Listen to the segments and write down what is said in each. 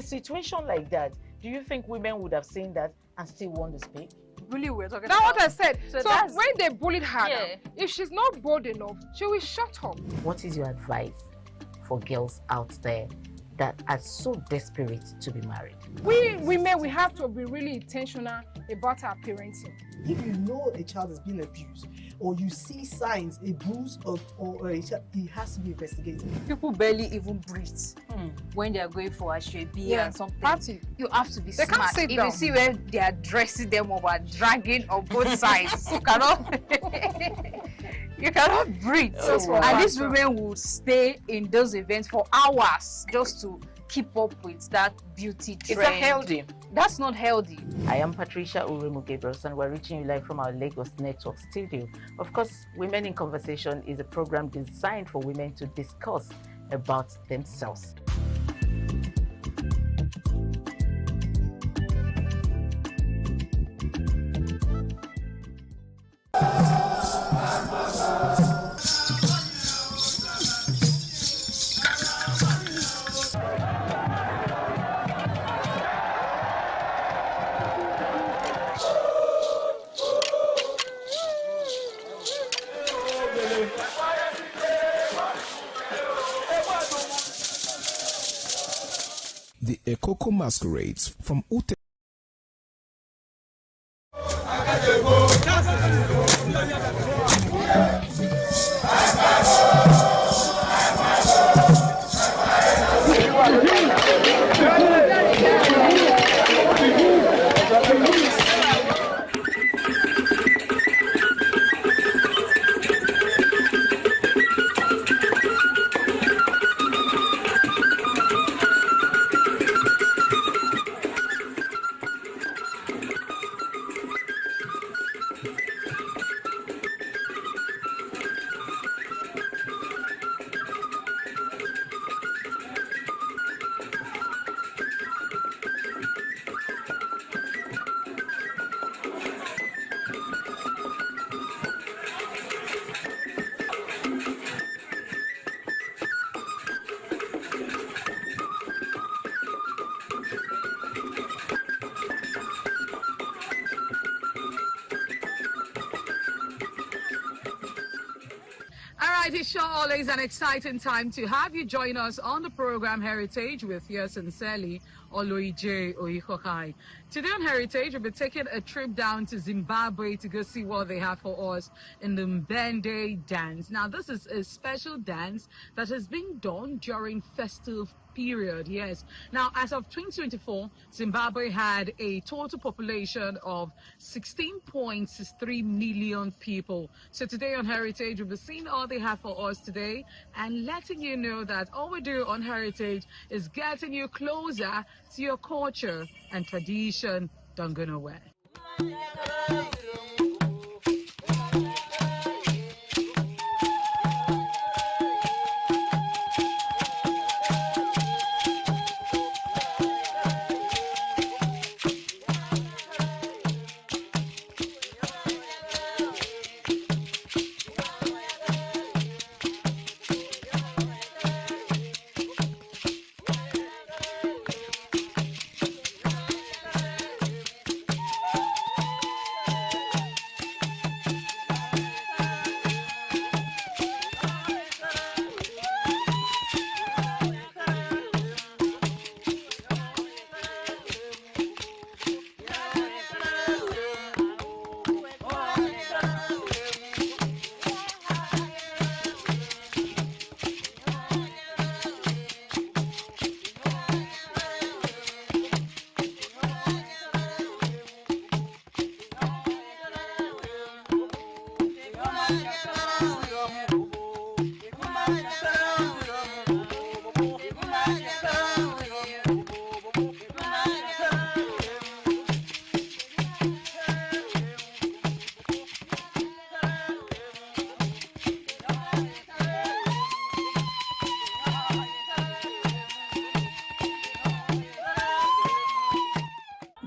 situation like that, do you think women would have seen that and still want to speak? Really, we're talking That's about. what I said. So that's- when they bullied her, Yeah. if she's not bold enough, she will shut up. What is your advice for girls out there that are so desperate to be married? We women, we have to be really intentional about our parenting. If you know a child is being abused, or you see signs, a bruise or a child, it has to be investigated. People barely even breathe when they are going for a shrebi and something. Party. You have to be They can't smart. sit If down. you see where they are dressing them up and dragging on both sides, you cannot. You cannot breathe. And these women will stay in those events for hours just to keep up with that beauty trend. Is that healthy? That's not healthy. I am Patricia Uremu Gabriels, and we're reaching you live from our Lagos Network studio. Of course, Women in Conversation is a program designed for women to discuss about themselves. The Ekoko masquerades from Ute. It's sure always an exciting time to have you join us on the program Heritage with yours sincerely, Oloije Oikokai. Today on Heritage, we'll be taking a trip down to Zimbabwe to go see what they have for us in the Mbende dance. Now, this is a special dance that has been done during festive period, yes. Now, as of 2024, Zimbabwe had a total population of 16.63 million people. So today on Heritage, we'll be seeing all they have for us today and letting you know that all we do on Heritage is getting you closer to your culture and tradition. Don't go nowhere.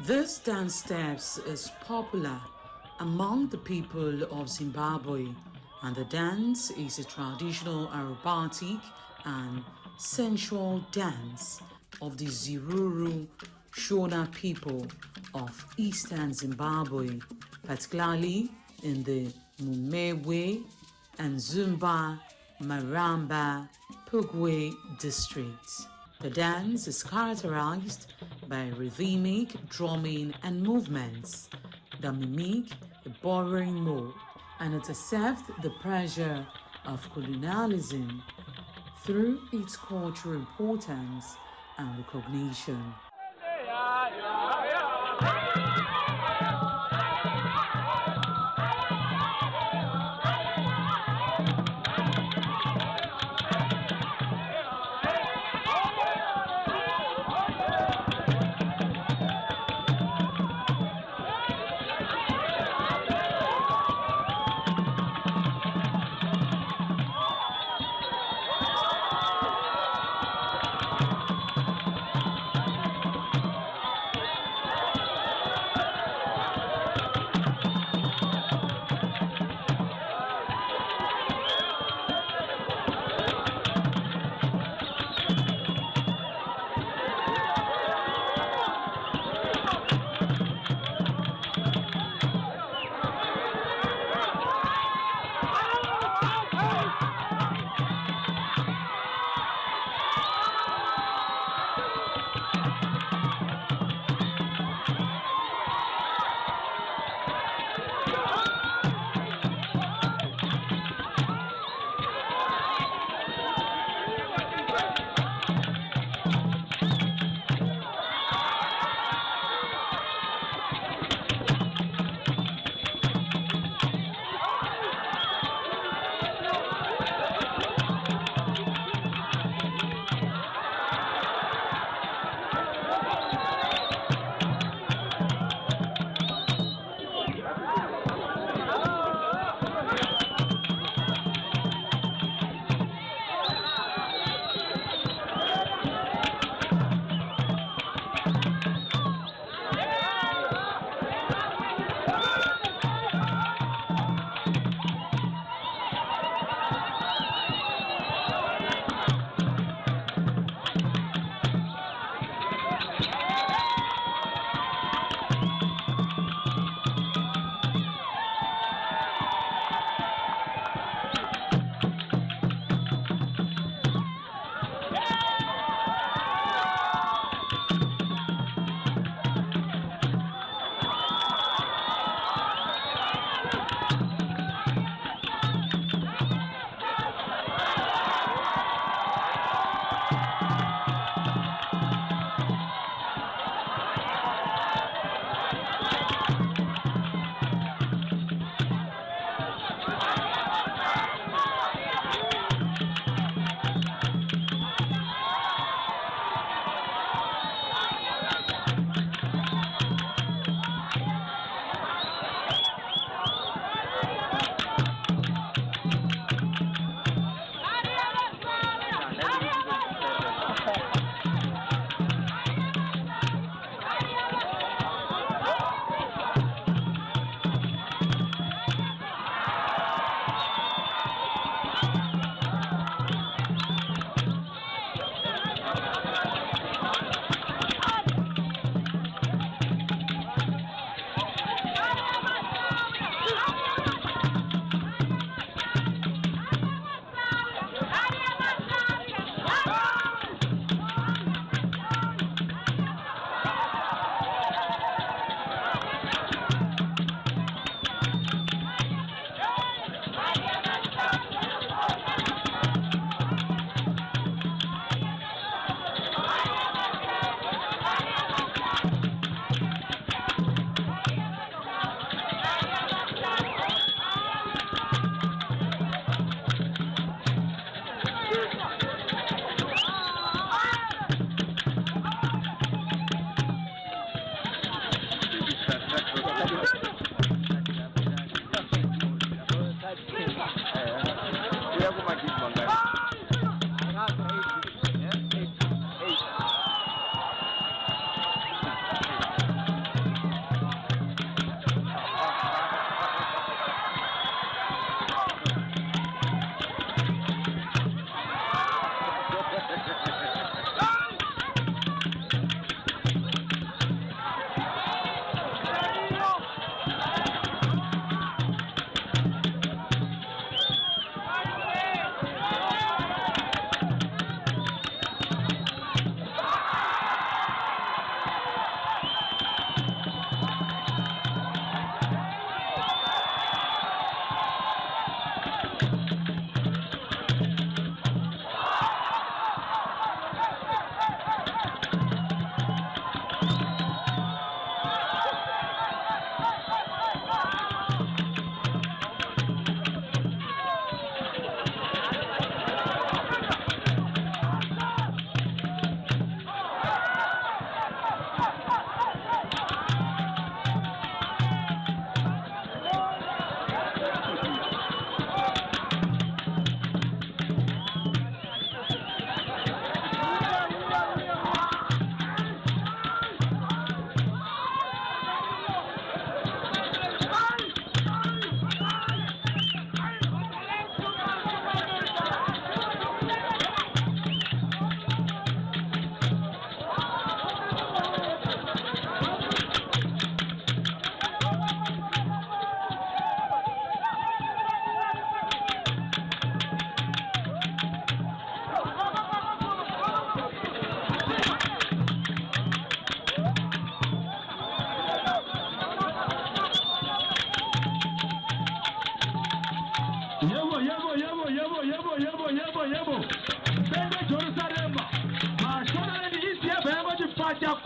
This dance steps is popular among the people of Zimbabwe, and the dance is a traditional aerobatic and sensual dance of the Ziruru Shona people of eastern Zimbabwe, particularly in the Mumewe and Zumba Maramba Pugwe districts. The dance is characterized by rhythmic drumming and movements that mimic a burrowing mode, and it accepts the pressure of colonialism through its cultural importance and recognition.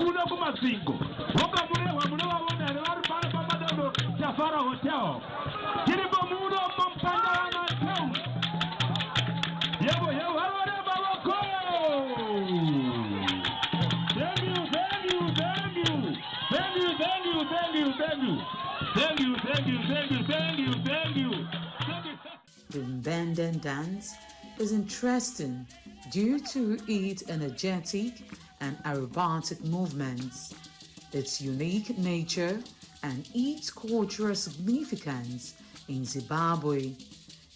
kuno kumasingo okamure wamune wabona vari pano pamadondo Jafara Hotel tiri pamuno pampandana town yebo harore babako thank you. The Mbenden dance is interesting due to its energetic and aerobatic movements, its unique nature, and its cultural significance in Zimbabwe.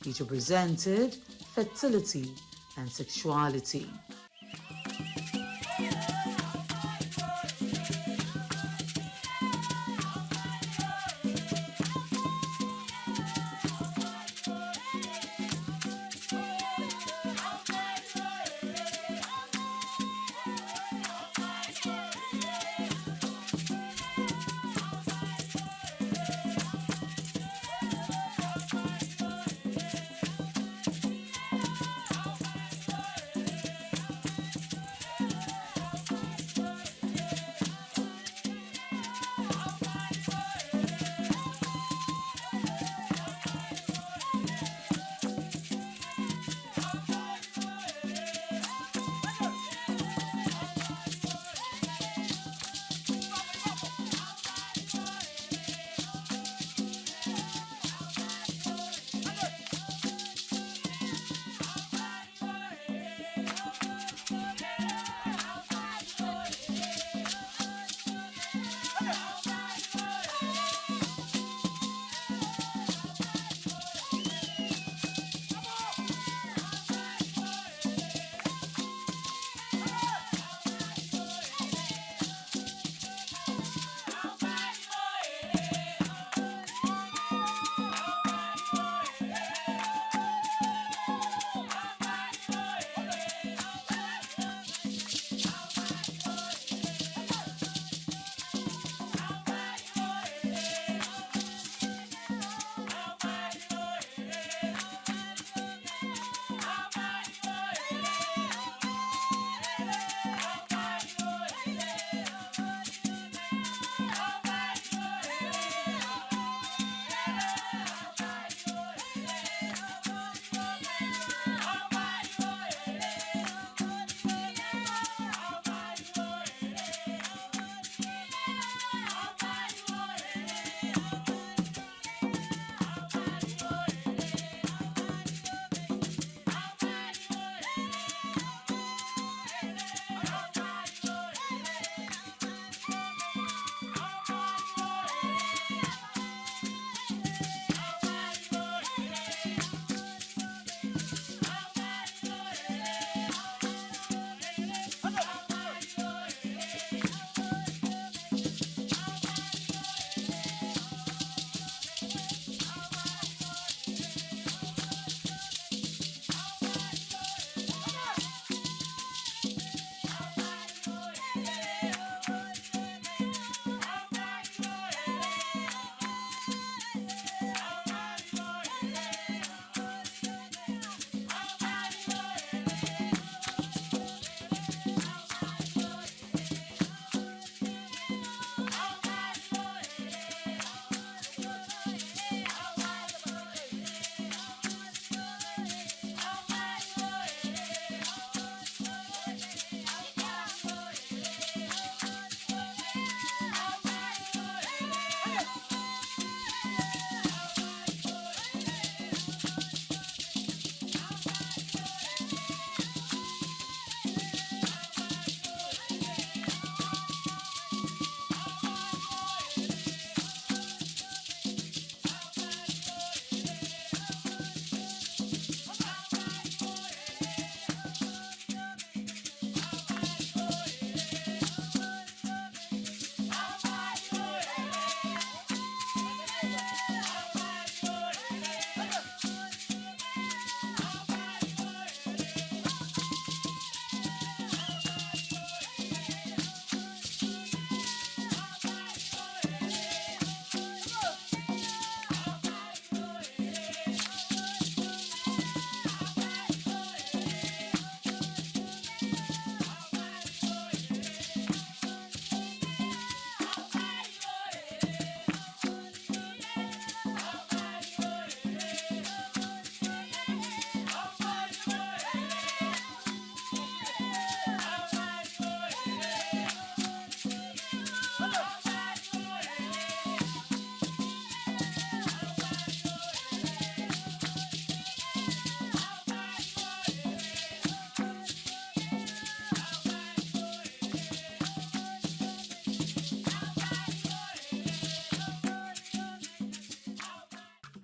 It represented fertility and sexuality.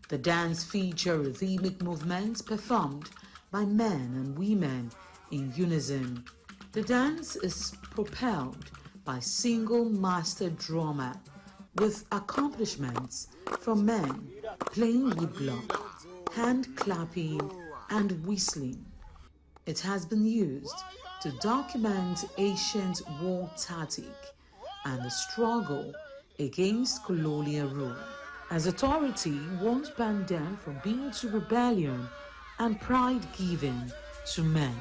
The dance features rhythmic movements performed by men and women in unison. The dance is propelled by single master drummer with accompaniments from men playing wood block, hand clapping and whistling. It has been used to document ancient war tactic and the struggle against colonial rule, as authority once banned them from being to rebellion and pride given to men.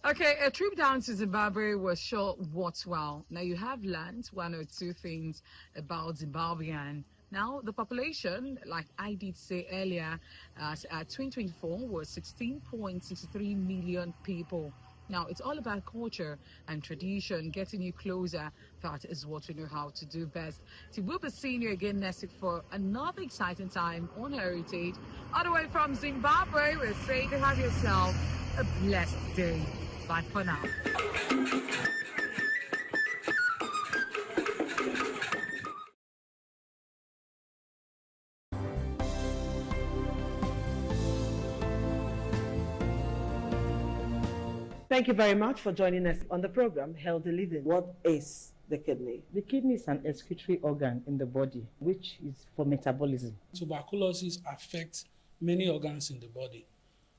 Okay, a trip down to Zimbabwe was sure worthwhile. Now you have learned one or two things about Zimbabwean. Now the population, like I did say earlier, at 2024 was 16.63 million people. Now it's all about culture and tradition, getting you closer. That is what we know how to do best. So we'll be seeing you again next week for another exciting time on Heritage. All the way from Zimbabwe, we're saying to have yourself a blessed day. Bye for now. Thank you very much for joining us on the program, Healthy Living. What is the kidney? The kidney is an excretory organ in the body, which is for metabolism. Tuberculosis affects many organs in the body,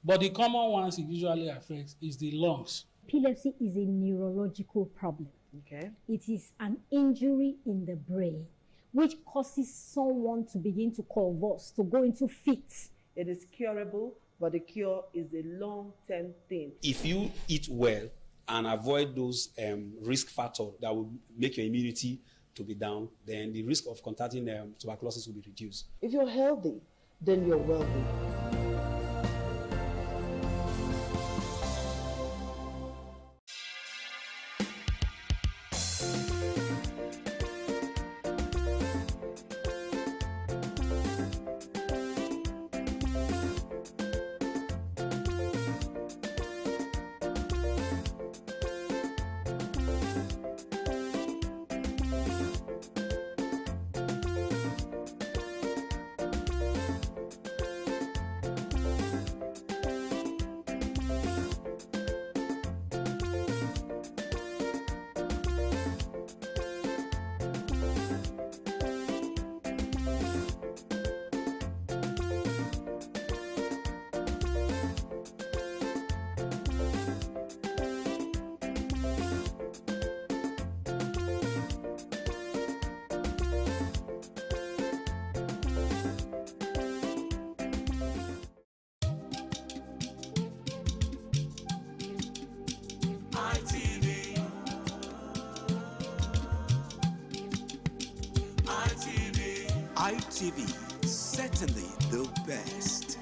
but the common ones it usually affects is the lungs. Epilepsy is a neurological problem. Okay. It is an injury in the brain, which causes someone to begin to convulse, to go into fits. It is curable, but the cure is a long-term thing. If you eat well and avoid those risk factors that will make your immunity to be down, then the risk of contracting tuberculosis will be reduced. If you're healthy, then you're wealthy. ITV, certainly the best.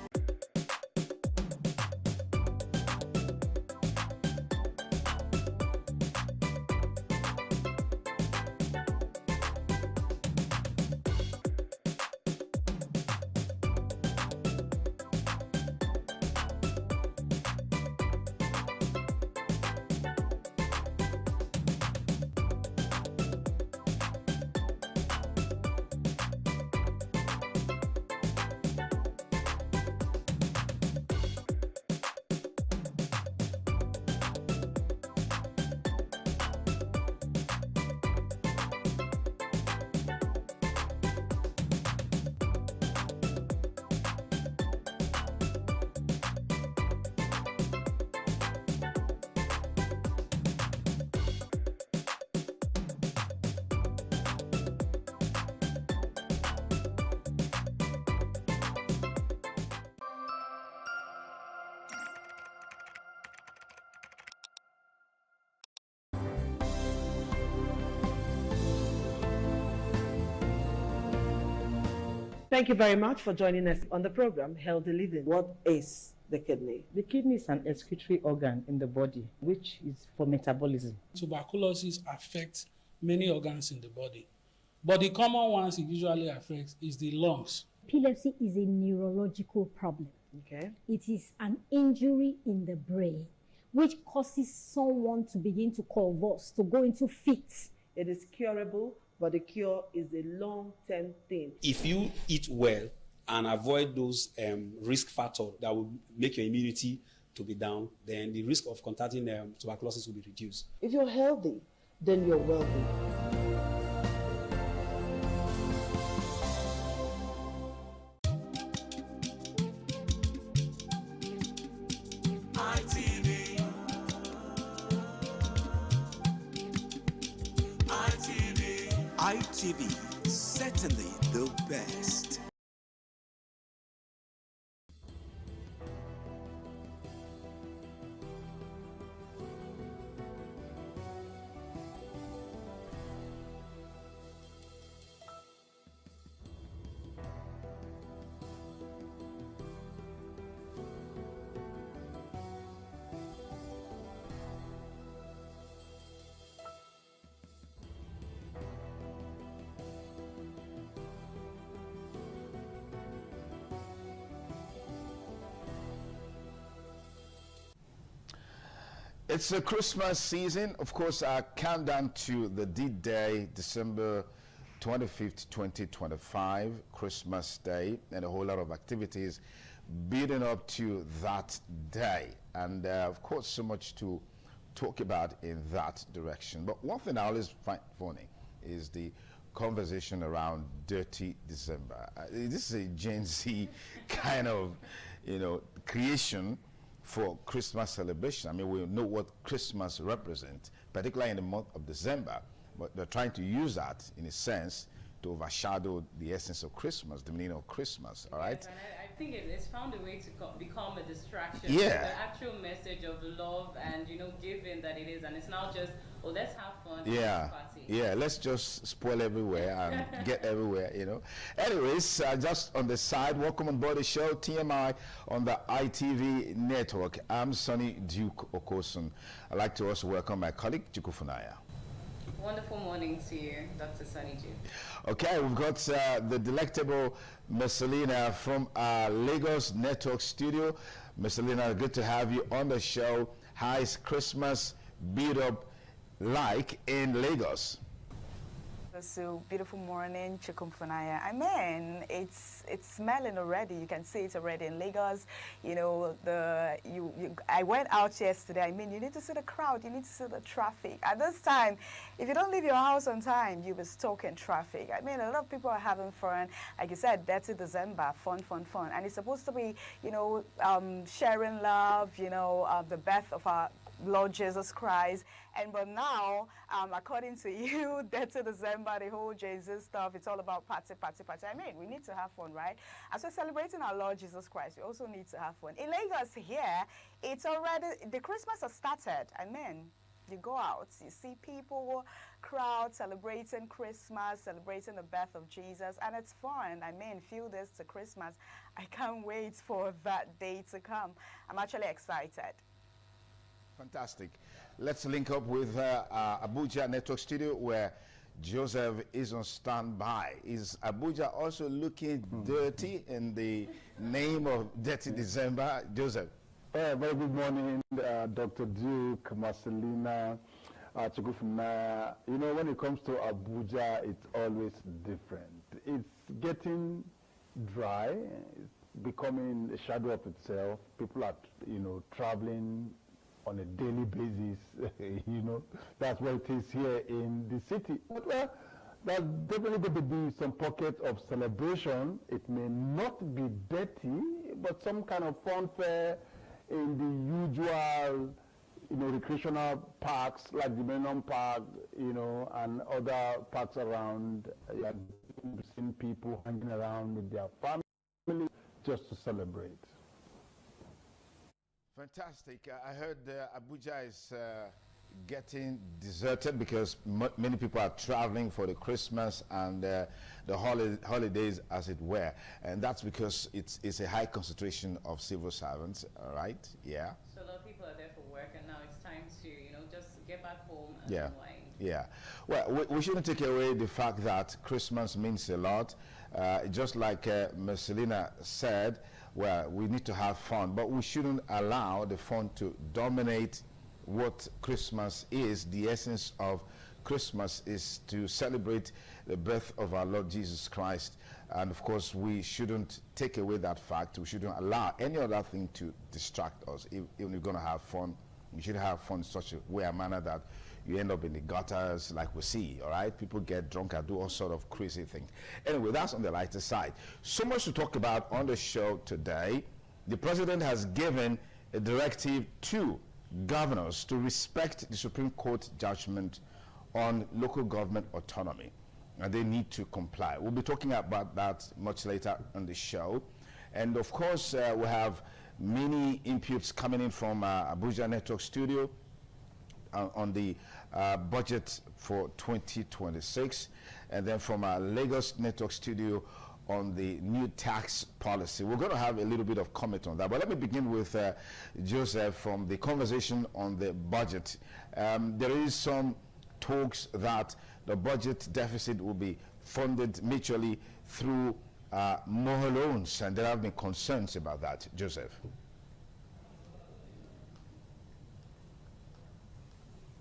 Thank you very much for joining us on the program Healthy Living. What is the kidney? The kidney is an excretory organ in the body, which is for metabolism. Tuberculosis affects many organs in the body, but the common ones it usually affects is the lungs. Epilepsy is a neurological problem. Okay. It is an injury in the brain which causes someone to begin to convulse, to go into fits. It is curable, but the cure is a long-term thing. If you eat well and avoid those risk factors that will make your immunity to be down, then the risk of contracting tuberculosis will be reduced. If you're healthy, then you're wealthy. ITV, certainly the best. It's a Christmas season. Of course, our countdown to the D-Day, December 25th, 2025, Christmas Day, and a whole lot of activities building up to that day. And of course, so much to talk about in that direction. But one thing I always find funny is the conversation around Dirty December. This is a Gen Z kind of, creation for Christmas celebration. I mean, we know what Christmas represents, particularly in the month of December, but they're trying to use that in a sense to overshadow the essence of Christmas, the meaning of Christmas, all right? Yes, and I think it's found a way to become a distraction. Yeah. The actual message of love and, giving that it is, and it's now just, oh, let's have fun. Yeah, let's party. yeah, let's just spoil everywhere and get everywhere, Anyways, just on the side, welcome on board the show, TMI on the ITV network. I'm Sonny Duke Okosun. I'd like to also welcome my colleague, Juku Funaya. Wonderful morning to you, Dr. Sonny Duke. Okay, we've got the delectable Messalina from our Lagos Network studio. Messalina, good to have you on the show. How is Christmas build up like in Lagos? So beautiful morning, Chikumfunaya. I mean, it's smelling already. You can see it already in Lagos. I went out yesterday. I mean, you need to see the crowd. You need to see the traffic. At this time, if you don't leave your house on time, you'll be stuck in traffic. I mean, a lot of people are having fun. Like you said, Dirty December, fun. And it's supposed to be, sharing love, the birth of our Lord Jesus Christ. But now, according to you, Dirty December, the whole Jesus stuff, it's all about party. I mean, we need to have fun, right? As we're celebrating our Lord Jesus Christ, we also need to have fun. In Lagos here, it's already, the Christmas has started. I mean, You go out, you see people, crowds celebrating Christmas, celebrating the birth of Jesus, and it's fun. I mean, few days to Christmas. I can't wait for that day to come. I'm actually excited. Fantastic. Let's link up with Abuja Network Studio, where Joseph is on standby. Is Abuja also looking dirty in the name of Dirty December? Joseph. Very good morning, Dr. Duke, Marcelina, Chukufuna. You know, when it comes to Abuja, it's always different. It's getting dry, it's becoming a shadow of itself. People are, you know, traveling on a daily basis. You know, that's what it is here in the city. But well, there's definitely going to be some pockets of celebration. It may not be dirty, but some kind of fun fair in the usual, you know, recreational parks like the Millennium Park, you know, and other parks around. I've seen people hanging around with their family just to celebrate. Fantastic. I heard Abuja is getting deserted because many people are traveling for the Christmas and the holidays, as it were, and that's because it's a high concentration of civil servants. All right, yeah. So a lot of people are there for work, and now it's time to, you know, just get back home and unwind. Yeah. Well, we shouldn't take away the fact that Christmas means a lot. Just like Marcelina said, well, we need to have fun, but we shouldn't allow the fun to dominate what Christmas is. The essence of Christmas is to celebrate the birth of our Lord Jesus Christ, and of course we shouldn't take away that fact. We shouldn't allow any other thing to distract us. If we're going to have fun, we should have fun in such a way, a manner that you end up in the gutters like we see. All right, people get drunk and do all sort of crazy things. Anyway, that's on the lighter side. So much to talk about on the show today. The president has given a directive to governors to respect the Supreme Court judgment on local government autonomy, and they need to comply. We'll be talking about that much later on the show. And of course, we have many inputs coming in from Abuja Network Studio on the budget for 2026, and then from our Lagos Network Studio on the new tax policy. We're going to have a little bit of comment on that, but let me begin with Joseph from the conversation on the budget. There is some talks that the budget deficit will be funded mutually through more loans, and there have been concerns about that. Joseph.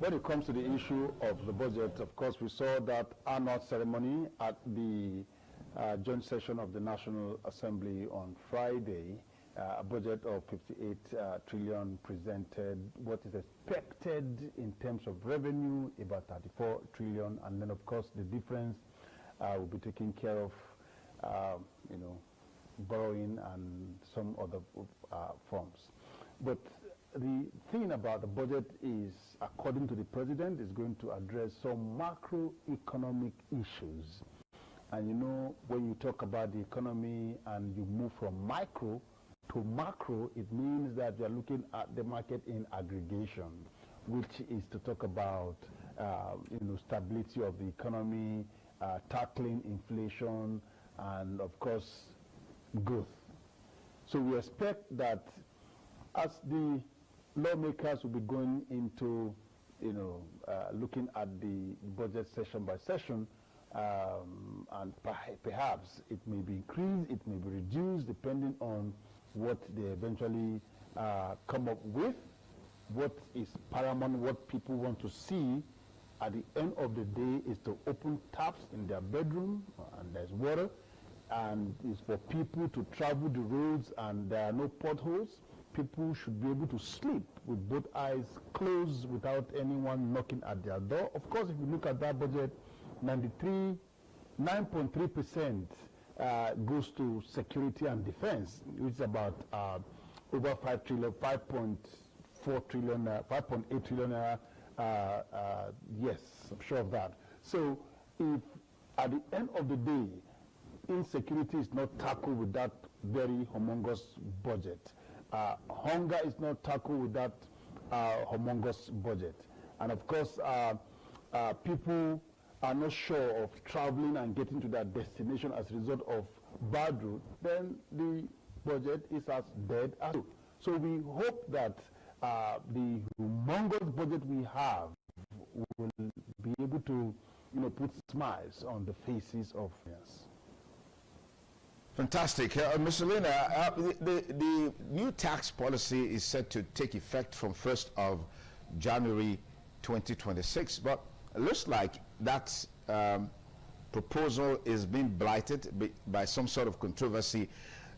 When it comes to the issue of the budget, of course, we saw that annual ceremony at the joint session of the National Assembly on Friday. A budget of 58 trillion presented, what is expected in terms of revenue, about 34 trillion, and then of course the difference will be taken care of, you know, borrowing and some other forms. But the thing about the budget is, according to the president, is going to address some macroeconomic issues. And you know, when you talk about the economy and you move from micro to macro, it means that you are looking at the market in aggregation, which is to talk about you know, stability of the economy, tackling inflation, and of course growth. So we expect that as the lawmakers will be going into, you know, looking at the budget session by session, and perhaps it may be increased, it may be reduced, depending on what they eventually come up with, what is paramount, what people want to see at the end of the day is to open taps in their bedroom, and there's water, and it's for people to travel the roads and there are no potholes. People should be able to sleep with both eyes closed without anyone knocking at their door. Of course, if you look at that budget, 9.3% goes to security and defense, which is about over 5 trillion, 5.4 trillion, 5.8 trillion. Yes, I'm sure of that. So if at the end of the day, insecurity is not tackled with that very humongous budget, hunger is not tackled with that humongous budget, and of course people are not sure of traveling and getting to their destination as a result of bad route, then the budget is as dead as you. So we hope that the humongous budget we have will be able to, put smiles on the faces of us. Fantastic. Mr. Lena, the new tax policy is set to take effect from 1st of January 2026, but it looks like that proposal is being blighted by some sort of controversy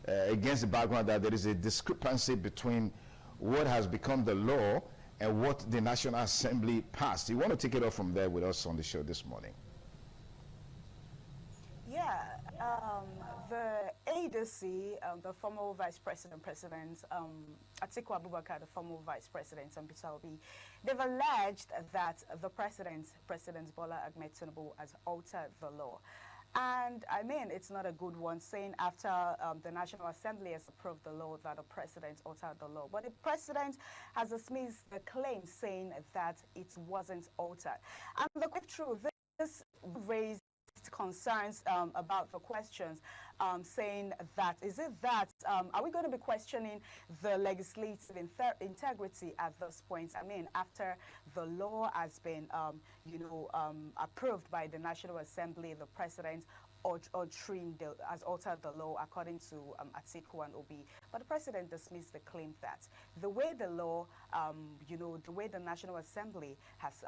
against the background that there is a discrepancy between what has become the law and what the National Assembly passed. You want to take it off from there with us on the show this morning? Yeah, the ADC, the former Vice President, Atiku Abubakar, the former Vice President, and Peter Obi, they've alleged that the President Bola Ahmed Tinubu, has altered the law. And I mean, it's not a good one, saying after the National Assembly has approved the law that the President altered the law. But the President has dismissed the claim, saying that it wasn't altered. And the truth, this raised concerns about the questions, saying that, is it that, are we going to be questioning the legislative integrity at this point? I mean, after the law has been, approved by the National Assembly, the President has altered the law according to Atiku and Obi. But the President dismissed the claim that the way the law, the way the National Assembly has,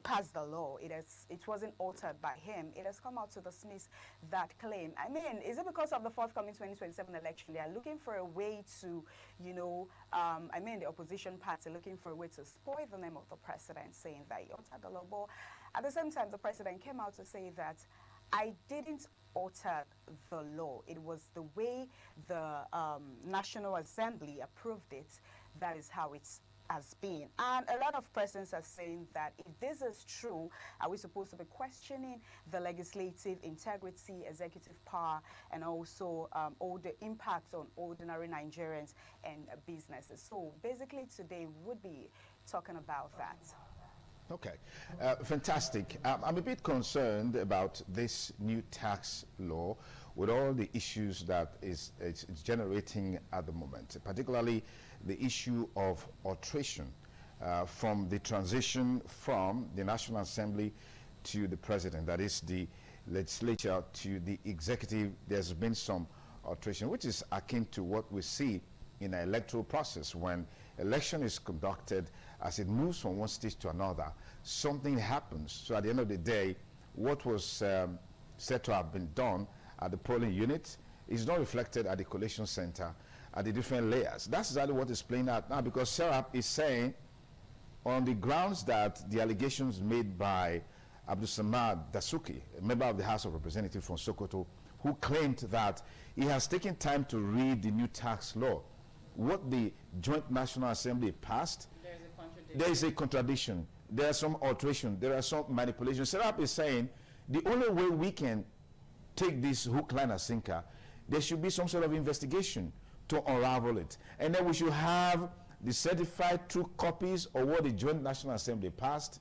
passed the law, it wasn't altered by him. It has come out to dismiss that claim. I mean, is it because of the forthcoming 2027 election? They are looking for a way to, the opposition party looking for a way to spoil the name of the President, saying that he altered the law. But at the same time, the President came out to say that I didn't alter the law. It was the way the National Assembly approved it. That is how it has been. And a lot of persons are saying that if this is true, are we supposed to be questioning the legislative integrity, executive power, and also all the impacts on ordinary Nigerians and businesses? So basically today we would be talking about that. Okay, fantastic. I'm a bit concerned about this new tax law with all the issues that it's generating at the moment, particularly the issue of alteration from the transition from the National Assembly to the President, that is the legislature to the executive. There's been some alteration, which is akin to what we see in an electoral process. When election is conducted, as it moves from one stage to another, something happens. So at the end of the day, what was said to have been done at the polling unit is not reflected at the collation center, at the different layers. That's exactly what is playing out now, because Serap is saying, on the grounds that the allegations made by Abdul Samad Dasuki, a member of the House of Representatives from Sokoto, who claimed that he has taken time to read the new tax law. What the Joint National Assembly passed, there is a contradiction. There are some alteration. There are some manipulation. Serap is saying the only way we can take this hook, line, and sinker, there should be some sort of investigation to unravel it. And then we should have the certified true copies of what the Joint National Assembly passed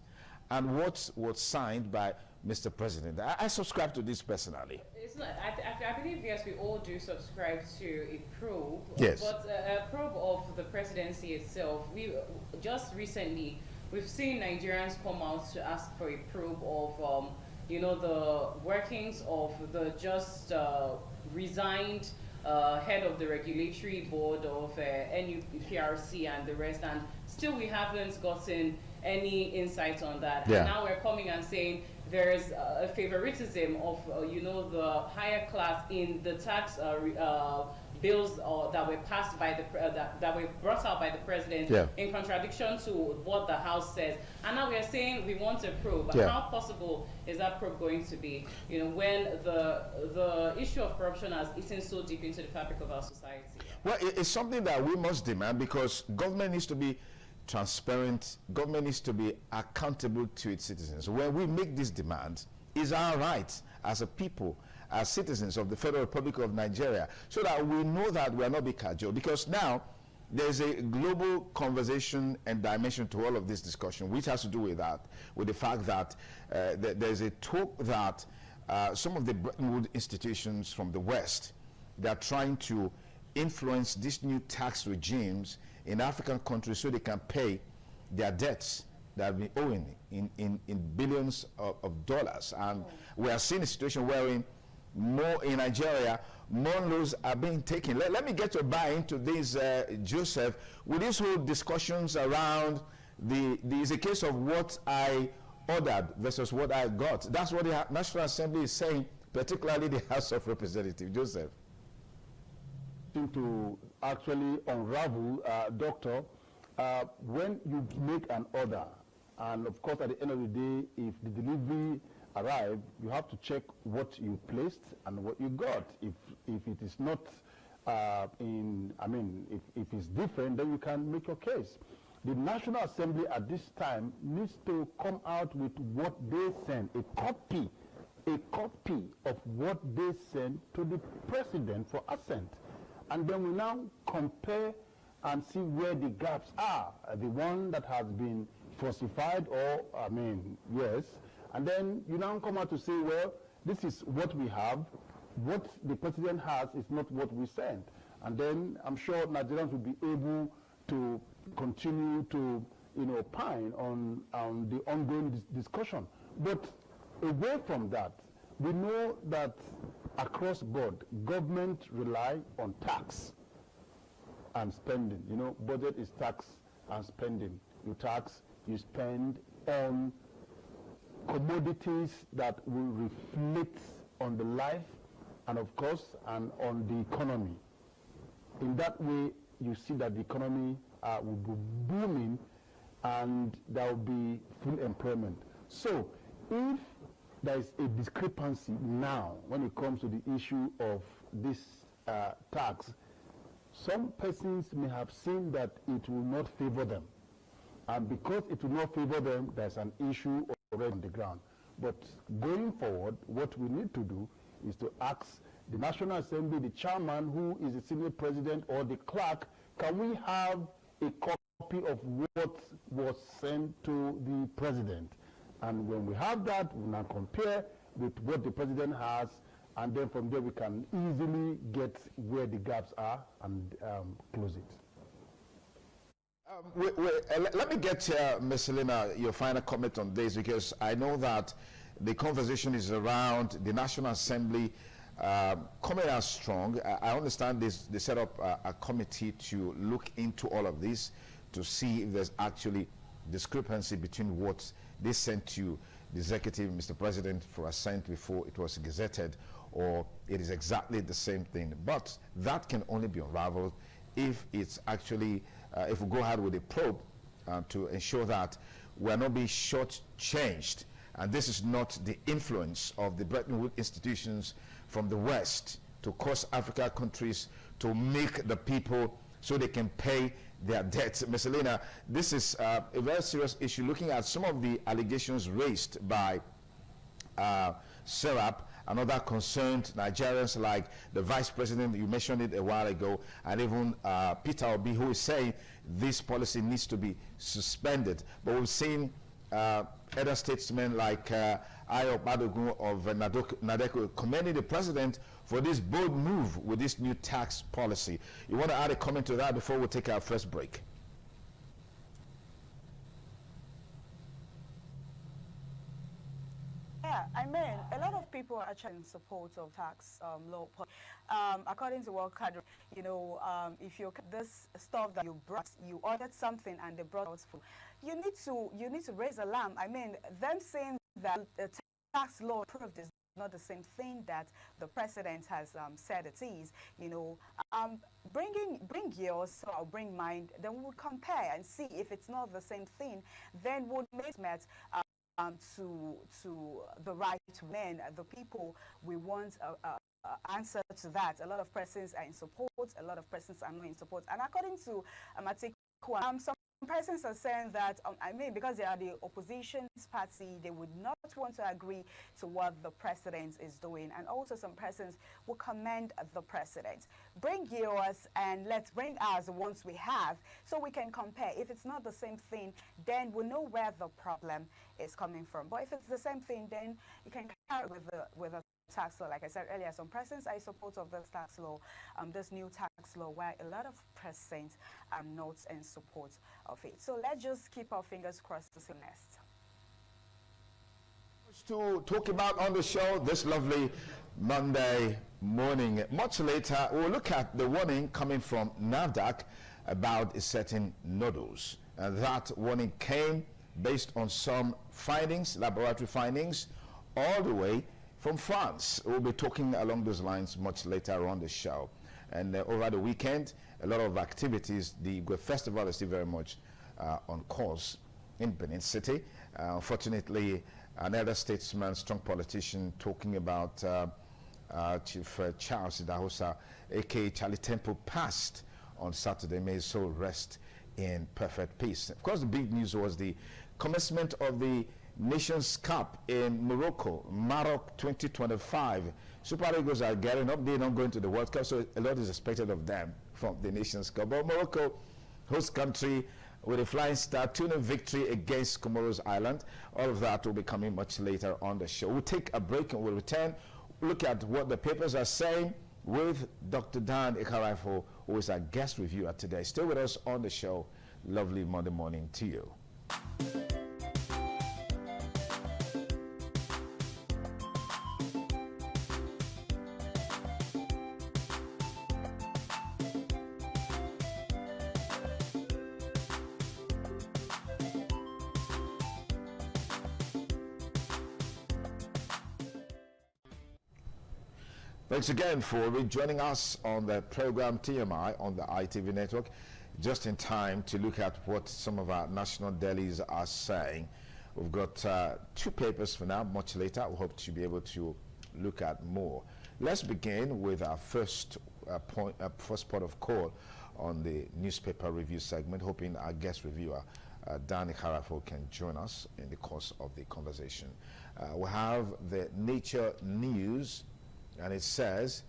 and what was signed by Mr. President. I subscribe to this personally. It's not, I believe, yes, we all do subscribe to a probe. Yes. But a probe of the presidency itself, we just recently, we've seen Nigerians come out to ask for a probe of, the workings of the just resigned head of the regulatory board of NUPRC and the rest, and still we haven't gotten any insights on that. Yeah. And now we're coming and saying there's a favoritism of the higher class in the tax bills that were passed by that were brought out by the president, yeah, in contradiction to what the House says. And now we are saying we want a probe. Yeah. How possible is that probe going to be? When the issue of corruption has eaten so deep into the fabric of our society. Well, it's something that we must demand, because government needs to be transparent. Government needs to be accountable to its citizens. When we make these demands, it's our right as a people, as citizens of the Federal Republic of Nigeria, so that we know that we are not being cajoled. Because now, there's a global conversation and dimension to all of this discussion, which has to do with that, with the fact that there's a talk that some of the Bretton Woods institutions from the West, they are trying to influence these new tax regimes in African countries so they can pay their debts that have been owing in billions of dollars. And we are seeing a situation wherein more in Nigeria, more loans are being taken. Let me get your buy into this, Joseph, with these whole discussions around is a case of what I ordered versus what I got. That's what the National Assembly is saying, particularly the House of Representatives. Joseph. To actually unravel, Doctor, when you make an order, and of course at the end of the day, if the delivery arrive, you have to check what you placed and what you got. If it is not if it's different, then you can make your case. The National Assembly at this time needs to come out with what they send, a copy of what they send to the President for assent. And then we now compare and see where the gaps are, the one that has been falsified or, yes. And then you now come out to say, well, this is what we have. What the President has is not what we send. And then I'm sure Nigerians will be able to continue to, pine on the ongoing discussion. But away from that, we know that across board, government rely on tax and spending. Budget is tax and spending. You tax, you spend on commodities that will reflect on the life and of course and on the economy. In that way, you see that the economy will be booming and there will be full employment. So if there is a discrepancy now when it comes to the issue of this tax, some persons may have seen that it will not favor them. And because it will not favor them, there's an issue already on the ground. But going forward, what we need to do is to ask the National Assembly, the chairman, who is the senior president, or the clerk, can we have a copy of what was sent to the president? And when we have that, we now compare with what the president has, and then from there we can easily get where the gaps are and close it. Let me get Ms. Selina, your final comment on this, because I know that the conversation is around the National Assembly coming out strong. I understand they set up a committee to look into all of this to see if there's actually discrepancy between what they sent to the executive, Mr. President, for assent before it was gazetted, or it is exactly the same thing. But that can only be unraveled if it's actually, if we go ahead with a probe to ensure that we're not being shortchanged. And this is not the influence of the Bretton Woods institutions from the West to cause African countries to make the people so they can pay their debts. Ms. Selina, this is a very serious issue, looking at some of the allegations raised by SERAP and other concerned Nigerians, like the Vice President, you mentioned it a while ago, and even Peter Obi, who is saying this policy needs to be suspended. But we've seen other statesmen like Ayo Badogun of Nadeko commending the President for this bold move with this new tax policy. You want to add a comment to that before we take our first break? Yeah, a lot of people are actually in support of tax law. According to World Card, if you this stuff that you brought, you ordered something and they brought out food, you need to raise alarm. Them saying that the tax law approved is not the same thing that the president has said it is. Bring yours or bring mine, then we'll compare and see if it's not the same thing. Then we'll make met to the right men, the people. We want answer to that. A lot of persons are in support, a lot of persons are not in support. And according to Matiko, some persons are saying that, I mean, because they are the opposition party, they would not want to agree to what the president is doing. And also some persons will commend the president. Bring yours and let's bring ours, the ones we have, so we can compare. If it's not the same thing, then we know where the problem is coming from. But if it's the same thing, then you can carry it with the tax law. Like I said earlier, some persons are in support of this tax law, this new tax law, while a lot of persons are not in support of it. So let's just keep our fingers crossed to see next. To talk about on the show this lovely Monday morning. Much later, we'll look at the warning coming from NAFDAC about a certain noodles. And that warning came based on some findings, laboratory findings, all the way from France. We'll be talking along those lines much later on the show. And over the weekend, a lot of activities. The Igwe Festival is still very much on course in Benin City. Unfortunately, an elder statesman, strong politician, talking about Chief Charles Idahosa, a.k.a. Charlie Temple, passed on Saturday. May his soul rest in perfect peace. Of course, the big news was the commencement of the Nations Cup in Morocco, Maroc 2025. Super Eagles are getting up. They're not going to the World Cup, so a lot is expected of them from the Nations Cup. But Morocco, host country, with a flying start, 2-0 victory against Comoros Island. All of that will be coming much later on the show. We'll take a break and we'll return. Look at what the papers are saying with Dr. Dan Ikarafo, who is our guest reviewer today. Stay with us on the show. Lovely Monday morning to you. Thanks again for rejoining us on the program TMI on the ITV network, just in time to look at what some of our national dailies are saying. We've got two papers for now. Much later, we hope to be able to look at more. Let's begin with our first port of call on the newspaper review segment, hoping our guest reviewer, Dan Ikarafo, can join us in the course of the conversation. We have the Nature News, and it says,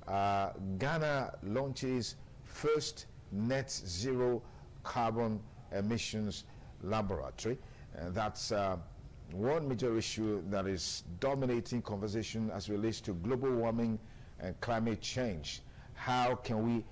Ghana launches first net zero carbon emissions laboratory. And that's one major issue that is dominating conversation as it relates to global warming and climate change. How can we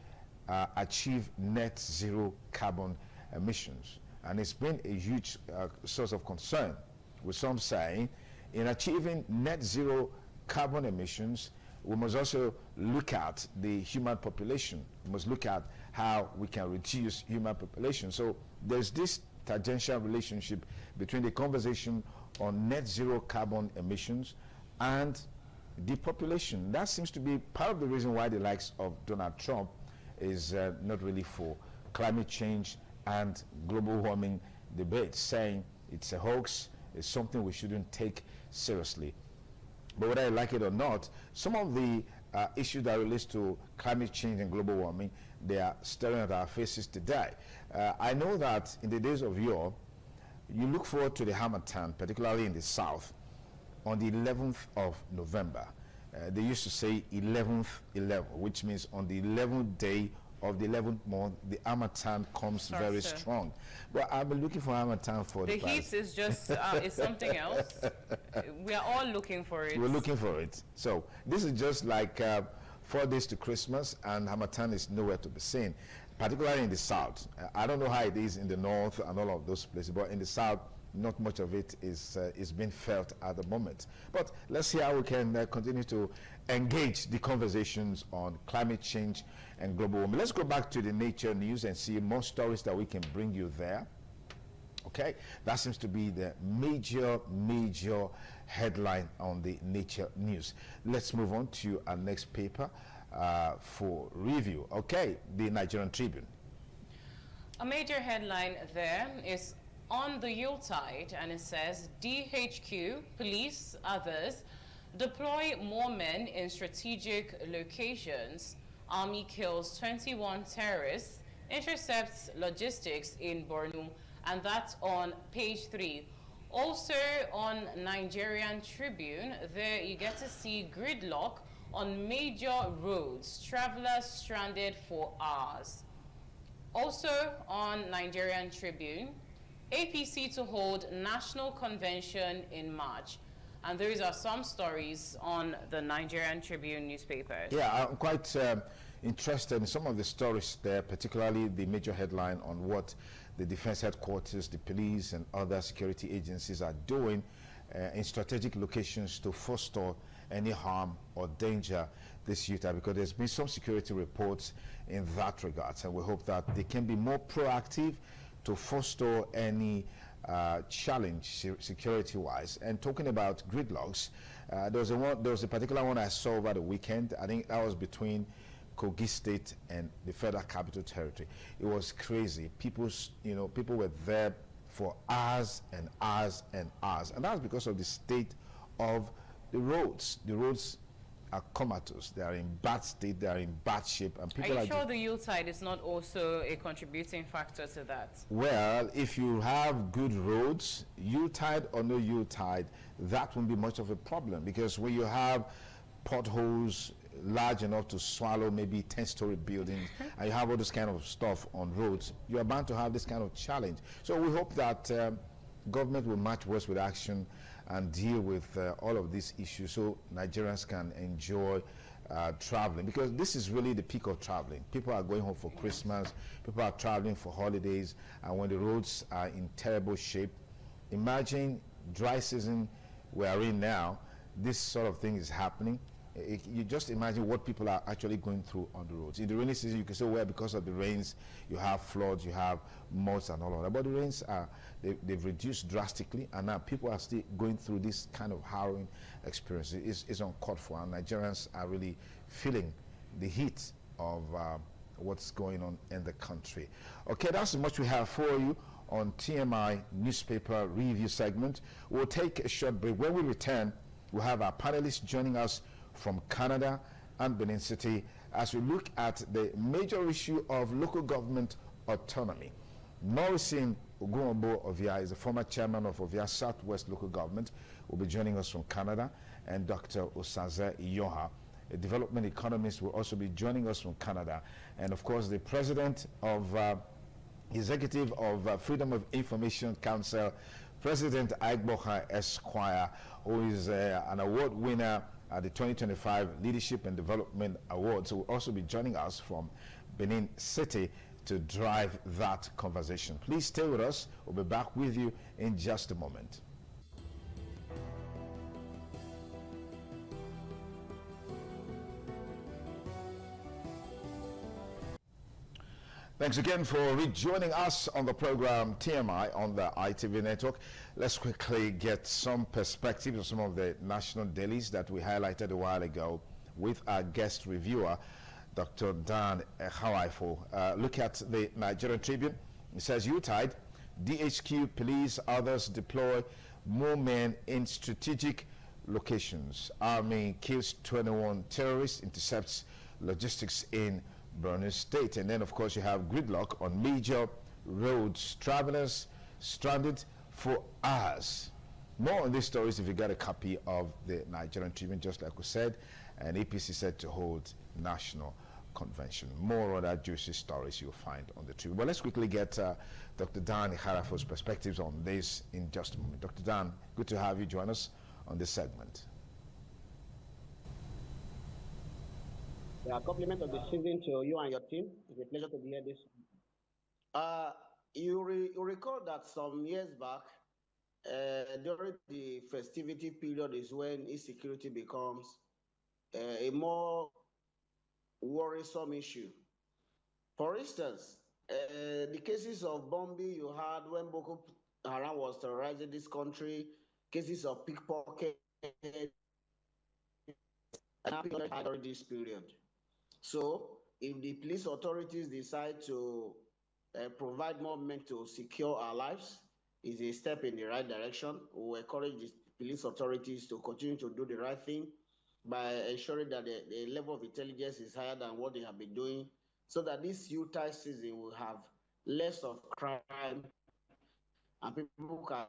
achieve net zero carbon emissions? And it's been a huge source of concern, with some saying, in achieving net zero carbon emissions, we must also look at the human population. We must look at how we can reduce human population. So there's this tangential relationship between the conversation on net zero carbon emissions and the population. That seems to be part of the reason why the likes of Donald Trump is not really for climate change and global warming debate, saying it's a hoax, it's something we shouldn't take seriously. But whether I like it or not, some of the issues that relates to climate change and global warming, they are staring at our faces today. I know that in the days of yore, you look forward to the Harmattan, particularly in the south, on the 11th of November. They used to say 11th, which means on the 11th day of the 11th month, the Harmattan comes very strong. But I've been looking for Harmattan for the heat is just is something else. We are all looking for it. We're looking for it. So this is just like 4 days to Christmas, and Harmattan is nowhere to be seen, particularly in the south. I don't know how it is in the north and all of those places, but in the south, not much of it is being felt at the moment. But let's see how we can continue to engage the conversations on climate change and global warming. Let's go back to the Nature News and see more stories that we can bring you there. Okay, that seems to be the major headline on the Nature News. Let's move on to our next paper for review. Okay, the Nigerian Tribune. A major headline there is on the Yuletide, and it says DHQ, police, others deploy more men in strategic locations. Army kills 21 terrorists intercepts logistics in Borno, and that's on page 3. Also on Nigerian Tribune, there you get to see gridlock on major roads, travelers stranded for hours. Also on Nigerian Tribune, APC to hold national convention in March. And those are some stories on the Nigerian Tribune newspaper. Yeah, I'm quite interested in some of the stories there, particularly the major headline on what the defense headquarters, the police and other security agencies are doing in strategic locations to forestall any harm or danger this youth, because there's been some security reports in that regard, and we hope that they can be more proactive to forestall any challenge security-wise. And talking about gridlocks, there was a particular one I saw over the weekend. I think that was between Kogi State and the Federal Capital Territory. It was crazy. People were there for hours and hours and hours, and that's because of the state of the roads. The roads are comatose. They are in bad state. They are in bad shape, and people are you sure the Yuletide is not also a contributing factor to that? Well, if you have good roads, Yuletide or no Yuletide, that won't be much of a problem, because when you have potholes large enough to swallow maybe 10-story buildings and you have all this kind of stuff on roads, you are bound to have this kind of challenge. So we hope that government will match words with action and deal with all of these issues so Nigerians can enjoy traveling, because this is really the peak of traveling. People are going home for Christmas, people are traveling for holidays, and when the roads are in terrible shape, imagine dry season we are in now, this sort of thing is happening. You just imagine what people are actually going through on the roads. In the rainy season, you can say, well, because of the rains, you have floods, you have muds and all of that. But the rains they've reduced drastically, and now people are still going through this kind of harrowing experience. It's uncalled for, and Nigerians are really feeling the heat of what's going on in the country. Okay, that's much we have for you on TMI newspaper review segment. We'll take a short break. When we return, we'll have our panelists joining us from Canada and Benin City as we look at the major issue of local government autonomy. Morrison Ogunwubo Ovia is the former chairman of Ovia Southwest Local Government, will be joining us from Canada, and Dr. Osaze Iyoha, a development economist, will also be joining us from Canada, and of course the president of executive of Freedom of Information Council, President Aigboha Esquire, who is an award winner at the 2025 Leadership and Development Awards, will also be joining us from Benin City to drive that conversation. Please stay with us. We'll be back with you in just a moment. Thanks again for rejoining us on the program TMI on the ITV network. Let's quickly get some perspective on some of the national dailies that we highlighted a while ago with our guest reviewer, Dr. Dan Hawaifo. Look at the Nigerian Tribune. It says, Yuletide, DHQ, police, others deploy more men in strategic locations. Army kills 21 terrorists, intercepts logistics in Borno State. And then, of course, you have gridlock on major roads. Travelers stranded for hours. More on these stories if you get a copy of the Nigerian Tribune, just like we said, and APC said to hold national convention. More on that juicy stories you'll find on the Tribune. But let's quickly get Dr. Dan Harafo's perspectives on this in just a moment. Dr. Dan, good to have you join us on this segment. Compliment of the season to you and your team. It's a pleasure to be here this. You recall that some years back, during the festivity period is when insecurity becomes a more worrisome issue. For instance, the cases of bombing you had when Boko Haram was terrorizing this country, cases of pickpocket, during this period. So, if the police authorities decide to provide more men to secure our lives, is a step in the right direction. We will encourage the police authorities to continue to do the right thing by ensuring that the level of intelligence is higher than what they have been doing so that this Utah season will have less of crime and people can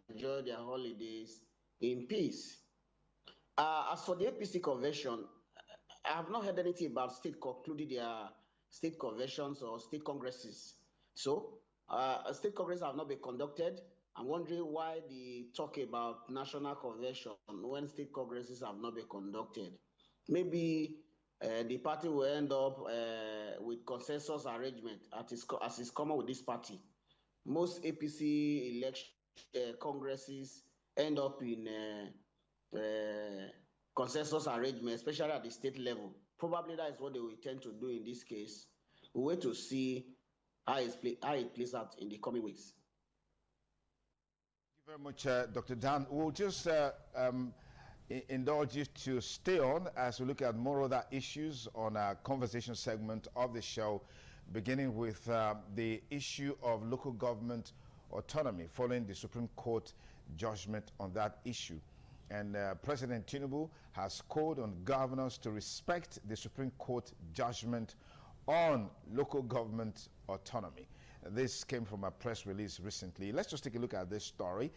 enjoy their holidays in peace. As for the APC convention, I have not heard anything about state concluding their state conventions or state congresses. So state congresses have not been conducted. I'm wondering why the talk about national convention when state congresses have not been conducted. Maybe the party will end up with consensus arrangement as is common with this party. Most APC election congresses end up in consensus arrangement, especially at the state level. Probably that is what they will tend to do in this case. We'll wait to see how it plays out in the coming weeks. Thank you very much, Dr. Dan. We'll just indulge you to stay on as we look at more other issues on our conversation segment of the show, beginning with the issue of local government autonomy following the Supreme Court judgment on that issue. And President Tinubu has called on governors to respect the Supreme Court judgment on local government autonomy. This came from a press release recently. Let's just take a look at this story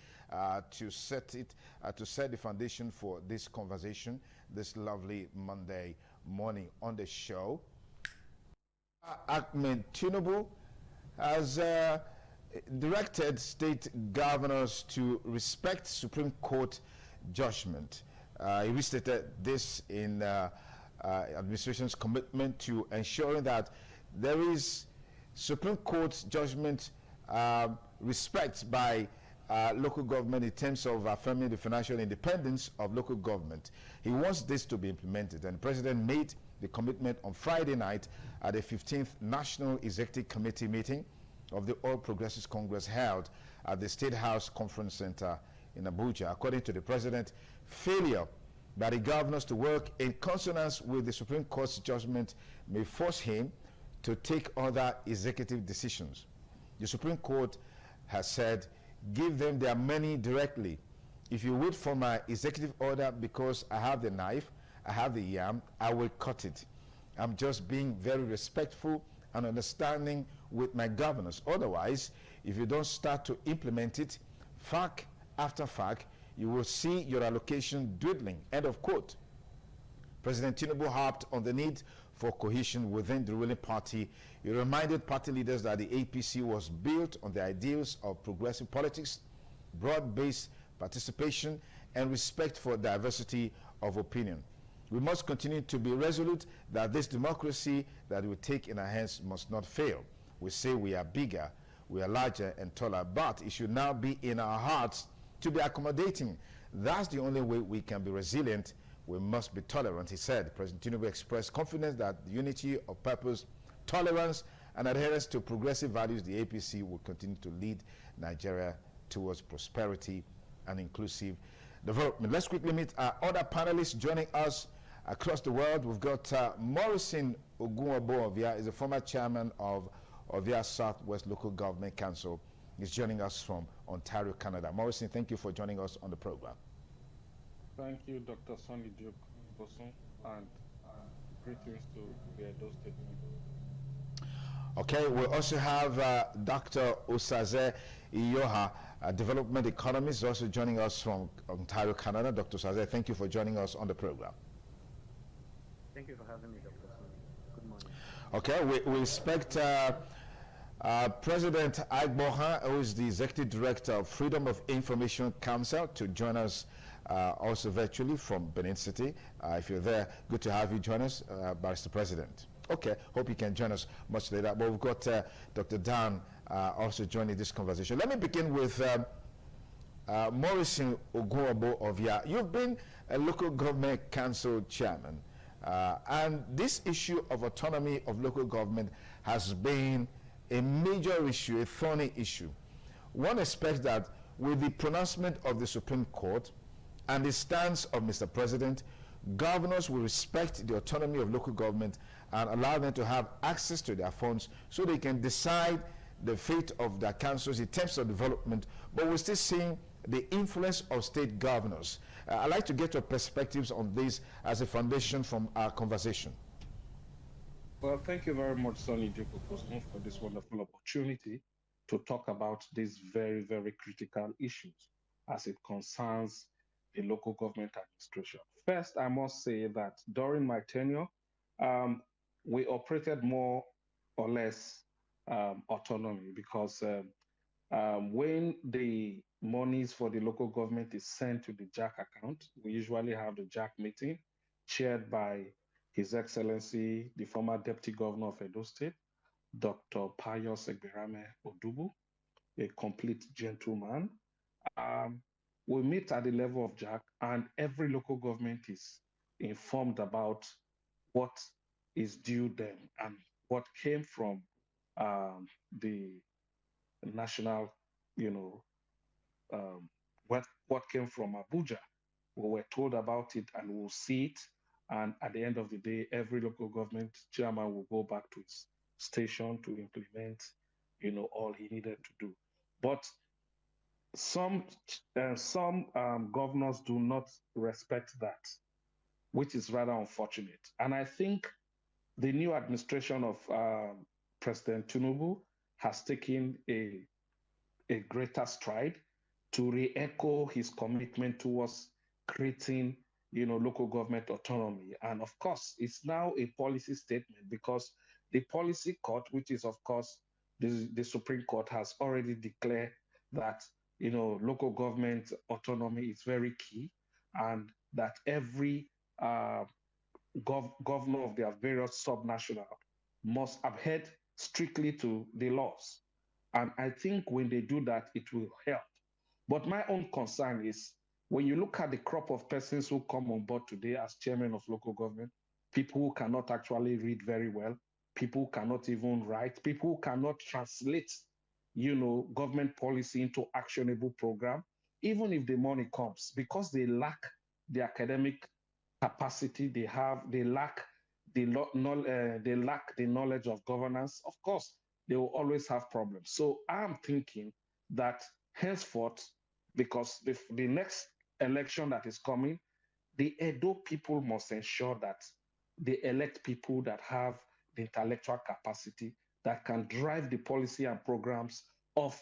to set the foundation for this conversation this lovely Monday morning on the show. Ahmed Tinubu has directed state governors to respect Supreme Court judgment. He restated this in administration's commitment to ensuring that there is Supreme Court judgment respect by local government in terms of affirming the financial independence of local government. He wants this to be implemented, and the President made the commitment on Friday night at the 15th National Executive Committee meeting of the All Progressives Congress held at the State House Conference Center in Abuja. According to the President, failure by the governors to work in consonance with the Supreme Court's judgment may force him to take other executive decisions. The Supreme Court has said, give them their money directly. If you wait for my executive order because I have the knife, I have the yam, I will cut it. I'm just being very respectful and understanding with my governors. Otherwise, if you don't start to implement it, fact after fact, you will see your allocation dwindling. End of quote. President Tinubu harped on the need for cohesion within the ruling party. He reminded party leaders that the APC was built on the ideals of progressive politics, broad-based participation, and respect for diversity of opinion. We must continue to be resolute that this democracy that we take in our hands must not fail. We say we are bigger, we are larger and taller, but it should now be in our hearts to be accommodating. That's the only way we can be resilient. We must be tolerant, he said. President Tinubu expressed confidence that the unity of purpose, tolerance, and adherence to progressive values, the APC will continue to lead Nigeria towards prosperity and inclusive development. Let's quickly meet our other panelists joining us across the world. We've got Morrison Ogunwobo-Ovia, is the former chairman of Ovia Southwest Local Government Council. He's joining us from Ontario, Canada. Morrison, thank you for joining us on the program. Thank you, Dr. Sonny Duke Boson, and greetings to the Edo State. Okay, we also have Dr. Osaze Iyoha, a development economist, also joining us from Ontario, Canada. Dr. Osaze, thank you for joining us on the program. Thank you for having me, Dr. Sonny. Good morning. Okay, we expect President Agboha, who is the Executive Director of Freedom of Information Council, to join us also virtually from Benin City. If you're there, good to have you join us, Barrister President. Okay, hope you can join us much later. But we've got Dr. Dan also joining this conversation. Let me begin with Morrison Ogunwobo-Ovia. You've been a local government council chairman, and this issue of autonomy of local government has been a major issue, a thorny issue. One expects that with the pronouncement of the Supreme Court and the stance of Mr. President, governors will respect the autonomy of local government and allow them to have access to their funds so they can decide the fate of their councils in terms of development. But we're still seeing the influence of state governors. I'd like to get your perspectives on this as a foundation from our conversation. Well, thank you very much, Sonny Jacob, for this wonderful opportunity to talk about these very, very critical issues as it concerns the local government administration. First, I must say that during my tenure, um, we operated more or less autonomy because when the monies for the local government is sent to the JAC account, we usually have the JAC meeting chaired by His Excellency, the former Deputy Governor of Edo State, Dr. Pius Egberame Odubu, a complete gentleman. Um, we meet at the level of JAC, and every local government is informed about what is due them and what came from the national, what came from Abuja. We were told about it and we'll see it. And at the end of the day, every local government chairman will go back to his station to implement, all he needed to do. But some governors do not respect that, which is rather unfortunate. And I think the new administration of President Tinubu has taken a greater stride to re-echo his commitment towards creating, local government autonomy. And of course, it's now a policy statement because the policy court, which is of course the Supreme Court, has already declared that, local government autonomy is very key, and that every governor of their various subnational must adhere strictly to the laws. And I think when they do that, it will help. But my own concern is when you look at the crop of persons who come on board today as chairman of local government, people who cannot actually read very well, people who cannot even write, people who cannot translate, government policy into actionable program, even if the money comes, because they lack the academic capacity, they lack the knowledge of governance. Of course, they will always have problems. So I'm thinking that henceforth, because the next election that is coming, the Edo people must ensure that they elect people that have the intellectual capacity that can drive the policy and programs of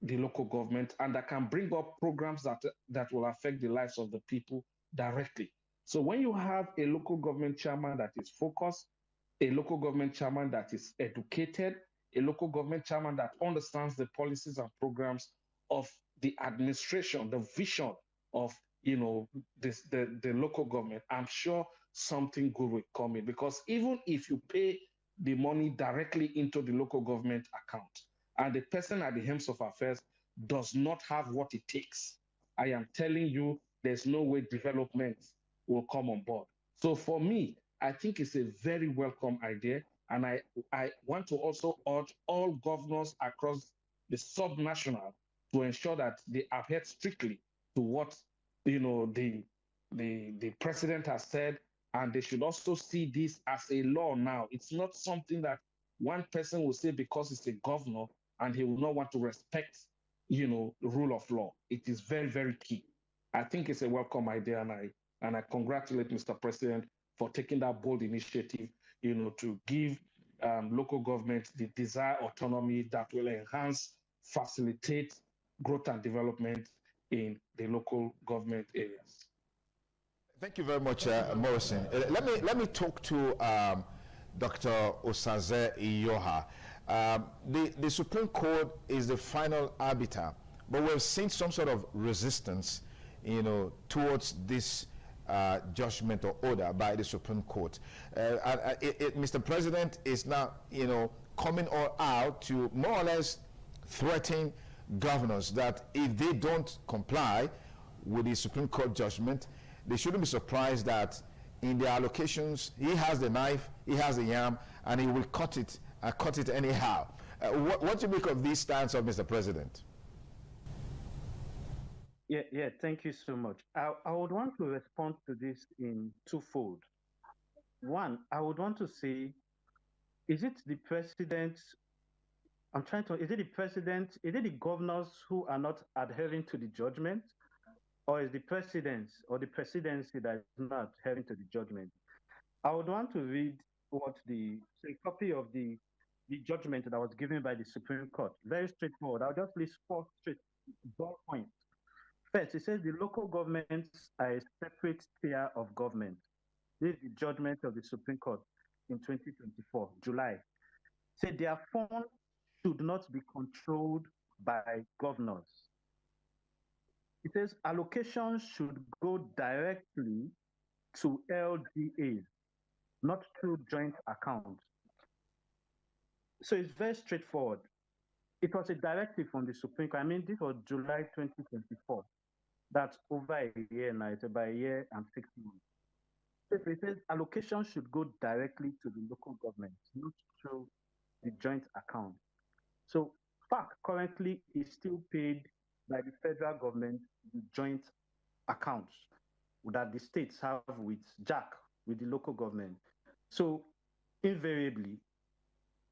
the local government and that can bring up programs that will affect the lives of the people directly. So when you have a local government chairman that is focused, a local government chairman that is educated, a local government chairman that understands the policies and programs of the administration, the vision of the local government, I'm sure something good will come in. Because even if you pay the money directly into the local government account and the person at the helms of affairs does not have what it takes, I am telling you, there's no way development will come on board. So for me, I think it's a very welcome idea. And I want to also urge all governors across the subnational to ensure that they adhere strictly to what the president has said, and they should also see this as a law now. It's not something that one person will say because it's a governor and he will not want to respect the rule of law. It is very, very key. I think it's a welcome idea, and I congratulate Mr. President for taking that bold initiative, to give local government the desired autonomy that will enhance, facilitate growth and development in the local government areas. Thank you very much, Morrison. Let me talk to Dr. Osaze Iyoha. The Supreme Court is the final arbiter, but we've seen some sort of resistance, towards this judgment or order by the Supreme Court. Mr. President is now, coming all out to more or less threaten governors that if they don't comply with the Supreme Court judgment, they shouldn't be surprised that in their allocations, he has the knife, he has the yam, and he will cut it anyhow. What do you make of this stance of Mr. President? Yeah, thank you so much. I would want to respond to this in twofold. One, I would want to say, is it the president, is it the governors who are not adhering to the judgment, or is the president or the presidency that is not adhering to the judgment? I would want to read a copy of the judgment that was given by the Supreme Court. Very straightforward. I'll just list four straight bullet points. First, it says the local governments are a separate tier of government. This is the judgment of the Supreme Court in 2024, July. Say their funds should not be controlled by governors. It says allocations should go directly to LGAs, not through joint accounts. So it's very straightforward. It was a directive from the Supreme Court. I mean, this was July 2024. That's over a year now. It's about a year and 6 months. So it says allocation should go directly to the local government, not through the joint account. So FAC currently is still paid by the federal government the joint accounts that the states have with JAC, with the local government. So invariably,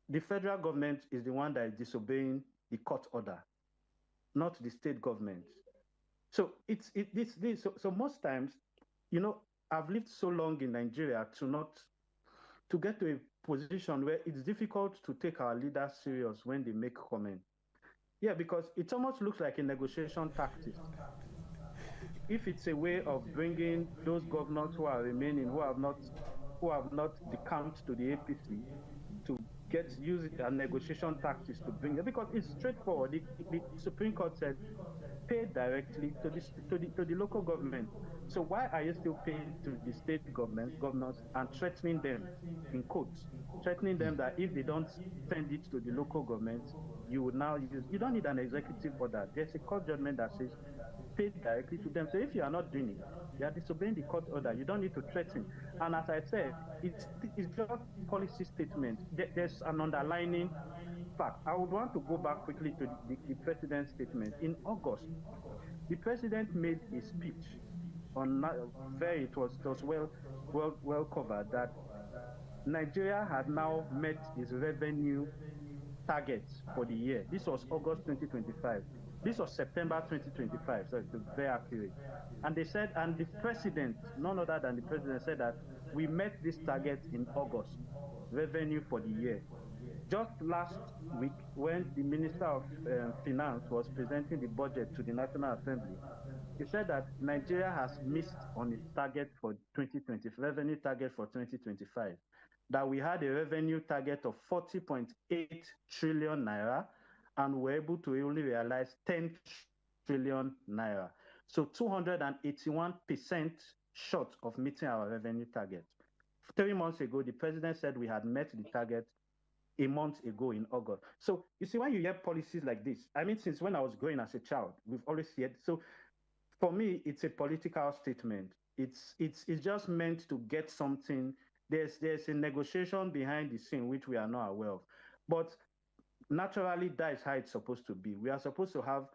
the federal government is the one that is disobeying the court order, not the state government. So so most times, you know, I've lived so long in Nigeria to get to a position where it's difficult to take our leaders serious when they make comments. Yeah, because it almost looks like a negotiation tactic. If it's a way of bringing those governors who are remaining, who have not decamped to the APC, to use a negotiation tactics to bring it, because it's straightforward. The Supreme Court said pay directly to the local government. So why are you still paying to the state governors and threatening them, in quotes, threatening them that if they don't send it to the local government, you would now use, you don't need an executive order. There's a court judgment that says pay directly to them. So if you are not doing it, you are disobeying the court order. You don't need to threaten. And as I said, it's just policy statement. There's an underlining fact. I would want to go back quickly to the president's statement. In August, the president made a speech on it was well covered that Nigeria had now met its revenue targets for the year. This was August 2025. This was September 2025, so it's very accurate. And they said, and the president, none other than the president, said that we met this target in August, revenue for the year. Just last week, when the Minister of Finance was presenting the budget to the National Assembly, he said that Nigeria has missed on its target for 2020, revenue target for 2025, that we had a revenue target of 40.8 trillion naira, and we're able to only realize 10 trillion naira. So 281% short of meeting our revenue target. 3 months ago, the president said we had met the target a month ago in August. So you see, when you hear policies like this, I mean, since when I was growing as a child, we've always heard. So for me, it's a political statement. It's just meant to get something. There's a negotiation behind the scene which we are not aware of. But naturally, that is how it's supposed to be. We are supposed to have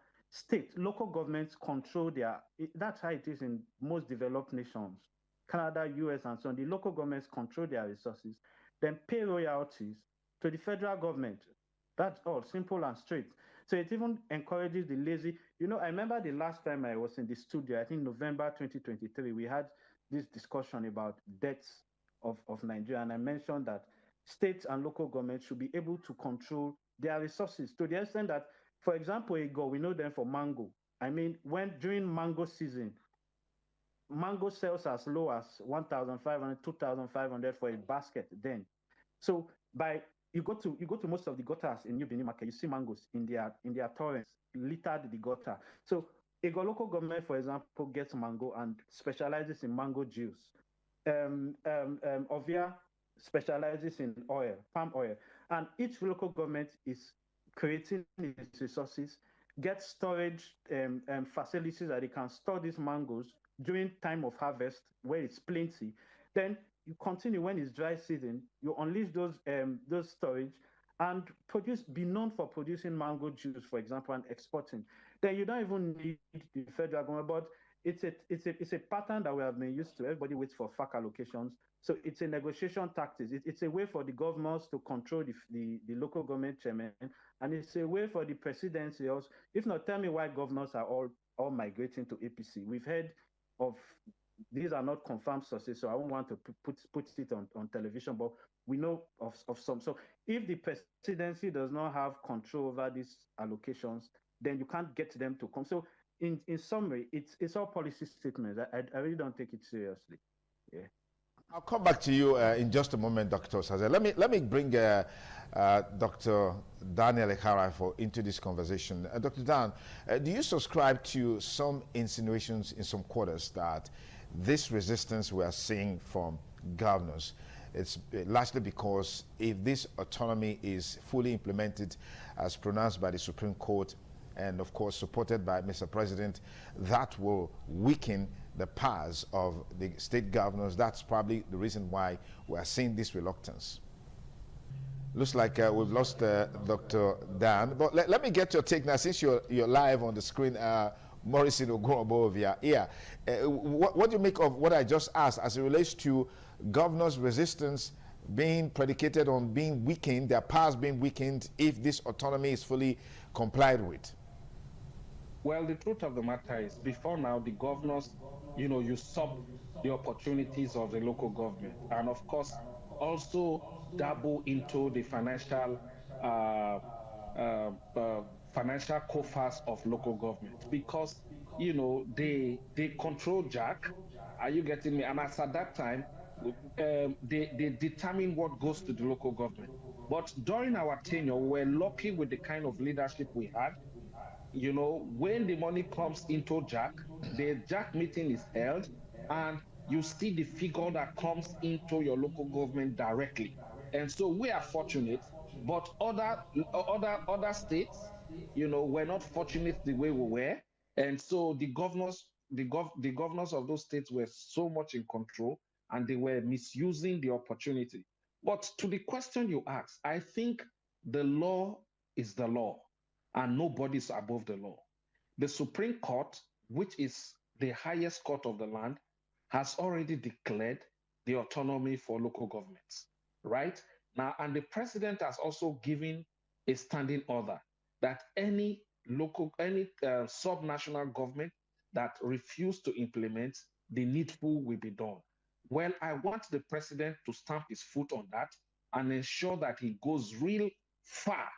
local governments control that's how it is in most developed nations, Canada, US, and so on. The local governments control their resources, then pay royalties to the federal government. That's all, simple and straight. So it even encourages the lazy. You know, I remember the last time I was in the studio, I think November 2023, we had this discussion about debts of Nigeria, and I mentioned that states and local governments should be able to control their resources to the extent that, for example, we know them for mango. I mean, during mango season, mango sells as low as 1,500, 2,500 for a basket then. So you go to most of the gutters in New Benin Market, you see mangoes in their torrents, littered the gutter. So a local government, for example, gets mango and specializes in mango juice. Ovia specializes in oil, palm oil. And each local government is creating its resources, get storage facilities that they can store these mangoes during time of harvest where it's plenty. Then you continue when it's dry season, you unleash those storage and be known for producing mango juice, for example, and exporting. Then you don't even need the federal government, but it's a pattern that we have been used to. Everybody waits for FAC allocations. So it's a negotiation tactic. It's a way for the governors to control the local government chairman, and it's a way for the presidency also. If not, tell me why governors are all migrating to APC. We've heard of, these are not confirmed sources, so I won't want to put it on television, but We know of some. So if the presidency does not have control over these allocations, then you can't get them to come. So in summary, it's all policy statements. I really don't take it seriously. Yeah. I'll come back to you in just a moment, Dr. Saze. Let me bring Dr. Daniel Ekarafo into this conversation. Dr. Dan, do you subscribe to some insinuations in some quarters that this resistance we are seeing from governors, it's largely because if this autonomy is fully implemented as pronounced by the Supreme Court and of course supported by Mr. President, that will weaken the powers of the state governors? That's probably the reason why we are seeing this reluctance. Looks like we've lost Dr. Dan, but let me get your take now since you're live on the screen. Morrison Ogunobovia, yeah. What do you make of what I just asked as it relates to governors' resistance being predicated on being weakened, their powers being weakened if this autonomy is fully complied with? Well, the truth of the matter is, before now, the governors, usurp the opportunities of the local government, and of course, also dabble into the financial coffers of local government, because they control Jack. Are you getting me? And as at that time, they determine what goes to the local government. But during our tenure, we're lucky with the kind of leadership we had. When the money comes into Jack, the Jack meeting is held, and you see the figure that comes into your local government directly. And so we are fortunate, but other states, we're not fortunate the way we were. And so the governors of those states were so much in control, and they were misusing the opportunity. But to the question you asked, I think the law is the law, and nobody's above the law. The Supreme Court, which is the highest court of the land, has already declared the autonomy for local governments, right? Now, and the president has also given a standing order that any subnational government that refuse to implement the needful will be done. Well, I want the president to stamp his foot on that and ensure that he goes real far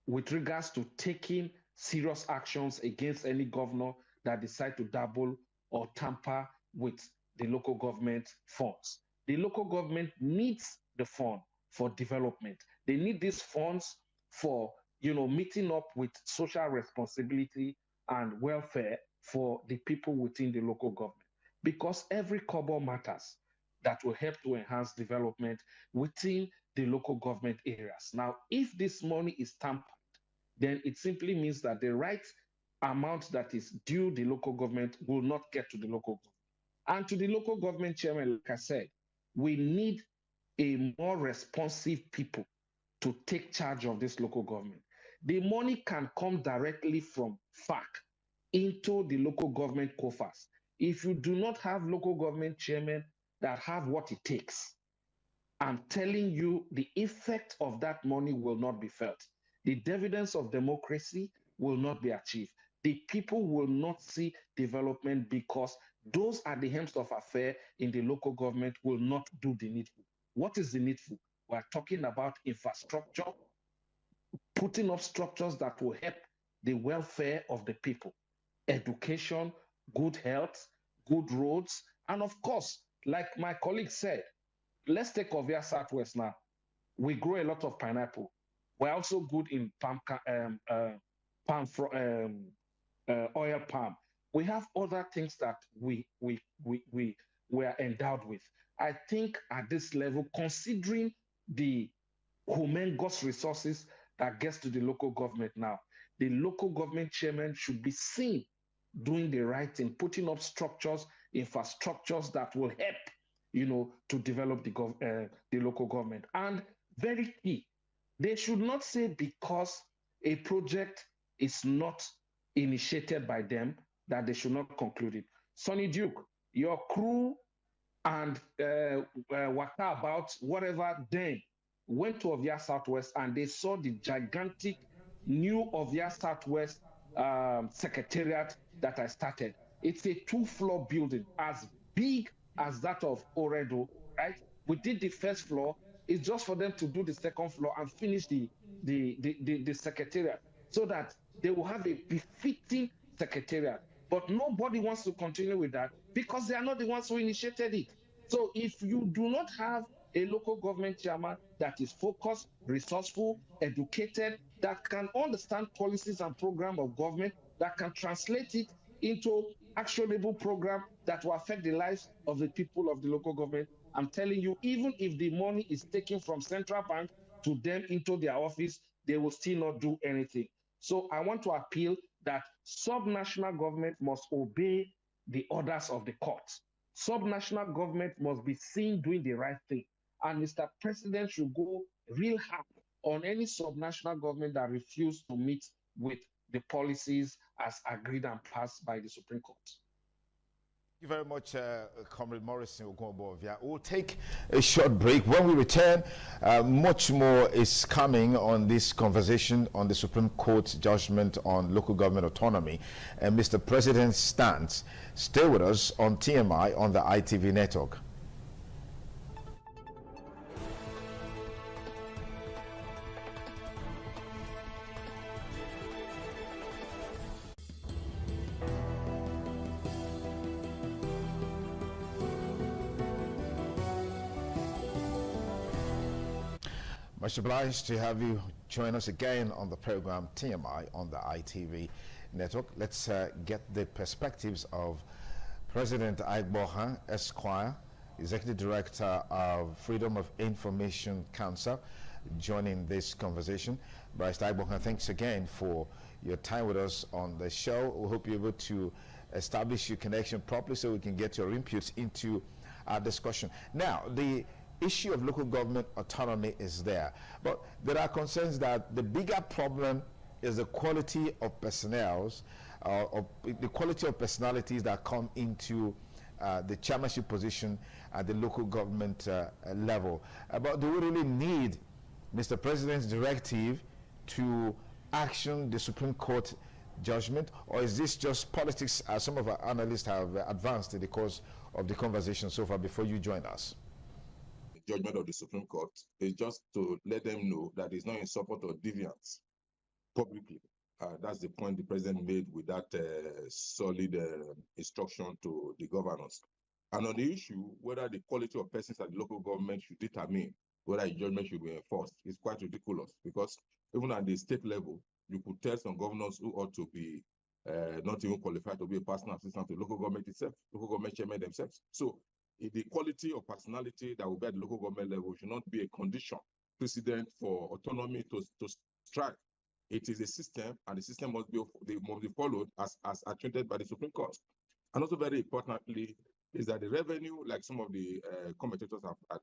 with regards to taking serious actions against any governor that decide to dabble or tamper with the local government funds. The local government needs the fund for development. They need these funds for, meeting up with social responsibility and welfare for the people within the local government. Because every kobo matters that will help to enhance development within the local government areas. Now, if this money is tampered, then it simply means that the right amount that is due the local government will not get to the local government. And to the local government chairman, like I said, we need a more responsive people to take charge of this local government. The money can come directly from FAC into the local government coffers. If you do not have local government chairmen that have what it takes, I'm telling you, the effect of that money will not be felt. The dividends of democracy will not be achieved. The people will not see development because those at the helms of affairs in the local government will not do the needful. What is the needful? We're talking about infrastructure, putting up structures that will help the welfare of the people, education, good health, good roads, and of course, like my colleague said, let's take Ovia Southwest now. We grow a lot of pineapple. We're also good in oil palm. We have other things that we are endowed with. I think at this level, considering the humongous resources that gets to the local government now, the local government chairman should be seen doing the right thing, putting up structures, infrastructures that will help, to develop the local government. And very key, they should not say because a project is not initiated by them that they should not conclude it. Sonny Duke, your crew and waka about whatever then went to Ovia Southwest and they saw the gigantic new Ovia Southwest secretariat that I started. It's a 2-floor building as big as that of Oredo, right? We did the first floor. It's just for them to do the second floor and finish the secretariat so that they will have a befitting secretariat. But nobody wants to continue with that because they are not the ones who initiated it. So if you do not have a local government chairman that is focused, resourceful, educated, that can understand policies and program of government, that can translate it into actionable program that will affect the lives of the people of the local government, I'm telling you, even if the money is taken from central bank to them into their office, they will still not do anything. So I want to appeal that subnational government must obey the orders of the court. Subnational government must be seen doing the right thing. And Mr. President should go real hard on any subnational government that refuses to meet with the policies as agreed and passed by the Supreme Court. Thank you very much, Comrade Morrison Ogunbovia. We'll take a short break. When we return, much more is coming on this conversation on the Supreme Court's judgment on local government autonomy and Mr. President's stance. Stay with us on TMI on the ITV network. Much obliged to have you join us again on the program TMI on the ITV network. Let's get the perspectives of President Aigbohan Esquire, Executive Director of Freedom of Information Council, joining this conversation. Barrister Aigbohan, thanks again for your time with us on the show. We hope you're able to establish your connection properly so we can get your inputs into our discussion. Now, the issue of local government autonomy is there, but there are concerns that the bigger problem is the quality of personnel, the quality of personalities that come into the chairmanship position at the local government level. But do we really need Mr. President's directive to action the Supreme Court judgment, or is this just politics, as some of our analysts have advanced in the course of the conversation so far before you join us? Judgment of the Supreme Court is just to let them know that it's not in support of deviance publicly. That's the point the president made with that solid instruction to the governors. And on the issue whether the quality of persons at the local government should determine whether a judgment should be enforced, is quite ridiculous, because even at the state level, you could tell some governors who ought to be not even qualified to be a personal assistant to local government itself, local government chairman themselves. So the quality of personality that will be at the local government level should not be a condition precedent for autonomy to strike. It is a system, and the system must be followed as attributed by the Supreme Court. And also, very importantly, is that the revenue, like some of the commentators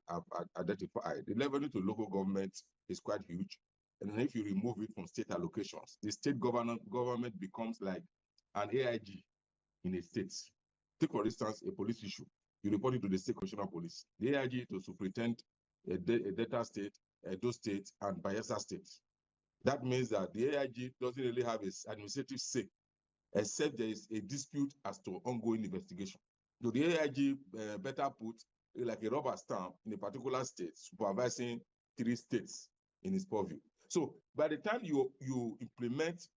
have identified, the revenue to local government is quite huge. And then if you remove it from state allocations, the state government becomes like an AIG in a state. Take, for instance, a police issue. You report it to the state commissioner of police. The AIG to superintend a Delta State, Edo State, and Bayelsa State. That means that the AIG doesn't really have its administrative say, except there is a dispute as to ongoing investigation. So the AIG better put like a rubber stamp in a particular state, supervising 3 states in its purview. So by the time you implement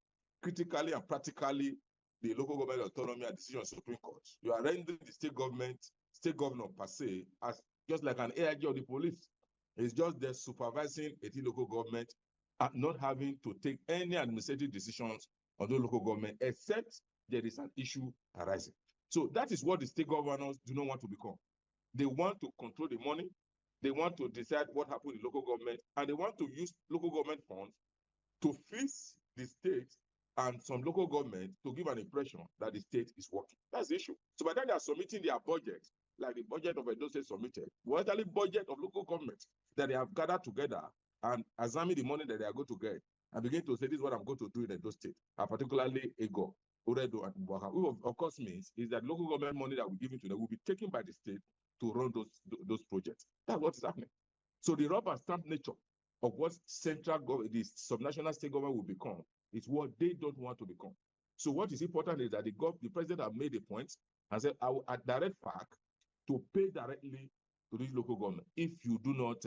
critically and practically the local government autonomy and decision of the Supreme Court, you are rendering the state governor per se as just like an AIG of the police. It's just there supervising a local government and not having to take any administrative decisions on the local government, except there is an issue arising. So that is what the state governors do not want to become. They want to control the money, they want to decide what happened in local government, and they want to use local government funds to fix the state and some local government to give an impression that the state is working. That's the issue. So by the time they are submitting their budget, like the budget of Edo State submitted, what actually budget of local government that they have gathered together and examine the money that they are going to get and begin to say, this is what I'm going to do in Edo State, particularly Ego, Oredo, and Buaka. Which of course means is that local government money that we give to them will be taken by the state to run those projects. That's what is happening. So the rubber stamp nature of what the subnational state government will become is what they don't want to become. So what is important is that the president have made a point and said, I will direct FARC to pay directly to this local government if you do not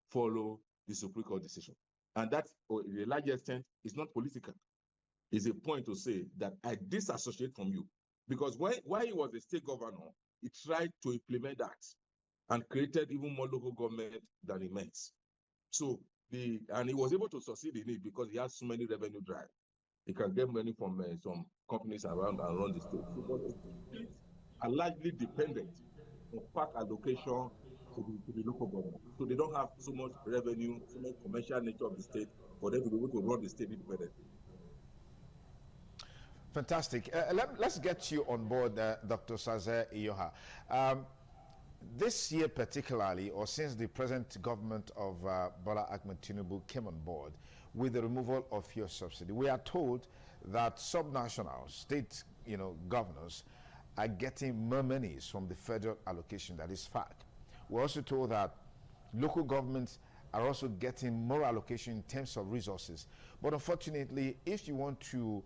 follow the Supreme Court decision. And that, to a large extent, is not political. It's a point to say that I disassociate from you. Because while he was a state governor, he tried to implement that and created even more local government than he meant. So, and he was able to succeed in it because he has so many revenue drive. He can get money from some companies around and run the state. So, but the states are largely dependent on park allocation to the local government. So they don't have so much revenue, so much commercial nature of the state for them to be able to run the state independently. Fantastic. Let's get you on board, Dr. Saze Iyoha. This year particularly, or since the present government of Bola Ahmed Tinubu came on board with the removal of fuel subsidy, we are told that subnational state, governors are getting more monies from the federal allocation. That is fact. We're also told that local governments are also getting more allocation in terms of resources. But unfortunately, if you want to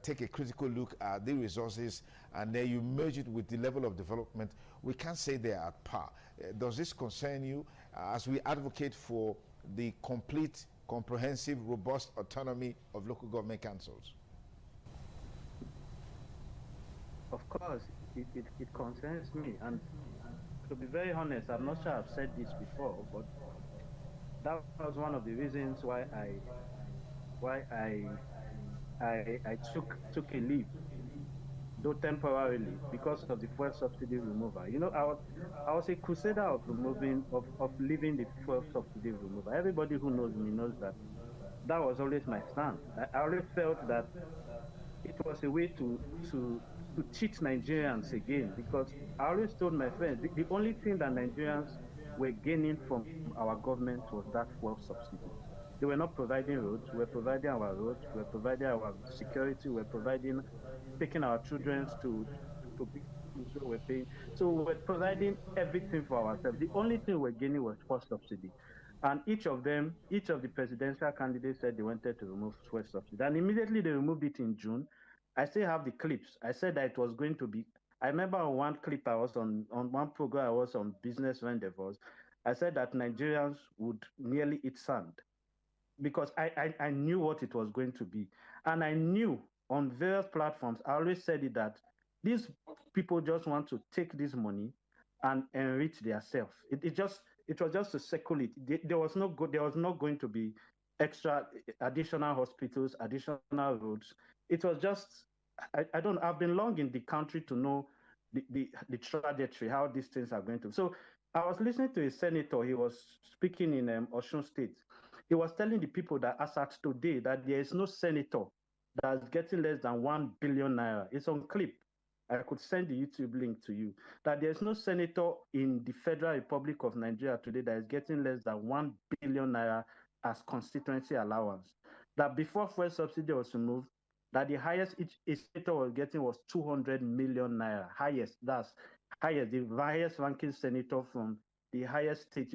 take a critical look at the resources and then you merge it with the level of development, we can't say they are at par. Does this concern you as we advocate for the complete, comprehensive, robust autonomy of local government councils? Of course, it concerns me. And to be very honest, I'm not sure I've said this before, but that was one of the reasons why I took a leave, though temporarily, because of the fuel subsidy removal. I was a crusader of leaving the fuel subsidy removal. Everybody who knows me knows that was always my stand. I always felt that it was a way to cheat Nigerians again, because I always told my friends the only thing that Nigerians were gaining from our government was that fuel subsidy. They were not providing roads. We were providing our roads. We were providing our security. We were taking our children to we're paying. So we were providing everything for ourselves. The only thing we were gaining was fuel subsidy. And each of the presidential candidates said they wanted to remove fuel subsidy. And immediately they removed it in June. I still have the clips. I said that it was going to be, I remember on one clip I was on one program I was on, Business Rendezvous, I said that Nigerians would nearly eat sand, because I knew what it was going to be. And I knew on various platforms, I always said it, that these people just want to take this money and enrich themselves. It was just to circulate. There was not going to be additional hospitals, additional roads. It was just, I've been long in the country to know the trajectory, how these things are going to. So I was listening to a senator. He was speaking in Osun State. He was telling the people that as at today, that there is no senator that's getting less than 1 billion naira. It's on clip. I could send the YouTube link to you. That there is no senator in the Federal Republic of Nigeria today that is getting less than 1 billion naira as constituency allowance. That before fuel subsidy was removed, that the highest each senator was getting was 200 million naira. The highest ranking senator from the highest state.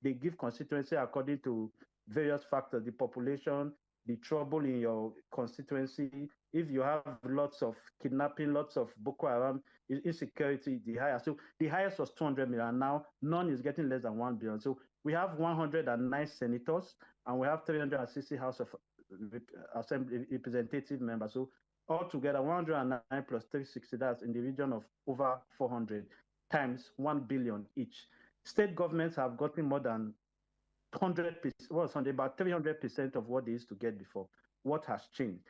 They give constituency according to various factors, the population, the trouble in your constituency. If you have lots of kidnapping, lots of Boko Haram, insecurity, the highest. So the highest was 200 million. Now, none is getting less than 1 billion. So we have 109 senators, and we have 360 House of Assembly representative members. So altogether, 109 plus 360, that's in the region of over 400 times 1 billion each. State governments have gotten more than 100%, about 300% of what they used to get before. What has changed?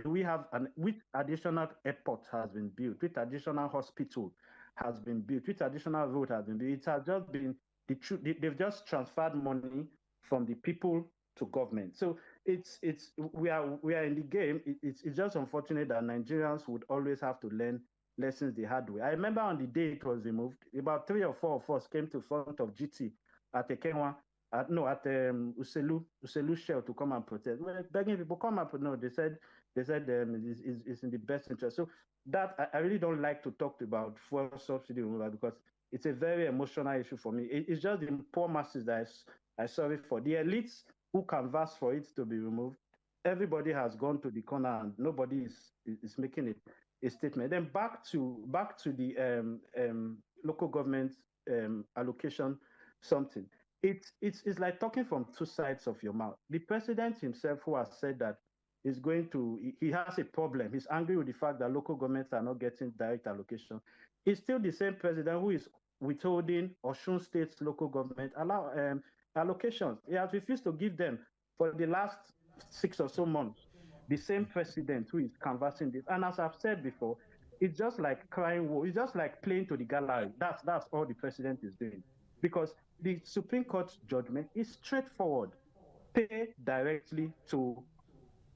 Do we have which additional airport has been built? Which additional hospital has been built? Which additional road has been built? It has just been they've just transferred money from the people to government. So we are in the game. It's just unfortunate that Nigerians would always have to learn lessons the hard way. I remember on the day it was removed, about 3 or 4 of us came to front of GT at Ekenwa, at Uselu Shell to come and protest. We're begging people come up. No, they said it's in the best interest. So that I really don't like to talk about fuel subsidy removal, because it's a very emotional issue for me. It's just the poor masses that I sorry for. The elites who canvass for it to be removed, everybody has gone to the corner and nobody is making a statement. Then back to the local government allocation something. It's like talking from two sides of your mouth. The president himself, who has said that he has a problem. He's angry with the fact that local governments are not getting direct allocation. It's still the same president who is withholding Osun State's local government allocations. He has refused to give them for the last 6 or so months. The same president who is canvassing this. And as I've said before, it's just like crying wolf. It's just like playing to the gallery. That's all the president is doing. Because the Supreme Court judgment is straightforward. Pay directly to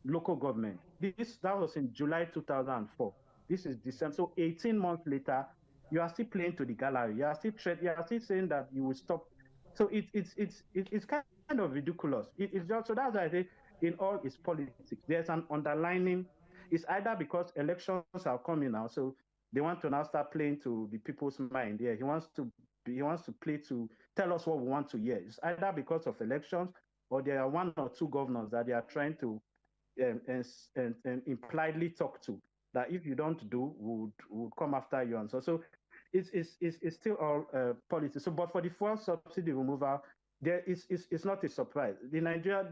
local government. That was in July 2004. This is December. So 18 months later, you are still playing to the gallery. You are still saying that you will stop. So it's kind of ridiculous. It's just, so that's why I say in all its politics, there's an underlining. It's either because elections are coming now, so they want to now start playing to the people's mind. Yeah, he wants to play to tell us what we want to hear. It's either because of elections, or there are 1 or 2 governors that they are trying to and impliedly talk to, that if you don't do, would come after you. And so it's still all politics. So, but for the fuel subsidy removal, it's not a surprise. In Nigeria,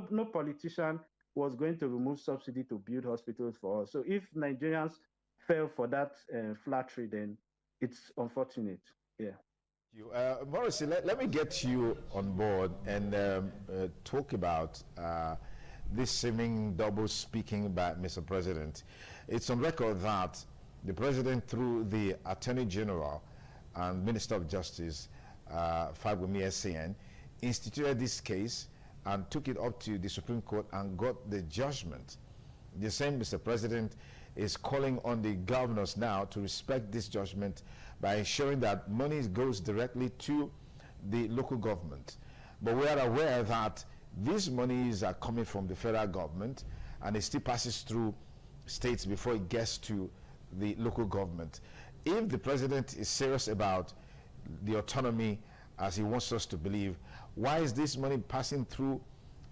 no politician was going to remove subsidy to build hospitals for us. So if Nigerians fell for that flattery, then it's unfortunate. Yeah. Morrissey, let me get you on board and talk about this seeming double speaking by Mr. President. It's on record that the President, through the Attorney General and Minister of Justice, Fagbemi SAN, instituted this case and took it up to the Supreme Court and got the judgment. The same Mr. President is calling on the governors now to respect this judgment by ensuring that money goes directly to the local government. But we are aware that these monies are coming from the federal government and it still passes through states before it gets to the local government. If the president is serious about the autonomy as he wants us to believe, why is this money passing through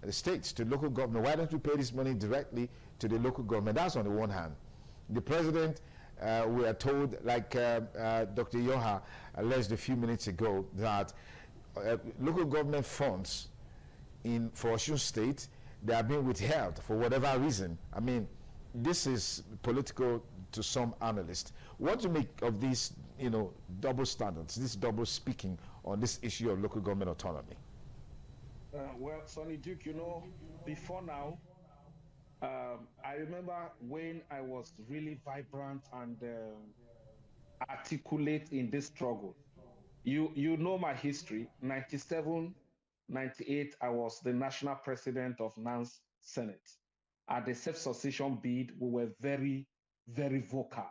the states to local government? Why don't we pay this money directly to the local government? That's on the one hand. The president, we are told, like Dr. Yoha alleged a few minutes ago, that local government funds for Osun State, they are being withheld for whatever reason. I mean, this is political to some analysts. What do you make of these, double standards, this double speaking on this issue of local government autonomy? Well, Sonny Duke, before now, I remember when I was really vibrant and articulate in this struggle. You know my history. 97, 98, I was the national president of NANS Senate. At the self-succession bid, we were very, very vocal.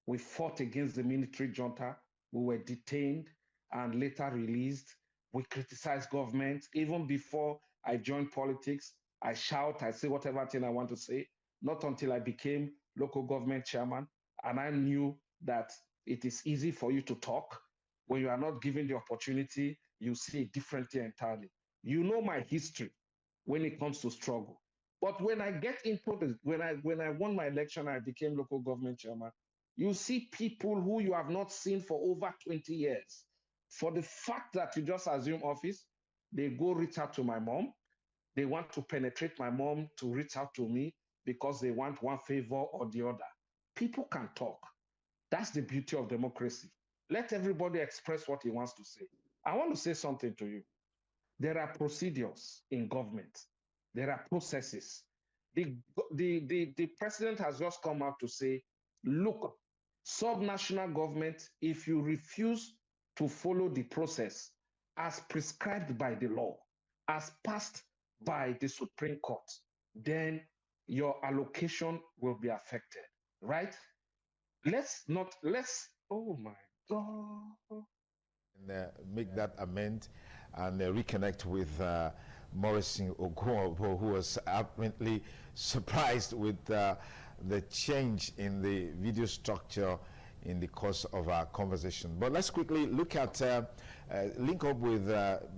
We fought against the military junta. We were detained and later released. We criticized government. Even before I joined politics, I shout, I say whatever thing I want to say, not until I became local government chairman. And I knew that it is easy for you to talk. When you are not given the opportunity, you see it differently entirely. You know my history when it comes to struggle. But when I get into this, when I won my election, I became local government chairman, you see people who you have not seen for over 20 years. For the fact that you just assume office, they go reach out to my mom. They want to penetrate my mom to reach out to me because they want one favor or the other. People can talk. That's the beauty of democracy. Let everybody express what he wants to say. I want to say something to you. There are procedures in government. There are processes. The president has just come out to say, look, subnational government, if you refuse to follow the process as prescribed by the law, as passed by the Supreme Court, then your allocation will be affected, right? Oh my God. And, make that amend and reconnect with Morrissey Ogunwobo, who was apparently surprised with the change in the video structure in the course of our conversation. But let's quickly look at, link up with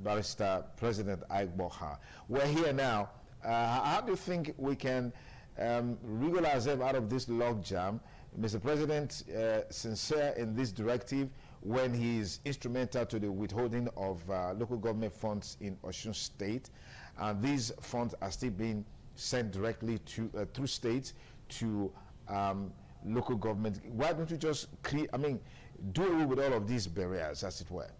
Barrister President Ike Boha. We're here now. How do you think we can wriggle ourselves out of this logjam? Mr. President, sincere in this directive, when he is instrumental to the withholding of local government funds in Osun State, and these funds are still being sent directly to through states to local government. Why don't you just do away with all of these barriers, as it were?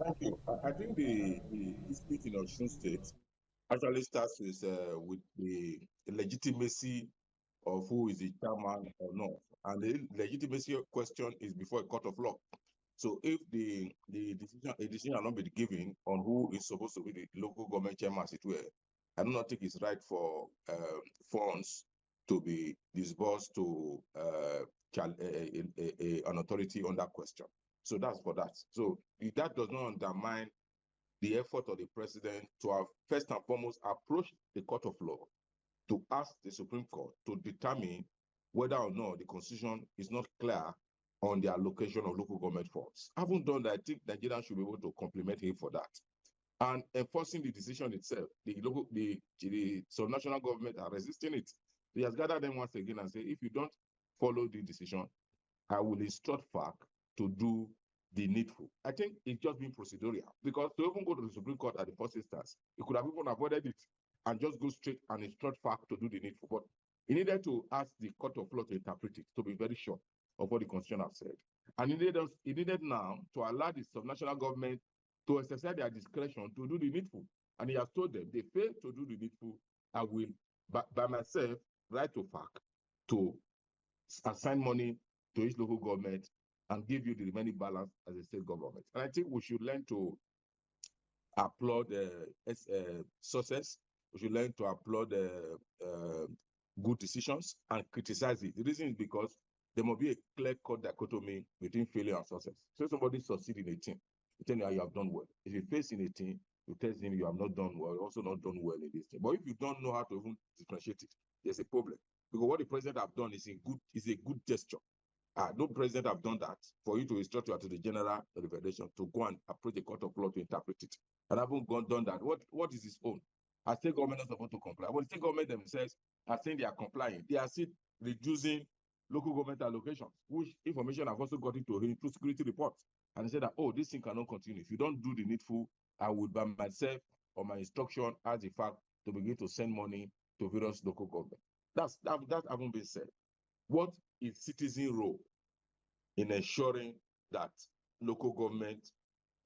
Thank you. I think the dispute in Osun State actually starts with the legitimacy of who is the chairman or not. And the legitimacy question is before a court of law. So if a decision has not been given on who is supposed to be the local government chairman, as it were, I do not think it's right for funds to be disbursed to an authority on that question. So that's for that. So that does not undermine the effort of the president to have first and foremost approached the court of law to ask the Supreme Court to determine whether or not the constitution is not clear on the allocation of local government funds. Having done that, I think Nigerians should be able to compliment him for that. And enforcing the decision itself, the sub-national government are resisting it. He has gathered them once again and said, if you don't follow the decision, I will instruct FARC to do the needful. I think it's just been procedural, because to even go to the Supreme Court at the first instance, he could have even avoided it and just go straight and instruct FARC to do the needful. But he needed to ask the court of law to interpret it, to be very sure of what the constitution has said. And he needed now to allow the subnational government to exercise their discretion to do the needful. And he has told them, they fail to do the needful, I will, by myself, write to FARC to assign money to each local government and give you the remaining balance as a state government. And I think we should learn to applaud success. We should learn to applaud good decisions and criticize it. The reason is because there must be a clear-cut dichotomy between failure and success. So if somebody succeeds in 18, you tell you have done well. If you fail in 18, you tell him you have not done well, also not done well in this thing. But if you don't know how to even differentiate it, there's a problem. Because what the president have done is a good gesture. No president have done that for you to instruct you to the general revelation to go and approach the court of law to interpret it. And haven't done that. What is his own? Our state government is supposed to comply. When the state government themselves are saying they are complying, they are still reducing local government allocations, which information I've also got into security reports. And they said that, oh, this thing cannot continue. If you don't do the needful, I will by myself or my instruction as the fact to begin to send money to various local government. That haven't been said. What is citizen role in ensuring that local government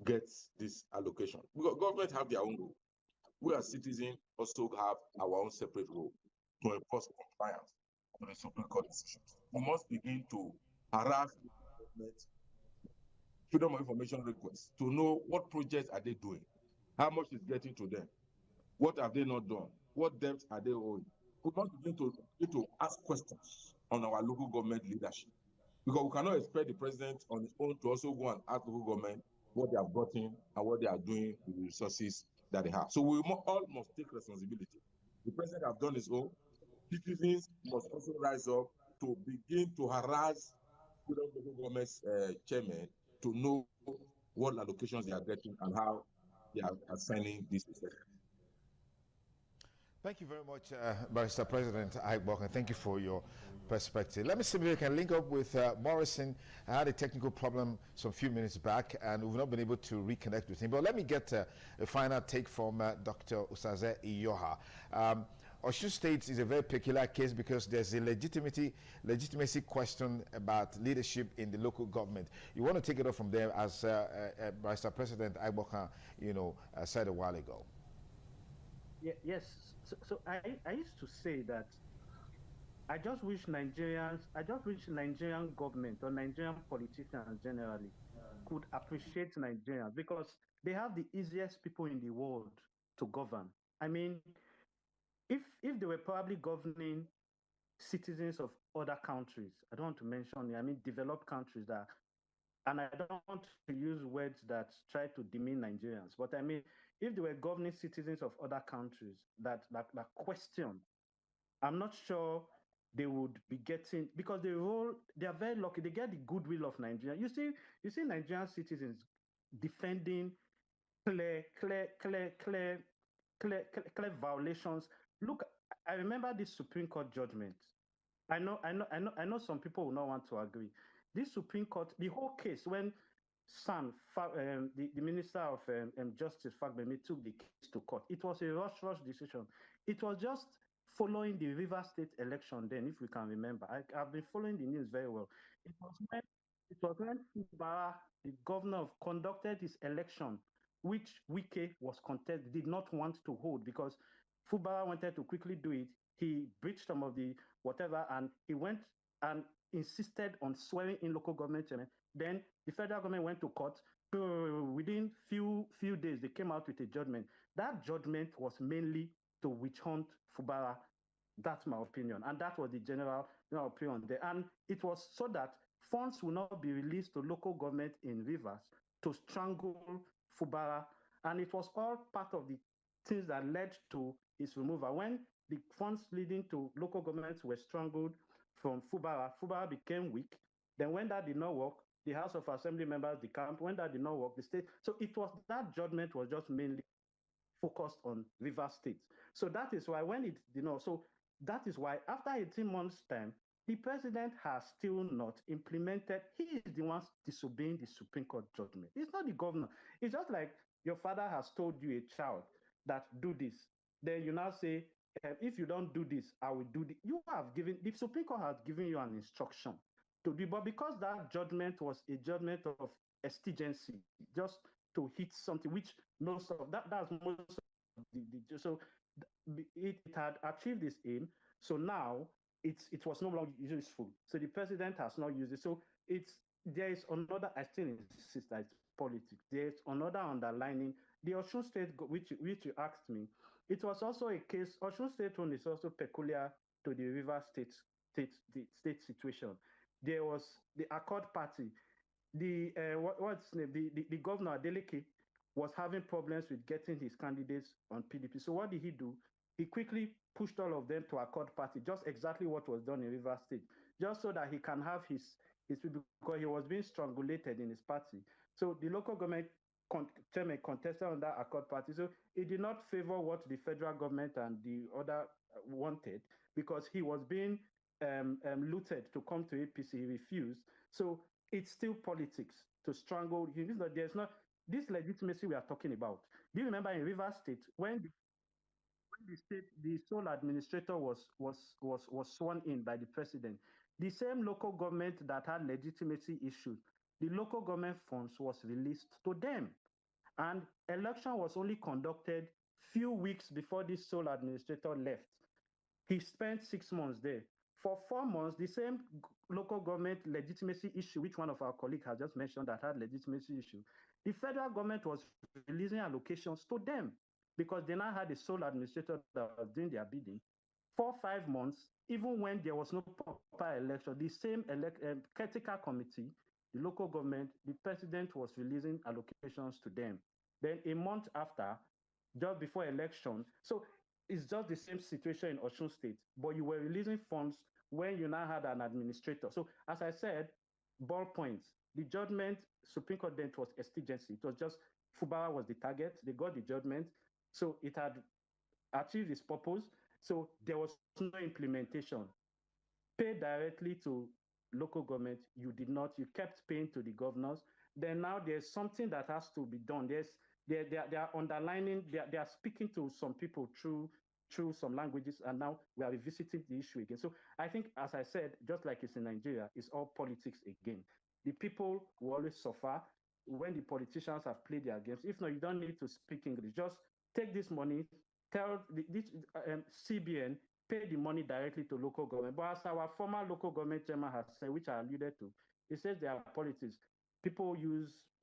gets this allocation? Because government have their own role. We as citizens also have our own separate role to enforce compliance to the Supreme Court decisions. We must begin to harass the government freedom of information requests to know what projects are they doing, how much is getting to them, what have they not done, what debts are they owing. We must begin to ask questions on our local government leadership, because we cannot expect the president on his own to also go and ask local government what they have gotten and what they are doing with the resources that they have. So we all must take responsibility. The president have done his own. Citizens must also rise up to begin to harass local government's chairman to know what allocations they are getting and how they are assigning these resources. Thank you very much, Barrister President Ike Boakan. Thank you for your perspective. Let me see if we can link up with Morrison. I had a technical problem some few minutes back, and we've not been able to reconnect with him. But let me get a final take from Dr. Osaze Iyoha. Osun State is a very peculiar case because there's a legitimacy question about leadership in the local government. You want to take it up from there, as Barrister President Ike Boakan, said a while ago. Yes. So I used to say that I just wish Nigerian government or Nigerian politicians generally could appreciate Nigerians, because they have the easiest people in the world to govern. I mean, if they were probably governing citizens of other countries, I don't want to mention, developed countries and I don't want to use words that try to demean Nigerians, but if they were governing citizens of other countries that question, I'm not sure they would be getting, because they are very lucky, they get the goodwill of Nigeria. You see Nigerian citizens defending clear violations. Look, I remember this Supreme Court judgment. I know some people will not want to agree. this Supreme Court, the whole case, when the Minister of Justice, Fagbemi, took the case to court, it was a rush decision. It was just following the Rivers State election then, if we can remember. I've been following the news very well. It was when Fubara, the governor, conducted his election, which Wike was contested, did not want to hold because Fubara wanted to quickly do it. He breached some of the whatever, and he went and insisted on swearing in local government chairman. Then the federal government went to court. Within few days, they came out with a judgment. That judgment was mainly to witch hunt Fubara. That's my opinion. And that was the general opinion there. And it was so that funds will not be released to local government in Rivers to strangle Fubara. And it was all part of the things that led to his removal. When the funds leading to local governments were strangled from Fubara, Fubara became weak. Then when that did not work, the House of Assembly members decamped. When that did not work, the state. So it was, that judgment was just mainly focused on Rivers State. So that is why when it, so that is why after 18 months' time, the president has still not implemented. He is the one disobeying the Supreme Court judgment. It's not the governor. It's just like your father has told you, a child, that do this. Then you now say, if you don't do this, I will do this. You have given, the Supreme Court has given you an instruction to do, but because that judgment was a judgment of exigency, just to hit something, which most of that's most of the so it had achieved its aim. So now it was no longer useful. So the president has not used it. So there is another, I still insist that it's politics. There's another underlining. The Osun State, which you asked me, it was also a case. Osun State one is also peculiar to the Rivers State situation. There was the Accord Party. The what's the name? The governor Adeleke was having problems with getting his candidates on PDP. So what did he do? He quickly pushed all of them to Accord Party, just exactly what was done in Rivers State, just so that he can have his people, because he was being strangulated in his party. So the local government chairman contested on that Accord Party. So it did not favor what the federal government and the other wanted, because he was being looted to come to APC. He refused. So it's still politics to strangle him. There's not this legitimacy we are talking about. Do you remember in Rivers State when the sole administrator was sworn in by the president, the same local government that had legitimacy issues, the local government funds was released to them, and election was only conducted few weeks before this sole administrator left. He spent 6 months there. For 4 months, the same local government legitimacy issue, which one of our colleagues has just mentioned that had legitimacy issue, the federal government was releasing allocations to them because they now had a sole administrator that was doing their bidding. 4 or 5 months, even when there was no proper election, the same caretaker committee, the local government, the president was releasing allocations to them. Then a month after, just before election, so it's just the same situation in Osun State, but you were releasing funds when you now had an administrator. So as I said, ballpoints, the judgment, Supreme Court then was exigency. It was just Fubara was the target. They got the judgment. So it had achieved its purpose. So there was no implementation. Pay directly to local government, you did not. You kept paying to the governors. Then now there's something that has to be done. They are underlining, they are speaking to some people through some languages, and now we are revisiting the issue again. So I think, as I said, just like it's in Nigeria, it's all politics again. The people will always suffer when the politicians have played their games. If not, you don't need to speak English. Just take this money, tell this CBN, pay the money directly to local government. But as our former local government chairman has said, which I alluded to, he says there are politics. People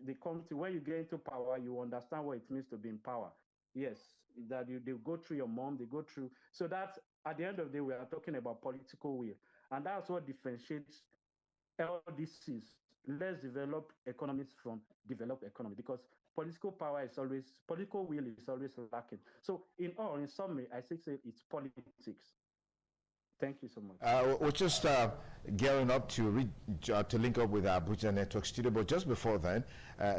they come to, when you get into power, you understand what it means to be in power. Yes, that they go through your mom, they go through. So that's, at the end of the day, we are talking about political will. And that's what differentiates LDCs, less developed economies from developed economy, because political will is always lacking. So in summary, I say it's politics. Thank you so much. We're just gearing up to link up with our Abuja Network studio, but just before then,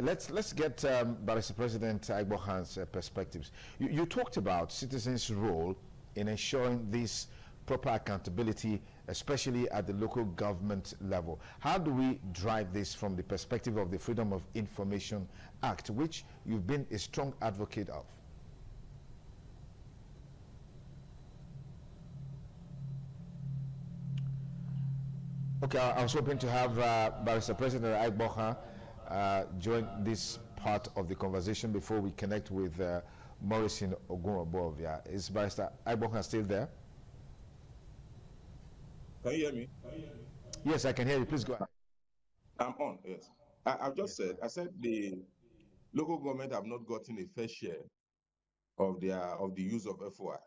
let's get Barrister President Agbohan's perspectives. You talked about citizens' role in ensuring this proper accountability especially at the local government level. How do we drive this from the perspective of the Freedom of Information Act, which you've been a strong advocate of? Okay, I was hoping to have Barrister President Agboha join this part of the conversation before we connect with Morrison Ogunwobovia. Is Barrister Agboha still there? Can you hear me? Yes, I can hear you. Please go ahead. I'm on, yes. I've just said, the local government have not gotten a fair share of the use of FOI.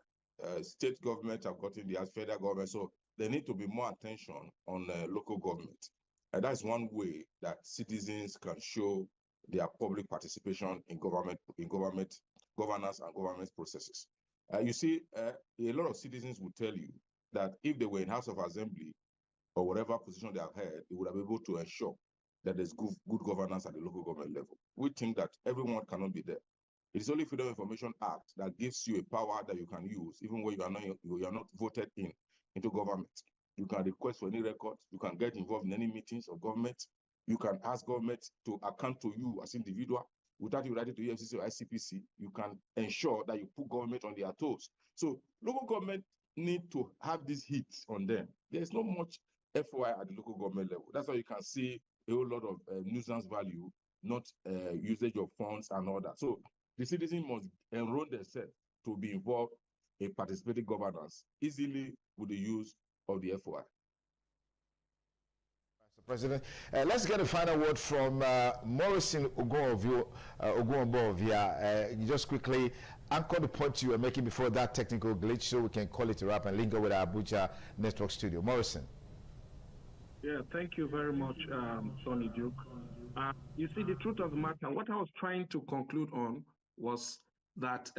State government have gotten the federal government, so there need to be more attention on local government. And that's one way that citizens can show their public participation in government governance and government processes. You see, a lot of citizens will tell you that if they were in House of Assembly or whatever position they have held, they would have been able to ensure that there's good governance at the local government level. We think that everyone cannot be there. It is only Freedom of Information Act that gives you a power that you can use, even when you are not voted into government. You can request for any records. You can get involved in any meetings of government. You can ask government to account to you as individual without you writing to EFCC or ICPC. You can ensure that you put government on their toes. So local government need to have this heat on them. There's not much FOI at the local government level. That's why you can see a whole lot of nuisance value, not usage of funds and all that. So the citizen must enroll themselves to be involved in participating governance easily with the use of the FOI. Mr. President, let's get a final word from Morrison Ogunwobovia. Just quickly anchor the point you were making before that technical glitch so we can call it a wrap and link up with our Abuja network studio. Morrison. Yeah, thank you very much, Sonny Duke. You see, the truth of the matter, what I was trying to conclude on was that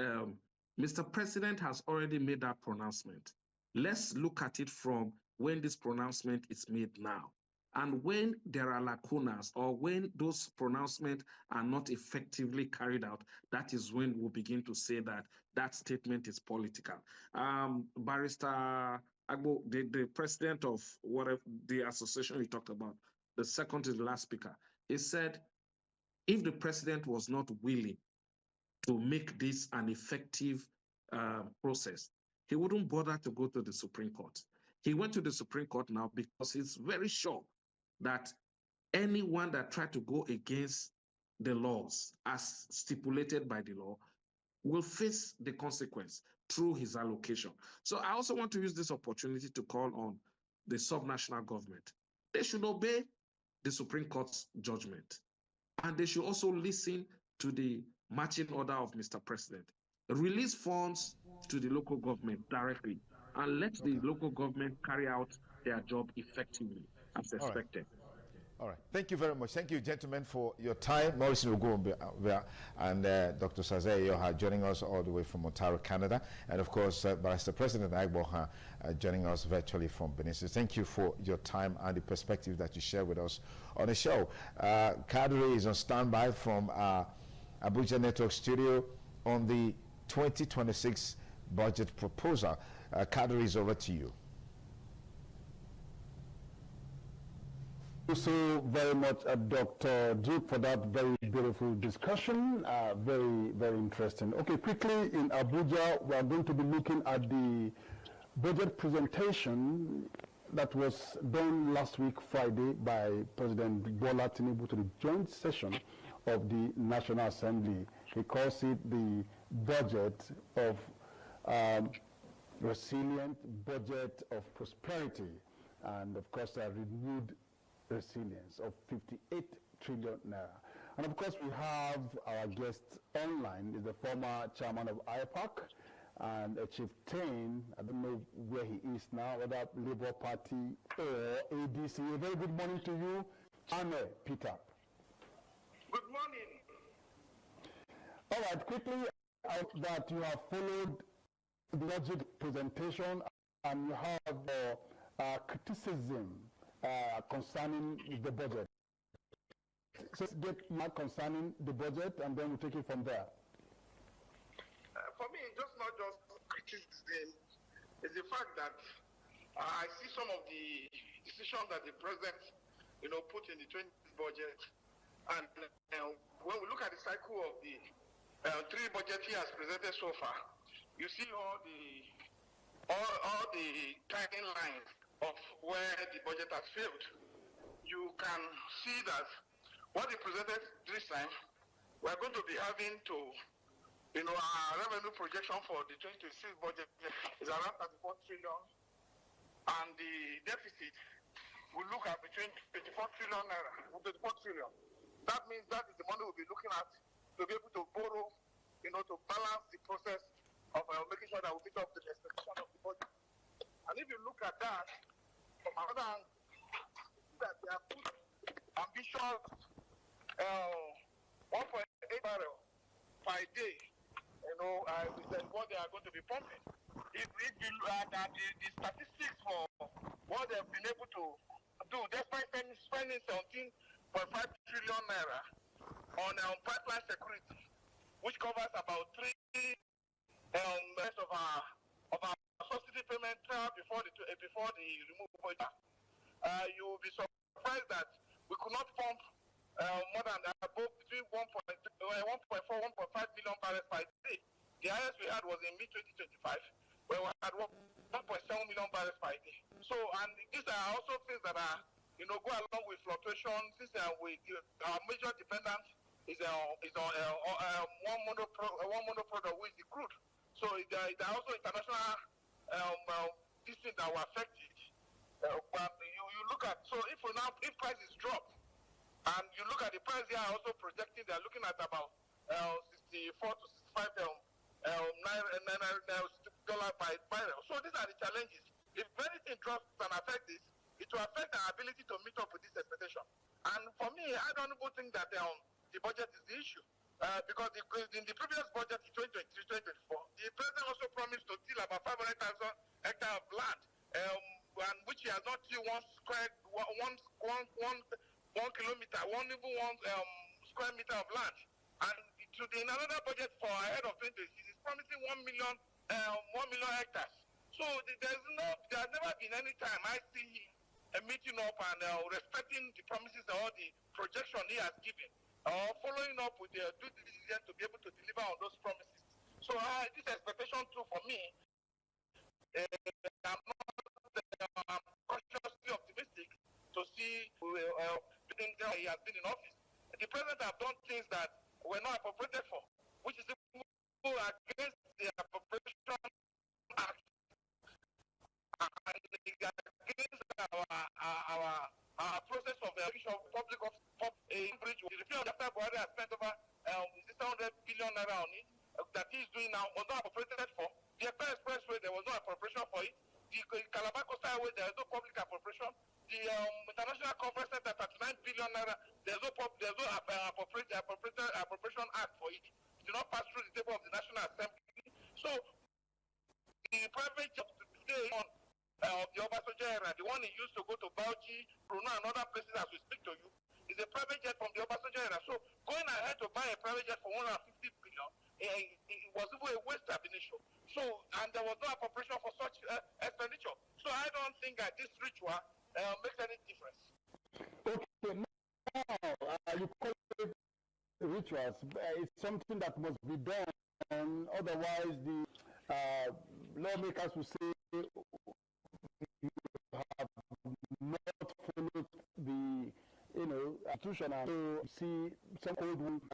Mr. President has already made that pronouncement. Let's look at it from when this pronouncement is made now. And when there are lacunas or when those pronouncements are not effectively carried out, that is when we'll begin to say that that statement is political. Barrister Agbo, the president of whatever the association we talked about, the second to the last speaker, he said, if the president was not willing to make this an effective process, he wouldn't bother to go to the Supreme Court. He went to the Supreme Court now because he's very sure that anyone that tried to go against the laws as stipulated by the law will face the consequence through his allocation. So I also want to use this opportunity to call on the subnational government. They should obey the Supreme Court's judgment. And they should also listen to the marching order of Mr. President. Release funds to the local government directly and let the local government carry out their job effectively as expected. All right. Thank you very much. Thank you, gentlemen, for your time. Morrison Ogunwobovia and Dr. Sazay Yoha joining us all the way from Ontario, Canada. And, of course, Barrister President Agboha joining us virtually from Benin. So thank you for your time and the perspective that you share with us on the show. Kadri is on standby from Abuja Network Studio on the 2026 budget proposal. Kadri is over to you. Thank you so very much, Dr. Duke, for that very beautiful discussion. Very, very interesting. Okay, quickly in Abuja, we are going to be looking at the budget presentation that was done last week, Friday, by President Bola Tinubu to the joint session of the National Assembly. He calls it the budget of resilient budget of prosperity, and of course a renewed resilience of 58 trillion naira. And of course we have our guest online, is the former chairman of IPAC and a chieftain. I don't know where he is now, whether Labour Party or ADC. A very good morning to you, Anne Peter. Good morning. All right, quickly, that you have followed the budget presentation and you have criticism concerning the budget. Just get more concerning the budget and then we'll take it from there. For me, just not just criticism, it's the fact that I see some of the decisions that the president, put in the 20th budget, and when we look at the cycle of the 3 budgets he has presented so far, you see all the tiny lines of where the budget has failed. You can see that what he presented this time, we are going to be having to, our revenue projection for the 2026 budget is around 34 trillion, and the deficit will look at between 24 trillion naira, 24 trillion. That means that is the money we'll be looking at to be able to borrow, to balance the process of making sure that we meet up to the expectation of the budget. And if you look at that from another angle, that they have put ambitious 1.8 barrel per day, what they are going to be pumping. If you look at the statistics for what they have been able to do, despite spending 17.5 trillion naira on pipeline security, which covers about 3 rest of our subsidy payment before the removal quota. You will be surprised that we could not pump more than above between 1.4, 1.5 million barrels per day. The highest we had was in mid-2025, where we had 1.7 million barrels per day. So, and these are also things that are, go along with fluctuations. Since our major dependence is on one monoproduct, which is the crude. So there are also international these things that were affected. But you look at, so if prices drop, and you look at the price they are also projecting, they are looking at about 64 to 65 dollar per barrel. So these are the challenges. If anything drops and affect this, it will affect our ability to meet up with this expectation. And for me, I don't even think that the budget is the issue. Because in the previous budget, 2023-2024, the president also promised to till about 500,000 hectares of land, and which he has not tilled one kilometer, one square meter of land. And in another budget for ahead of 2026, he's promising 1 million hectares. So there has never been any time I see him meeting up and respecting the promises or the projection he has given, or following up with the due diligence to be able to deliver on those promises. So this expectation too for me, I'm cautiously optimistic to see he has been in office. The president have done things that were not appropriated for, which is against the Appropriation Act and against our process of public bridge. The repeal of the Buhari has spent over 600 billion naira on it. That he is doing now was not appropriated for. The Ekpa Expressway, there was no appropriation for it. The Calabar Coastal Highway, there is no public appropriation. The International Conference Center, 39 billion naira, there's no appropriation act for it. It did not pass through the table of the National Assembly. So the private job today on the Obasanjo era, the one he used to go to Bauchi, Bruno, and other places as we speak to you, is a private jet from the Obasanjo era. So going ahead to buy a private jet for 150 billion, it was even a waste of initial. So, and there was no appropriation for such expenditure. So I don't think that this ritual makes any difference. Okay, now you call it rituals. It's something that must be done, and otherwise the lawmakers will say you have not followed the institution, and so see some old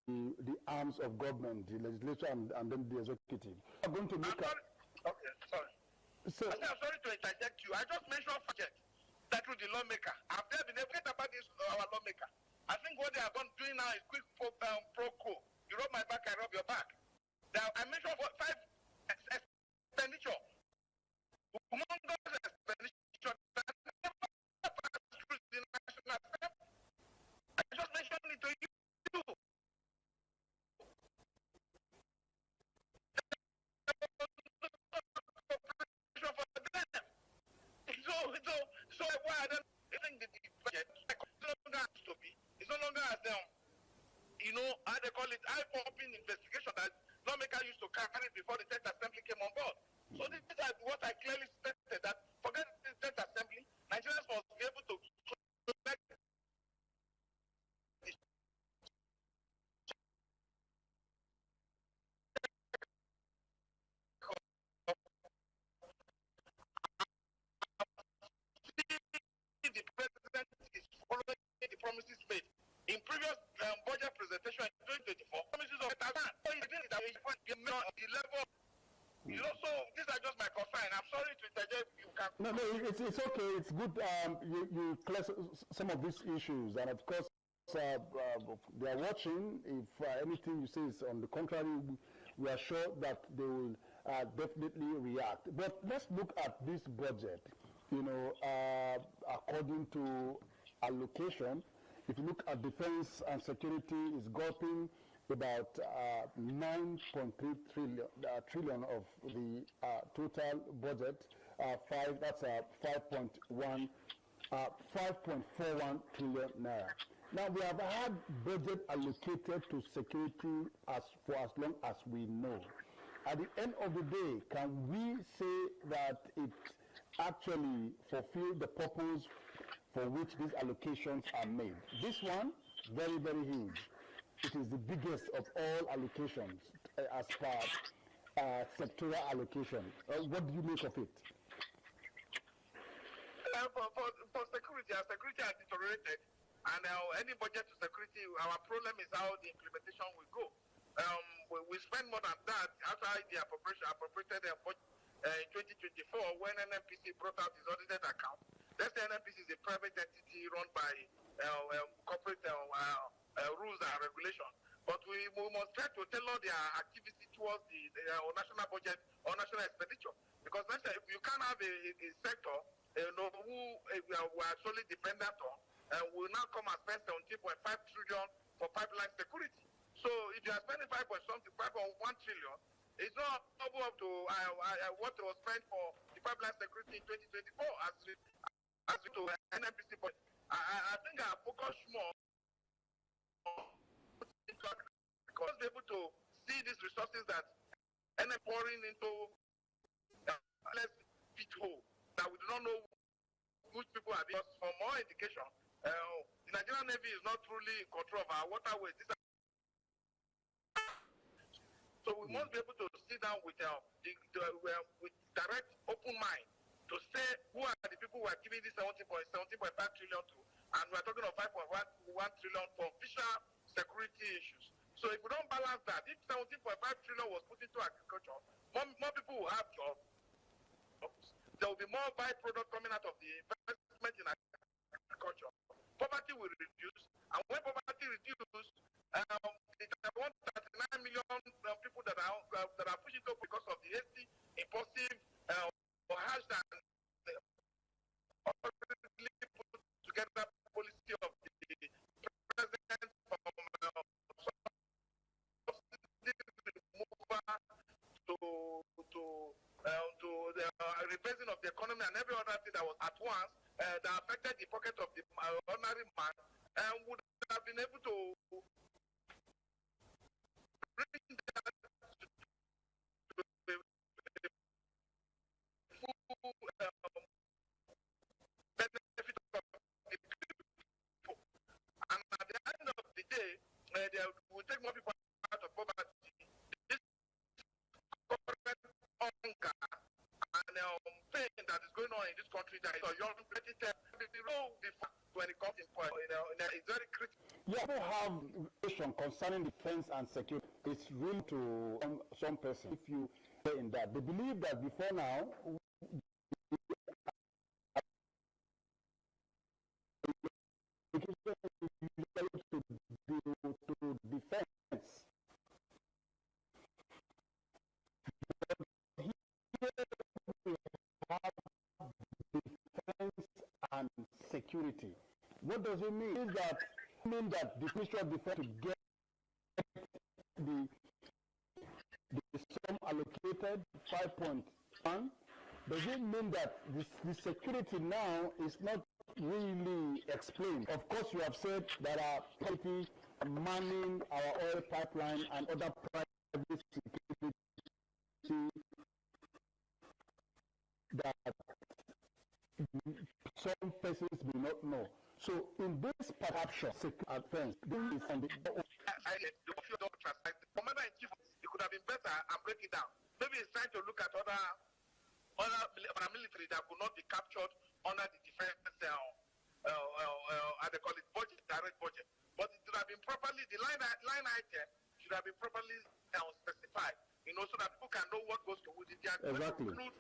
the arms of government, the legislature and then the executive. I'm going to make Okay, sorry. So, I'm sorry to interject you. I just mentioned budget that through the lawmaker. Have they been able to get about this our lawmaker? I think what they are going to do now is quick pro quo. You rub my back, I rub your back. I mentioned 5 expenditure. Among those expenditure that never passed through the National Assembly. I just mentioned it to you. So why I don't think the budget no longer has to be. It's no longer as them. How they call it, eye-popping investigation that lawmakers used to carry before the 10th Assembly came on board. So this is what I clearly stated, that forget the state assembly, Nigerians must be able to collect the president is following the promises made. In previous budget presentation in 2024, promises of the level. You know, so these are just my concern. I'm sorry to interject. You can. No, it's okay. It's good. You clear some of these issues, and of course, they are watching. If anything you say is on the contrary, we are sure that they will definitely react. But let's look at this budget. You know, according to allocation, if you look at defense and security, it's gotten about 9.3 trillion of the total budget. That's 5.41 trillion naira. Now we have had budget allocated to security for as long as we know. At the end of the day, can we say that it actually fulfilled the purpose for which these allocations are made? This one, very, very huge. It is the biggest of all allocations as per sectoral allocation. What do you make of it? For security, our security has deteriorated, and any budget to security, our problem is how the implementation will go. We spend more than that after the appropriated budget in 2024 when NNPC brought out its audited account. Let's say NNPC is a private entity run by corporate rules and regulations. But we must try to tailor their activity towards the national budget or national expenditure. Because let's say if you can't have a sector who we are solely dependent on, will now come and spend 17.5 trillion for pipeline security. So if you are spending 5.1 trillion, it's not up to what was spent for the pipeline security in 2024 as to NNPC. But I think I focus more because be able to see these resources that NN pouring into less pit hole that we do not know which people are being. For more indication, the Nigerian Navy is not truly in control of our waterways. So we must be able to sit down with direct, open mind to say who are the people who are giving this 17.5 trillion to, and we are talking of 5.1 trillion for official security issues. So if we don't balance that, if 17.5 trillion was put into agriculture, more people will have jobs. There will be more byproduct coming out of the investment in agriculture. Poverty will reduce, and when poverty reduces, there are 139 million people that are pushing up because of the hasty, impulsive, or harsh and already put together policy of the president from subsidy remover to the reversing of the economy and every other thing that was at once that affected the pocket of the ordinary man, and would have been able to bring that to the full benefit of the people. And at the end of the day, they will take more people out of poverty. This current hunger and pain that is going on in this country, that is a young when it comes in point, it's very critical. Yeah, we have question concerning defense and security. It's real to some person. If you say in that, they believe that before now, to defense. But here we have defense and security. What does it mean? Is that the Ministry of Defense to get the sum allocated 5.1? Does it mean that the security now is not really explained? Of course, you have said there are people manning our oil pipeline and other private security persons may not know. So in this perhaps offense, this is on the Commander-in-Chief, it could have been better and break it down. Maybe he's trying to look at other paramilitary that could not be captured under the defense, they call it budget, direct budget. But it should have been properly, the line item should have been properly specified, so that people can know what goes to who. Exactly. Include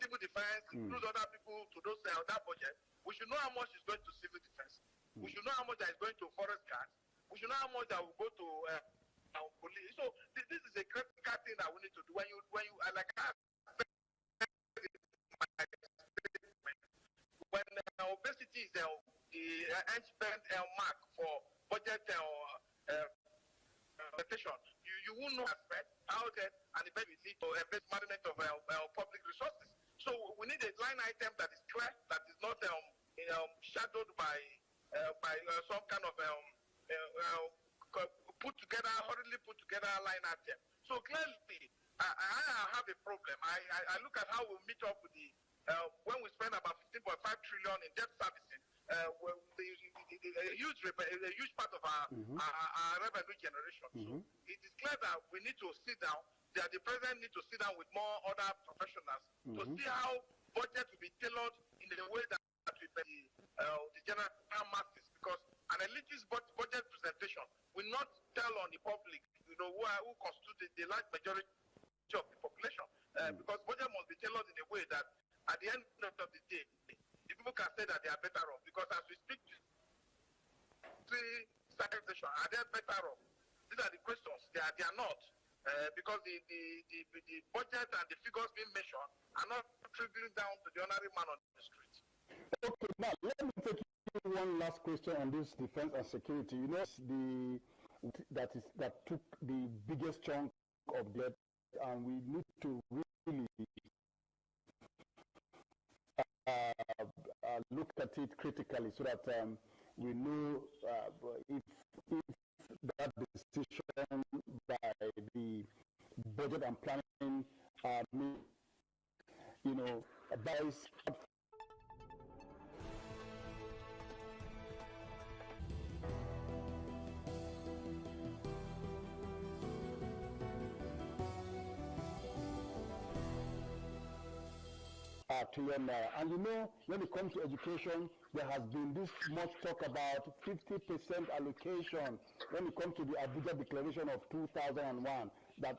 civil defense, include other people to those that budget. We should know how much is going to civil defense. We should know how much that is going to forest guards. We should know how much that will go to police. So this is a critical thing that we need to do. When you like when obesity is the unspent mark for budget allocation, you won't know how that and the benefit lead to a best management of public resources. So we need a line item that is clear, that is not shadowed by some kind of hurriedly put together line item. So clearly, I have a problem. I look at how we meet up with the when we spend about 15.5 trillion in debt servicing, a huge part of our revenue generation. So it is clear that we need to sit down. That the president needs to sit down with more other professionals to see how budget will be tailored in a way that will be the general masses. Because an elitist budget presentation will not tell on the public, who constitute the large majority of the population. Because budget must be tailored in a way that at the end of the day, the people can say that they are better off. Because as we speak, are they better off? These are the questions. They are not. Because the budget and the figures being mentioned are not trickling down to the ordinary man on the street. Okay, now let me take you one last question on this defense and security. That took the biggest chunk of debt, and we need to really look at it critically so that we know if that decision by the budget and planning advice. And when it comes to education, there has been this much talk about 50% allocation when it comes to the Abuja Declaration of 2001 that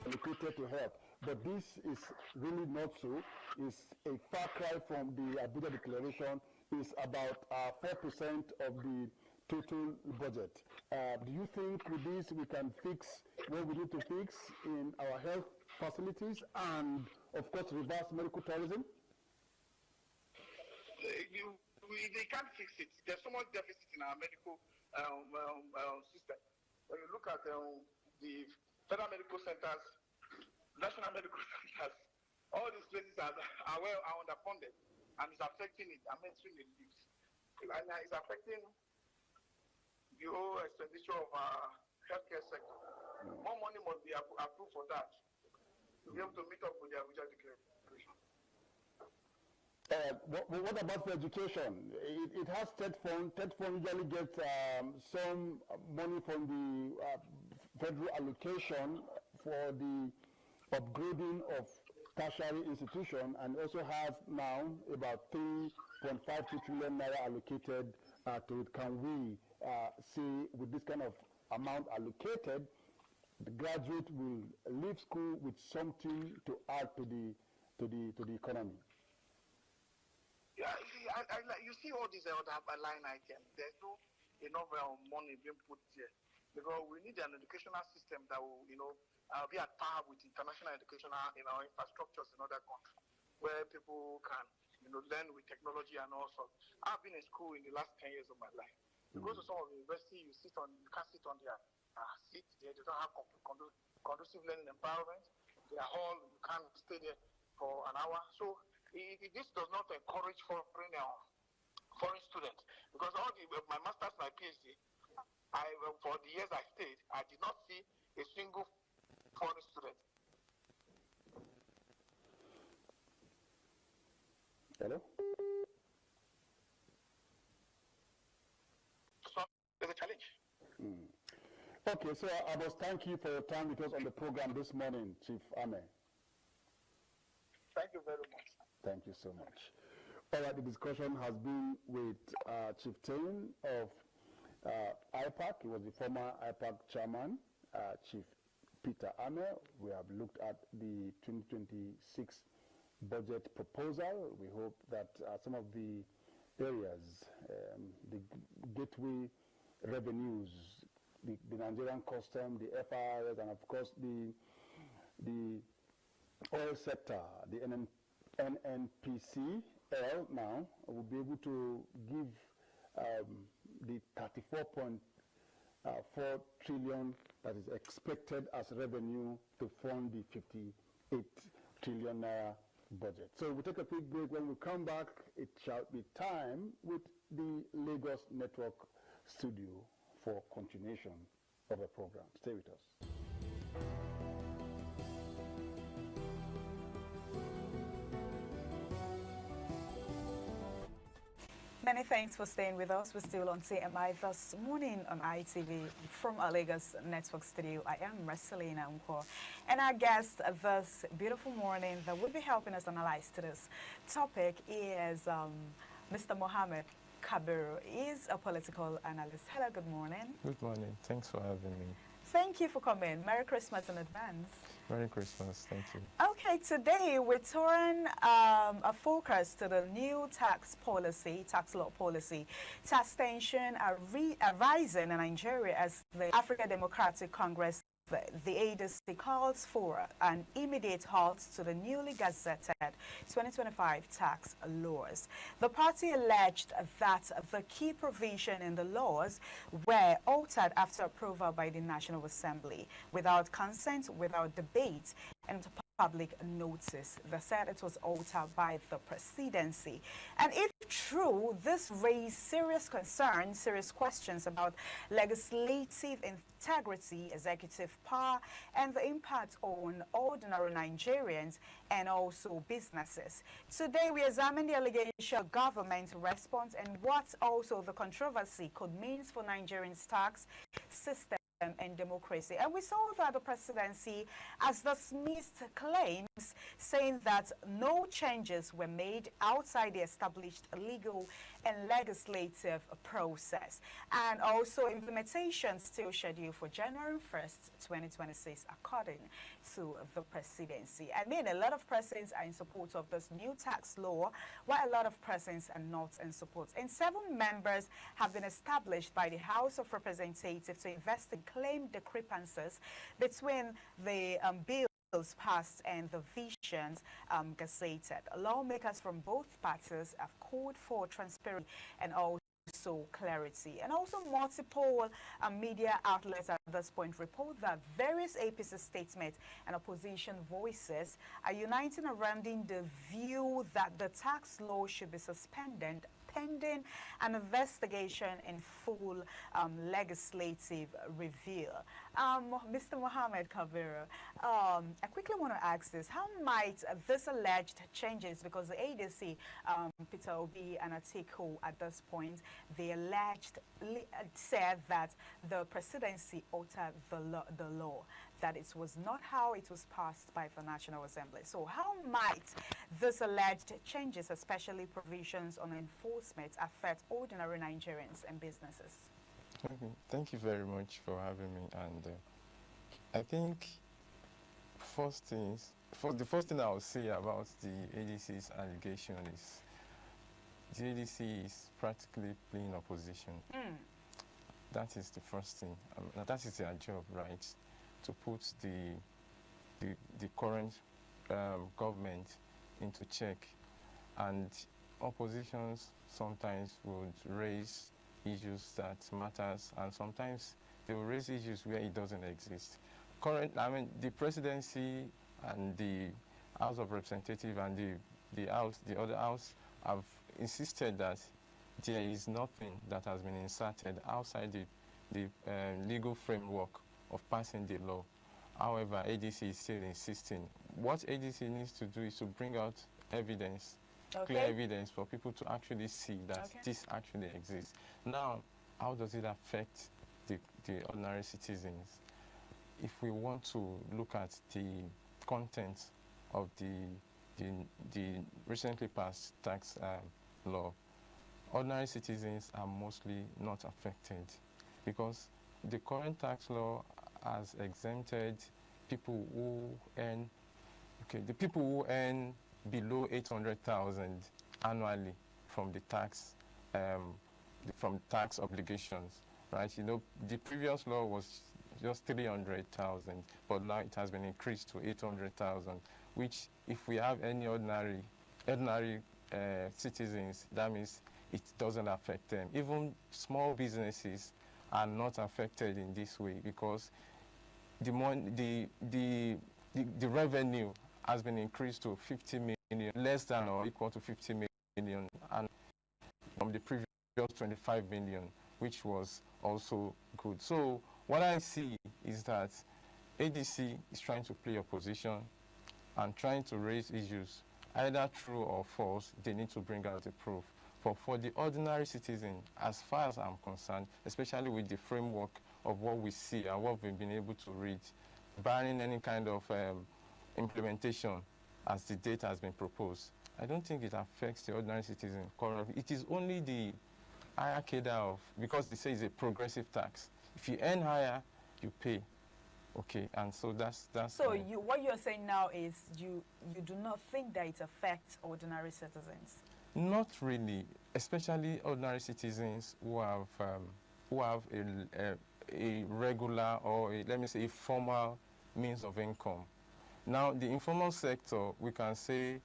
allocated to health. But this is really not so. It's a far cry from the Abuja Declaration. It's about 4% of the total budget. Do you think with this we can fix what we need to fix in our health facilities and, of course, reverse medical tourism? They can't fix it. There's so much deficit in our medical system. When you look at the federal medical centers, national medical centers, all these places are underfunded, and it's affecting it. I'm mentioning it. And it's affecting the whole expenditure of our healthcare sector. More money must be approved for that to be able to meet up with the Abuja Declaration. What about for education? It has TED Fund. TED Fund usually gets some money from the federal allocation for the upgrading of tertiary institution, and also has now about 3.52 trillion naira allocated to it. Can we say with this kind of amount allocated, the graduate will leave school with something to add to the economy? Yeah, you see all these other line items. There's no enough money being put there, because we need an educational system that will, be at par with international educational, infrastructures in other countries, where people can, learn with technology and all sorts. I've been in school in the last 10 years of my life. You go to some of the university, you can't sit on their seat. They don't have conducive learning environment. They are all, you can't stay there for an hour. So this does not encourage foreign students, because my master's, my PhD, for the years I stayed, I did not see a single foreign student. Hello? So there's a challenge. Okay, so I must thank you for your time with us on the program this morning, Chief Ame. Thank you very much. Thank you so much. All right, the discussion has been with Chief Tain of IPAC. He was the former IPAC chairman, Chief Peter Ame. We have looked at the 2026 budget proposal. We hope that some of the areas, the gateway revenues, the Nigerian custom, the FRS, and of course the oil sector, the NNPCL now will be able to give the 34.4 trillion that is expected as revenue to fund the 58 trillion naira budget. So we'll take a quick break. When we come back, it shall be time with the Lagos Network studio for continuation of the program. Stay with us. Many thanks for staying with us. We're still on CMI this morning on ITV from our Lagos Network studio. I am Marcelina Unko, and our guest this beautiful morning that will be helping us analyze today's topic is Mr. Mohammed Kabiru. He's a political analyst. Hello, good morning. Good morning. Thanks for having me. Thank you for coming. Merry Christmas in advance. Merry Christmas. Thank you. Okay, today we turn a focus to the new tax law policy. Tax tension are rising in Nigeria as the African Democratic Congress, the ADC, calls for an immediate halt to the newly gazetted 2025 tax laws. The party alleged that the key provision in the laws were altered after approval by the National Assembly, without consent, without debate, and public notice. They said it was altered by the presidency. And if true, this raised serious concerns, serious questions about legislative integrity, executive power, and the impact on ordinary Nigerians and also businesses. Today, we examine the allegation of government response and what also the controversy could mean for Nigerians' tax system and democracy. And we saw that the presidency has dismissed claims saying that no changes were made outside the established legal and legislative process. And also implementation still scheduled for January 1st, 2026, according to the presidency. I mean, a lot of presidents are in support of this new tax law, while a lot of presidents are not in support. And 7 members have been established by the House of Representatives to investigate claimed discrepancies between the bills passed and the visions gazetted. Lawmakers from both parties have called for transparency and also clarity. And also multiple media outlets at this point report that various APC statements and opposition voices are uniting around the view that the tax law should be suspended pending an investigation in full legislative review. Mr. Mohammed Kabiru, I quickly want to ask this. How might this alleged changes, because the ADC, Peter Obi and Atiku at this point, they alleged, said that the presidency altered the law, that it was not how it was passed by the National Assembly. So how might this alleged changes, especially provisions on enforcement, affect ordinary Nigerians and businesses? Okay. Thank you very much for having me. And I think the first thing I will say about the ADC's allegation is the ADC is practically playing opposition. That is the first thing. That is their job, right? To put the current government into check, and oppositions sometimes would raise issues that matters, and sometimes they will raise issues where it doesn't exist. The presidency and the House of Representatives and the other house have insisted that there is nothing that has been inserted outside the legal framework of passing the law. However, ADC is still insisting. What ADC needs to do is to bring out evidence clear evidence for people to actually see that this actually exists. Now, how does it affect the ordinary citizens? If we want to look at the content of the recently passed tax law, ordinary citizens are mostly not affected because the current tax law has exempted people who earn, the people who earn below 800,000 annually from the tax, from tax obligations, right? You know, the previous law was just 300,000, but now it has been increased to 800,000, which if we have any ordinary citizens, that means it doesn't affect them. Even small businesses are not affected in this way because the revenue has been increased to 50 million, less than or equal to 50 million, and from the previous 25 million, which was also good. So what I see is that ADC is trying to play opposition and trying to raise issues, either true or false. They need to bring out the proof. But for the ordinary citizen, as far as I'm concerned, especially with the framework of what we see and what we've been able to read, barring any kind of implementation as the date has been proposed, I don't think it affects the ordinary citizen currently. It is only the higher cadre of, because they say it's a progressive tax. If you earn higher, you pay. Okay, and so that's so what you're saying now is you do not think that it affects ordinary citizens? Not really, especially ordinary citizens who have a regular or let me say a formal means of income. Now, the informal sector, we can say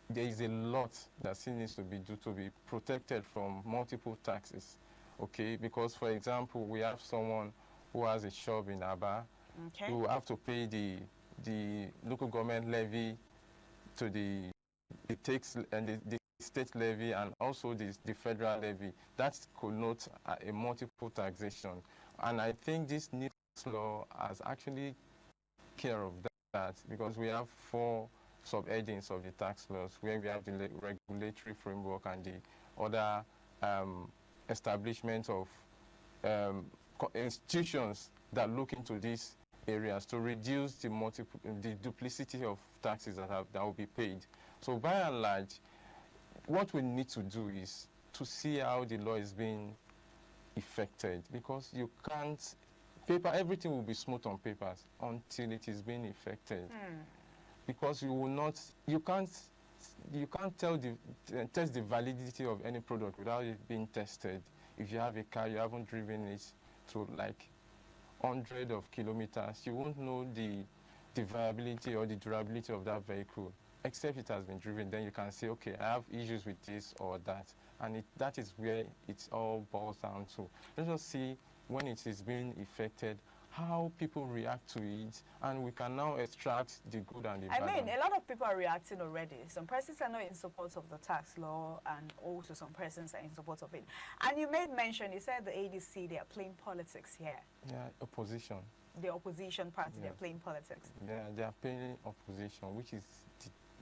there is a lot that still needs to be done to be protected from multiple taxes. Okay, because for example, we have someone who has a shop in Aba, who have to pay the local government levy to the tax and the state levy and also the federal levy. That connotes a multiple taxation. And I think this new law has actually care of that because we have 4 subheadings of the tax laws where we have the regulatory framework and the other establishment of institutions that look into these areas to reduce the duplicity of taxes that will be paid. So by and large, what we need to do is to see how the law is being effected, because you can't everything will be smooth on papers until it is being effected. Because you can't test the validity of any product without it being tested. If you have a car, you haven't driven it to like hundreds of kilometers, you won't know the viability or the durability of that vehicle, except it has been driven. Then you can say, okay, I have issues with this or that. And that is where it all boils down to. Let's just see when it is being effected, how people react to it, and we can now extract the good and the bad. I mean, a lot of people are reacting already. Some persons are not in support of the tax law, and also some persons are in support of it. And you made mention, you said the ADC, they are playing politics here. Yeah, opposition. The opposition party, they're playing politics. Yeah, they are playing opposition, which is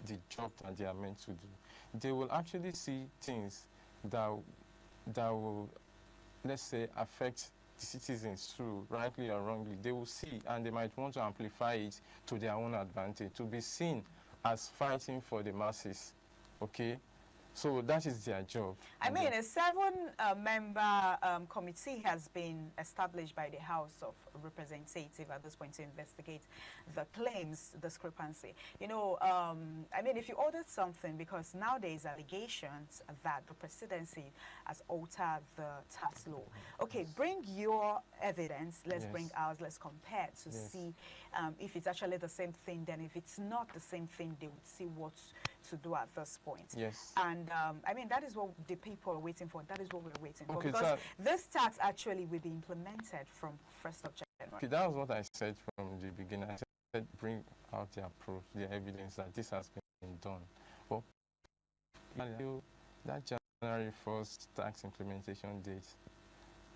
the job that they are meant to do. They will actually see things that will, let's say, affect the citizens through, rightly or wrongly. They will see, and they might want to amplify it to their own advantage, to be seen as fighting for the masses, okay? So that is their job. I mean, a 7-member committee has been established by the House of Representatives at this point to investigate the claims discrepancy. You know, I mean, if you ordered something, because now there is allegations that the presidency has altered the tax law. Okay, bring your evidence. Let's bring ours. Let's compare to see if it's actually the same thing. Then if it's not the same thing, they would see what to do at this point. Yes. And I mean, that is what the people are waiting for. That is what we're waiting for. Because this tax actually will be implemented from 1st of January. Okay, that was what I said from the beginning. I said bring out their proof, the evidence that this has been done. Well, that January 1st tax implementation date,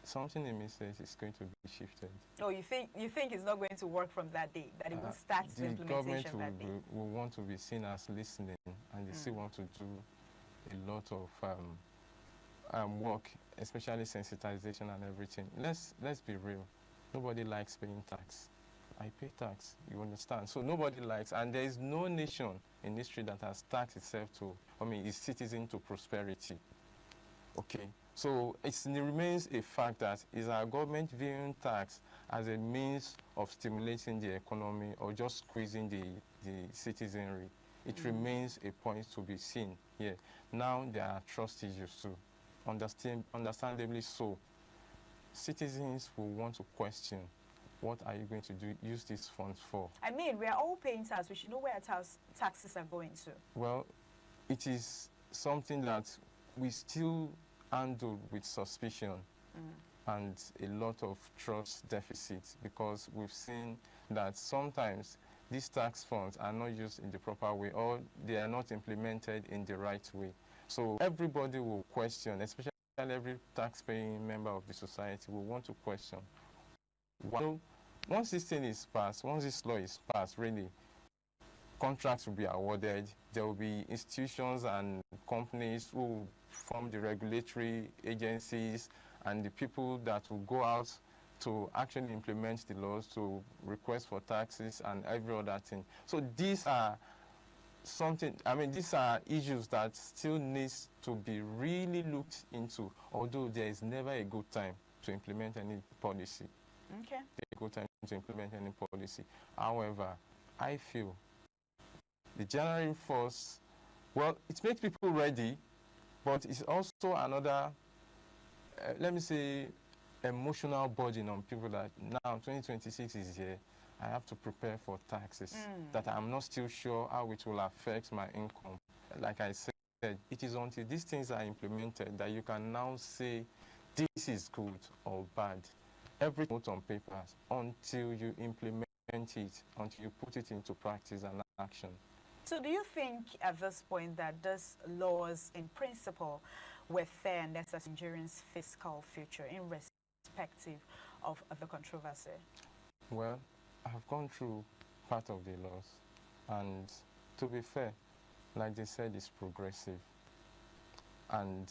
something in me says it's going to be shifted. Oh, you think it's not going to work from that day, that it will start the implementation that day? The government will want to be seen as listening, and they still want to do a lot of work, especially sensitization and everything. Let's be real. Nobody likes paying tax. I pay tax, you understand? So nobody likes, and there is no nation in history that has taxed itself to, its citizen to prosperity. Okay, so it remains a fact that is our government viewing tax as a means of stimulating the economy or just squeezing the citizenry. It remains a point to be seen here. Now there are trust issues too, understandably so. Citizens will want to question, what are you going to use these funds for? I mean, we are all paying tax. We should know where taxes are going to. Well, it is something that we still handle with suspicion and a lot of trust deficit, because we've seen that sometimes these tax funds are not used in the proper way, or they are not implemented in the right way. So everybody will question, especially every tax-paying member of the society will want to question. So once this thing is passed, once this law is passed, really, contracts will be awarded. There will be institutions and companies who will form the regulatory agencies and the people that will go out to actually implement the laws, to request for taxes and every other thing. So these are these are issues that still needs to be really looked into, although there is never a good time to implement any policy. Okay. A good time to implement any policy. However, I feel the January 1st, well, it makes people ready, but it's also another, let me say, emotional burden on people that now 2026 is here. I have to prepare for taxes that I'm not still sure how it will affect my income. Like I said, it is until these things are implemented that you can now say this is good or bad. Everything on paper until you implement it, until you put it into practice and action. So do you think at this point that these laws in principle were fair and necessary in Nigerians' fiscal future in respective of the controversy? Well, I have gone through part of the laws, and to be fair, like they said, it's progressive. And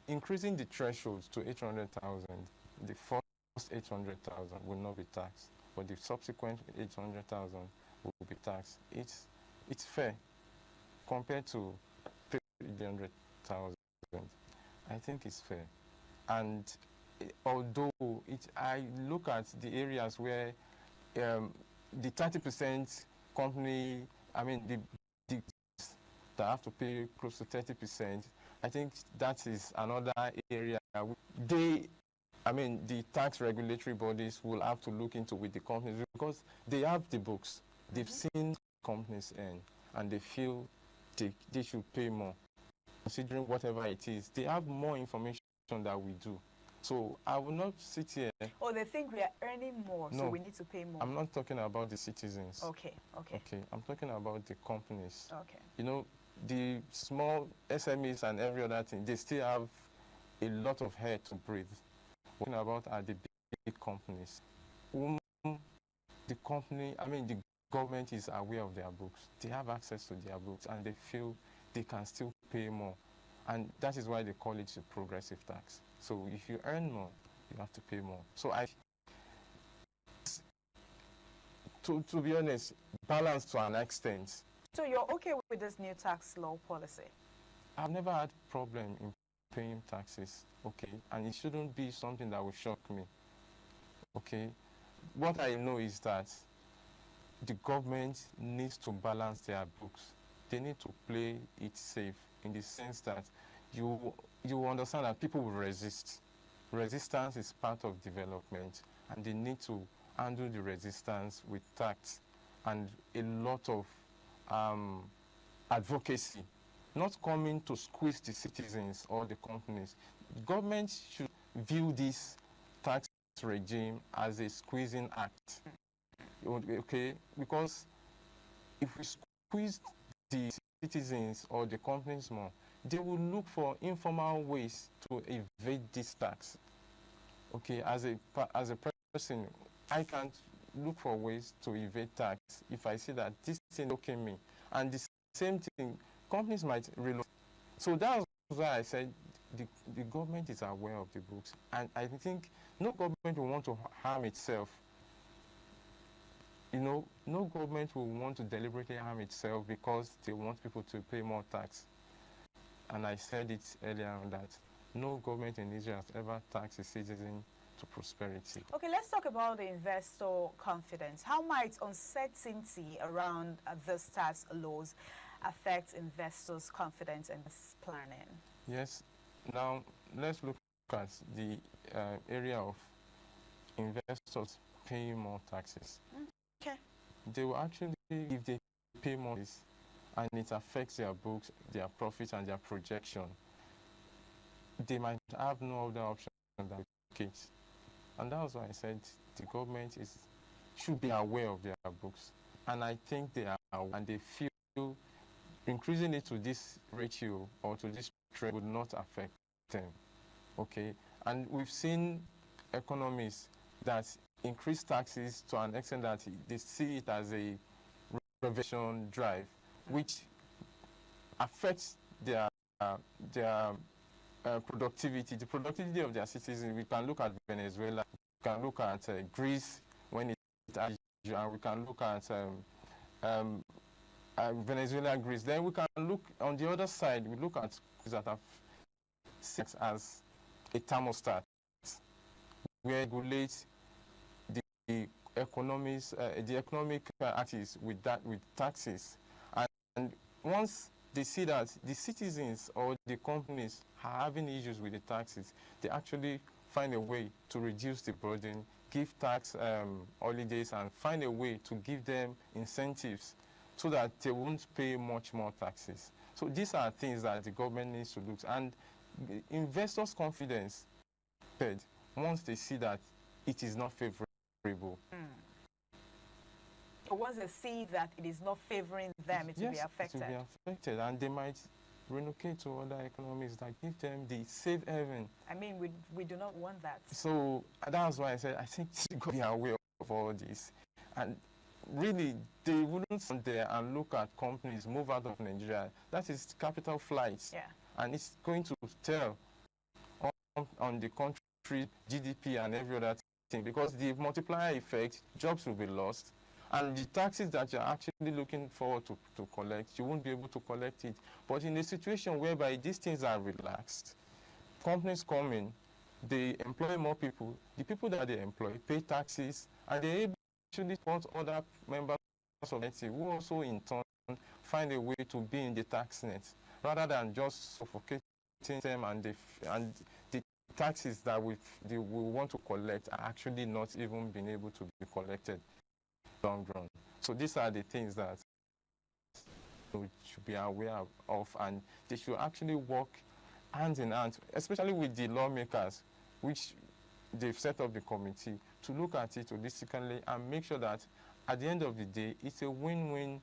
increasing the thresholds to 800,000, the first 800,000 will not be taxed, but the subsequent 800,000 will be taxed. It's fair compared to 300,000. I think it's fair. And although I look at the areas where the 30% company, the that have to pay close to 30%, I think that is another area the tax regulatory bodies will have to look into with the companies, because they have the books. They've seen companies earn, and they feel they should pay more. Considering whatever it is, they have more information than we do. So I will not sit here. Oh, they think we are earning more, so we need to pay more. I'm not talking about the citizens. Okay. I'm talking about the companies. Okay. You know, the small SMEs and every other thing, they still have a lot of air to breathe. What I'm talking about are the big companies. The government is aware of their books. They have access to their books, and they feel they can still pay more. And that is why they call it a progressive tax. So if you earn more, you have to pay more. So to be honest, balanced to an extent. So you're okay with this new tax law policy? I've never had a problem in paying taxes, okay? And it shouldn't be something that will shock me, okay? What I know is that the government needs to balance their books. They need to play it safe in the sense that you understand that people will resist. Resistance is part of development, and they need to handle the resistance with tact and a lot of advocacy, not coming to squeeze the citizens or the companies. Government should view this tax regime as a squeezing act, okay? Because if we squeeze the citizens or the companies more, they will look for informal ways to evade this tax. Okay, as a person, I can't look for ways to evade tax if I see that this thing okay me. And the same thing, companies might relocate So that's why I said the government is aware of the books, and I think no government will want to harm itself. You know, no government will want to deliberately harm itself because they want people to pay more tax. And I said it earlier on that no government in Israel has ever taxed a citizen to prosperity. Okay, let's talk about the investor confidence. How might uncertainty around this tax laws affect investors' confidence in this planning? Yes. Now, let's look at the area of investors paying more taxes. Okay. They will actually, if they pay more, and it affects their books, their profits, and their projection, they might have no other option than relocate. And that's why I said the government should be aware of their books. And I think they are, and they feel increasing it to this ratio or to this trend would not affect them. Okay? And we've seen economies that increase taxes to an extent that they see it as a revenue drive, which affects their productivity, the productivity of their citizens. We can look at Venezuela, we can look at Greece when it and we can look at Venezuela, Greece. Then we can look on the other side, we look at that have sex as a thermostat. We regulate the economies, the economic activities with taxes, and once they see that the citizens or the companies are having issues with the taxes, they actually find a way to reduce the burden, give tax holidays, and find a way to give them incentives so that they won't pay much more taxes. So these are things that the government needs to look at. And investors' confidence, once they see that it is not favorable. Once they see that it is not favoring them, it will be affected. It will be affected, and they might relocate to other economies that give them the safe haven. I mean, we do not want that. So that's why I said I think they could be aware of all this. And really, they wouldn't sit there and look at companies move out of Nigeria. That is capital flights. Yeah. And it's going to tell on the country GDP and every other thing, because the multiplier effect, jobs will be lost. And the taxes that you're actually looking forward to collect, you won't be able to collect it. But in a situation whereby these things are relaxed, companies come in, they employ more people, the people that they employ pay taxes, and they're able to actually support other members of society who also in turn find a way to be in the tax net, rather than just suffocating them, and the taxes that we want to collect are actually not even being able to be collected long run. So these are the things that we should be aware of, and they should actually work hand in hand, especially with the lawmakers, which they've set up the committee to look at it holistically and make sure that at the end of the day, it's a win-win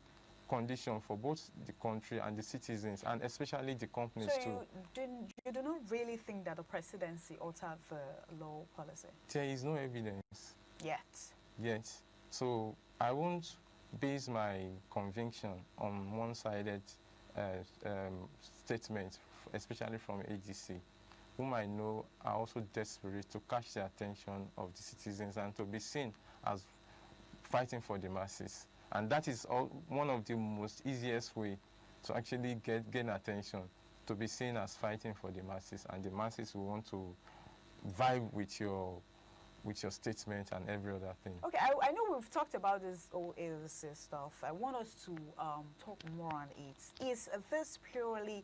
condition for both the country and the citizens, and especially the companies too. So you do not really think that the presidency altered the law policy? There is no evidence. Yet. So I won't base my conviction on one-sided statements, especially from AGC, whom I know are also desperate to catch the attention of the citizens and to be seen as fighting for the masses. And that is one of the most easiest way to actually gain attention, to be seen as fighting for the masses, and the masses will want to vibe with your statement and every other thing. Okay, I know we've talked about this OALC stuff. I want us to talk more on it. Is this purely,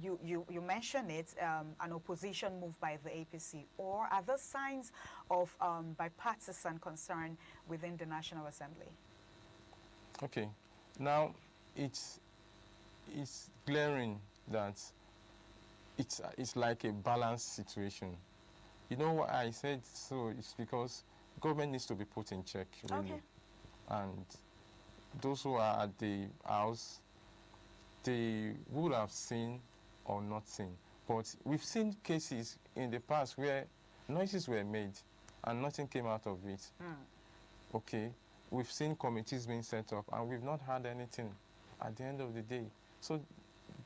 you mentioned it, an opposition move by the APC, or are there signs of bipartisan concern within the National Assembly? Okay, now it's glaring that it's like a balanced situation. You know what I said? So it's because government needs to be put in check, really. Okay. And those who are at the house, they would have seen or not seen. But we've seen cases in the past where noises were made and nothing came out of it. Okay. We've seen committees being set up and we've not had anything at the end of the day. So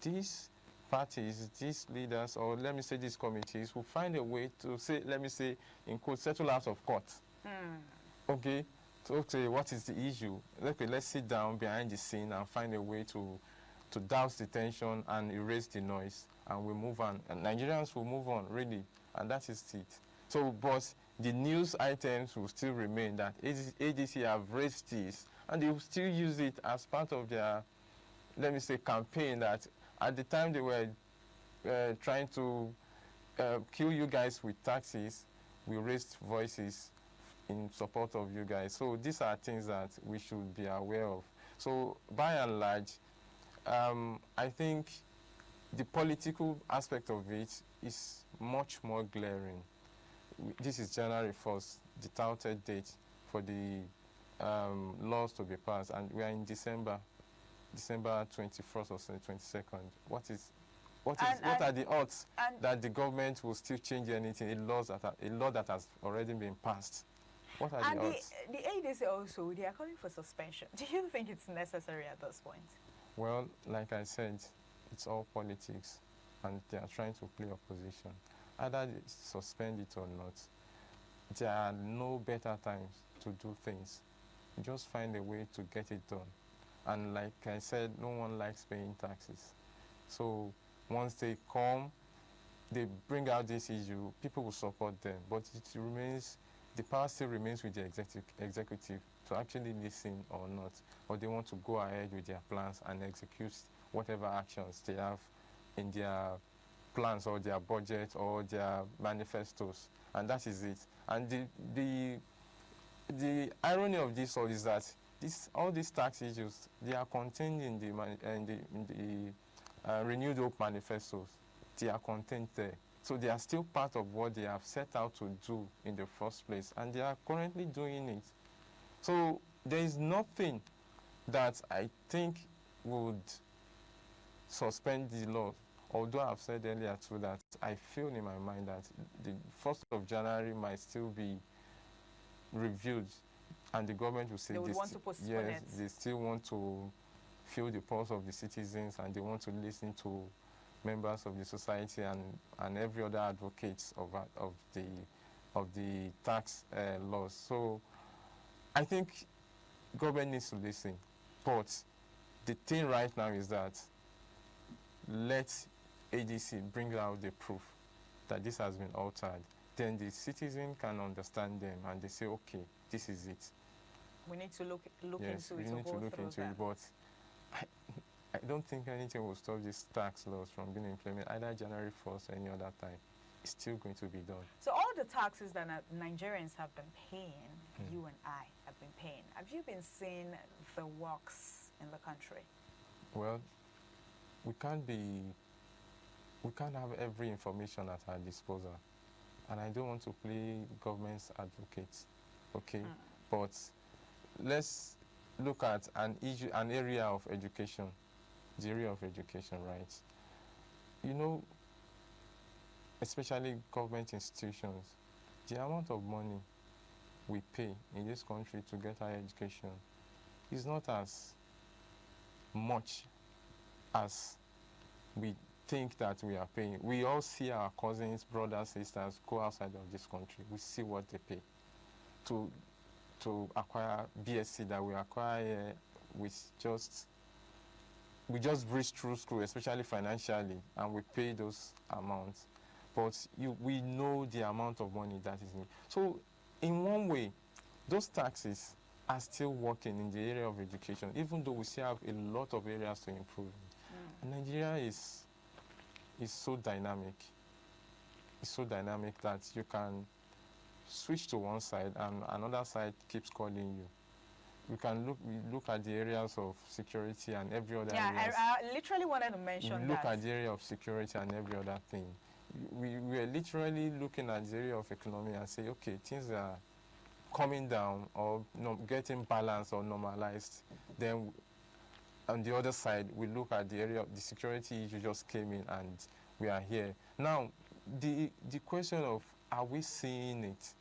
this parties, these leaders, or let me say these committees, will find a way to say, let me say, in quote, settle out of court. Okay, so okay, what is the issue? Okay, let's sit down behind the scene and find a way to douse the tension and erase the noise, and we move on. And Nigerians will move on, really, and that is it. So, but the news items will still remain that ADC have raised this, and they will still use it as part of their, let me say, campaign that at the time they were trying to kill you guys with taxes, we raised voices in support of you guys. So these are things that we should be aware of. So by and large, I think the political aspect of it is much more glaring. This is January 1st, the touted date for the laws to be passed, and we are in December 21st or 22nd. What are the odds that the government will still change anything, a law that has already been passed? What are the odds? The ADC also, they are calling for suspension. Do you think it's necessary at this point? Well, like I said, it's all politics, and they are trying to play opposition. Either they suspend it or not. There are no better times to do things. Just find a way to get it done. And like I said, no one likes paying taxes. So once they come, they bring out this issue, people will support them. But it remains, the power still remains with the executive to actually listen or not. Or they want to go ahead with their plans and execute whatever actions they have in their plans or their budget or their manifestos. And that is it. And the irony of this all is that all these tax issues, they are contained in the Renewed Hope manifestos. They are contained there. So they are still part of what they have set out to do in the first place, and they are currently doing it. So there is nothing that I think would suspend the law, although I've said earlier too that I feel in my mind that the 1st of January might still be reviewed, and the government will say they want to postpone it. They still want to feel the pulse of the citizens, and they want to listen to members of the society and every other advocates of the tax laws. So I think government needs to listen, but the thing right now is that let ADC bring out the proof that this has been altered. Then the citizen can understand them, and they say, okay, this is it. We need to look yes, into it. We need to look into it, but I don't think anything will stop these tax laws from being implemented either January 1st or any other time. It's still going to be done. So all the taxes that Nigerians have been paying, you and I have been paying, have you been seeing the works in the country? Well, we can't have every information at our disposal. And I don't want to play government's advocate, okay? But let's look at an area of education, the area of education, right? You know, especially government institutions, the amount of money we pay in this country to get higher education is not as much as we think that we are paying. We all see our cousins, brothers, sisters go outside of this country. We see what they pay to acquire BSc that we acquire we just breeze through school, especially financially, and we pay those amounts. But we know the amount of money that is needed. So in one way, those taxes are still working in the area of education, even though we still have a lot of areas to improve. Nigeria is so dynamic. It's so dynamic that you can switch to one side and another side keeps calling you. We can look at the areas of security and every other area. I literally wanted to mention that. Look at the area of security and every other thing. We are literally looking at the area of economy and say, okay, things are coming down or getting balanced or normalized. Then on the other side, we look at the area of the security issue just came in and we are here. Now, the question of are we seeing it?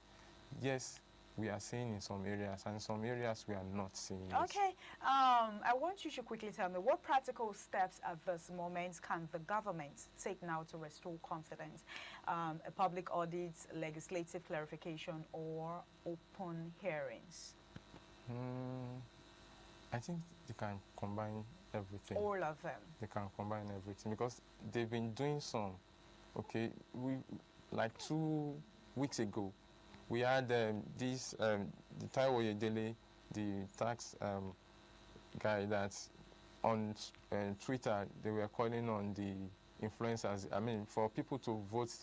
Yes, we are seeing in some areas, and in some areas we are not seeing it. Okay, I want you to quickly tell me what practical steps at this moment can the government take now to restore confidence? A public audit, legislative clarification, or open hearings? I think they can combine everything. All of them? They can combine everything because they've been doing some. Okay, like 2 weeks ago, we had the Taiwo Oyedele, the tax guy that on Twitter, they were calling on the influencers, I mean, for people to vote,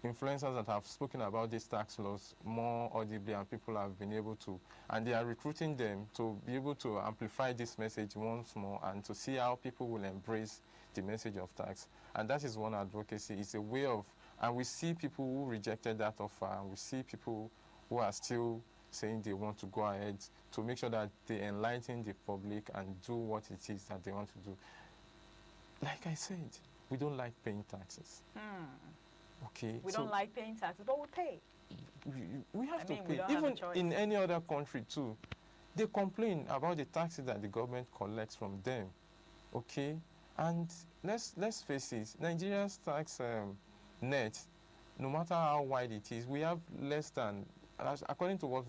influencers that have spoken about these tax laws more audibly, and people have been able to, and they are recruiting them to be able to amplify this message once more and to see how people will embrace the message of tax. And that is one advocacy. It's a way of, and we see people who rejected that offer, and we see people who are still saying they want to go ahead to make sure that they enlighten the public and do what it is that they want to do. Like I said, we don't like paying taxes. Okay. We don't like paying taxes, but we pay. We have to pay. Even in any other country too, they complain about the taxes that the government collects from them. Okay. And let's face it, Nigeria's tax net, no matter how wide it is, we have less than, according to what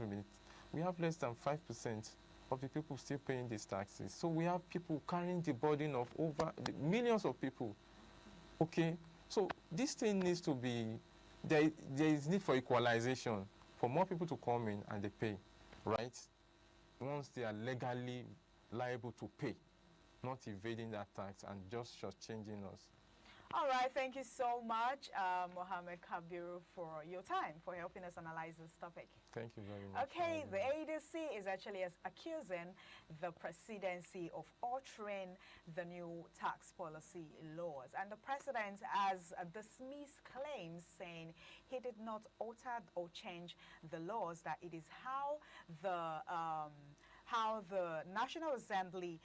we have less than 5% of the people still paying these taxes. So we have people carrying the burden of over millions of people. Okay, so this thing needs to be, there is need for equalization, for more people to come in and they pay, right? Once they are legally liable to pay, not evading that tax and just shortchanging us. All right, thank you so much, Mohammed Kabiru, for your time, for helping us analyze this topic. Thank you very much. Okay, the ADC is actually accusing the presidency of altering the new tax policy laws. And the president has dismissed claims saying he did not alter or change the laws, that it is how the National Assembly,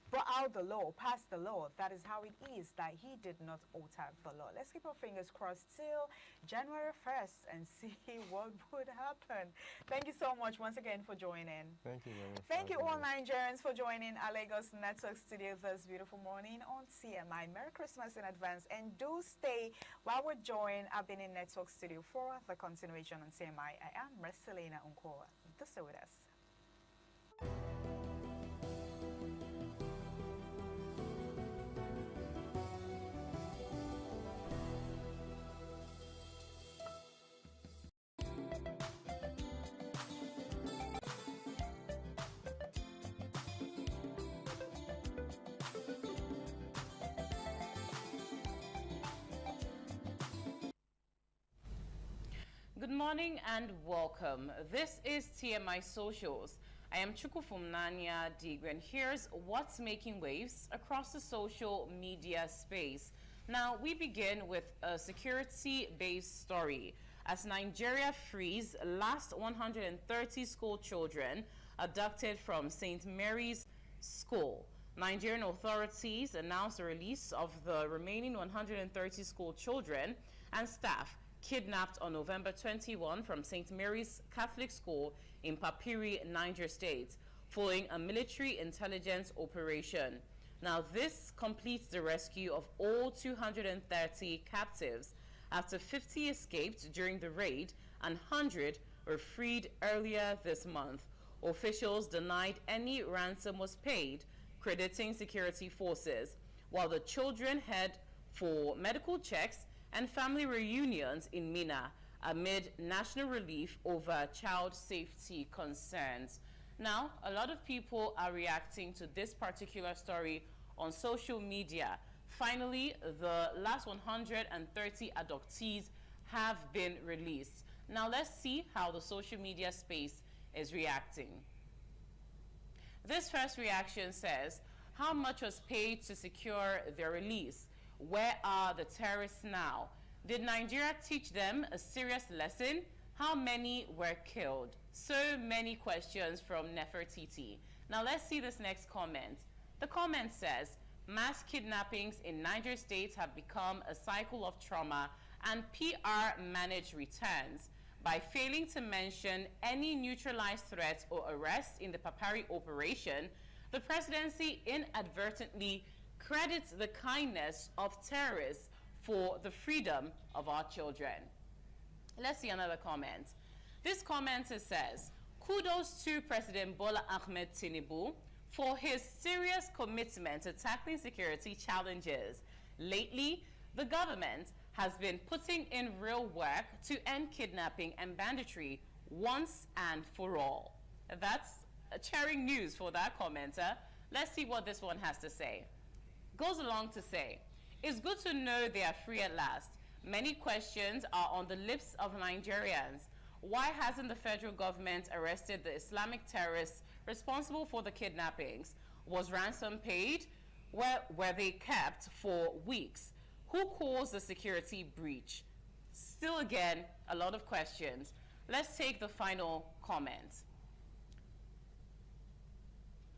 brought out the law, passed the law. That is how it is, that he did not alter the law. Let's keep our fingers crossed till January 1st and see what would happen. Thank you so much once again for joining. Thank you very much. Thank you all Nigerians for joining our Lagos Network studio this beautiful morning on CMI. Merry Christmas in advance, and do stay while we're joined our Benin Network studio for the continuation on CMI. I am Marcelina Unkoa. Do stay with us. Good morning and welcome. This is TMI Socials. I am Chukufumnanya Digwe, and here's what's making waves across the social media space. Now, we begin with a security-based story as Nigeria frees last 130 school children abducted from St. Mary's School. Nigerian authorities announced the release of the remaining 130 school children and staff kidnapped on November 21 from St. Mary's Catholic School in Papiri, Niger State, following a military intelligence operation. Now, this completes the rescue of all 230 captives after 50 escaped during the raid and 100 were freed earlier this month. Officials denied any ransom was paid, crediting security forces, while the children head for medical checks and family reunions in Mina amid national relief over child safety concerns. Now, a lot of people are reacting to this particular story on social media. Finally, the last 130 adoptees have been released. Now, let's see how the social media space is reacting. This first reaction says, how much was paid to secure their release? Where are the terrorists now? Did Nigeria teach them a serious lesson? How many were killed? So many questions from Nefertiti. Now let's see this next comment. The comment says, mass kidnappings in Niger State have become a cycle of trauma and PR managed returns. by failing to mention any neutralized threats or arrests in the Papari operation, the presidency inadvertently credits the kindness of terrorists for the freedom of our children. Let's see another comment. This commenter says, kudos to President Bola Ahmed Tinubu for his serious commitment to tackling security challenges. Lately, the government has been putting in real work to end kidnapping and banditry once and for all. That's cheering news for that commenter. Let's see what this one has to say. Goes along to say, it's good to know they are free at last. Many questions are on the lips of Nigerians. Why hasn't the federal government arrested the Islamic terrorists responsible for the kidnappings? Was ransom paid? Where were they kept for weeks? Who caused the security breach? Still again, a lot of questions. Let's take the final comment.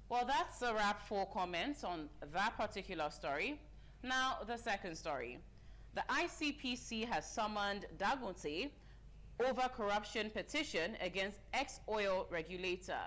Well, that's a wrap for comments on that particular story. Now, the second story. The ICPC has summoned Dangote over corruption petition against ex-oil regulator.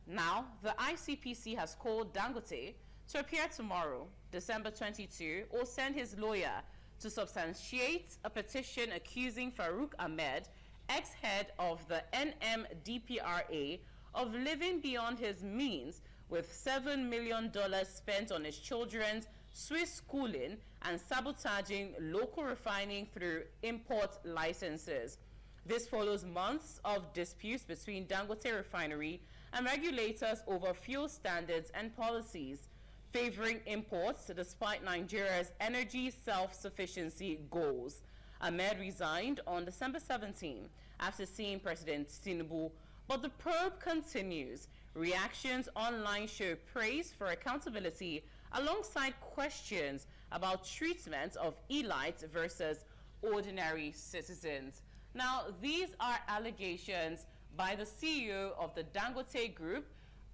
Now, the ICPC has called Dangote to appear tomorrow, December 22, or send his lawyer to substantiate a petition accusing Farouk Ahmed, ex-head of the NMDPRA, of living beyond his means with $7 million spent on his children's Swiss schooling and sabotaging local refining through import licenses. This follows months of disputes between Dangote Refinery and regulators over fuel standards and policies favoring imports despite Nigeria's energy self-sufficiency goals. Ahmed resigned on December 17 after seeing President Tinubu, but the probe continues. Reactions online show praise for accountability alongside questions about treatment of elites versus ordinary citizens. Now, these are allegations by the CEO of the Dangote Group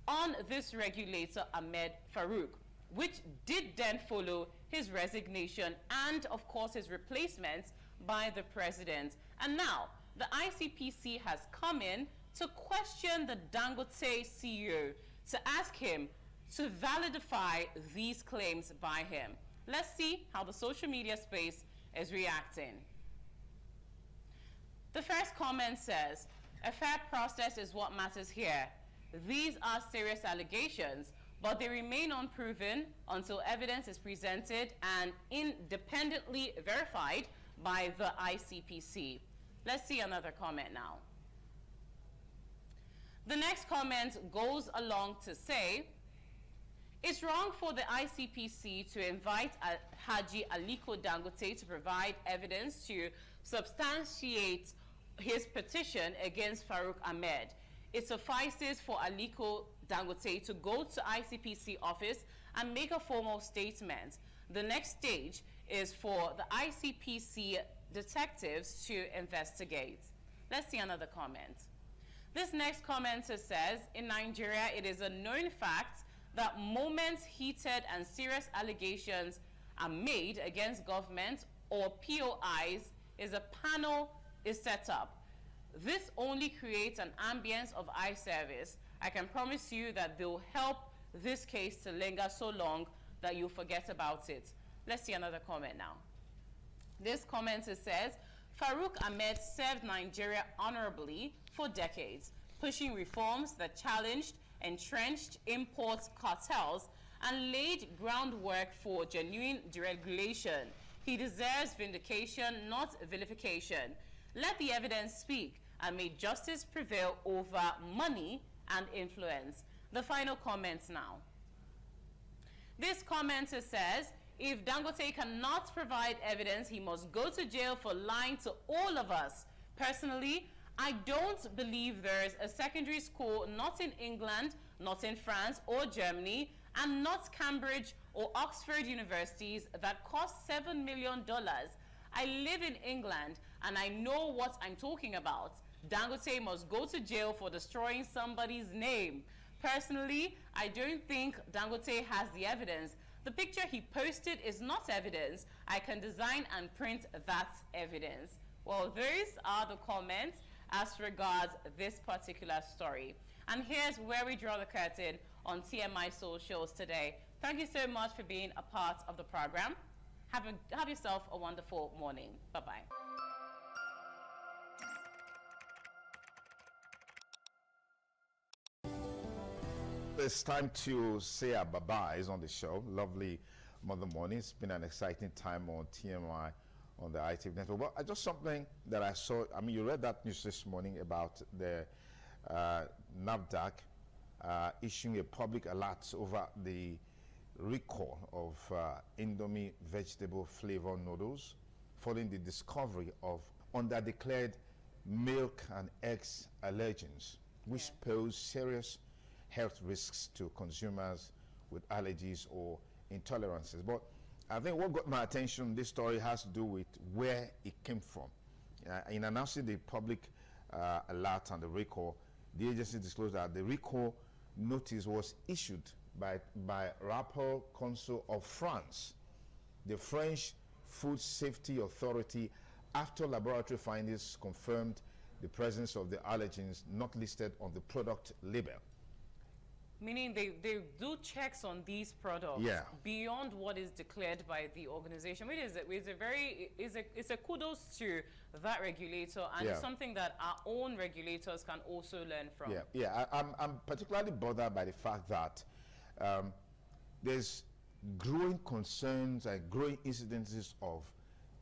on this regulator, Ahmed Farouk, which did then follow his resignation and, of course, his replacement by the president. And now, the ICPC has come in to question the Dangote CEO, to ask him to validify these claims by him. Let's see how the social media space is reacting. The first comment says, a fair process is what matters here. These are serious allegations, but they remain unproven until evidence is presented and independently verified by the ICPC. Let's see another comment now. The next comment goes along to say, it's wrong for the ICPC to invite Haji Aliko Dangote to provide evidence to substantiate his petition against Farouk Ahmed. It suffices for Aliko Dangote to go to ICPC office and make a formal statement. The next stage is for the ICPC detectives to investigate. Let's see another comment. This next commenter says, in Nigeria, it is a known fact that moments heated and serious allegations are made against government or POIs is a panel is set up. This only creates an ambience of eye service. I can promise you that they'll help this case to linger so long that you'll forget about it. Let's see another comment now. This commenter says, Farouk Ahmed served Nigeria honorably for decades, pushing reforms that challenged entrenched import cartels and laid groundwork for genuine deregulation. He deserves vindication, not vilification. Let the evidence speak, and may justice prevail over money and influence. The final comments now. This commenter says, if Dangote cannot provide evidence, he must go to jail for lying to all of us. Personally, I don't believe there is a secondary school not in England, not in France or Germany, and not Cambridge or Oxford universities that cost $7 million. I live in England and I know what I'm talking about. Dangote must go to jail for destroying somebody's name. Personally, I don't think Dangote has the evidence. The picture he posted is not evidence. I can design and print that evidence. Well, those are the comments. as regards this particular story. And here's where we draw the curtain on TMI Socials today. Thank you so much for being a part of the program. Have yourself a wonderful morning. Bye-bye. It's time to say our bye-byes on the show. Lovely Mother Morning. It's been an exciting time on TMI on the ITV network. But just something that I saw, I mean, you read that news this morning about the NAFDAC issuing a public alert over the recall of Indomie vegetable flavor noodles following the discovery of underdeclared milk and eggs allergens, which pose serious health risks to consumers with allergies or intolerances. But I think what got my attention in this story has to do with where it came from. In announcing the public alert and the recall, the agency disclosed that the recall notice was issued by Rapport Consul of France, the French Food Safety Authority, after laboratory findings confirmed the presence of the allergens not listed on the product label. Meaning they do checks on these products beyond what is declared by the organization, which is a kudos to that regulator, and it's something that our own regulators can also learn from. I'm particularly bothered by the fact that there's growing concerns and growing incidences of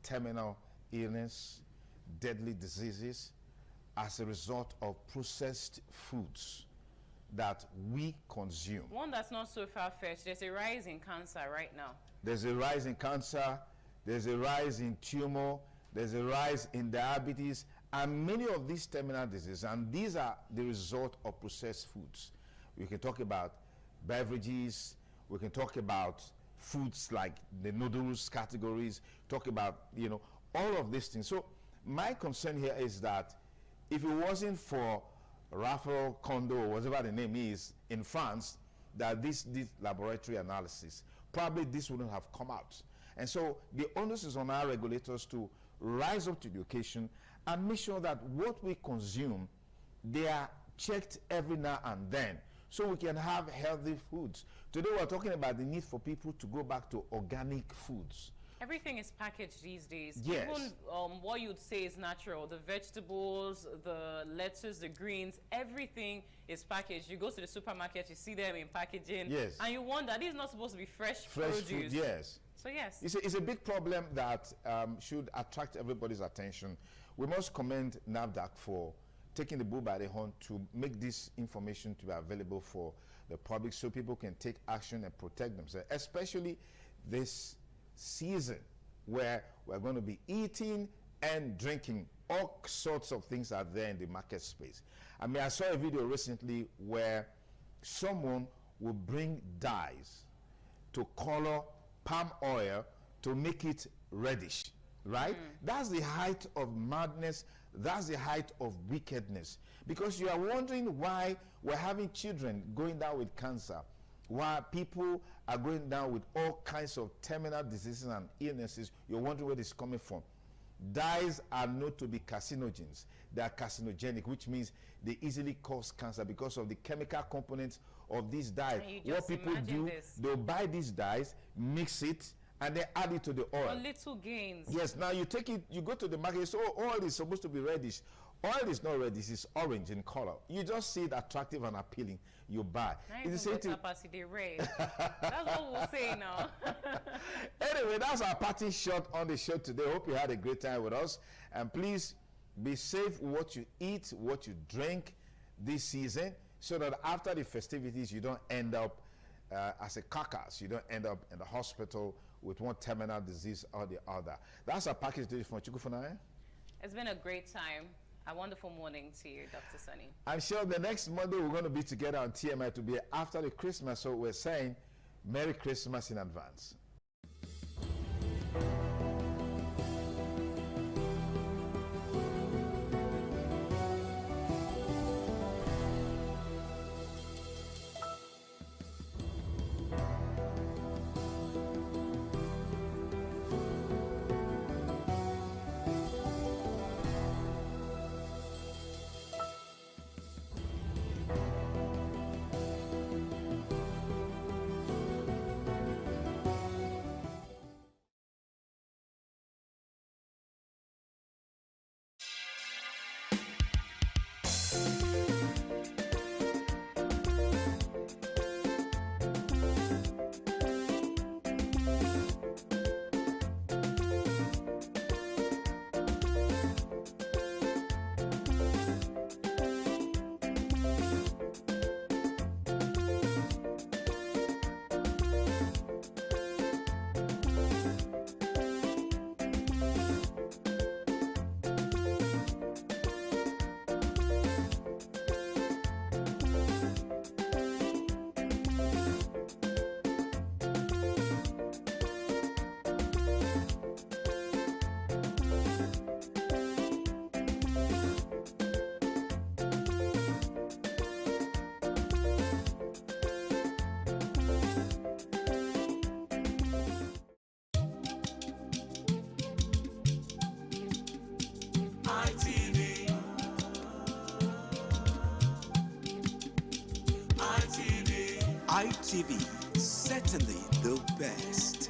terminal illness, deadly diseases as a result of processed foods that we consume. One that's not so far-fetched, there's a rise in cancer right now. There's a rise in cancer, there's a rise in tumor, there's a rise in diabetes, and many of these terminal diseases, and these are the result of processed foods. We can talk about beverages, we can talk about foods like the noodles categories, talk about, you know, all of these things. So my concern here is that if it wasn't for Rapport Consul, or whatever the name is, in France, that this laboratory analysis, probably this wouldn't have come out. And so the onus is on our regulators to rise up to the occasion and make sure that what we consume, they are checked every now and then, so we can have healthy foods. Today we're talking about the need for people to go back to organic foods. Everything is packaged these days. Yes. Even what you'd say is natural. The vegetables, the lettuce, the greens, everything is packaged. You go to the supermarket, you see them in packaging. Yes. And you wonder, this is not supposed to be fresh produce. Food, yes. So yes. It's a big problem that should attract everybody's attention. We must commend NAFDAC for taking the bull by the horn to make this information to be available for the public so people can take action and protect themselves, especially this season where we're going to be eating and drinking. All sorts of things are there in the market space. I mean, I saw a video recently where someone will bring dyes to color palm oil to make it reddish, right? That's the height of madness. That's the height of wickedness, because you are wondering why we're having children going down with cancer, why people are going down with all kinds of terminal diseases and illnesses. You're wondering where this is coming from. Dyes are known to be carcinogens. They are carcinogenic, which means they easily cause cancer because of the chemical components of these dyes. What people do, they'll buy these dyes, mix it, and they add it to the oil. For little gains. Yes, now you take it, you go to the market, so oil is supposed to be reddish. Oil is not reddish, it's orange in color. You just see it attractive and appealing, you buy. It's the same thing. That's what we'll say now. Anyway, that's our parting shot on the show today. Hope you had a great time with us. And please be safe with what you eat, what you drink this season, so that after the festivities, you don't end up as a carcass. You don't end up in the hospital with one terminal disease or the other. That's our package today from Chukwufunaya. It's been a great time. A wonderful morning to you, Dr. Sunny. I'm sure the next Monday we're going to be together on TMI to be after the Christmas, so we're saying Merry Christmas in advance. ITV, certainly the best.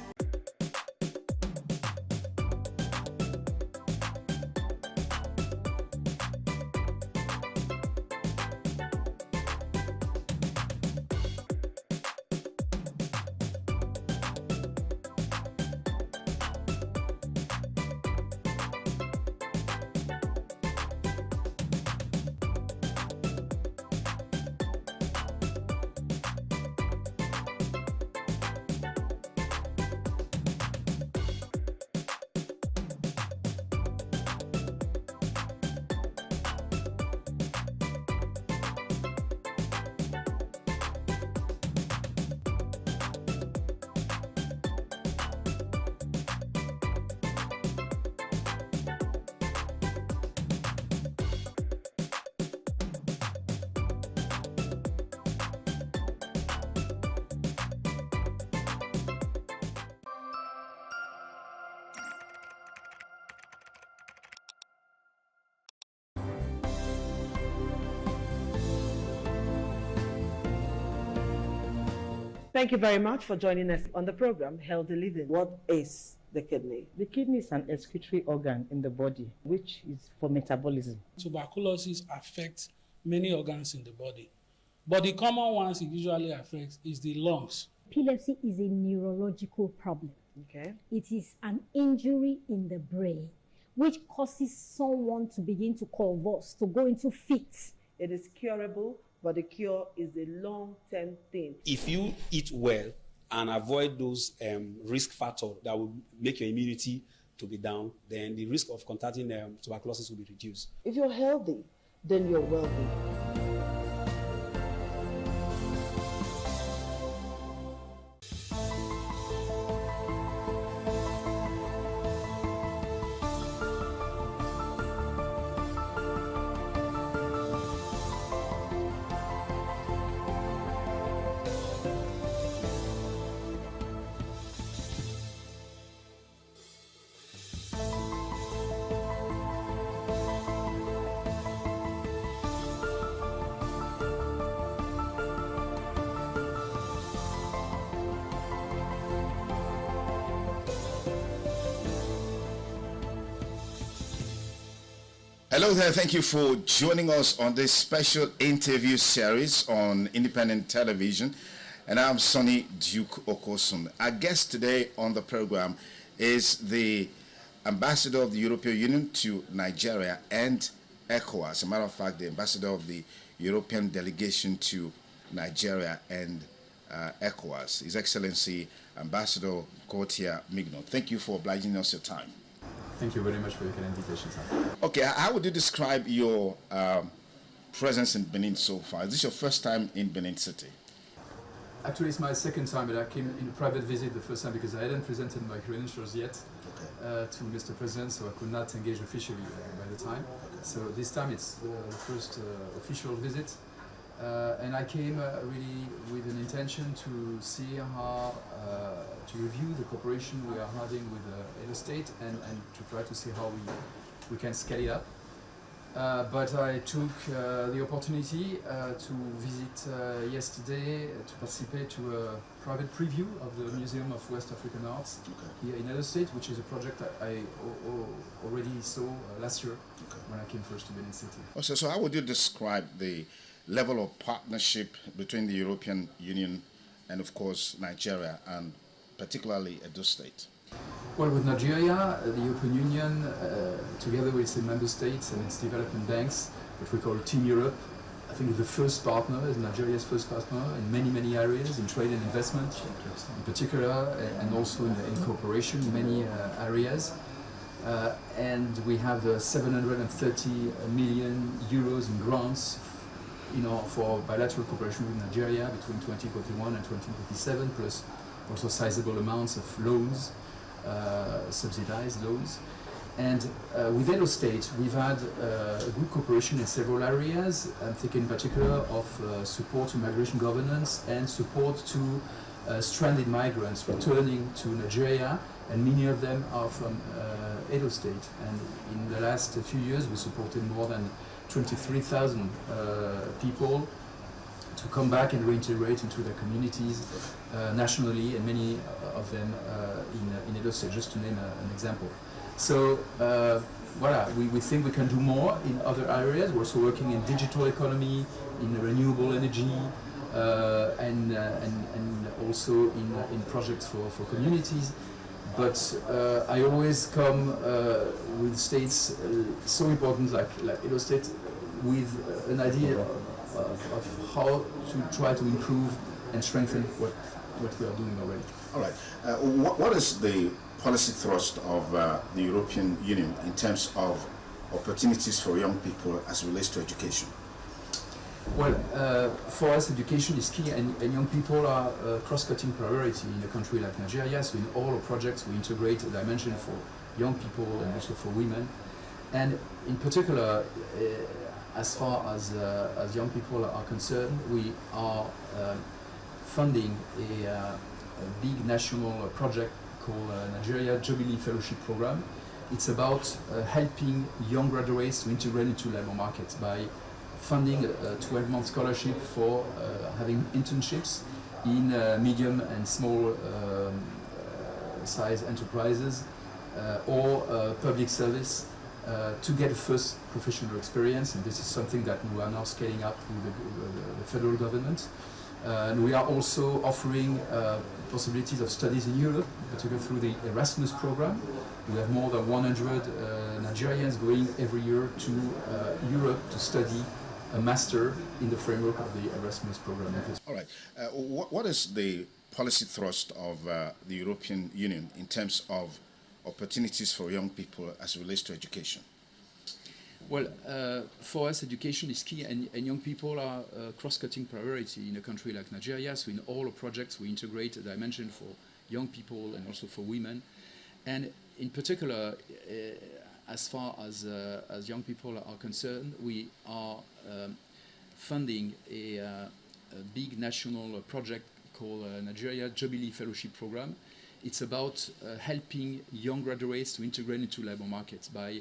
Thank you very much for joining us on the program, Healthy Living. What is the kidney? The kidney is an excretory organ in the body, which is for metabolism. Tuberculosis affects many organs in the body, but the common ones it usually affects is the lungs. Epilepsy is a neurological problem. Okay. It is an injury in the brain, which causes someone to begin to convulse, to go into fits. It is curable, but the cure is a long-term thing. If you eat well and avoid those risk factors that will make your immunity to be down, then the risk of contracting tuberculosis will be reduced. If you're healthy, then you're wealthy. Hello there, thank you for joining us on this special interview series on independent television. And I'm Sonny Duke Okosun. Our guest today on the program is the Ambassador of the European Union to Nigeria and ECOWAS. As a matter of fact, the Ambassador of the European Delegation to Nigeria and ECOWAS, His Excellency Ambassador Gauthier Mignon. Thank you for obliging us your time. Thank you very much for your kind invitation, sir. Okay, how would you describe your presence in Benin so far? Is this your first time in Benin City? Actually, it's my second time, but I came in a private visit the first time because I hadn't presented my credentials yet to Mr. President, so I could not engage officially by the time. So this time it's the first official visit. And I came really with an intention to see how, to review the cooperation we are having with Edo State and to try to see how we can scale it up. But I took the opportunity to visit yesterday to participate to a private preview of the Museum of West African Arts here in Edo State, which is a project I already saw last year when I came first to Benin City. Also, so how would you describe the level of partnership between the European Union and, of course, Nigeria, and particularly Edo State? Well, with Nigeria, the European Union, together with its member states and its development banks, which we call Team Europe, I think is the first partner, is Nigeria's first partner in many, many areas, in trade and investment in particular, and also in cooperation in many areas. And we have 730 million euros in grants for bilateral cooperation with Nigeria between 2041 and 2027, plus also sizable amounts of loans, subsidized loans. And with Edo State, we've had good cooperation in several areas. I'm thinking in particular of support to migration governance and support to stranded migrants returning to Nigeria, and many of them are from Edo State. And in the last few years, we supported more than 23,000 people to come back and reintegrate into their communities nationally, and many of them in Edo State, just to name an example. So voilà, we think we can do more in other areas. We're also working in digital economy, in renewable energy, and also in projects for communities. But I always come with states so important like Edo State with an idea of how to try to improve and strengthen what we are doing already. All right. What is the policy thrust of the European Union in terms of opportunities for young people as it relates to education? Well, for us, education is key, and young people are a cross-cutting priority in a country like Nigeria. So in all our projects, we integrate a dimension for young people and also for women. And in particular, as far as young people are concerned, we are funding a big national project called Nigeria Jubilee Fellowship Program. It's about helping young graduates to integrate into labor markets by funding a 12-month scholarship for having internships in medium and small size enterprises or public service to get a first professional experience, and this is something that we are now scaling up with the federal government. And we are also offering possibilities of studies in Europe, particularly through the Erasmus program. We have more than 100 Nigerians going every year to Europe to study a master in the framework of the Erasmus program. All right. What is the policy thrust of the European Union in terms of opportunities for young people as it relates to education? Well, for us, education is key, and young people are a cross-cutting priority in a country like Nigeria. So in all our projects, we integrate a dimension for young people and also for women. And in particular, as far as young people are concerned, we are funding a big national project called Nigeria Jubilee Fellowship Program. It's about helping young graduates to integrate into labor markets by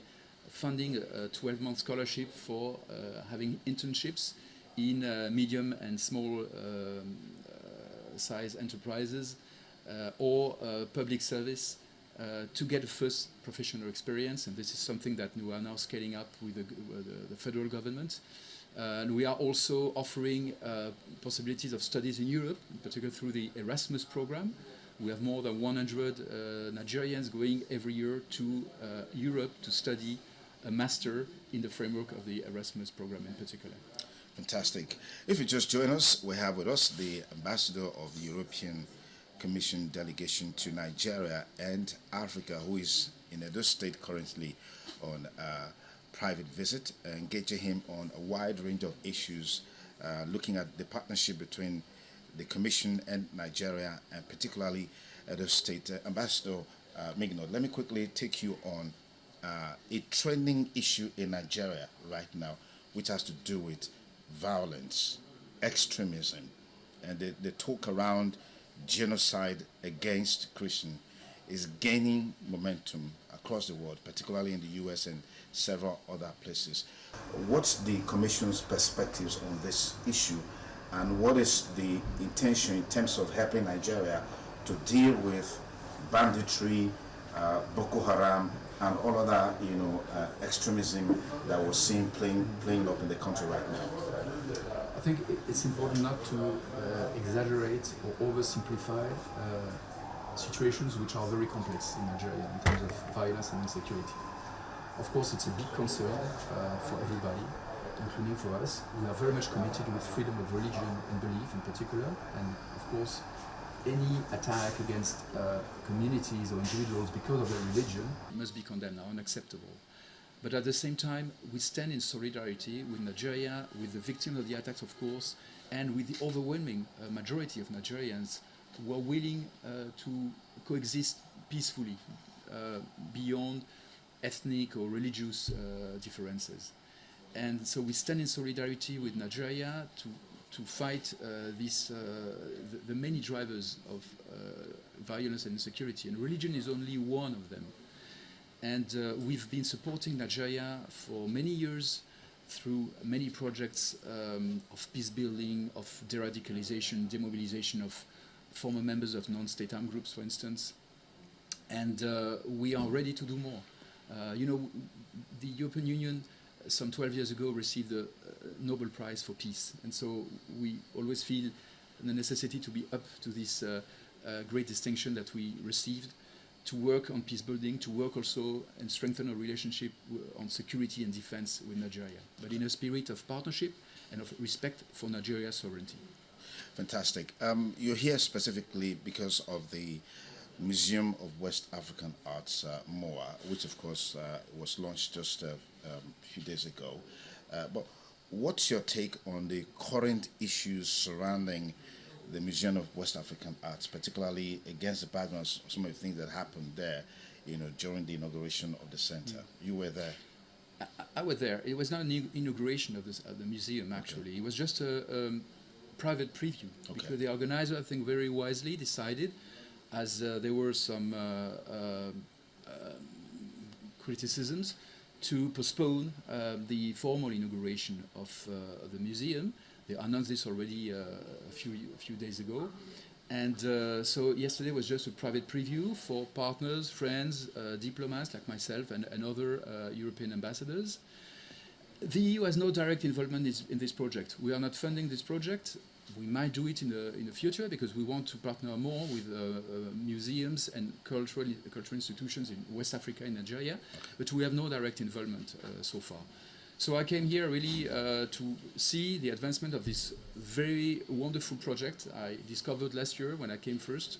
funding a 12-month scholarship for having internships in medium and small size enterprises or public service to get a first professional experience, and this is something that we are now scaling up with the federal government. And we are also offering possibilities of studies in Europe, in particular through the Erasmus program. We have more than 100 Nigerians going every year to Europe to study a master in the framework of the Erasmus program in particular. Fantastic. If you just join us, we have with us the ambassador of the European Commission delegation to Nigeria and Africa, who is in Edo State currently on a private visit, engaging him on a wide range of issues, looking at the partnership between the Commission and Nigeria, and particularly Edo State. Ambassador Mignot, let me quickly take you on a trending issue in Nigeria right now, which has to do with violence, extremism, and the talk around genocide against Christians is gaining momentum across the world, particularly in the US and several other places. What's the Commission's perspectives on this issue, and what is the intention in terms of helping Nigeria to deal with banditry, Boko Haram, and all other, extremism that we're seeing playing up in the country right now? I think it's important not to exaggerate or oversimplify situations which are very complex in Nigeria in terms of violence and insecurity. Of course, it's a big concern for everybody, including for us. We are very much committed with freedom of religion and belief in particular, and of course, any attack against communities or individuals because of their religion must be condemned, unacceptable. But at the same time, we stand in solidarity with Nigeria, with the victims of the attacks, of course, and with the overwhelming majority of Nigerians who are willing to coexist peacefully beyond ethnic or religious differences. And so we stand in solidarity with Nigeria to fight the many drivers of violence and insecurity, and religion is only one of them. And we've been supporting Nigeria for many years through many projects of peace building, of de-radicalization, demobilization of former members of non-state armed groups, for instance. And we are ready to do more. You know, the European Union some 12 years ago received the Nobel Prize for Peace. And so we always feel the necessity to be up to this great distinction that we received, to work on peace building, to work also and strengthen our relationship on security and defense with Nigeria, but in a spirit of partnership and of respect for Nigeria's sovereignty. Fantastic. You're here specifically because of the Museum of West African Arts, MOA, which of course was launched just a few days ago. But what's your take on the current issues surrounding the Museum of West African Arts, particularly against the background of some of the things that happened there, you know, during the inauguration of the center? You were there. I was there. It was not an inauguration of the museum, actually. Okay. It was just a private preview, because the organizer, I think, very wisely decided, as there were some criticisms, to postpone the formal inauguration of the museum. They announced this already a few days ago. And so yesterday was just a private preview for partners, friends, diplomats like myself and other European ambassadors. The EU has no direct involvement in this project. We are not funding this project. We might do it in the future because we want to partner more with museums and cultural institutions in West Africa and Nigeria, but we have no direct involvement so far. So I came here really to see the advancement of this very wonderful project I discovered last year when I came first,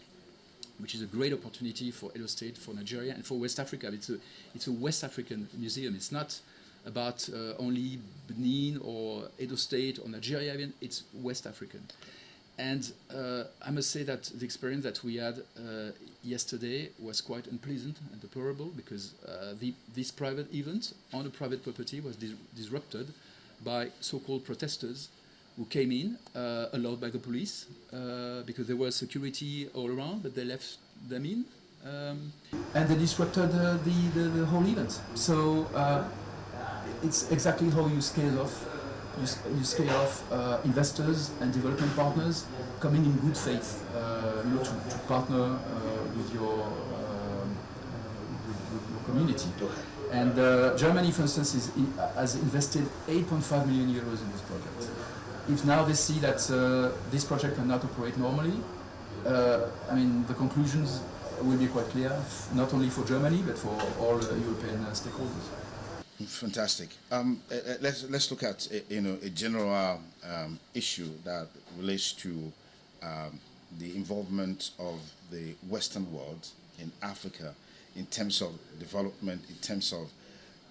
which is a great opportunity for Edo State, for Nigeria, and for West Africa. It's a West African museum. It's not about only Benin or Edo State or Nigeria even. It's West African. And I must say that the experience that we had yesterday was quite unpleasant and deplorable, because this private event on a private property was disrupted by so-called protesters who came in, allowed by the police, because there was security all around, but they left them in. And they disrupted the whole event. So it's exactly how you scale off. You scale off investors and development partners coming in good faith, to partner with your community. And Germany, for instance, has invested 8.5 million euros in this project. If now they see that this project cannot operate normally, I mean, the conclusions will be quite clear, not only for Germany, but for all European stakeholders. Fantastic. Let's look at a general issue that relates to the involvement of the Western world in Africa in terms of development, in terms of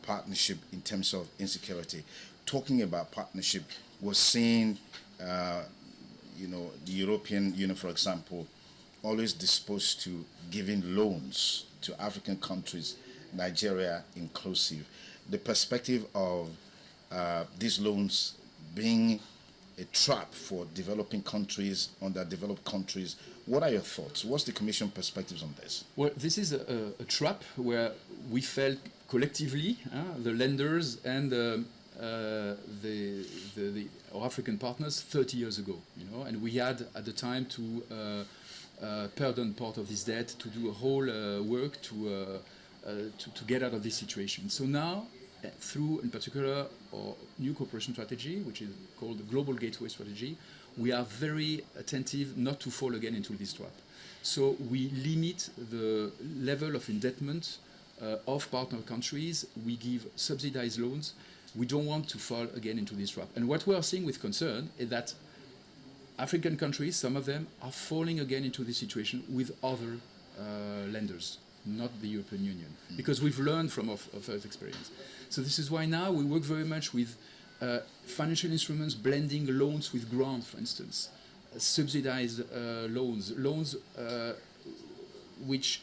partnership, in terms of insecurity. Talking about partnership, we're seeing, the European Union, for example, always disposed to giving loans to African countries, Nigeria inclusive. The perspective of these loans being a trap for developing countries, underdeveloped countries. What are your thoughts? What's the Commission perspectives on this? Well, this is a trap where we felt collectively, the lenders and our African partners 30 years ago, and we had at the time to pardon part of this debt, to do a whole work to get out of this situation. So now, through, in particular, our new cooperation strategy, which is called the Global Gateway Strategy, we are very attentive not to fall again into this trap. So we limit the level of indebtedness of partner countries. We give subsidized loans. We don't want to fall again into this trap. And what we are seeing with concern is that African countries, some of them, are falling again into this situation with other lenders, not the European Union, because we've learned from our first experience. So this is why now we work very much with financial instruments, blending loans with grants, for instance, subsidized loans which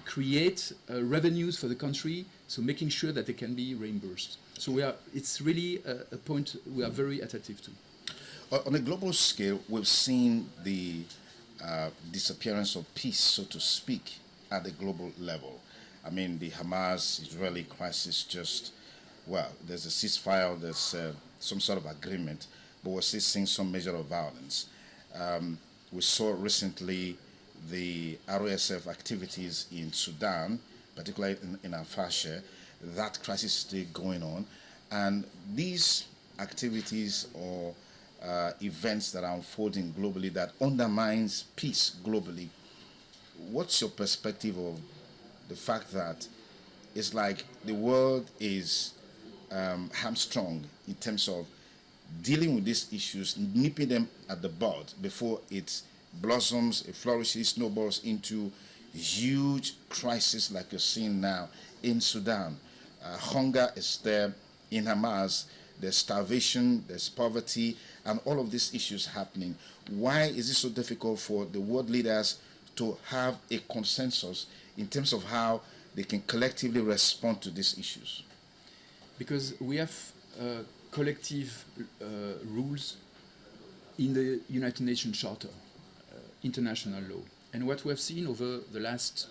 create revenues for the country, so making sure that they can be reimbursed. So it's really a point we are very attentive to. On a global scale, we've seen the disappearance of peace, so to speak, at the global level. I mean, the Hamas-Israeli crisis just well, there's a ceasefire, there's some sort of agreement, but we're still seeing some measure of violence. We saw recently the RSF activities in Sudan, particularly in Al-Fasher. That crisis is still going on. And these activities or events that are unfolding globally that undermines peace globally, what's your perspective of the fact that it's like the world is hamstrung in terms of dealing with these issues, nipping them at the bud before it blossoms, it flourishes, snowballs into huge crisis like you're seeing now in Sudan. Hunger is there in Hamas, there's starvation, there's poverty, and all of these issues happening. Why is it so difficult for the world leaders to have a consensus in terms of how they can collectively respond to these issues? Because we have collective rules in the United Nations Charter, international law. And what we have seen over the last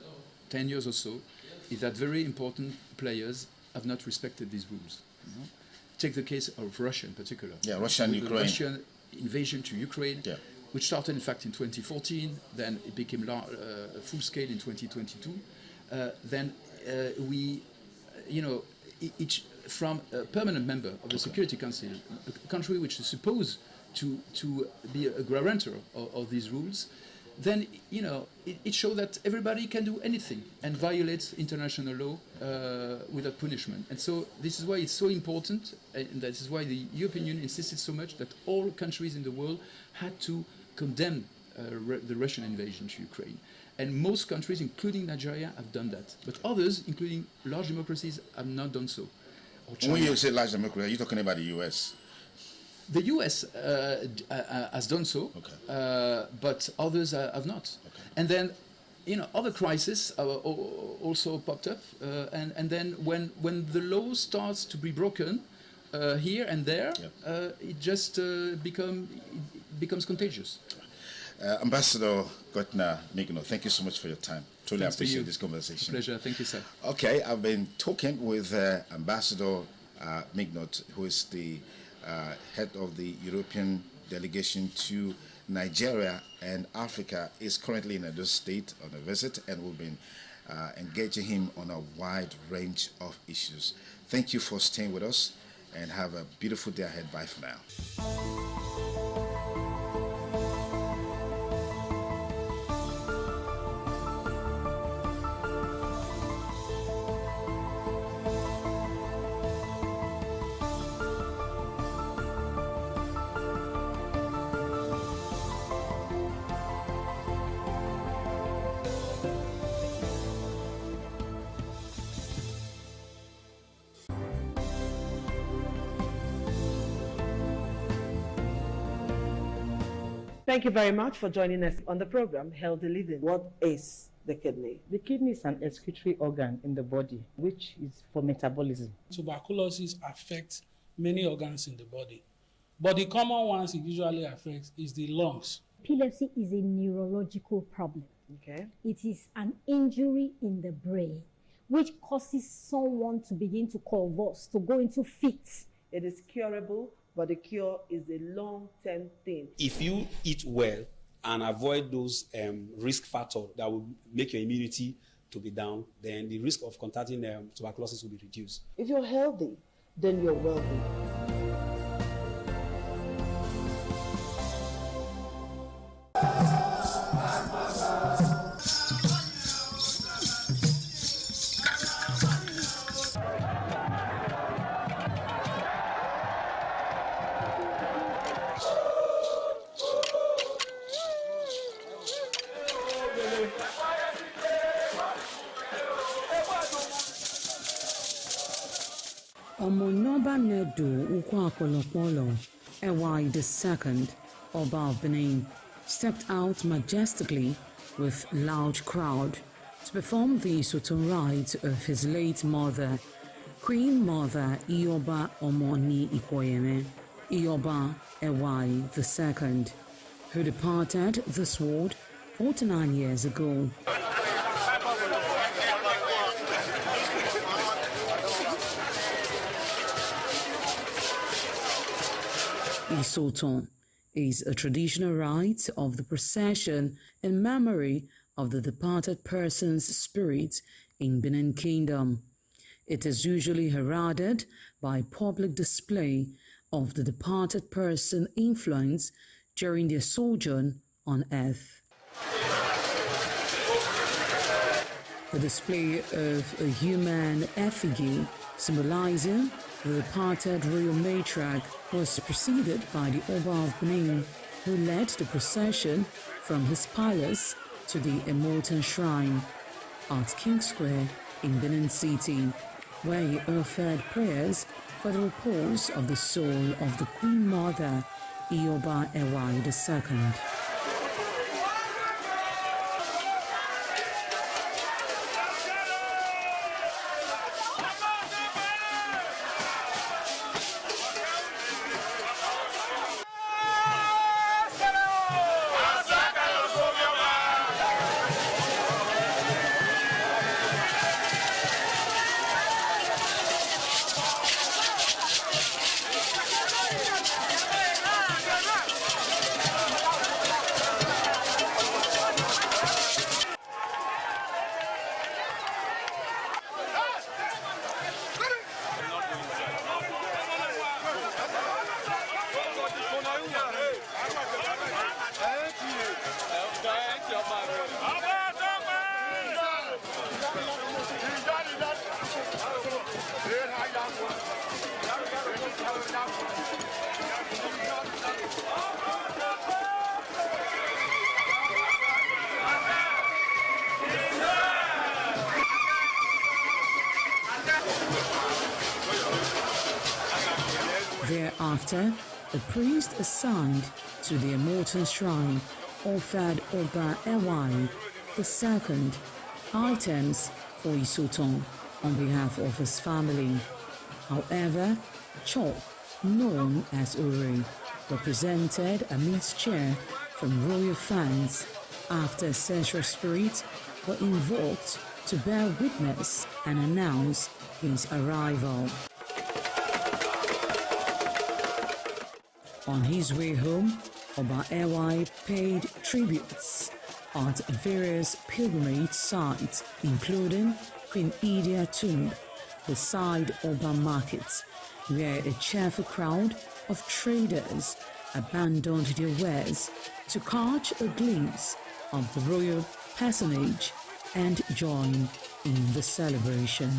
10 years or so is that very important players have not respected these rules. You know? Take the case of Russia in particular. Yeah, Russia and Ukraine. The Russian invasion to Ukraine, yeah, which started in fact in 2014, then it became full scale in 2022. Then we, you know, each from a permanent member of the Security Council, a country which is supposed to be a guarantor of these rules, then, you know, it shows that everybody can do anything and violates international law without punishment. And so this is why it's so important, and that is why the European Union insisted so much that all countries in the world had to condemn the Russian invasion to Ukraine. And most countries, including Nigeria, have done that. But others, including large democracies, have not done so. When you say large democracy, are you talking about the US? The US has done so, but others have not. Okay. And then, you know, other crises also popped up. And then when the law starts to be broken here and there, it just becomes contagious. Ambassador Gotna Migno, thank you so much for your time. Truly Thanks appreciate this conversation. Pleasure. Thank you, sir. Okay, I've been talking with Ambassador Mignot, who is the head of the European delegation to Nigeria and Africa, is currently in Edo State on a visit, and we've been engaging him on a wide range of issues. Thank you for staying with us, and have a beautiful day ahead. Bye for now. Thank you very much for joining us on the program Healthy Living. What is the kidney? The kidney is an excretory organ in the body, which is for metabolism. Tuberculosis affects many organs in the body, but the common ones it usually affects is the lungs. Epilepsy is a neurological problem. Okay. It is an injury in the brain which causes someone to begin to convulse, to go into fits. It is curable, but the cure is a long-term thing. If you eat well and avoid those risk factors that will make your immunity to be down, then the risk of contracting tuberculosis will be reduced. If you're healthy, then you're wealthy. Omonoba Nedu Ukwakolopolo, Ewai II, Oba of Benin, stepped out majestically with loud crowd to perform the Sotun rites of his late mother, Queen Mother Ioba Omoni Ikoyeme, Ioba Ewai II, who departed this world 49 years ago. Isoton is a traditional rite of the procession in memory of the departed person's spirit in Benin Kingdom. It is usually heralded by public display of the departed person's influence during their sojourn on earth. The display of a human effigy symbolizing the departed royal matriarch was preceded by the Oba of Benin, who led the procession from his palace to the Immortal Shrine at King Square in Benin City, where he offered prayers for the repose of the soul of the Queen Mother, Ioba Ewai II. Thereafter, the priest assigned to the Immortal Shrine offered Oba Ewai II items for Isoton on behalf of his family. However, Chok, known as Uri, represented a mixture from royal fans after ancestral spirits were invoked to bear witness and announce his arrival. On his way home, Oba Ewai paid tributes at various pilgrimage sites, including Queen Idia Tomb, beside Oba Market, where a cheerful crowd of traders abandoned their wares to catch a glimpse of the royal personage and join in the celebration.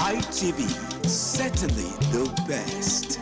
ITV, certainly the best.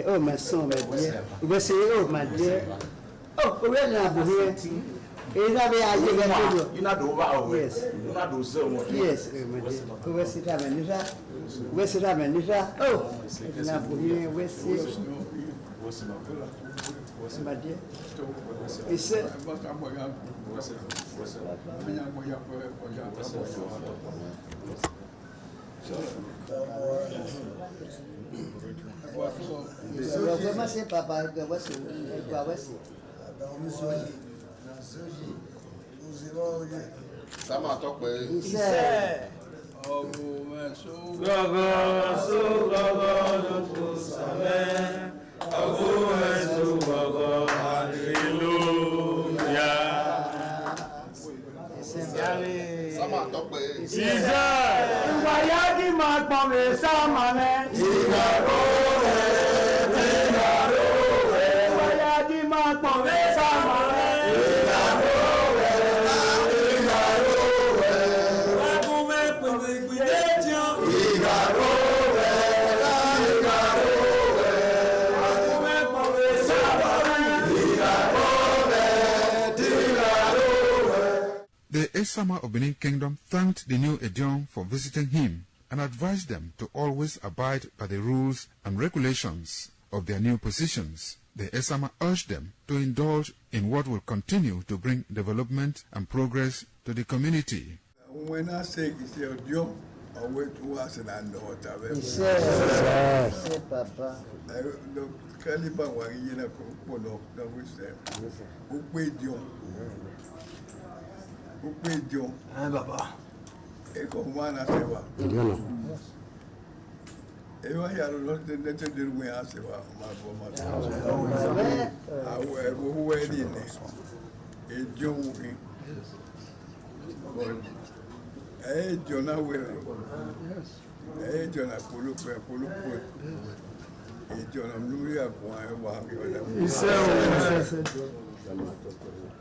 Oh, my son, my dear. We say, oh, my dear. Oh, we're not here. Is that where I live? You're not over. Yes. You're not do so much. Yes, my dear. Where's it happening? Where's it happening? Oh, it's not here. Where's it? What's my dear? It's it. Comment c'est papa de voici Ça m'a topé. The Esama of Benin Kingdom thanked the new Edion for visiting him and advised them to always abide by the rules and regulations of their new positions. The Esama urged them to indulge in what will continue to bring development and progress to the community. When I say it's your Edion, I went to us and I know what I mean. Yes, Papa. The caliber was in a couple of with them. Who paid you? Who paid you? Papa. Eko mwana sewa. Ewa ya lote nete dirwe asewa maboma. Awe buwe dine. Ejongi. Jona wele. Jona pulupe. Jona mnuri ya kwa wangi wala. Isewa.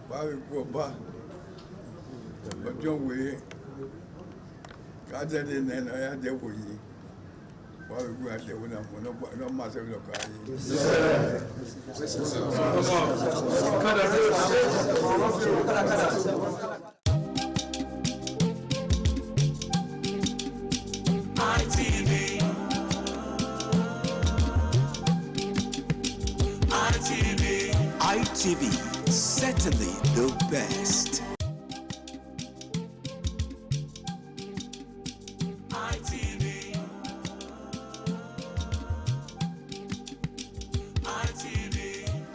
Bawi kwa ba. Ojon wele. Kaja de nena ya de wuyi. Bawi kwa de wuna no mase lo kai. ITV, certainly the best.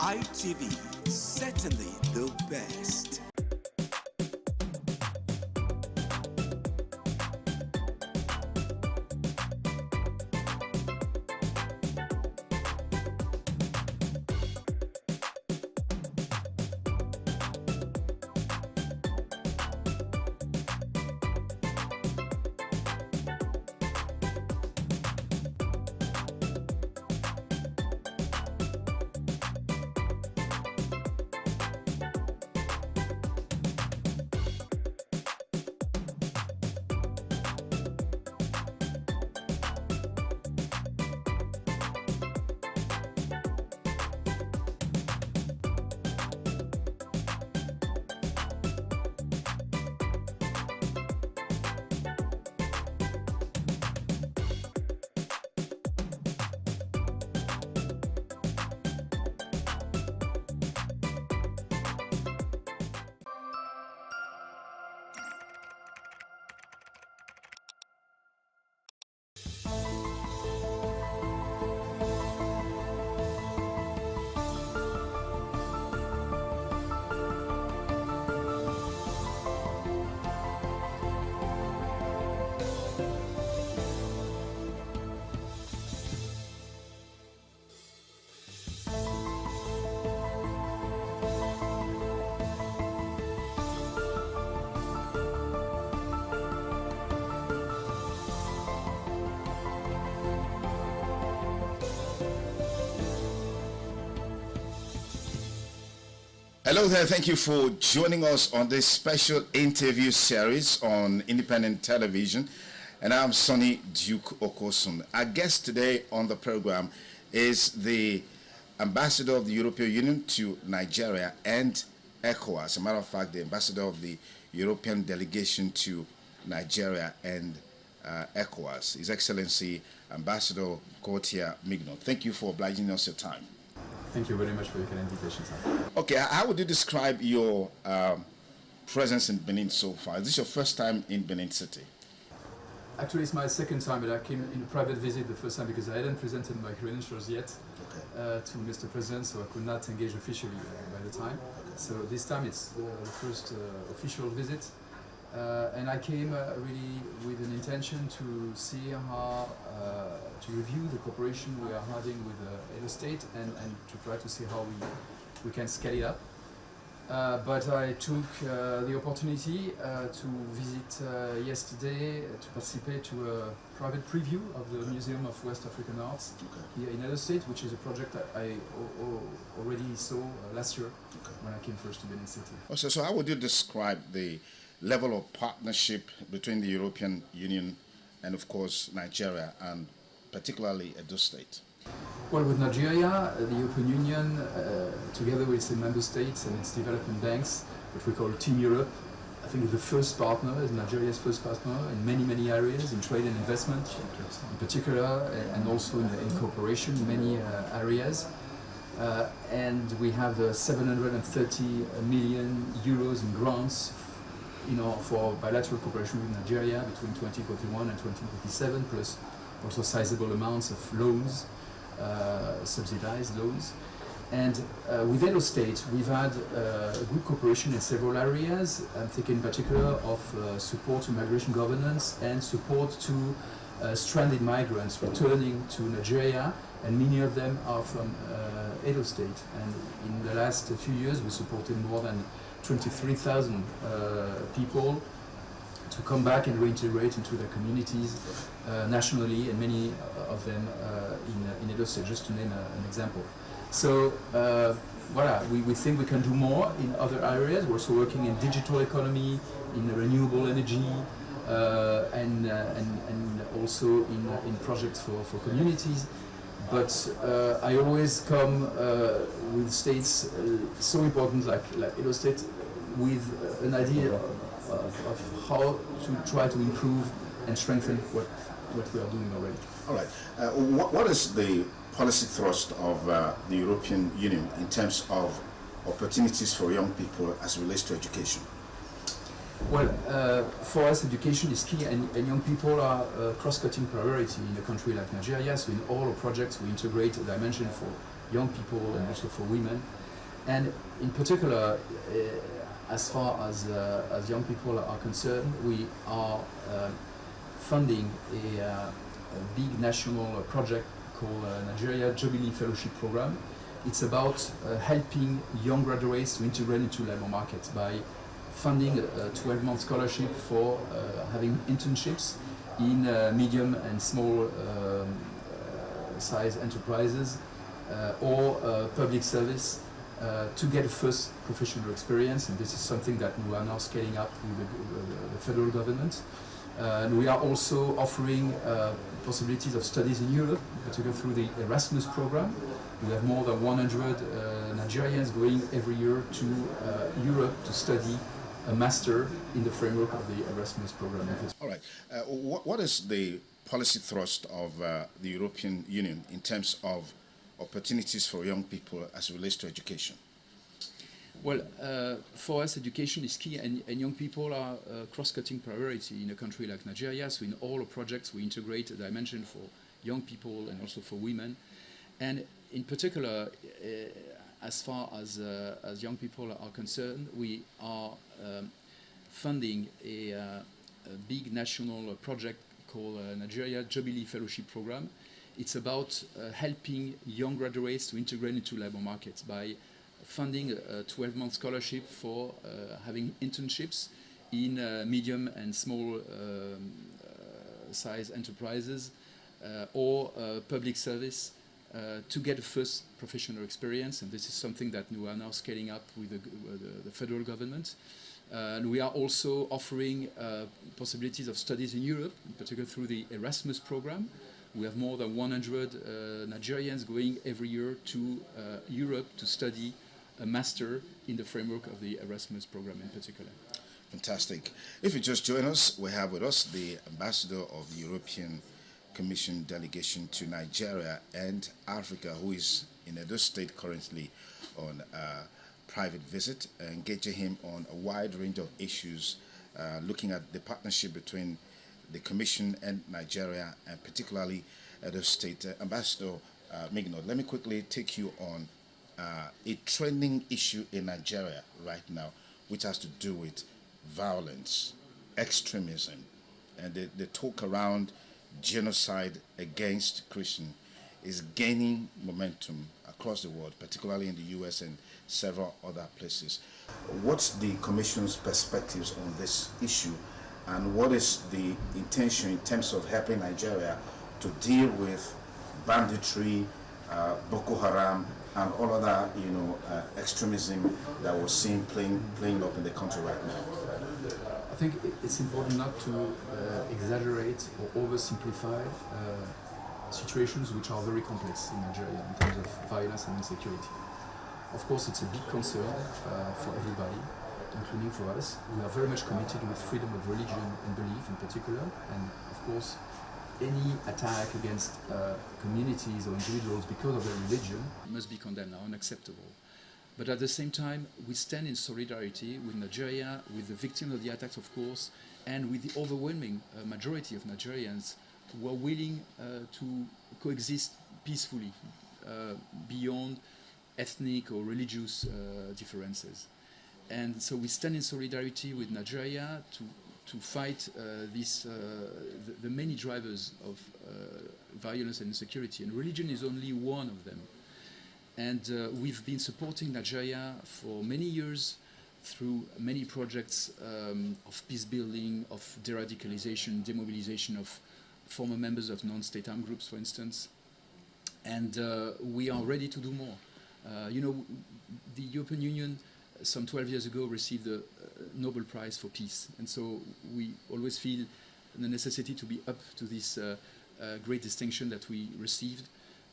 ITV, certainly the best. Hello there, thank you for joining us on this special interview series on independent television. And I'm Sonny Duke Okosun. Our guest today on the program is the Ambassador of the European Union to Nigeria and ECOWAS. As a matter of fact, the Ambassador of the European Delegation to Nigeria and ECOWAS, His Excellency Ambassador Gauthier Mignon. Thank you for obliging us your time. Thank you very much for your kind invitation, sir. Okay, how would you describe your presence in Benin so far? Is this your first time in Benin City? Actually, it's my second time, but I came in a private visit the first time because I hadn't presented my credentials yet to Mr. President, so I could not engage officially by the time. So this time it's the first official visit. And I came really with an intention to see how, to review the cooperation we are having with Edo State and to try to see how we can scale it up. But I took the opportunity to visit yesterday to participate to a private preview of the Museum of West African Arts here in Edo State, which is a project that I already saw last year when I came first to Benin City. So how would you describe the level of partnership between the European Union and, of course, Nigeria, and particularly Edo State? Well, with Nigeria, the European Union, together with its member states and its development banks, what we call Team Europe, I think is the first partner, is Nigeria's first partner in many areas, in trade and investment in particular, and also in cooperation in many areas. And we have 730 million euros in grants for bilateral cooperation with Nigeria between 2041 and 2027, plus also sizable amounts of loans, subsidized loans. And with Edo State, we've had good cooperation in several areas. I'm thinking in particular of support to migration governance and support to stranded migrants returning to Nigeria, and many of them are from Edo State. And in the last few years, we supported more than 23,000 people to come back and reintegrate into their communities nationally, and many of them in Edo State, just to name an example. So voilà, we think we can do more in other areas. We're also working in digital economy, in renewable energy, and also in projects for communities. But I always come with states so important like Edo State with an idea of how to try to improve and strengthen what we are doing already. All right. What is the policy thrust of the European Union in terms of opportunities for young people as it relates to education? Well, for us, education is key, and young people are a cross-cutting priority in a country like Nigeria. So in all our projects, we integrate a dimension for young people and also for women. And in particular, as far as young people are concerned, we are funding a big national project called Nigeria Jubilee Fellowship Program. It's about helping young graduates to integrate into labor markets by funding a 12-month scholarship for having internships in medium and small size enterprises or public service to get a first professional experience. And this is something that we are now scaling up with the federal government. And we are also offering possibilities of studies in Europe, particularly through the Erasmus program. We have more than 100 Nigerians going every year to Europe to study a master in the framework of the Erasmus program. All right. What is the policy thrust of the European Union in terms of opportunities for young people as it relates to education? Well, for us, education is key, and young people are a cross-cutting priority in a country like Nigeria. So in all our projects, we integrate a dimension for young people and also for women. And in particular, as far as young people are concerned, we are funding a big national project called Nigeria Jubilee Fellowship Program. It's about helping young graduates to integrate into labor markets by funding a 12-month scholarship for having internships in medium and small size enterprises or public service to get a first professional experience, and this is something that we are now scaling up with the federal government. And we are also offering possibilities of studies in Europe, in particular through the Erasmus program. We have more than 100 Nigerians going every year to Europe to study a master in the framework of the Erasmus program in particular. Fantastic. If you just join us, we have with us the ambassador of the European Commission delegation to Nigeria and Africa, who is in Edo State currently on a private visit, engaging him on a wide range of issues, looking at the partnership between the Commission and Nigeria, and particularly Edo State. Ambassador Mignot, let me quickly take you on a trending issue in Nigeria right now, which has to do with violence, extremism, and the talk around genocide against Christians is gaining momentum across the world, particularly in the US and several other places. What's the Commission's perspectives on this issue, and what is the intention in terms of helping Nigeria to deal with banditry, Boko Haram, and all other, extremism that we're seeing playing up in the country right now? I think it's important not to exaggerate or oversimplify situations which are very complex in Nigeria in terms of violence and insecurity. Of course, it's a big concern for everybody, including for us. We are very much committed with freedom of religion and belief in particular, and of course, any attack against communities or individuals because of their religion must be condemned, unacceptable. But at the same time, we stand in solidarity with Nigeria, with the victims of the attacks, of course, and with the overwhelming majority of Nigerians who are willing to coexist peacefully beyond ethnic or religious differences. And so we stand in solidarity with Nigeria to fight the many drivers of violence and insecurity. And religion is only one of them. And we've been supporting Nigeria for many years through many projects of peace building, of de-radicalization, demobilization of former members of non-state armed groups, for instance. And we are ready to do more. The European Union some 12 years ago received the Nobel Prize for Peace. And so we always feel the necessity to be up to this great distinction that we received,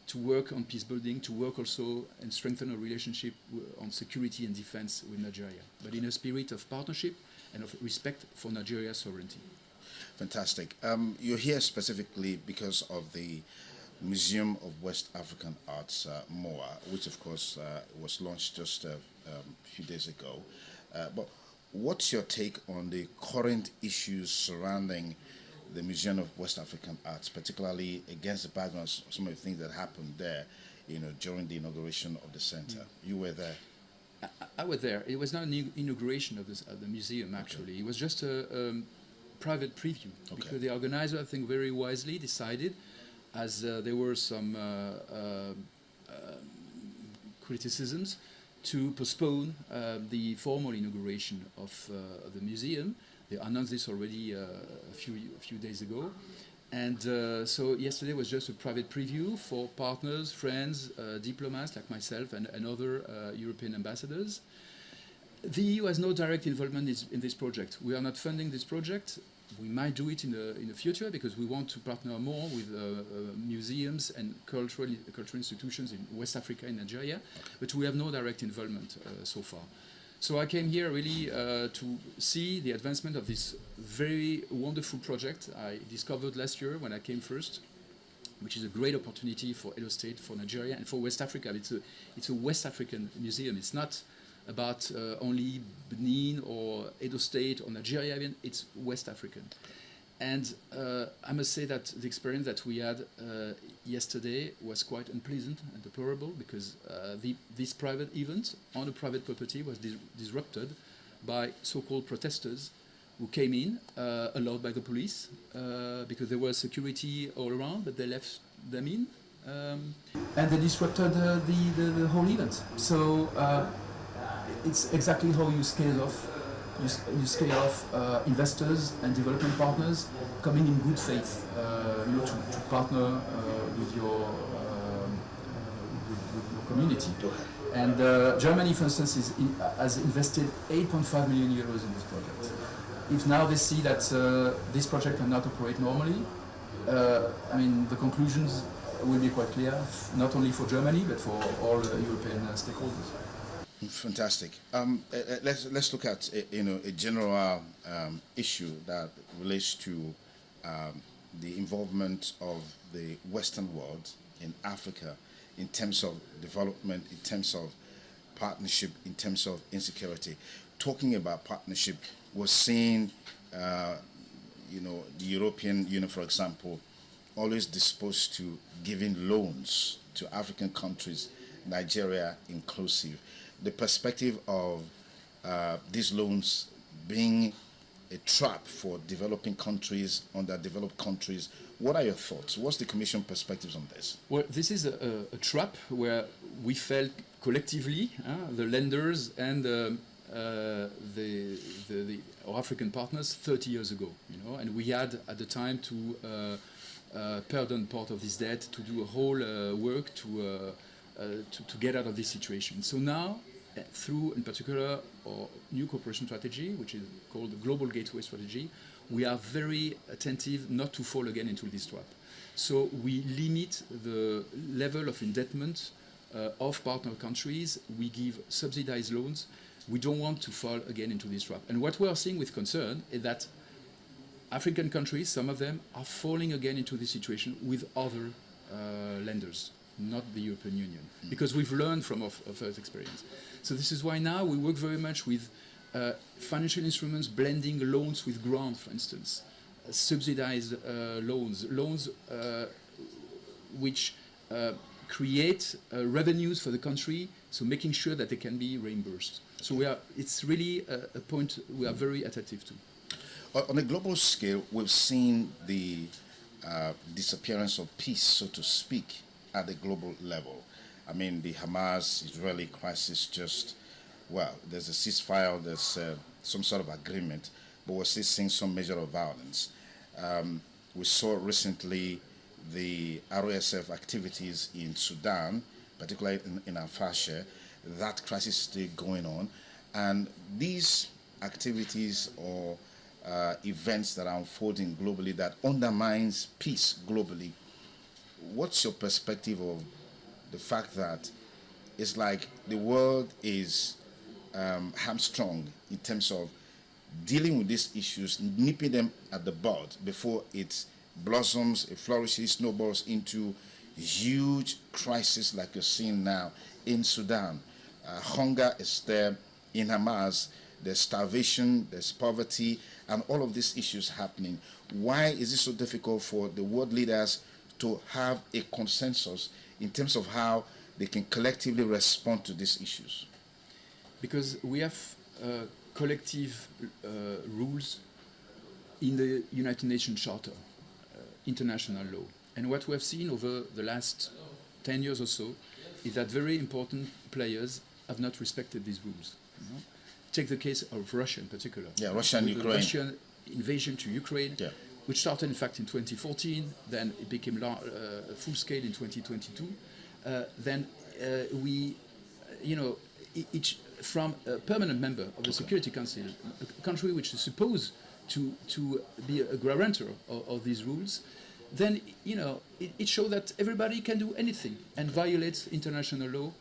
to work on peace building, to work also and strengthen our relationship on security and defense with Nigeria, but in a spirit of partnership and of respect for Nigeria's sovereignty. Fantastic. You're here specifically because of the Museum of West African Arts, MOA, which of course was launched just a few days ago. But what's your take on the current issues surrounding the Museum of West African Arts, particularly against the background of some of the things that happened there, during the inauguration of the center? You were there. I was there. It was not an inauguration of the museum, actually. Okay. It was just a private preview, because the organizer, I think very wisely, decided, as there were some criticisms, to postpone the formal inauguration of the museum. They announced this already a few days ago. And so yesterday was just a private preview for partners, friends, diplomats like myself and other European ambassadors. The EU has no direct involvement in this project. We are not funding this project. We might do it in the future because we want to partner more with museums and cultural institutions in West Africa and Nigeria, but we have no direct involvement so far. So I came here really to see the advancement of this very wonderful project I discovered last year when I came first, which is a great opportunity for Edo State, for Nigeria, and for West Africa. It's a West African museum. It's not about only Benin or Edo State or Nigeria, even. It's West African. And I must say that the experience that we had yesterday was quite unpleasant and deplorable, because this private event on a private property was disrupted by so-called protesters who came in, allowed by the police, because there was security all around, but they left them in. And they disrupted the whole event. So it's exactly how you scale off. You scale off investors and development partners coming in good faith, to partner with your community. And Germany, for instance, has invested 8.5 million euros in this project. If now they see that this project cannot operate normally, I mean, the conclusions will be quite clear, not only for Germany, but for all European stakeholders. Fantastic. Let's look at a general issue that relates to the involvement of the Western world in Africa in terms of development, in terms of partnership, in terms of insecurity. Talking about partnership, we're seeing, the European Union, for example, always disposed to giving loans to African countries, Nigeria inclusive. The perspective of these loans being a trap for developing countries, underdeveloped countries. What are your thoughts? What's the Commission perspectives on this? Well, this is a trap where we felt collectively, the lenders and our African partners 30 years ago, and we had at the time to pardon part of this debt, to do a whole work to get out of this situation. So now, through, in particular, our new cooperation strategy, which is called the Global Gateway Strategy, we are very attentive not to fall again into this trap. So we limit the level of indebtedness of partner countries. We give subsidized loans. We don't want to fall again into this trap. And what we are seeing with concern is that African countries, some of them, are falling again into this situation with other lenders, not the European Union, because we've learned from our first experience. So this is why now we work very much with financial instruments, blending loans with grants, for instance, subsidized loans which create revenues for the country, so making sure that they can be reimbursed. So it's really a point we are very attentive to. On a global scale, we've seen the disappearance of peace, so to speak, at the global level. I mean, the Hamas-Israeli crisis there's a ceasefire, there's some sort of agreement, but we're still seeing some measure of violence. We saw recently the RSF activities in Sudan, particularly in Al-Fasher. That crisis is still going on. And these activities or events that are unfolding globally that undermines peace globally, what's your perspective of the fact that it's like the world is hamstrung in terms of dealing with these issues, nipping them at the bud before it blossoms, it flourishes, snowballs into huge crisis like you're seeing now in Sudan. Hunger is there in Hamas, there's starvation, there's poverty, and all of these issues happening. Why is it so difficult for the world leaders to have a consensus in terms of how they can collectively respond to these issues? Because we have collective rules in the United Nations Charter, international law. And what we have seen over the last 10 years or so is that very important players have not respected these rules. Take the case of Russia in particular. Yeah, Russia and Ukraine. The Russian invasion to Ukraine, which started in fact in 2014, then it became full scale in 2022. Then we, each from a permanent member of the Security Council, a country which is supposed to be a guarantor of these rules, then it shows that everybody can do anything and violates international law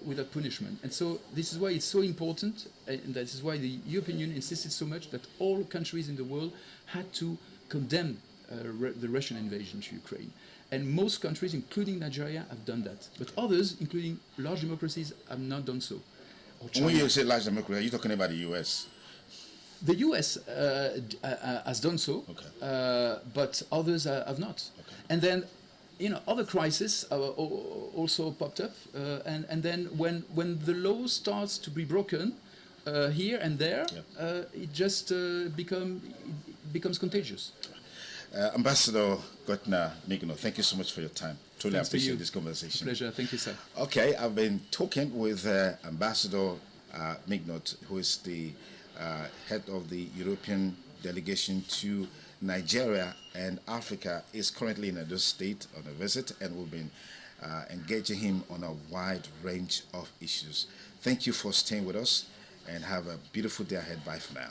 without punishment. And so this is why it's so important, and this is why the European Union insisted so much that all countries in the world had to condemn the Russian invasion to Ukraine. And most countries, including Nigeria, have done that. But others, including large democracies, have not done so. When you say large democracy, are you talking about the US? The US has done so, but others have not. Okay. And then, other crises also popped up. And then when the law starts to be broken here and there, it just becomes contagious. Ambassador Gottner Mignaud, thank you so much for your time. Truly appreciate this conversation. Pleasure. Thank you, sir. Okay, I've been talking with Ambassador Mignaud, who is the head of the European delegation to Nigeria and Africa, is currently in Edo State on a visit, and we've been engaging him on a wide range of issues. Thank you for staying with us, and have a beautiful day ahead. Bye for now.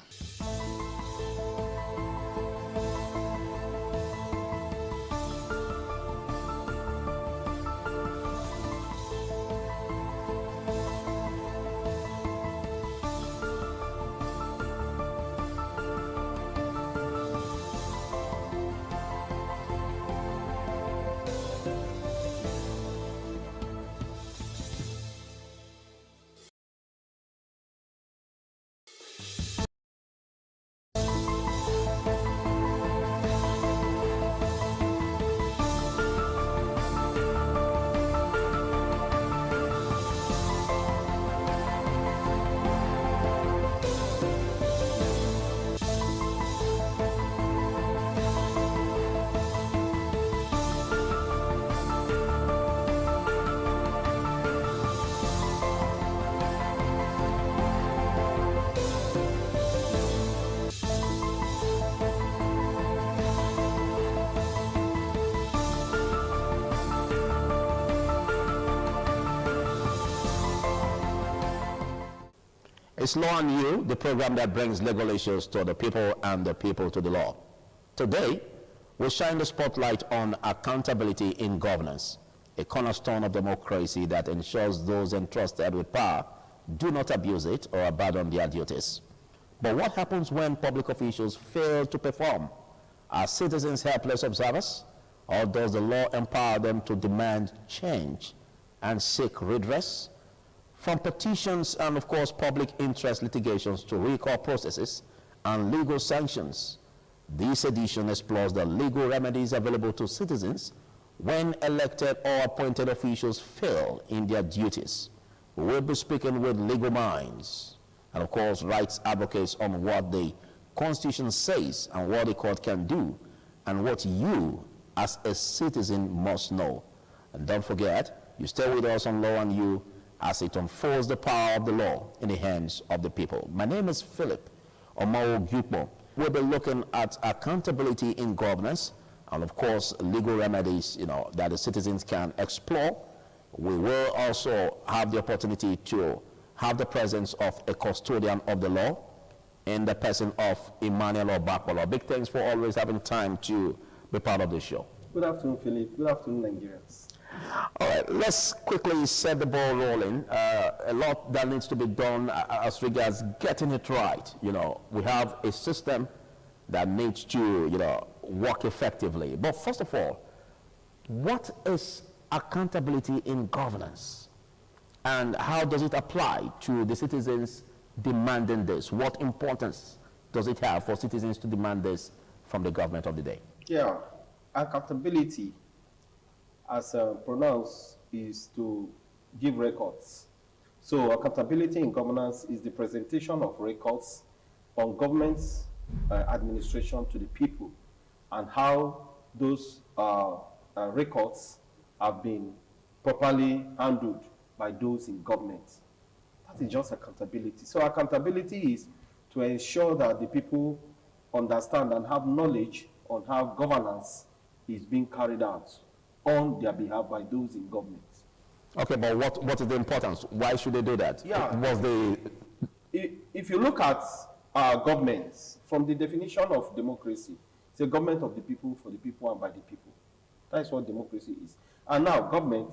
It's Law and You, the program that brings legal issues to the people and the people to the law. Today, we shine the spotlight on accountability in governance, a cornerstone of democracy that ensures those entrusted with power do not abuse it or abandon their duties. But what happens when public officials fail to perform? Are citizens helpless observers, or does the law empower them to demand change and seek redress? From petitions and, of course, public interest litigations to recall processes and legal sanctions, this edition explores the legal remedies available to citizens when elected or appointed officials fail in their duties. We will be speaking with legal minds and, of course, rights advocates on what the Constitution says and what the court can do and what you, as a citizen, must know. And don't forget, you stay with us on Law and You as it unfolds the power of the law in the hands of the people. My name is Philip Omao-Gyukpo. We'll be looking at accountability in governance and, of course, legal remedies, that the citizens can explore. We will also have the opportunity to have the presence of a custodian of the law in the person of Emmanuel Obakwalo. Big thanks for always having time to be part of the show. Good afternoon, Philip. Good afternoon, Nigerians. All right, let's quickly set the ball rolling. A lot that needs to be done as regards getting it right. We have a system that needs to, work effectively. But first of all, what is accountability in governance? And how does it apply to the citizens demanding this? What importance does it have for citizens to demand this from the government of the day? Yeah, accountability, as pronounced, is to give records. So accountability in governance is the presentation of records on government's administration to the people and how those records have been properly handled by those in government. That is just accountability. So accountability is to ensure that the people understand and have knowledge on how governance is being carried out on their behalf by those in government. Okay, but what is the importance? Why should they do that? Yeah. If you look at governments, from the definition of democracy, it's a government of the people, for the people, and by the people. That is what democracy is. And now government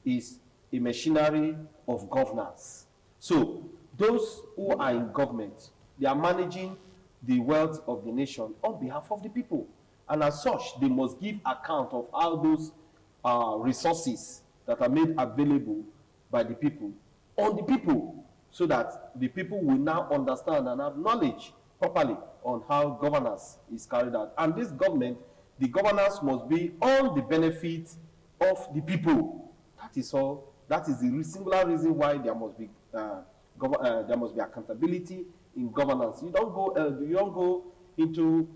is a machinery of governance. So those who are in government, they are managing the wealth of the nation on behalf of the people. And as such, they must give account of how those resources that are made available by the people on the people, so that the people will now understand and have knowledge properly on how governance is carried out. And this government, the governance must be on the benefit of the people. That is all. That is the singular reason why there must be accountability in governance. You don't go into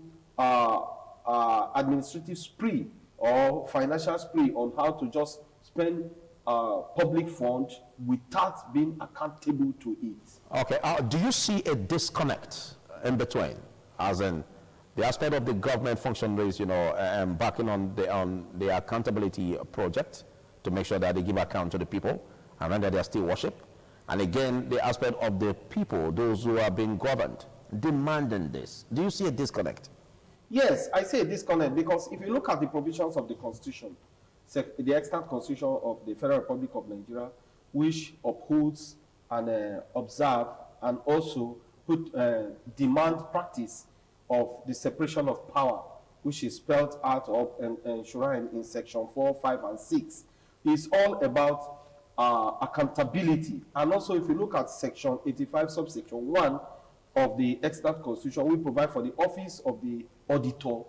administrative spree or financial spree on how to just spend public funds without being accountable to it. Okay, do you see a disconnect in between, as in the aspect of the government functionaries, backing on the accountability project, to make sure that they give account to the people and render their still worship. And again, the aspect of the people, those who are being governed, demanding this. Do you see a disconnect? Yes, I say a disconnect because if you look at the provisions of the Constitution, the extant Constitution of the Federal Republic of Nigeria, which upholds and observe and also demand practice of the separation of power, which is spelled out of and enshrined in section 4, 5, and 6, is all about accountability. And also, if you look at section 85, subsection 1 of the extant Constitution, we provide for the office of the Auditor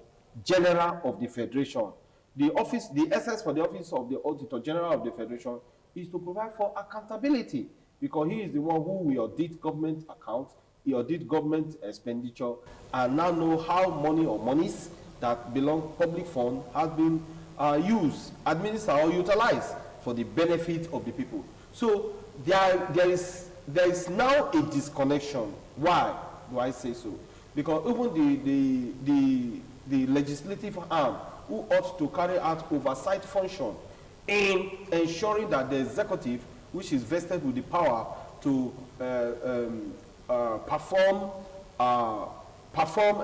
General of the Federation. The essence for the office of the Auditor General of the Federation is to provide for accountability, because he is the one who will audit government accounts, he audit government expenditure, and now know how money or monies that belong public fund has been used, administered, or utilized for the benefit of the people. So there is now a disconnection. Why do I say so? Because even the legislative arm, who ought to carry out oversight function in ensuring that the executive, which is vested with the power to perform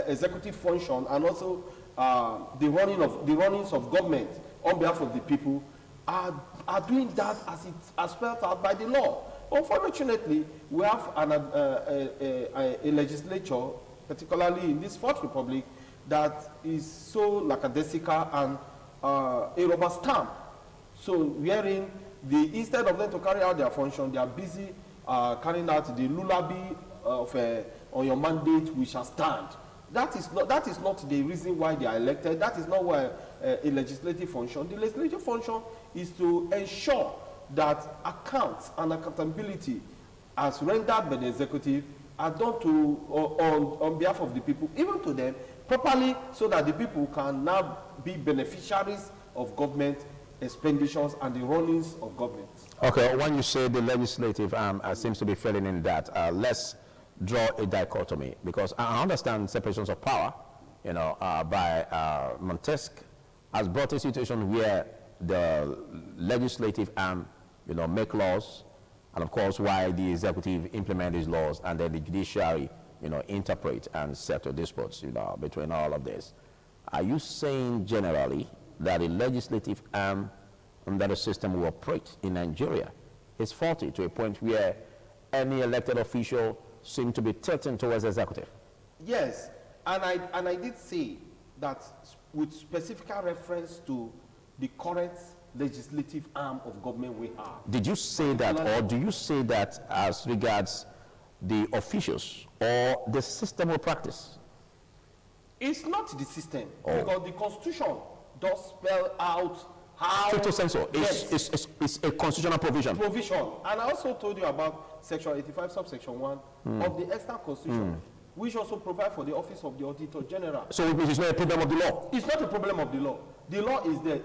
executive function, and also the runnings of government on behalf of the people, are doing that as spelled out by the law. Unfortunately, we have a legislature, particularly in this Fourth Republic, that is so lackadaisical and a rubber stamp. So wherein instead of them to carry out their function, they are busy carrying out the lullaby of on your mandate we shall stand. That is not the reason why they are elected. That is not why a legislative function. The legislative function is to ensure that accounts and accountability as rendered by the executive are done on behalf of the people, even to them, properly, so that the people can now be beneficiaries of government expenditures and the runnings of government. Okay, when you say the legislative arm seems to be failing in that, let's draw a dichotomy, because I understand separations of power, by Montesquieu has brought a situation where the legislative arm, make laws, and of course, while the executive implement these laws, and then the judiciary, interpret and settle disputes, between all of this. Are you saying generally that the legislative arm under the system we operate in Nigeria is faulty to a point where any elected official seems to be tilting towards executive? Yes, and I did say that with specific reference to the current legislative arm of government we have. Did you say that, or do you say that as regards the officials or the system of practice? It's not the system, because the Constitution does spell out how... Stricto sensu, it's a constitutional provision. And I also told you about section 85, subsection 1 of the extant Constitution, which also provide for the office of the Auditor General. So it is not a problem of the law? It's not a problem of the law. The law is there.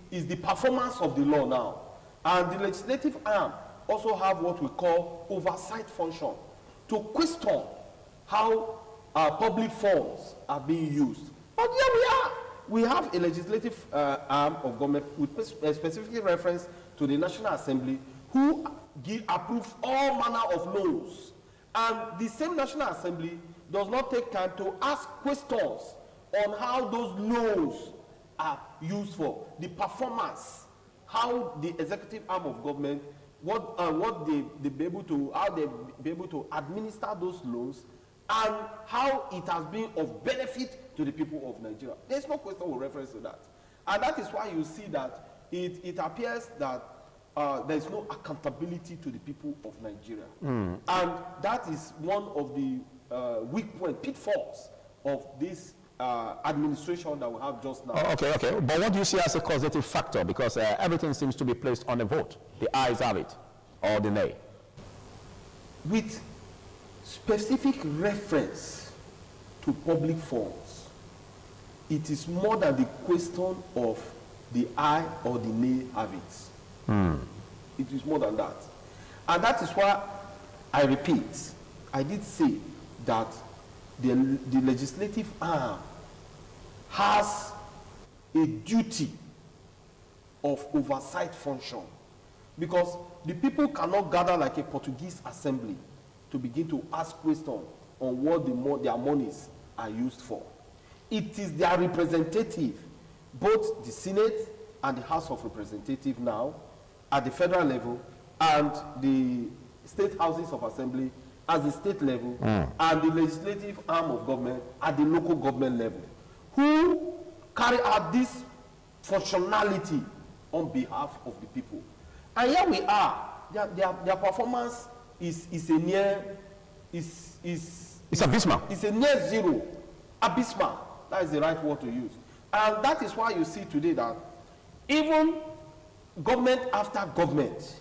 Is the performance of the law now. And the legislative arm also have what we call oversight function, to question how public funds are being used. But here we are. We have a legislative arm of government with specific reference to the National Assembly, who approve all manner of laws. And the same National Assembly does not take time to ask questions on how those laws are used for, the performance, how the executive arm of government, how they be able to administer those laws, and how it has been of benefit to the people of Nigeria. There's no question with reference to that. And that is why you see that it appears that there is no accountability to the people of Nigeria. And that is one of the weak point, pitfalls of this administration that we have just now. Okay. But what do you see as a causative factor? Because everything seems to be placed on a vote. The ayes have it, or the nay. With specific reference to public funds, it is more than the question of the aye or the nay have it. It is more than that. And that is why, I repeat, I did say that the legislative arm has a duty of oversight function. Because the people cannot gather like a Portuguese assembly to begin to ask questions on what their monies are used for. It is their representative, both the Senate and the House of Representatives now, at the federal level, and the state houses of assembly at the state level, and the legislative arm of government at the local government level, who carry out this functionality on behalf of the people. And here we are. Their performance is abysmal. It's a near zero. Abysmal. That is the right word to use. And that is why you see today that even government after government,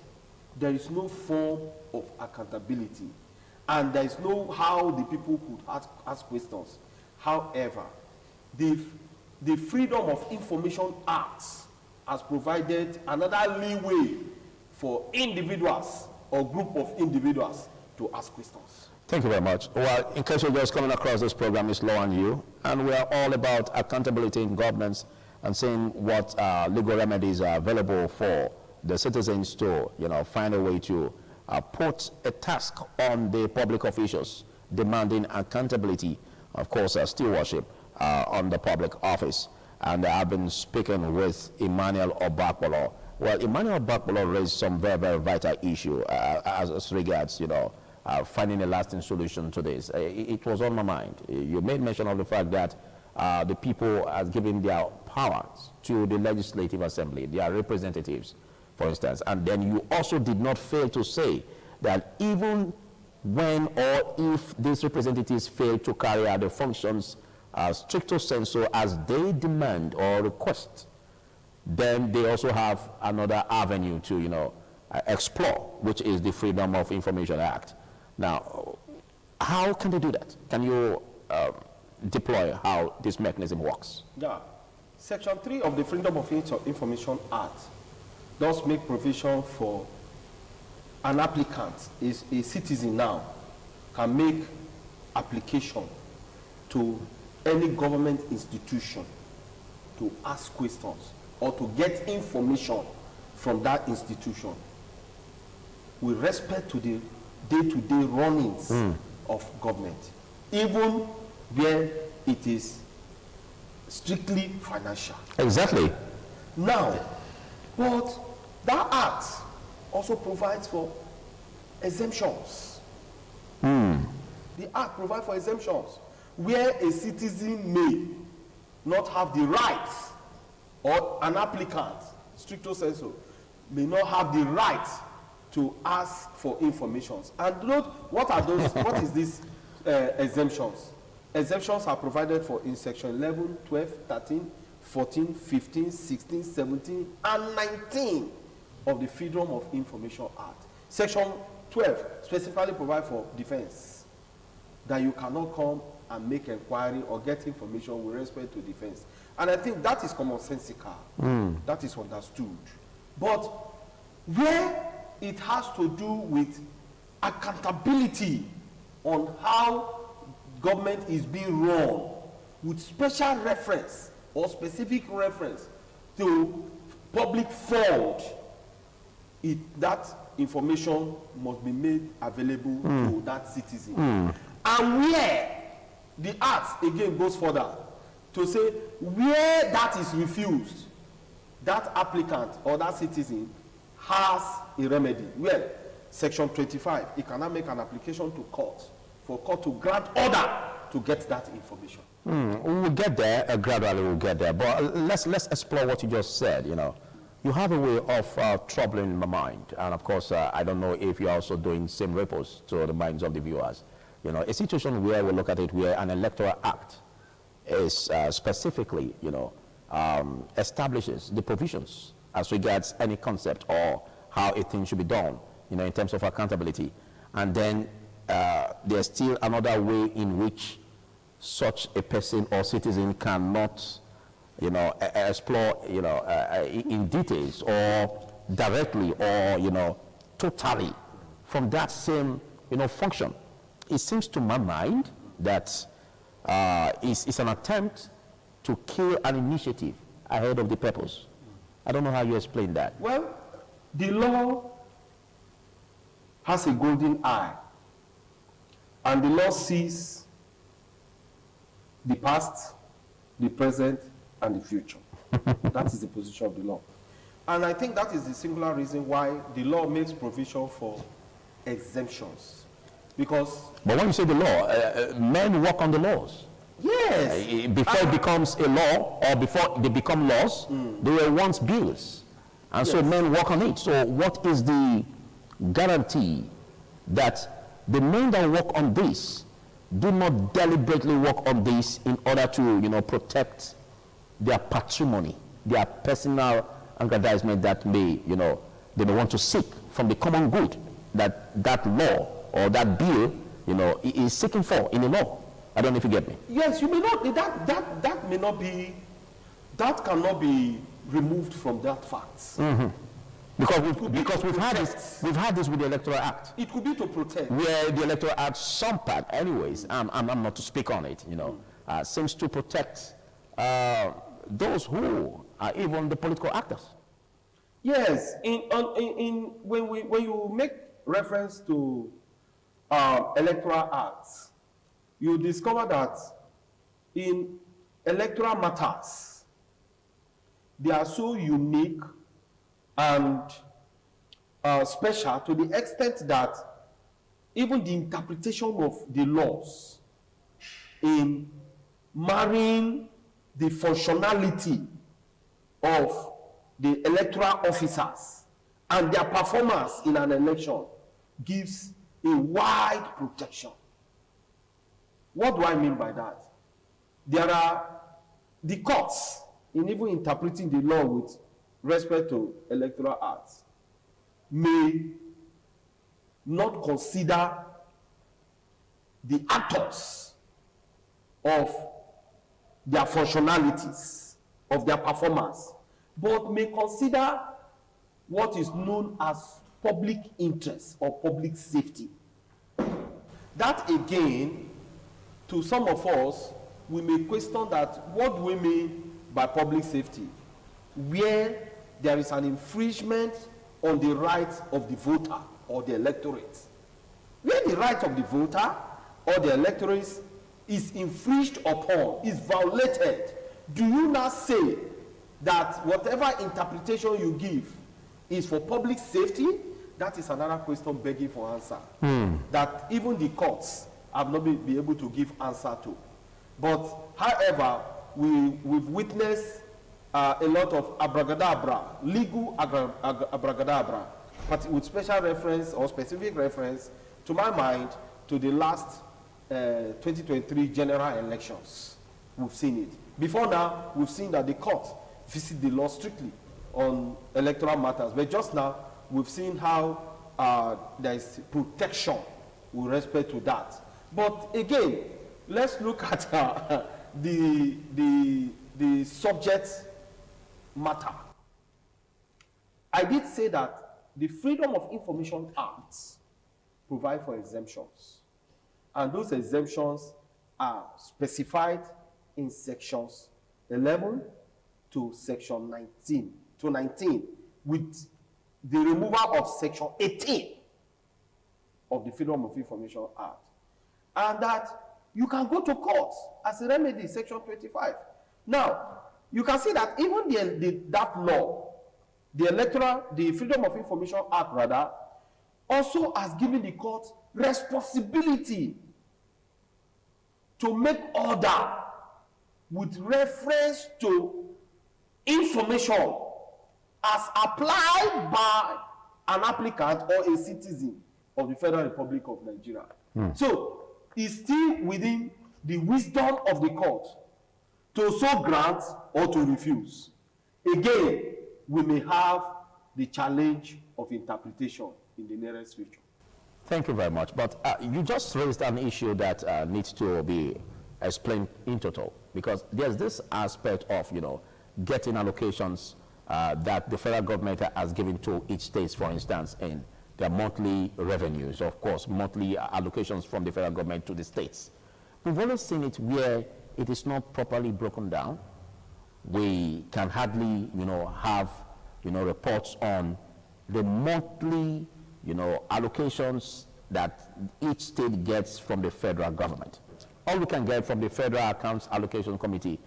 there is no form of accountability. And there is no how the people could ask questions. However, the Freedom of Information Act has provided another leeway for individuals or group of individuals to ask questions. Thank you very much. Well, in case you're just coming across this program, it's Law and You, and we are all about accountability in governance and seeing what legal remedies are available for the citizens to, find a way to put a task on the public officials demanding accountability, of course, stewardship on the public office. And I've been speaking with Emmanuel Ogbakpolo. Well, Emmanuel Ogbakpolo raised some very, very vital issue as regards, finding a lasting solution to this. It was on my mind. You made mention of the fact that the people are giving their powers to the Legislative Assembly, their representatives, for instance. And then you also did not fail to say that even when or if these representatives fail to carry out the functions stricto sensu as they demand or request, then they also have another avenue to, explore, which is the Freedom of Information Act. Now, how can they do that? Can you deploy how this mechanism works? Yeah. Section 3 of the Freedom of Information Act does make provision for an applicant, is a citizen now, can make application to any government institution to ask questions or to get information from that institution with respect to the day-to-day runnings of government, even where it is strictly financial. Exactly. Now, but that act also provides for exemptions. The act provides for exemptions where a citizen may not have the right, or an applicant, stricto sensu, may not have the right to ask for information. And note, what are those? What is these exemptions? Exemptions are provided for in section 11, 12, 13, 14, 15, 16, 17, and 19 of the Freedom of Information Act. Section 12 specifically provides for defense, that you cannot come and make inquiry or get information with respect to defense. And I think that is commonsensical. That is understood. But where it has to do with accountability on how government is being run, with special reference or specific reference to public fund, that information must be made available to that citizen. And where the act again goes further to say where that is refused, that applicant or that citizen has a remedy. Well, section 25, he cannot make an application to court for court to grant order to get that information. We'll get there, gradually we'll get there. But let's explore what you just said. You have a way of troubling my mind. And of course, I don't know if you're also doing same ripples to the minds of the viewers. A situation where we look at it where an electoral act is specifically, establishes the provisions as regards any concept or how a thing should be done, in terms of accountability. And then there's still another way in which such a person or citizen cannot, explore, in details or directly or, totally from that same, function. It seems to my mind that it's an attempt to kill an initiative ahead of the purpose. I don't know how you explain that. Well, the law has a golden eye, and the law sees the past, the present, and the future. That is the position of the law. And I think that is the singular reason why the law makes provision for exemptions. Because... But when you say the law, men work on the laws. Yes. Before it becomes a law, or before they become laws, they were once bills. And so men work on it. So what is the guarantee that the men that work on this do not deliberately work on this in order to, protect their patrimony, their personal aggrandizement that may, they may want to seek from the common good that law or that bill, is seeking for in the law? I don't know if you get me. Yes, you may not. That may not be. That cannot be removed from that fact. Mm-hmm. Because we've had this with the Electoral Act. It could be to protect. Where the Electoral Act, some part, anyways, I'm not to speak on it, seems to protect those who are even the political actors. Yes, when you make reference to Electoral Acts, you discover that in electoral matters, they are so unique and special to the extent that even the interpretation of the laws in marrying the functionality of the electoral officers and their performance in an election gives a wide protection. What do I mean by that? There are the courts in even interpreting the law with respect to electoral acts may not consider the actors of their functionalities, of their performance, but may consider what is known as public interest or public safety. That again, to some of us, we may question that what do we mean by public safety, where there is an infringement on the rights of the voter or the electorate. Where the right of the voter or the electorate is infringed upon, is violated, do you now say that whatever interpretation you give is for public safety? That is another question begging for answer. That even the courts have not been able to give answer to. But however, we've witnessed a lot of abracadabra, legal abracadabra, but with special reference or specific reference, to my mind, to the last 2023 general elections. We've seen it. Before now, we've seen that the court visit the law strictly on electoral matters. But just now, we've seen how there is protection with respect to that. But again, let's look at the subject matter. I did say that the Freedom of Information Acts provide for exemptions. And those exemptions are specified in sections 11 to section 19, with the removal of section 18 of the Freedom of Information Act. And that you can go to court as a remedy, section 25. Now, you can see that even that law, the Freedom of Information Act rather, also has given the court responsibility to make order with reference to information as applied by an applicant or a citizen of the Federal Republic of Nigeria. So, it's still within the wisdom of the court to so grant or to refuse. Again, we may have the challenge of interpretation in the nearest future. Thank you very much. But you just raised an issue that needs to be explained in total, because there's this aspect of, getting allocations that the federal government has given to each state, for instance, in their monthly revenues, of course, monthly allocations from the federal government to the states. We've always seen it where it is not properly broken down. We can hardly, have reports on the monthly, allocations that each state gets from the federal government. All we can get from the Federal Accounts Allocation Committee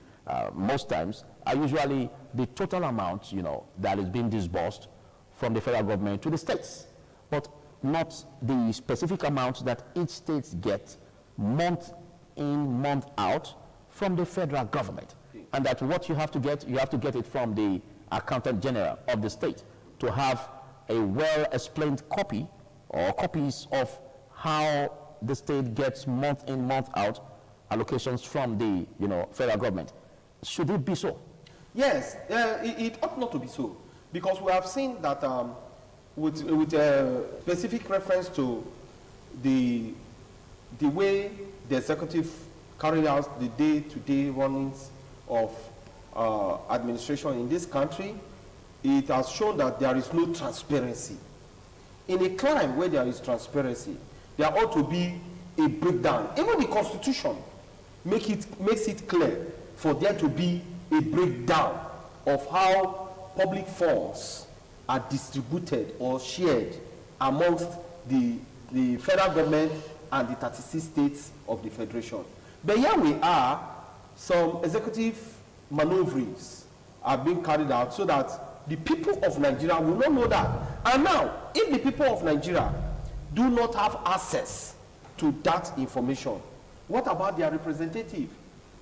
most times are usually the total amount, that is being disbursed from the federal government to the states, but not the specific amount that each state gets month in, month out from the federal government. And that what you have to get it from the Accountant General of the state to have a well-explained copy or copies of how the state gets month in, month out allocations from the federal government. Should it be so? Yes, it ought not to be so, because we have seen that with specific reference to the way the executive carry out the day-to-day runnings of administration in this country, it has shown that there is no transparency. In a climate where there is transparency, there ought to be a breakdown. Even the Constitution makes it clear for there to be a breakdown of how public funds are distributed or shared amongst the federal government and the 36 states of the federation. But here we are, some executive maneuverings are being carried out so that the people of Nigeria will not know that. And now, if the people of Nigeria do not have access to that information, what about their representative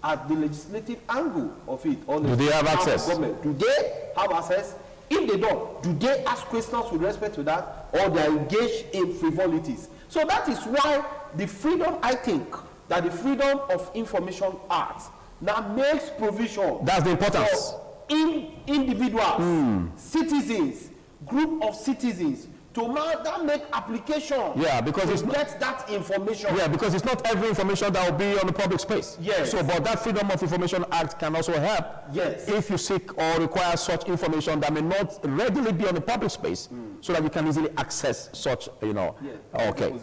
at the legislative angle of it? Do they have access? Do they have access? If they don't, do they ask questions with respect to that, or they are engaged in frivolities? So that is why the freedom, I think, that the Freedom of Information Act now makes provision. That's the importance. Individuals, citizens, group of citizens, to now make application. Yeah, because it's get that information. Yeah, because it's not every information that will be on the public space. Yes. So, but that Freedom of Information Act can also help. Yes. If you seek or require such information that may not readily be on the public space, so that you can easily access such, Yeah, okay.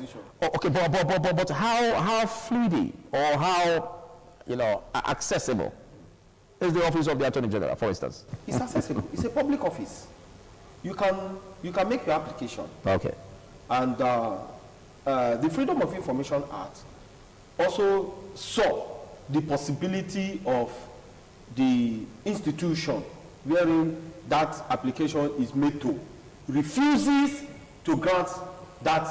Okay, but how fluid or how, accessible is the office of the Attorney General, for instance? It's accessible. It's a public office. You can make your application. Okay. And the Freedom of Information Act also saw the possibility of the institution wherein that application is made to refuses to grant that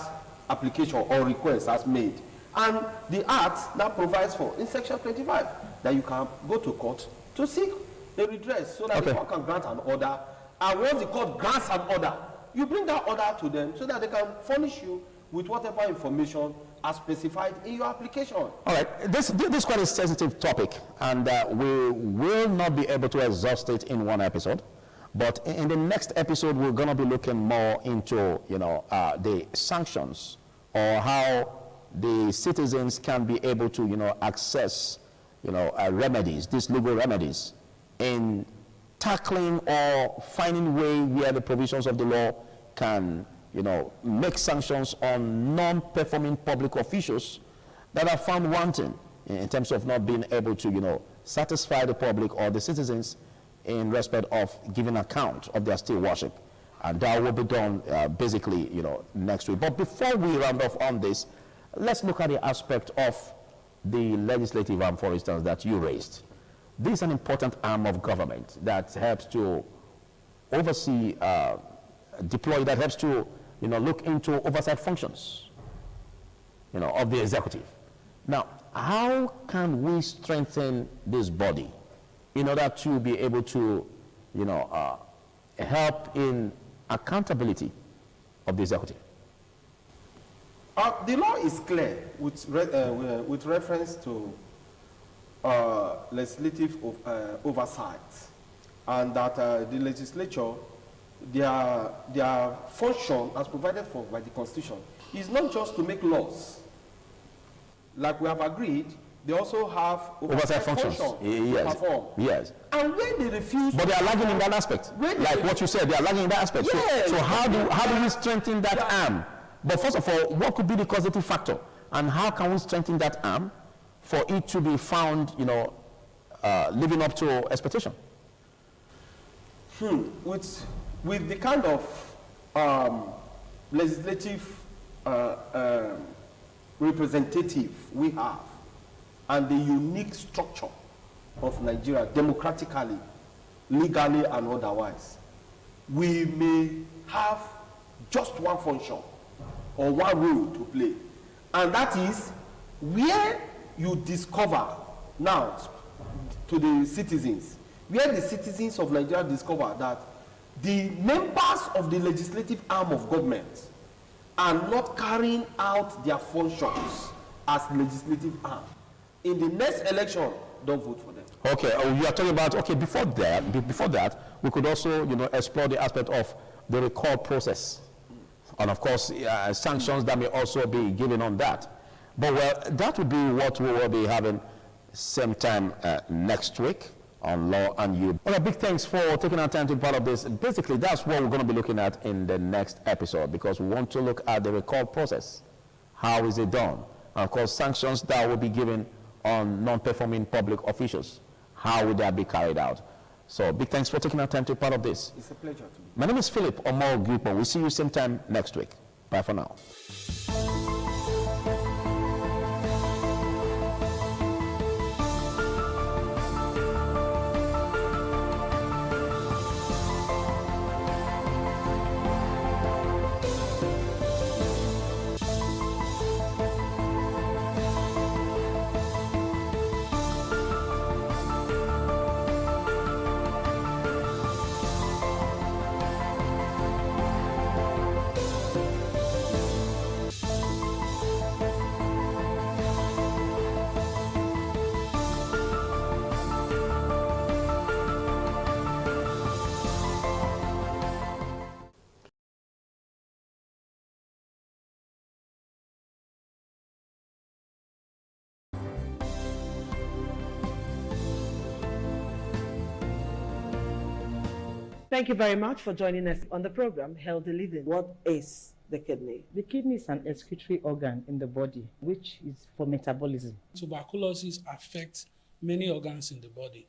application or request as made. And the Act now provides for, in Section 25, that you can go to court to seek a redress so that the court can grant an order. And once the court grants an order, you bring that order to them so that they can furnish you with whatever information are specified in your application. All right, this is quite a sensitive topic, and we will not be able to exhaust it in one episode. But in the next episode, we're going to be looking more into, the sanctions, or how the citizens can be able to, access, remedies, these legal remedies, in tackling or finding way where the provisions of the law can, make sanctions on non-performing public officials that are found wanting in terms of not being able to, satisfy the public or the citizens in respect of giving account of their still worship. And that will be done basically, next week. But before we round off on this, let's look at the aspect of the legislative arm, for instance, that you raised. This is an important arm of government that helps to oversee, deploy, that helps to, look into oversight functions, of the executive. Now, how can we strengthen this body in order to be able to, help in accountability of the executive? The law is clear with reference to legislative oversight, and that the legislature, their function as provided for by the Constitution is not just to make laws. Like we have agreed, they also have oversight functions to perform. Yes. And when they refuse, but they are lagging in that aspect. Like what you said, they are lagging in that aspect. Yes. So how do we strengthen that arm? But first of all, what could be the causative factor, and how can we strengthen that arm for it to be found, living up to expectation? With with the kind of legislative representative we have and the unique structure of Nigeria, democratically, legally, and otherwise, we may have just one function or one role to play, and that is where you discover now to the citizens, where the citizens of Nigeria discover that the members of the legislative arm of government are not carrying out their functions as legislative arm. In the next election, don't vote for them. Okay, you are talking about, okay, before that, we could also, explore the aspect of the recall process. And of course, sanctions that may also be given on that. But well, that would be what we will be having same time next week on Law and You. Well, a big thanks for taking our time to be part of this. Basically, that's what we're going to be looking at in the next episode, because we want to look at the recall process. How is it done? And of course, sanctions that will be given on non-performing public officials. How would that be carried out? So big thanks for taking our time to be part of this. It's a pleasure to be. My name is Philip Omol Gripo. We'll see you same time next week. Bye for now. Thank you very much for joining us on the program, Healthy Living. What is the kidney? The kidney is an excretory organ in the body, which is for metabolism. Tuberculosis affects many organs in the body,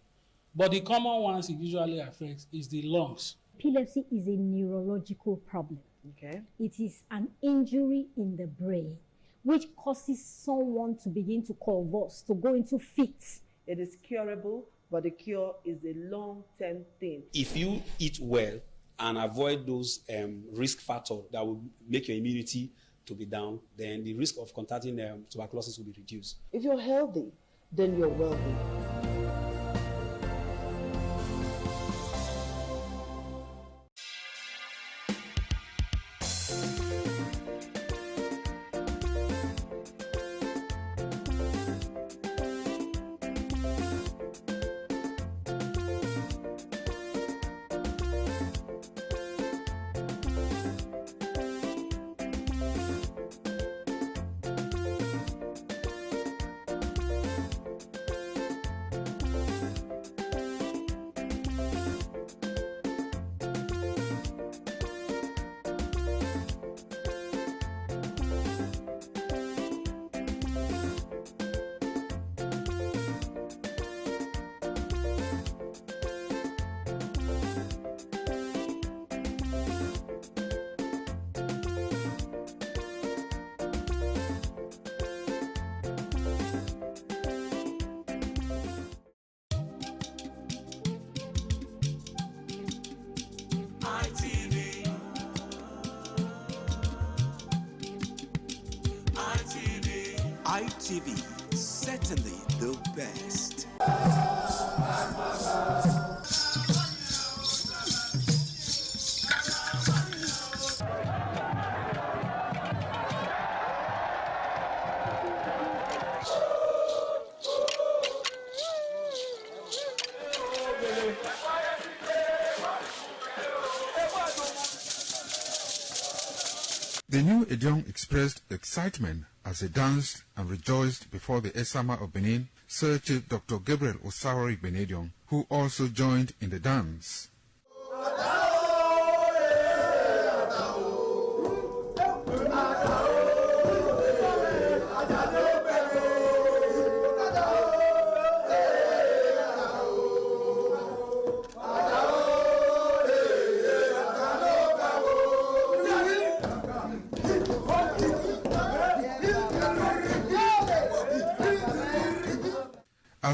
but the common ones it usually affects is the lungs. Epilepsy is a neurological problem. Okay. It is an injury in the brain, which causes someone to begin to convulse, to go into fits. It is curable, but the cure is a long-term thing. If you eat well and avoid those risk factors that will make your immunity to be down, then the risk of contracting tuberculosis will be reduced. If you're healthy, then you're wealthy. ITV, certainly the best. The new Edion expressed excitement as he danced and rejoiced before the Esama of Benin, Sir Chief Dr. Gabriel Osawari Benedion, who also joined in the dance.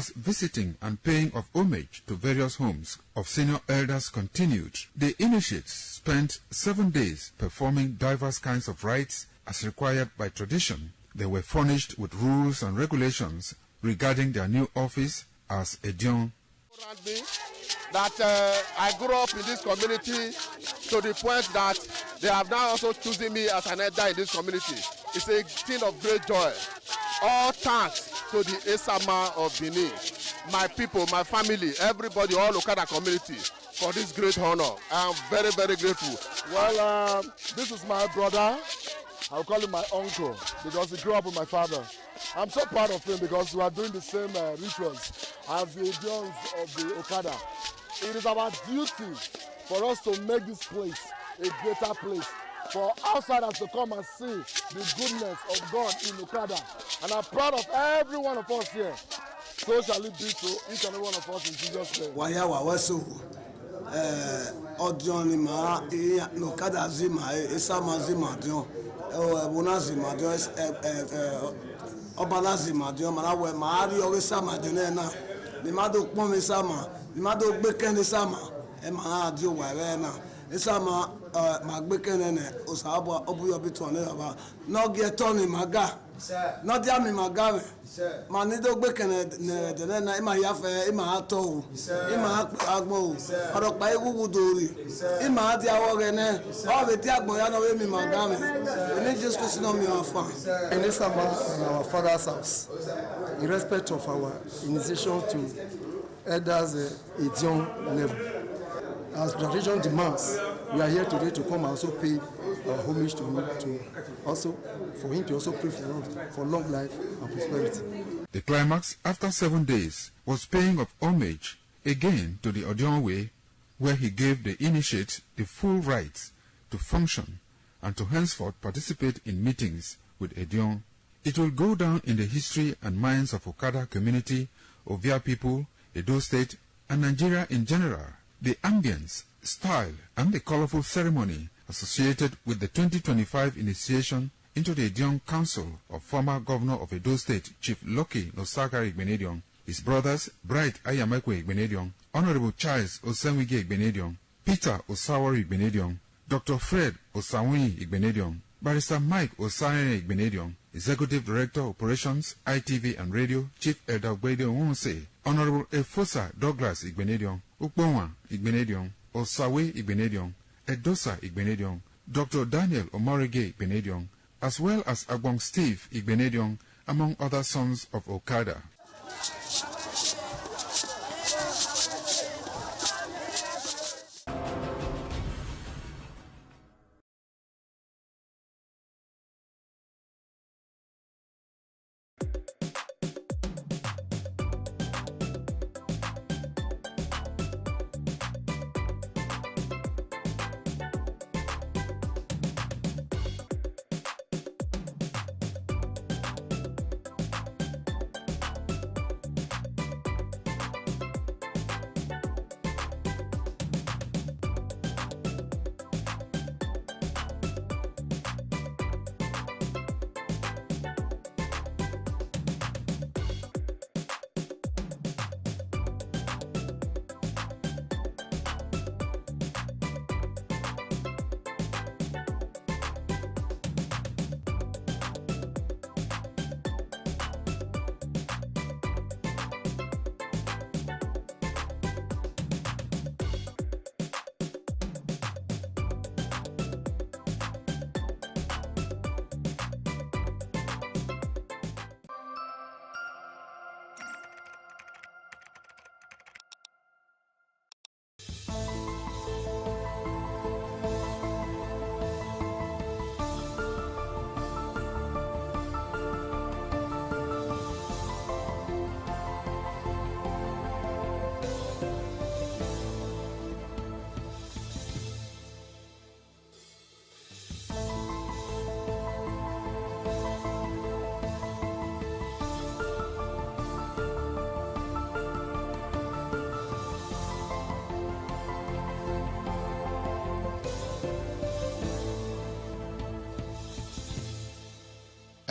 as visiting and paying of homage to various homes of senior elders continued. The initiates spent 7 days performing diverse kinds of rites as required by tradition. They were furnished with rules and regulations regarding their new office as Edion. That I grew up in this community to the point that they have now also chosen me as an elder in this community. It's a thing of great joy. All thanks to the Esama of Benin, my people, my family, everybody, all Okada community for this great honor. I am very, very grateful. Well, this is my brother. I'll call him my uncle because he grew up with my father. I'm so proud of him because we are doing the same rituals as the Edions of the Okada. It is our duty for us to make this place a greater place, for outsiders to come and see the goodness of God in Okada. And I'm proud of every one of us here. So shall it be to each and every one of us in Jesus' name. Okada zima, Esama zima dion, Bona zima dion, Obala zima dion, Manawe Mari Esama dionena, Mimado Pom Esama, Mimado Beken Esama, Emana dio Warena, Esama Magbeken, Osaba, Obuyo Bitone, no get Tony Maga, not Yami Magame. Manido Beken, the Emma Yafe, Emma Hato, Emma Agmo, Aropai Wuduri, Emma Diawagene, all the Tiagoyano, Emi Magame, and they just listen on me on fun. In this summer, in our father's house, in respect of our initiation to elders at young level. As tradition demands, we are here today to come and also pay homage to him, for him to also pray for long life and prosperity. The climax after 7 days was paying of homage again to the Odion Way, where he gave the initiates the full rights to function and to henceforth participate in meetings with Edion. It will go down in the history and minds of Okada community, Ovia people, Edo State, and Nigeria in general. The ambience, style, and the colorful ceremony associated with the 2025 initiation into the Edion Council of former Governor of Edo State, Chief Lucky Nosaka Igbenedion, his brothers Bright Ayamakwe Igbenedion, Honorable Charles Osenwige Igbenedion, Peter Osawari Igbenedion, Dr. Fred Osawuni Igbenedion, Barrister Mike Osane Igbenedion, Executive Director Operations, ITV and Radio, Chief Elder Gwede Wonse, Honorable Efosa Douglas Igbenedion, Ukbonwa Igbenedion, Osawe Igbenedion, Edosa Igbenedion, Dr. Daniel Omorige Igbenedion, as well as Agbong Steve Igbenedion, among other sons of Okada.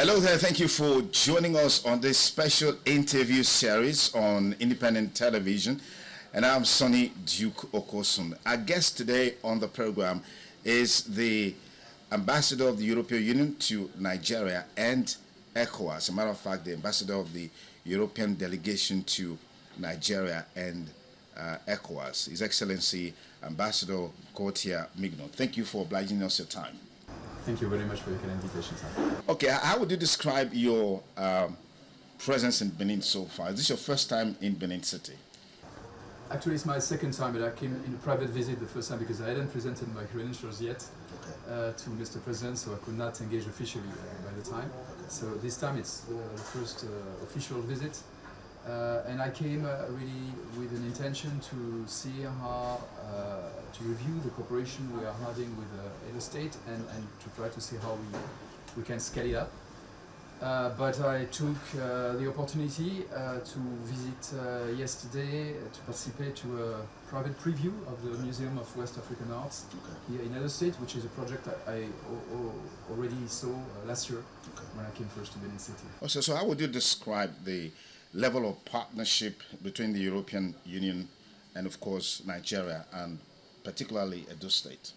Hello there, thank you for joining us on this special interview series on independent television. And I'm Sonny Duke Okosun. Our guest today on the program is the Ambassador of the European Union to Nigeria and ECOWAS. As a matter of fact, the Ambassador of the European Delegation to Nigeria and ECOWAS, His Excellency Ambassador Gauthier Mignon. Thank you for obliging us your time. Thank you very much for your kind invitation, sir. Okay, how would you describe your presence in Benin so far? Is this your first time in Benin City? Actually, it's my second time, but I came in a private visit the first time because I hadn't presented my credentials yet to Mr. President, so I could not engage officially by the time. So this time it's the first official visit. And I came really with an intention to see how, to review the cooperation we are having with Edo State and to try to see how we can scale it up. But I took the opportunity to visit yesterday to participate to a private preview of the Museum of West African Arts here in Edo State, which is a project I already saw last year when I came first to Benin City. Also, so how would you describe the level of partnership between the European Union and, of course, Nigeria, and particularly Edo State?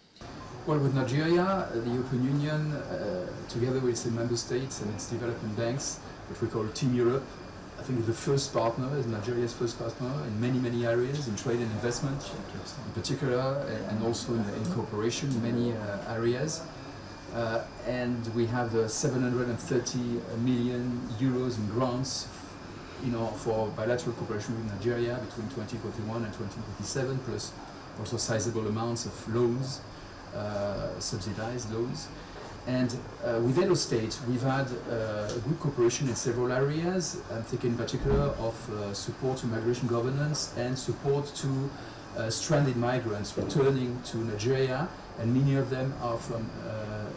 Well, with Nigeria, the European Union, together with its member states and its development banks, what we call Team Europe, I think is the first partner, is Nigeria's first partner in many, many areas, in trade and investment in particular, and also in cooperation in many areas. And we have 730 million euros in grants for bilateral cooperation with Nigeria between 2041 and 2027, plus also sizable amounts of loans, subsidized loans. And with Edo State, we've had good cooperation in several areas. I'm thinking in particular of support to migration governance and support to stranded migrants returning to Nigeria, and many of them are from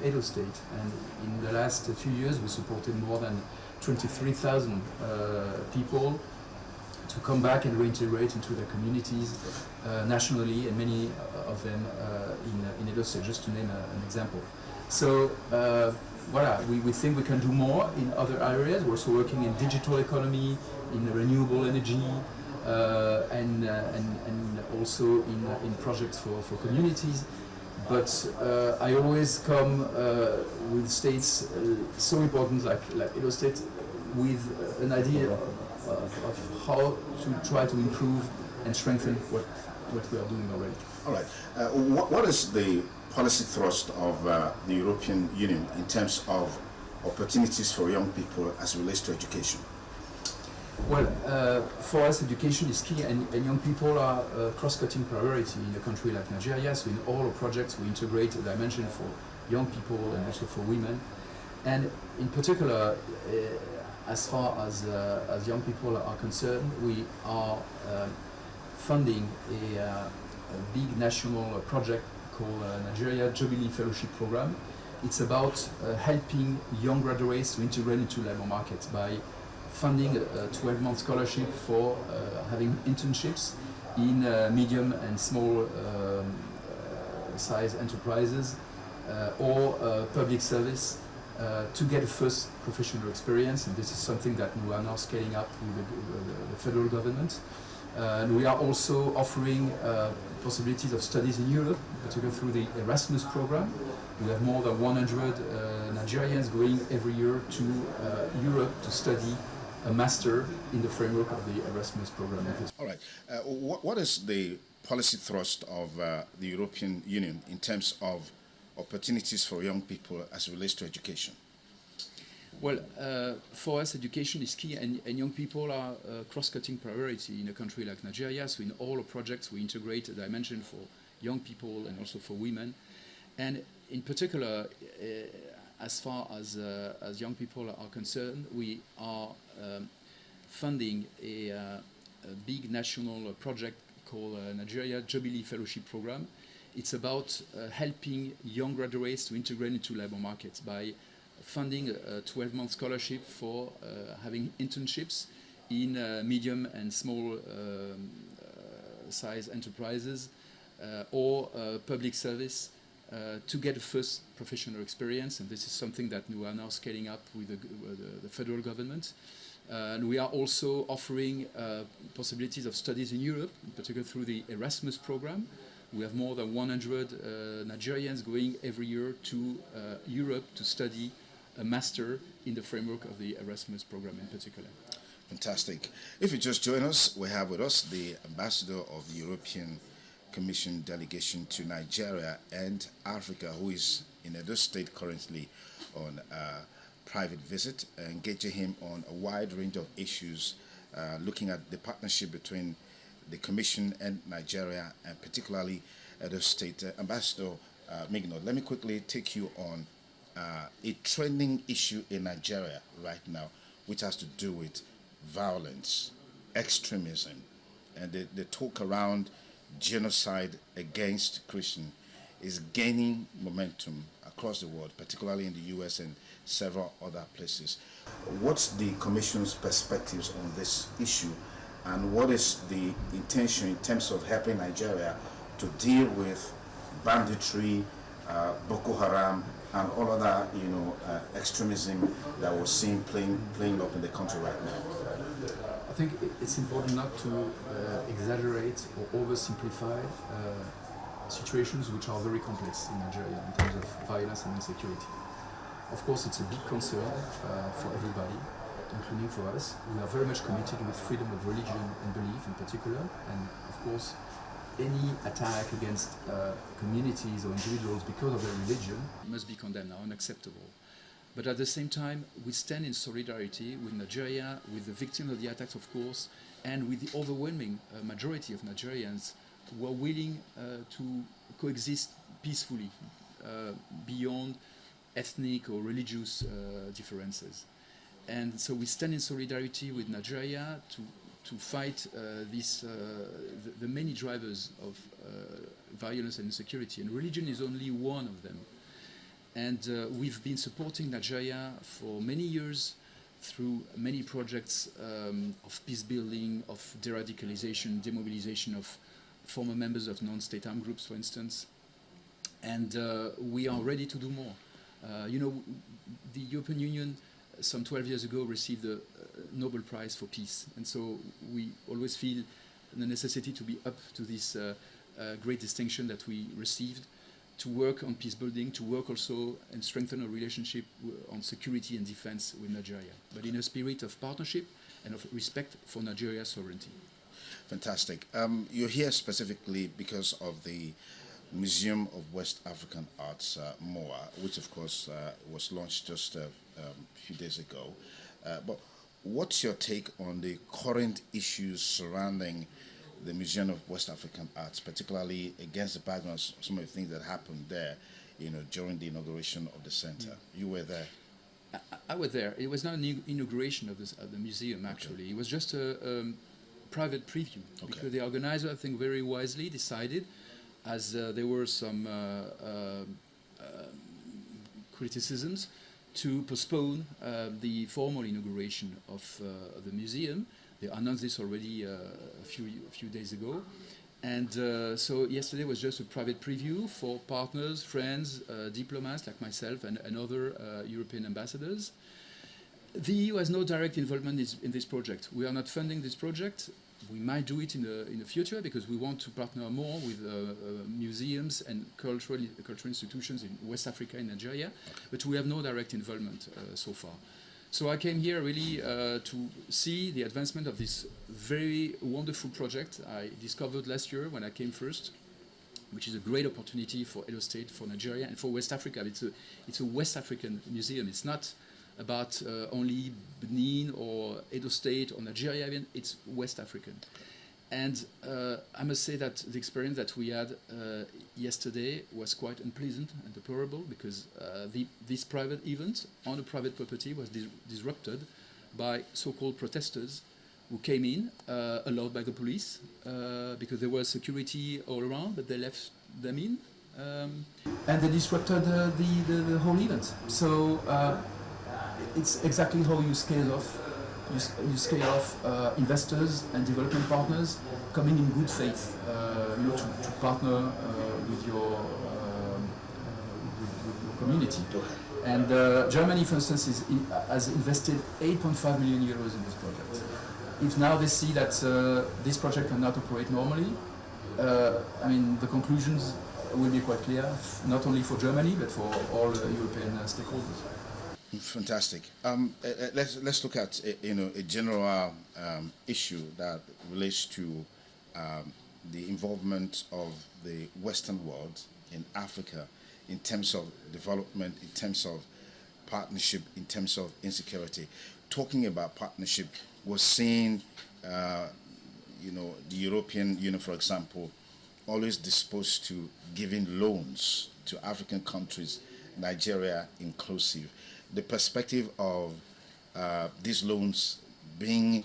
Edo State. And in the last few years, we supported more than 23,000 people to come back and reintegrate into their communities nationally, and many of them in Edo State, just to name an example. So voilà, we think we can do more in other areas. We're also working in digital economy, in renewable energy, and also in projects for communities. But I always come with states so important like Edo State with an idea of how to try to improve and strengthen what we are doing already. All right. What is the policy thrust of the European Union in terms of opportunities for young people as it relates to education? Well, for us, education is key, and young people are a cross-cutting priority in a country like Nigeria. So in all our projects, we integrate a dimension for young people and also for women. And in particular, as far as young people are concerned, we are funding a big national project called Nigeria Jubilee Fellowship Program. It's about helping young graduates to integrate into labor markets by funding a 12-month scholarship for having internships in medium and small size enterprises or public service to get a first professional experience. And this is something that we are now scaling up with the federal government. And we are also offering possibilities of studies in Europe, particularly through the Erasmus program. We have more than 100 Nigerians going every year to Europe to study a master in the framework of the Erasmus program. All right. What is the policy thrust of the European Union in terms of opportunities for young people as it relates to education? Well, for us, education is key, and young people are a cross-cutting priority in a country like Nigeria. So in all our projects, we integrate a dimension for young people and also for women. And in particular, as far as young people are concerned, we are funding a big national project called Nigeria Jubilee Fellowship Program. It's about helping young graduates to integrate into labor markets by funding a 12-month scholarship for having internships in medium and small size enterprises or public service to get a first professional experience, and this is something that we are now scaling up with the federal government. And we are also offering possibilities of studies in Europe, in particular through the Erasmus program. We have more than 100 Nigerians going every year to Europe to study a master in the framework of the Erasmus program in particular. Fantastic. If you just join us, we have with us the ambassador of the European Commission delegation to Nigeria and Africa, who is in Edo State currently on a private visit, engaging him on a wide range of issues, looking at the partnership between the Commission and Nigeria, and particularly Edo State. Ambassador Migno, let me quickly take you on a trending issue in Nigeria right now, which has to do with violence, extremism, and the talk around genocide against Christians is gaining momentum across the world, particularly in the US and several other places. What's the Commission's perspectives on this issue, and what is the intention in terms of helping Nigeria to deal with banditry, Boko Haram, and all other extremism that we're seeing playing up in the country right now? I think it's important not to exaggerate or oversimplify situations which are very complex in Nigeria in terms of violence and insecurity. Of course, it's a big concern for everybody, including for us. We are very much committed with freedom of religion and belief in particular, and of course, any attack against communities or individuals because of their religion must be condemned now, unacceptable. But at the same time, we stand in solidarity with Nigeria, with the victims of the attacks, of course, and with the overwhelming majority of Nigerians who are willing to coexist peacefully beyond ethnic or religious differences. And so we stand in solidarity with Nigeria to fight the many drivers of violence and insecurity. And religion is only one of them. And we've been supporting Nigeria for many years through many projects of peace building, of de-radicalization, demobilization of former members of non-state armed groups, for instance. And we are ready to do more. The European Union some 12 years ago received the Nobel Prize for Peace. And so we always feel the necessity to be up to this great distinction that we received, to work on peace building, to work also and strengthen our relationship on security and defense with Nigeria, but in a spirit of partnership and of respect for Nigeria's sovereignty. Fantastic. You're here specifically because of the Museum of West African Arts, MOA, which of course was launched just a few days ago. But what's your take on the current issues surrounding the Museum of West African Arts, particularly against the background of some of the things that happened there, during the inauguration of the center? You were there. I was there. It was not an inauguration of the museum, actually. Okay. It was just a private preview, because the organizer, I think very wisely, decided, as there were some criticisms, to postpone the formal inauguration of the museum. They announced this already a few days ago. And so yesterday was just a private preview for partners, friends, diplomats like myself and other European ambassadors. The EU has no direct involvement in this project. We are not funding this project. We might do it in the future because we want to partner more with museums and cultural institutions in West Africa and Nigeria, but we have no direct involvement so far. So I came here really to see the advancement of this very wonderful project I discovered last year when I came first, which is a great opportunity for Edo State, for Nigeria, and for West Africa. It's a West African museum. It's not about only Benin or Edo State or Nigeria, even. It's West African. And I must say that the experience that we had yesterday was quite unpleasant and deplorable, because this private event on a private property was disrupted by so-called protesters who came in, allowed by the police, because there was security all around, but they left them in. And they disrupted the whole event. So it's exactly how you scale off. You scale off investors and development partners coming in good faith, to partner with your community. And Germany, for instance, has invested 8.5 million euros in this project. If now they see that this project cannot operate normally, I mean, the conclusions will be quite clear, not only for Germany, but for all European stakeholders. Fantastic. Let's look at a general issue that relates to the involvement of the Western world in Africa in terms of development, in terms of partnership, in terms of insecurity. Talking about partnership, we're seeing, the European Union, for example, always disposed to giving loans to African countries, Nigeria inclusive. The perspective of these loans being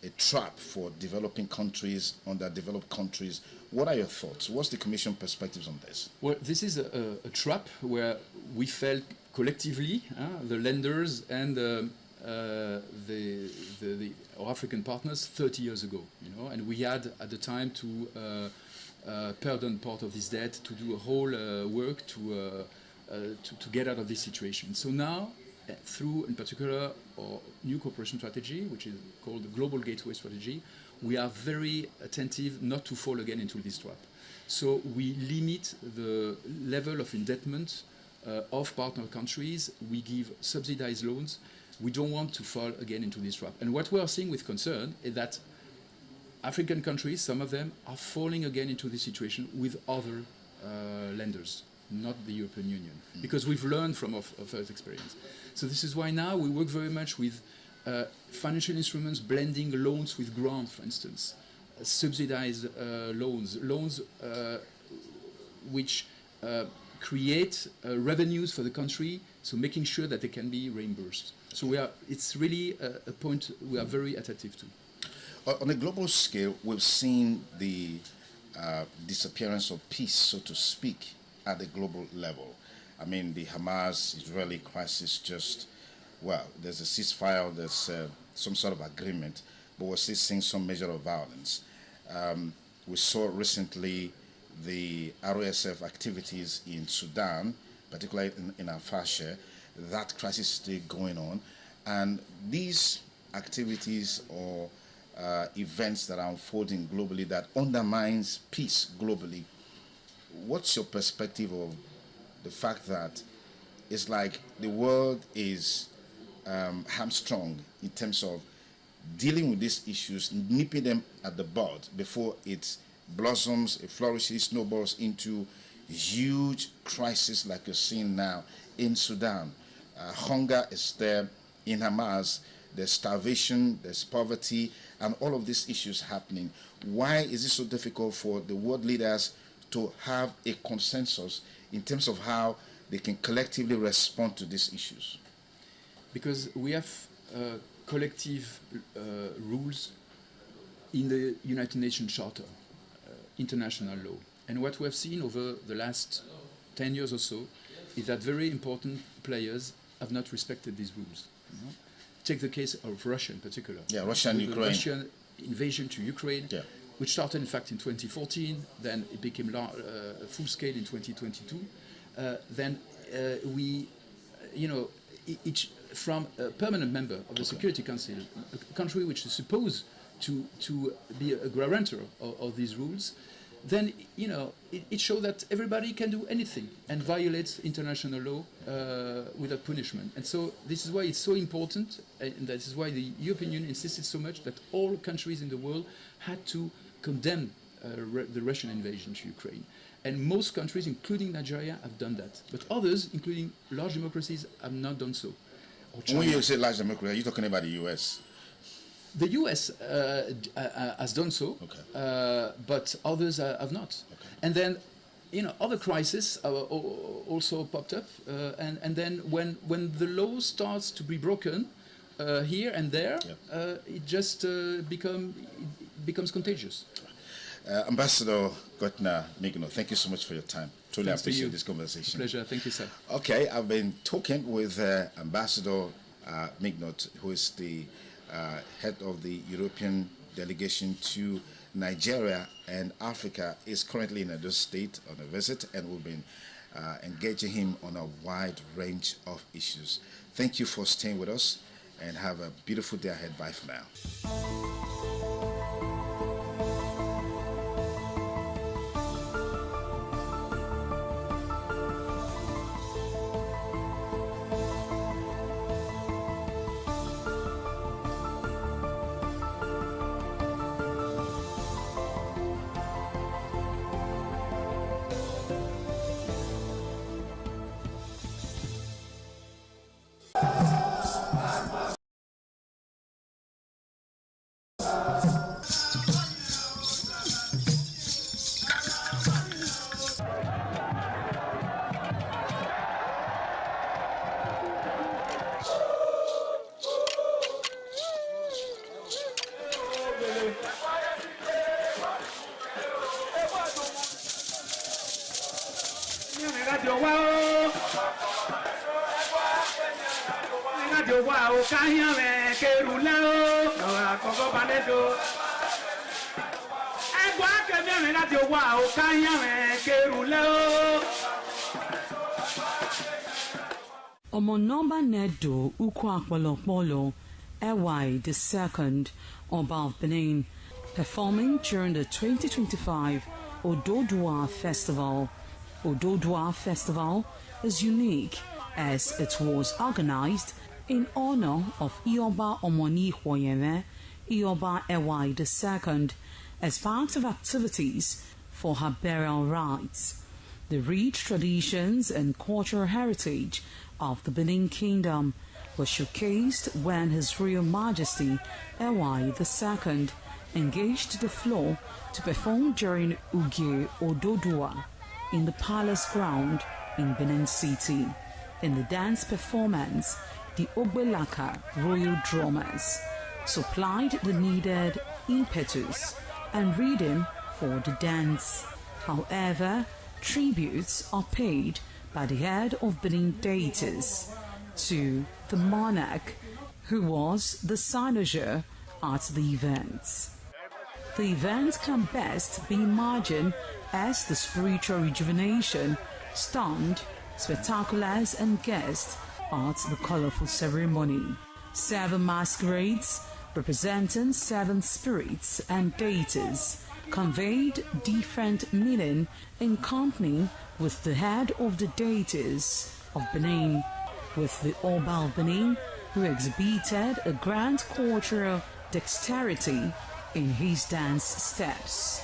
a trap for developing countries, underdeveloped countries. What are your thoughts? What's the Commission perspectives on this? Well, this is a trap where we felt collectively, the lenders and our African partners 30 years ago, and we had at the time to pardon part of this debt, to do a whole work to get out of this situation. So now, through, in particular, our new cooperation strategy, which is called the Global Gateway Strategy, we are very attentive not to fall again into this trap. So we limit the level of indebtedness of partner countries. We give subsidized loans. We don't want to fall again into this trap. And what we are seeing with concern is that African countries, some of them, are falling again into this situation with other lenders, not the European Union, because we've learned from our first experience. So this is why now we work very much with financial instruments, blending loans with grants, for instance, subsidized loans which create revenues for the country, so making sure that they can be reimbursed. So it's really a point we are very attentive to. On a global scale, we've seen the disappearance of peace, so to speak, at the global level. I mean, the Hamas-Israeli crisis there's a ceasefire, there's some sort of agreement, but we're still seeing some measure of violence. We saw recently the RSF activities in Sudan, particularly in Al-Fasher. That crisis is still going on. And these activities or events that are unfolding globally that undermines peace globally, what's your perspective of the fact that it's like the world is hamstrung in terms of dealing with these issues, nipping them at the bud before it blossoms, it flourishes, snowballs into huge crisis like you're seeing now in Sudan. Hunger is there in Hamas, there's starvation, there's poverty, and all of these issues happening. Why is it so difficult for the world leaders to have a consensus in terms of how they can collectively respond to these issues? Because we have collective rules in the United Nations Charter, international law. And what we have seen over the last 10 years or so is that very important players have not respected these rules. Take the case of Russia in particular. Yeah, Russia and Ukraine. Russian invasion to Ukraine, which started in fact in 2014, then it became full scale in 2022. Then we, from a permanent member of the Security Council, a country which is supposed to be a guarantor of these rules, then it shows that everybody can do anything and violates international law without punishment. And so this is why it's so important, and this is why the European Union insisted so much that all countries in the world had to condemn the Russian invasion to Ukraine. And most countries, including Nigeria, have done that. But others, including large democracies, have not done so. When you say large democracy, are you talking about the US? The US has done so, but others have not. And then, other crises also popped up. And then when the law starts to be broken here and there, it just becomes contagious. Ambassador Gotna Migno, thank you so much for your time. Truly appreciate this conversation. Pleasure. Thank you, sir. Okay, I've been talking with Ambassador Mignot, who is the head of the European delegation to Nigeria and Africa, is currently in Edo State on a visit, and we've been engaging him on a wide range of issues. Thank you for staying with us, and have a beautiful day ahead. Bye for now. Omonomba Nedo Ukwakwalopolo Ewai II, Oba of Benin, performing during the 2025 Ododua Festival. Ododua Festival is unique as it was organized in honor of Ioba Omoni Hwoyeme, Ioba Ewai II, as part of activities for her burial rites. The rich traditions and cultural heritage of the Benin Kingdom were showcased when His Royal Majesty Ewai II engaged the floor to perform during Uge Ododua in the palace ground in Benin City. In the dance performance, the Ogbelaka royal drummers supplied the needed impetus and rhythm for the dance. However, tributes are paid by the head of Benin deities to the monarch, who was the cynosure at the events. The event can best be imagined as the spiritual rejuvenation, stunned, spectaculars and guests at the colorful ceremony. 7 masquerades representing 7 spirits and deities conveyed different meaning in company with the head of the deities of Benin, with the Oba of Benin, who exhibited a grand cultural dexterity in his dance steps.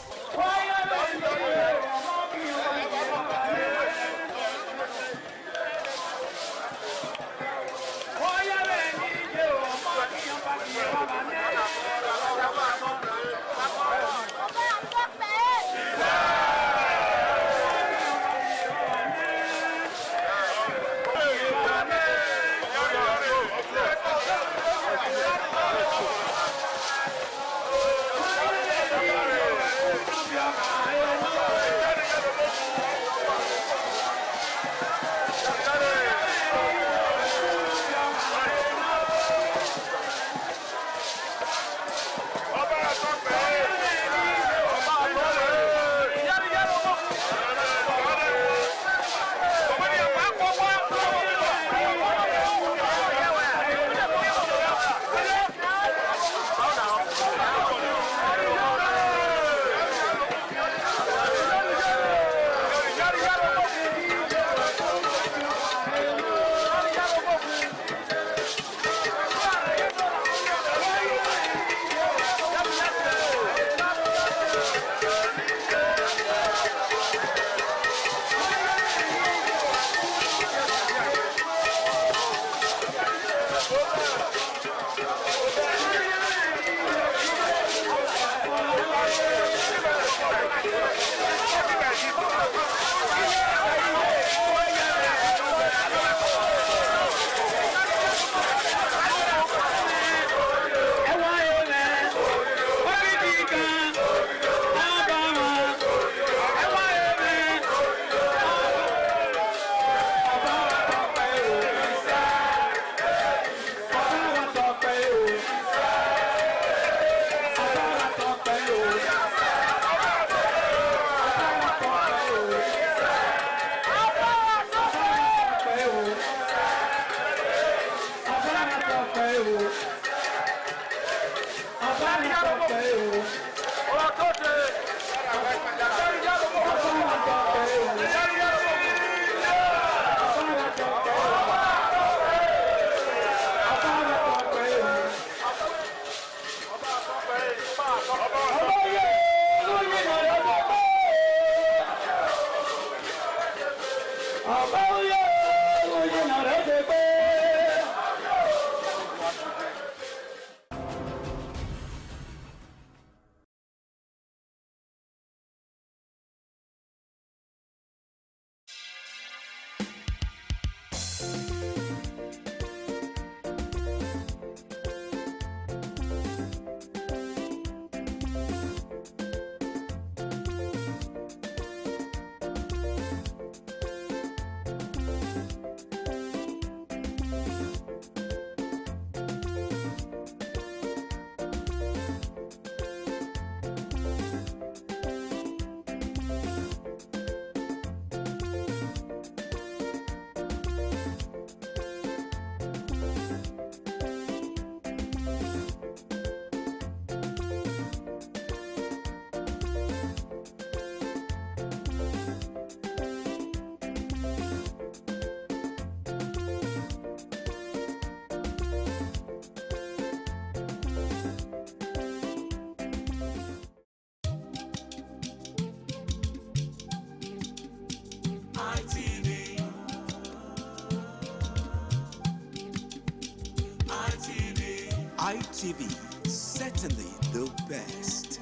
ITV, certainly the best.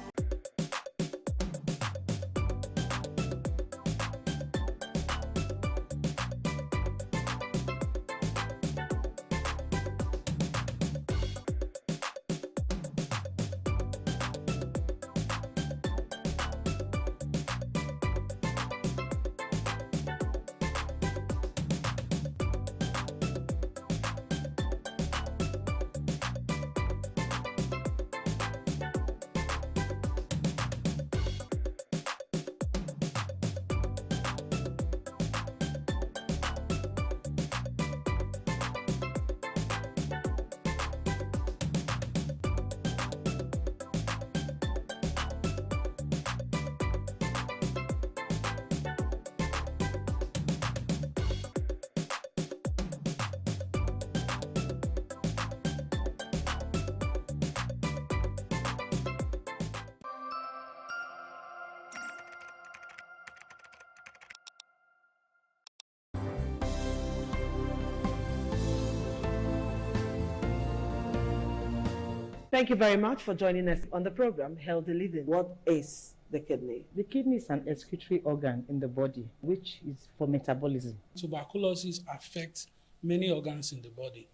Thank you very much for joining us on the program, Healthy Living. What is the kidney? The kidney is an excretory organ in the body, which is for metabolism. Tuberculosis affects many organs in the body,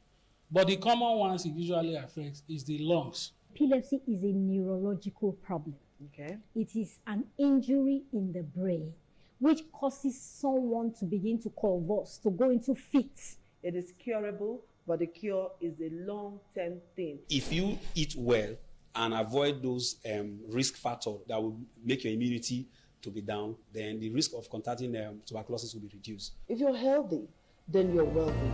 but the common ones it usually affects is the lungs. Epilepsy is a neurological problem. Okay. It is an injury in the brain, which causes someone to begin to convulse, to go into fits. It is curable, but the cure is a long-term thing. If you eat well and avoid those risk factors that will make your immunity to be down, then the risk of contracting tuberculosis will be reduced. If you're healthy, then you're wealthy.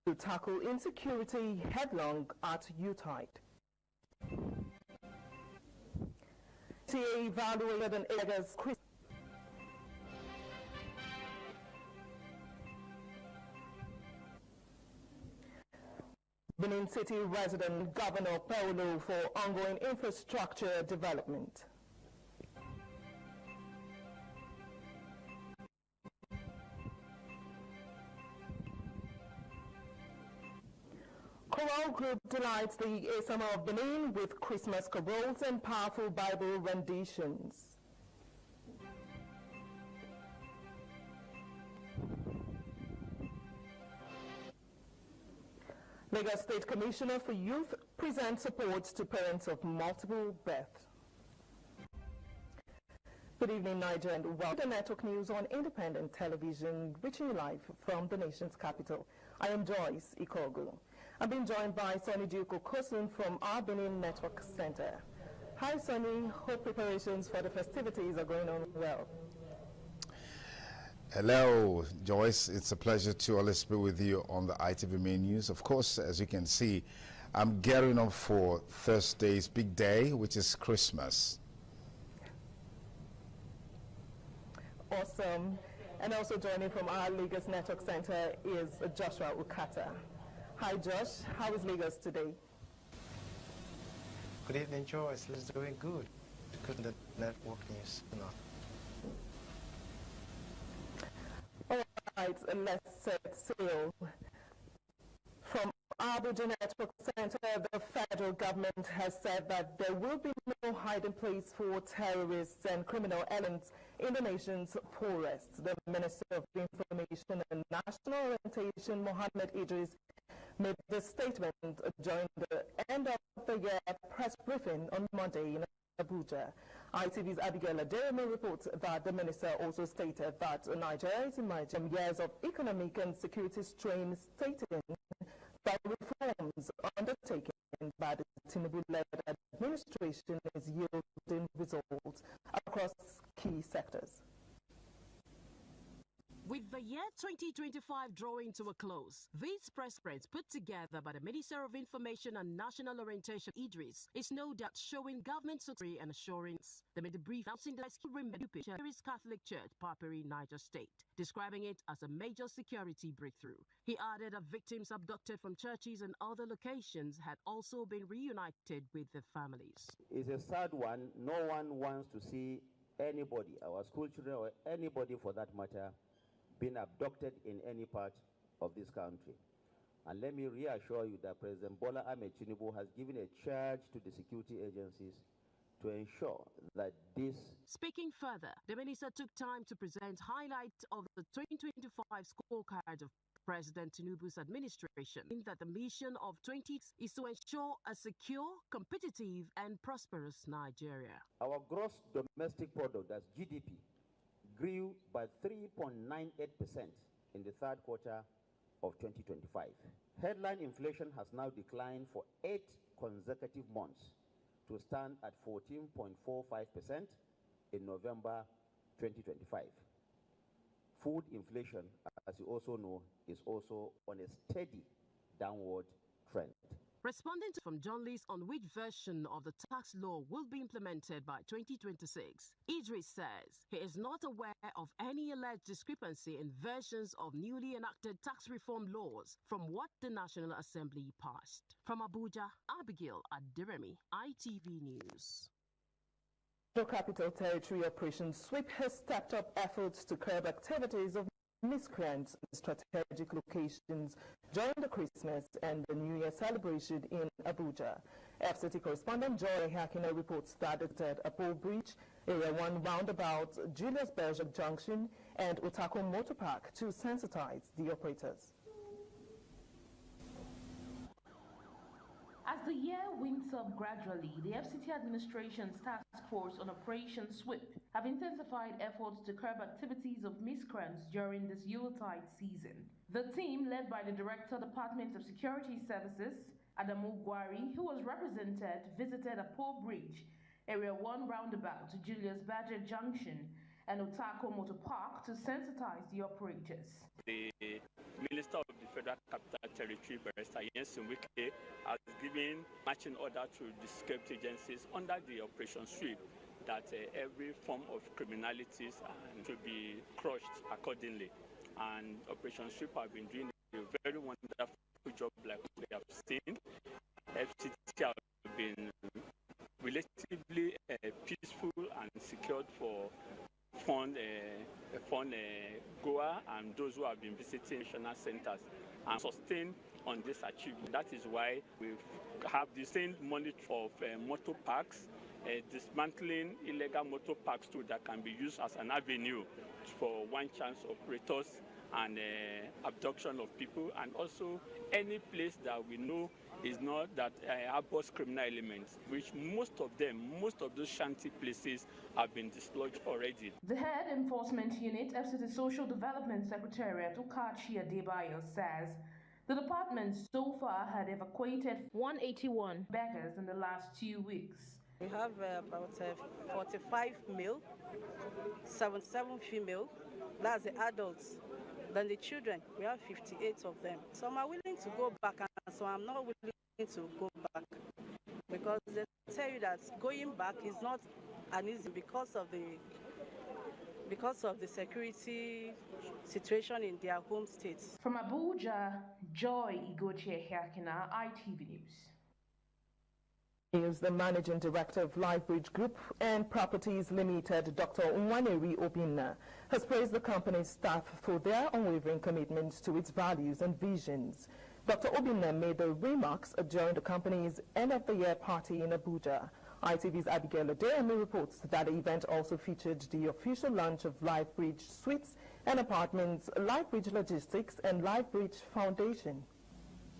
To tackle insecurity headlong at UTIDE. TA evaluated an August Benin City resident Governor Paulo for ongoing infrastructure development. Choral group delights the Esama of Benin with Christmas carols and powerful Bible renditions. Lagos State Commissioner for Youth present support to parents of multiple births. Good evening, Nigeria, and welcome to Network News on Independent Television, reaching you live from the nation's capital. I am Joyce Ikogu. I'm being joined by Sonny Duke Okosun from our Benin Network Center. Hi, Sonny. Hope preparations for the festivities are going on well. Hello, Joyce. It's a pleasure to always be with you on the ITV Main News. Of course, as you can see, I'm gearing up for Thursday's big day, which is Christmas. Awesome. And also joining from our Lagos Network Center is Joshua Ukata. Hi, Josh. How is Lagos today? Good evening, Joyce. It's doing good. Good in the network news. All right, let's set sail. From Abuja Network Center, the federal government has said that there will be no hiding place for terrorists and criminal elements in the nation's forests. The Minister of Information and National Orientation, Mohammed Idris, made this statement during the end of the year press briefing on Monday in Abuja. ITV's Abigail Aderemi reports that the minister also stated that Nigeria is emerging years of economic and security strain, stating that reforms undertaken by the Tinubu-led administration is yielding results across key sectors. With the year 2025 drawing to a close, this press conference put together by the Minister of Information and National Orientation, Idris, is no doubt showing government security and assurance. They made a brief announcing the rescue Catholic Church, Papiri, Niger State, describing it as a major security breakthrough. He added that victims abducted from churches and other locations had also been reunited with their families. It's a sad one. No one wants to see anybody, our school children or anybody for that matter, been abducted in any part of this country. And let me reassure you that President Bola Ahmed Tinubu has given a charge to the security agencies to ensure that this... Speaking further, the minister took time to present highlights of the 2025 scorecard of President Tinubu's administration, in that the mission of 20 is to ensure a secure, competitive and prosperous Nigeria. Our gross domestic product, that's GDP, grew by 3.98% in the third quarter of 2025. Headline inflation has now declined for 8 consecutive months to stand at 14.45% in November 2025. Food inflation, as you also know, is also on a steady downward trend. Responding from journalists on which version of the tax law will be implemented by 2026, Idris says he is not aware of any alleged discrepancy in versions of newly enacted tax reform laws from what the National Assembly passed. From Abuja, Abigail Aderemi, ITV News. The Capital Territory Operation Sweep has stepped up efforts to curb activities of miscreants in strategic locations during the Christmas and the New Year celebration in Abuja. FCT correspondent Joy Hakina reports that it at Apple Bridge, Area 1 roundabout, Julius Berger Junction, and Otako Motor Park to sensitize the operators. As the year winds up gradually, the FCT administration's task force on Operation Sweep have intensified efforts to curb activities of miscreants during this Yuletide season. The team, led by the Director, Department of Security Services, Adamu Gwari, who was represented, visited Apple Bridge, Area 1 roundabout, Julius Berger Junction, and Otako Motor Park to sensitize the operators. The Minister of the Federal Capital Territory, Barrister Yenson Wike, has given marching order to the security agencies under the Operation Sweep that every form of criminalities to be crushed accordingly. And Operation Sweep have been doing a very wonderful job, like we have seen. FCT have been relatively peaceful and secured for fund goer and those who have been visiting national centers and sustain on this achievement. That is why we have designed money of motor parks, dismantling illegal motor parks too that can be used as an avenue for one chance operators and abduction of people, and also any place that we know is not that harbors criminal elements, which most of those shanty places have been dislodged already. The Head Enforcement Unit, FCT Social Development Secretariat, Ukachi Adebayo, says the department so far had evacuated 181 beggars in the last 2 weeks. We have about 45 male, 77 female, that's the adults. Then the children, we have 58 of them. Some are willing to go back and some are not willing to go back. Because they tell you that going back is not an easy because of the security situation in their home states. From Abuja, Joy Igochie Herkina, ITV News. Is the Managing Director of Lifebridge Group and Properties Limited, Dr. Nwaneri Obinna, has praised the company's staff for their unwavering commitment to its values and visions. Dr. Obinna made the remarks during the company's end-of-the-year party in Abuja. ITV's Abigail Adeyemi reports that the event also featured the official launch of Lifebridge Suites and Apartments, Lifebridge Logistics, and Lifebridge Foundation.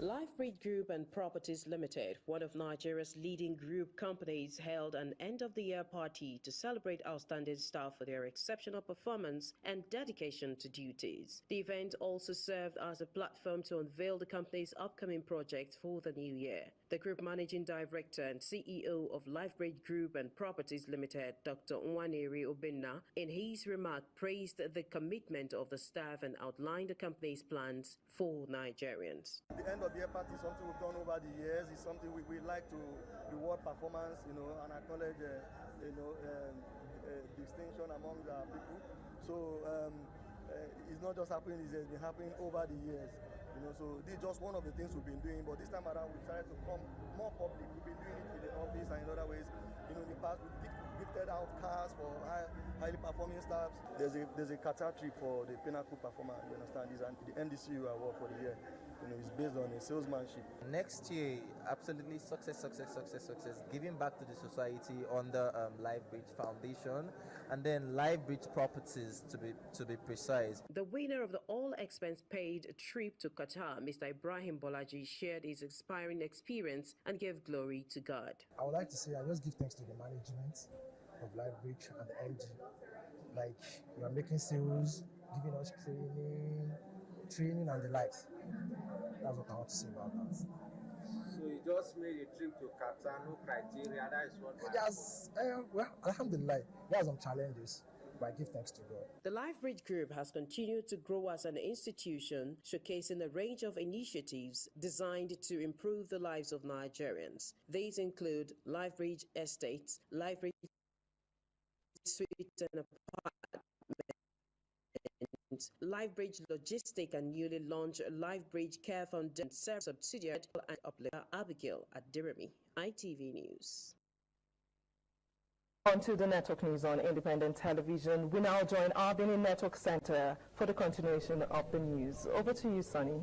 Lifebridge Group and Properties Limited, one of Nigeria's leading group companies, held an end-of-the-year party to celebrate outstanding staff for their exceptional performance and dedication to duties. The event also served as a platform to unveil the company's upcoming projects for the new year. The Group Managing Director and CEO of Lifebridge Group and Properties Limited, Dr. Nwaneri Obinna, in his remark praised the commitment of the staff and outlined the company's plans for Nigerians. The end of the year party is something we've done over the years. It's something we like to reward performance, and acknowledge, distinction among our people. So it's not just happening; it's been happening over the years. So this is just one of the things we've been doing. But this time around, we decided to come more public. We've been doing it in the office and in other ways. In the past, we've gifted out cars for highly performing staffs. There's a Qatar trip for the pinnacle performer. You understand? This and the NDCU award for the year. It's based on a salesmanship. Next year, absolutely success. Giving back to the society under Lifebridge Foundation, and then Lifebridge Properties to be precise. The winner of the all-expense-paid trip to Qatar, Mr. Ibrahim Bolaji, shared his inspiring experience and gave glory to God. I would like to say I just give thanks to the management of Lifebridge and the MD. Like, you are making sales, giving us training and the likes. That's what I want to say about that. So you just made a trip to Qatar, no criteria, that is what yes, well, alhamdulillah, there are some challenges, but I give thanks to God. The Lifebridge Group has continued to grow as an institution, showcasing a range of initiatives designed to improve the lives of Nigerians. These include Lifebridge Estates, Lifebridge Suites and Apartments, Lifebridge Logistics, and newly launched Lifebridge Care Foundation subsidiary and uplift. Abigail Adeyemi, ITV News. On to the network news on Independent Television. We now join our Benin Network Center for the continuation of the news. Over to you, Sonny.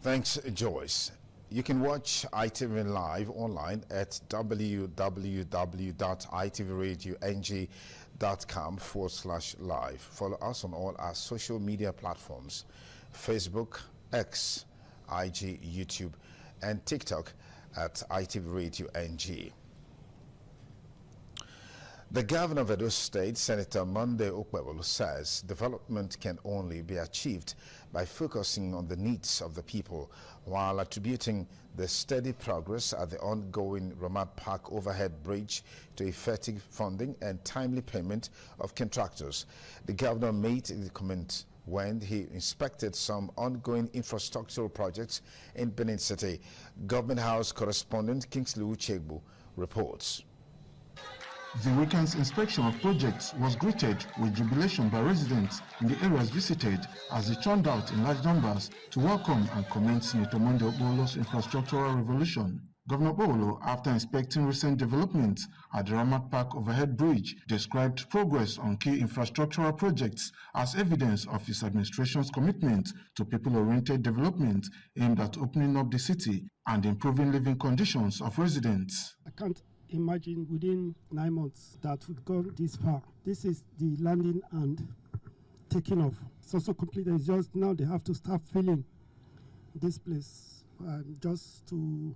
Thanks, Joyce. You can watch ITV Live online at www.itvradio.ng.com/live. Follow us on all our social media platforms: Facebook, X, IG, YouTube, and TikTok at ITV Radio NG. The governor of Edo State, Senator Monday Okpebolo, says development can only be achieved by focusing on the needs of the people, while attributing the steady progress at the ongoing Ramat Park overhead bridge to effective funding and timely payment of contractors. The governor made the comment when he inspected some ongoing infrastructural projects in Benin City. Government House correspondent Kingsley Uchegbu reports. The weekend's inspection of projects was greeted with jubilation by residents in the areas visited, as they turned out in large numbers to welcome and commend Senator Monday Okpebolo's infrastructural revolution. Governor Okpebolo, after inspecting recent developments at the Ramat Park overhead bridge, described progress on key infrastructural projects as evidence of his administration's commitment to people-oriented development aimed at opening up the city and improving living conditions of residents. I can't imagine within 9 months that we've gone this far. This is the landing and taking off. It's also completed. It's just now they have to start filling this place. I'm just too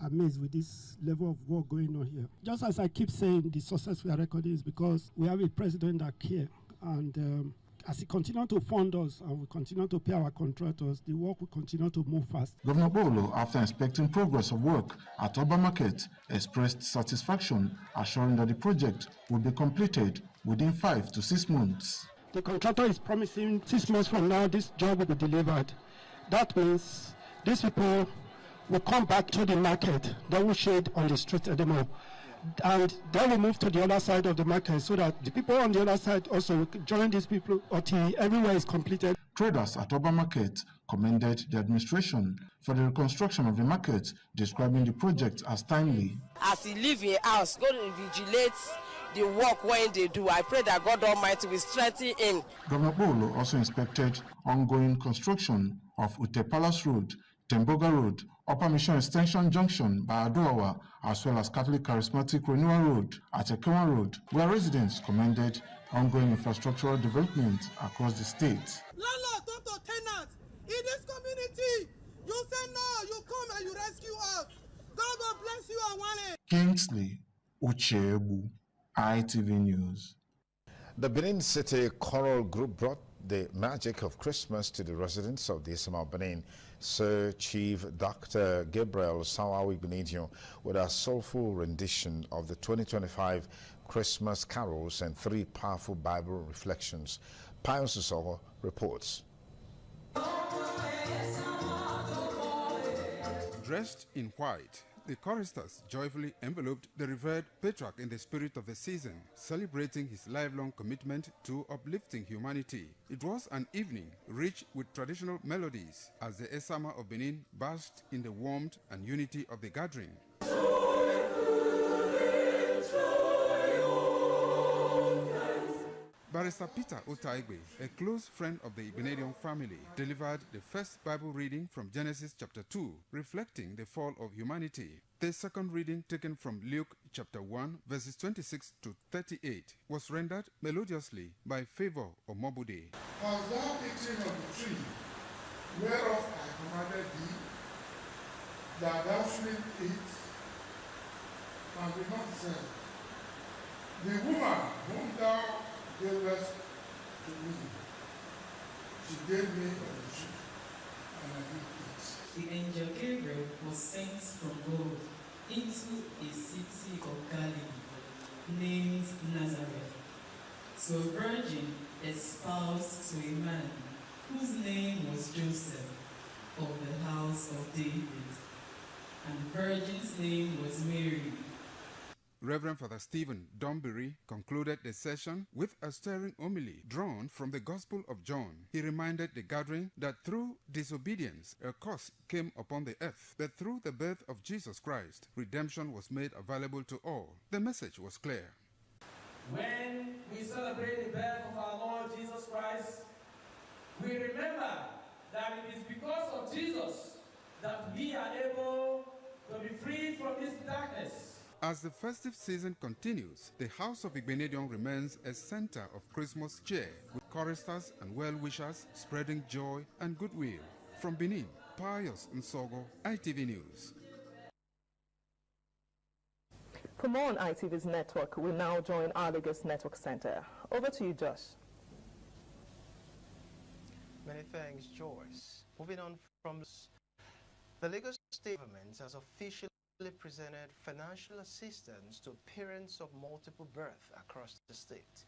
amazed with this level of work going on here. Just as I keep saying, the success we are recording is because we have a president that cares, and as he continues to fund us and we continue to pay our contractors, the work will continue to move fast. Governor Bolo, after inspecting progress of work at Oba Market, expressed satisfaction, assuring that the project will be completed within 5 to 6 months. The contractor is promising 6 months from now this job will be delivered. That means these people will come back to the market. They will shade on the street anymore. And then we move to the other side of the market so that the people on the other side also will join these people until everywhere is completed. Traders at Oba Market commended the administration for the reconstruction of the market, describing the project as timely. As he live in house, go and vigilate the work when they do. I pray that God Almighty will strengthen him. Governor Bolo also inspected ongoing construction of Ute Palace Road, Temboga Road, Upper Mission Extension Junction by Adoawa, as well as Catholic Charismatic Renewal Road at Ekema Road, where residents commended ongoing infrastructural development across the state. Landlord, talk to tenants in this community. You say no, you come and you rescue us. God will bless you and Wale. Kingsley Uchebu, ITV News. The Benin City Choral Group brought the magic of Christmas to the residents of the Isama Benin. Sir Chief Dr. Gabriel Sawawi Benedion with a soulful rendition of the 2025 Christmas carols and 3 powerful Bible reflections. Pius Usoho reports. Dressed in white, the choristers joyfully enveloped the revered patriarch in the spirit of the season, celebrating his lifelong commitment to uplifting humanity. It was an evening rich with traditional melodies as the Esama of Benin basked in the warmth and unity of the gathering. Barrister Peter Otaigbe, a close friend of the Ibenedion family, delivered the first Bible reading from Genesis chapter 2, reflecting the fall of humanity. The second reading, taken from Luke chapter 1, verses 26 to 38, was rendered melodiously by Favor Omobude. Was thou eating of the tree whereof I commanded thee, that thou shouldest eat, and be not said, the woman whom thou gavest to me, she gave me of the tree, and I did eat. The angel Gabriel was sent from God into a city of Galilee named Nazareth to a virgin espoused to a man whose name was Joseph of the house of David, and the virgin's name was Mary. Reverend Father Stephen Dombury concluded the session with a stirring homily drawn from the Gospel of John. He reminded the gathering that through disobedience a curse came upon the earth, but through the birth of Jesus Christ, redemption was made available to all. The message was clear. When we celebrate the birth of our Lord Jesus Christ, we remember that it is because of Jesus that we are able to be free from this darkness. As the festive season continues, the House of Ibenedion remains a center of Christmas cheer, with choristers and well-wishers spreading joy and goodwill. From Benin, Pius Nsogo, ITV News. For more on ITV's network, we now join our Lagos Network Center. Over to you, Josh. Many thanks, Joyce. Moving on from the Lagos State government has officially presented financial assistance to parents of multiple births across the state.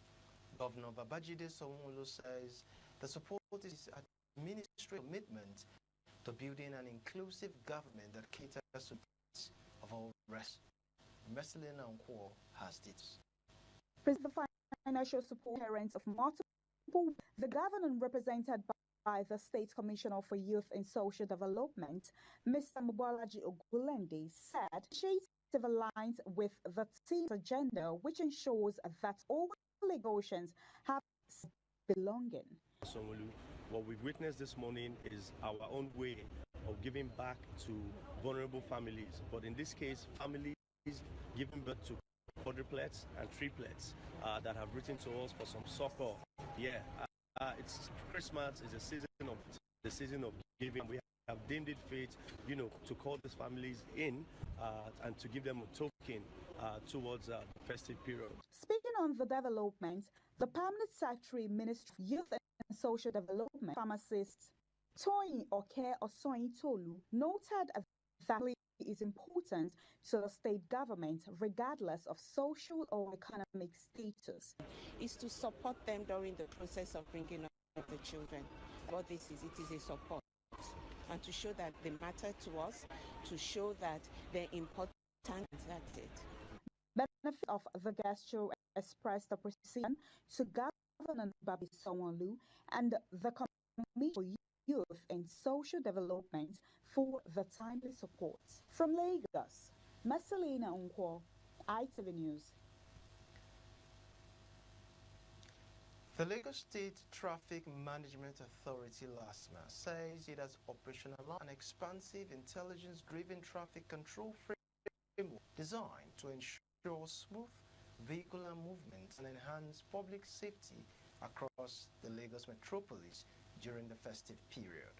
Governor Babajide Sanwo-Olu says the support is a ministry commitment to building an inclusive government that caters to the needs of all rest. Mercelina Nkwo has this. The financial support parents of multiple, the governor represented by the State Commissioner for Youth and Social Development, Mr. Mubalaji Ogulende, said initiative aligns with the team's agenda, which ensures that all Lagosians have belonging. What we've witnessed this morning is our own way of giving back to vulnerable families, but in this case, families giving birth to quadruplets and triplets that have written to us for some support. Yeah. It's Christmas is the season of giving. We have deemed it fit, to call these families in and to give them a token towards the festive period. Speaking on the development, the Permanent Secretary, Ministry of Youth and Social Development, pharmacist Toyin Oke Osoyin Tolu, noted that it is important to the state government regardless of social or economic status. Is to support them during the process of bringing up the children. What this is, it is a support. And to show that they matter to us, to show that they're important, that's it. Benefit of the gesture expressed appreciation to Governor Babi Sanwo-Olu and the Committee for Youth and Social Development for the timely support. From Lagos, Marcelina Unkwo, ITV News. The Lagos State Traffic Management Authority, LASTMA, says it has operationalized an expansive intelligence-driven traffic control framework designed to ensure smooth vehicular movement and enhance public safety across the Lagos metropolis during the festive period.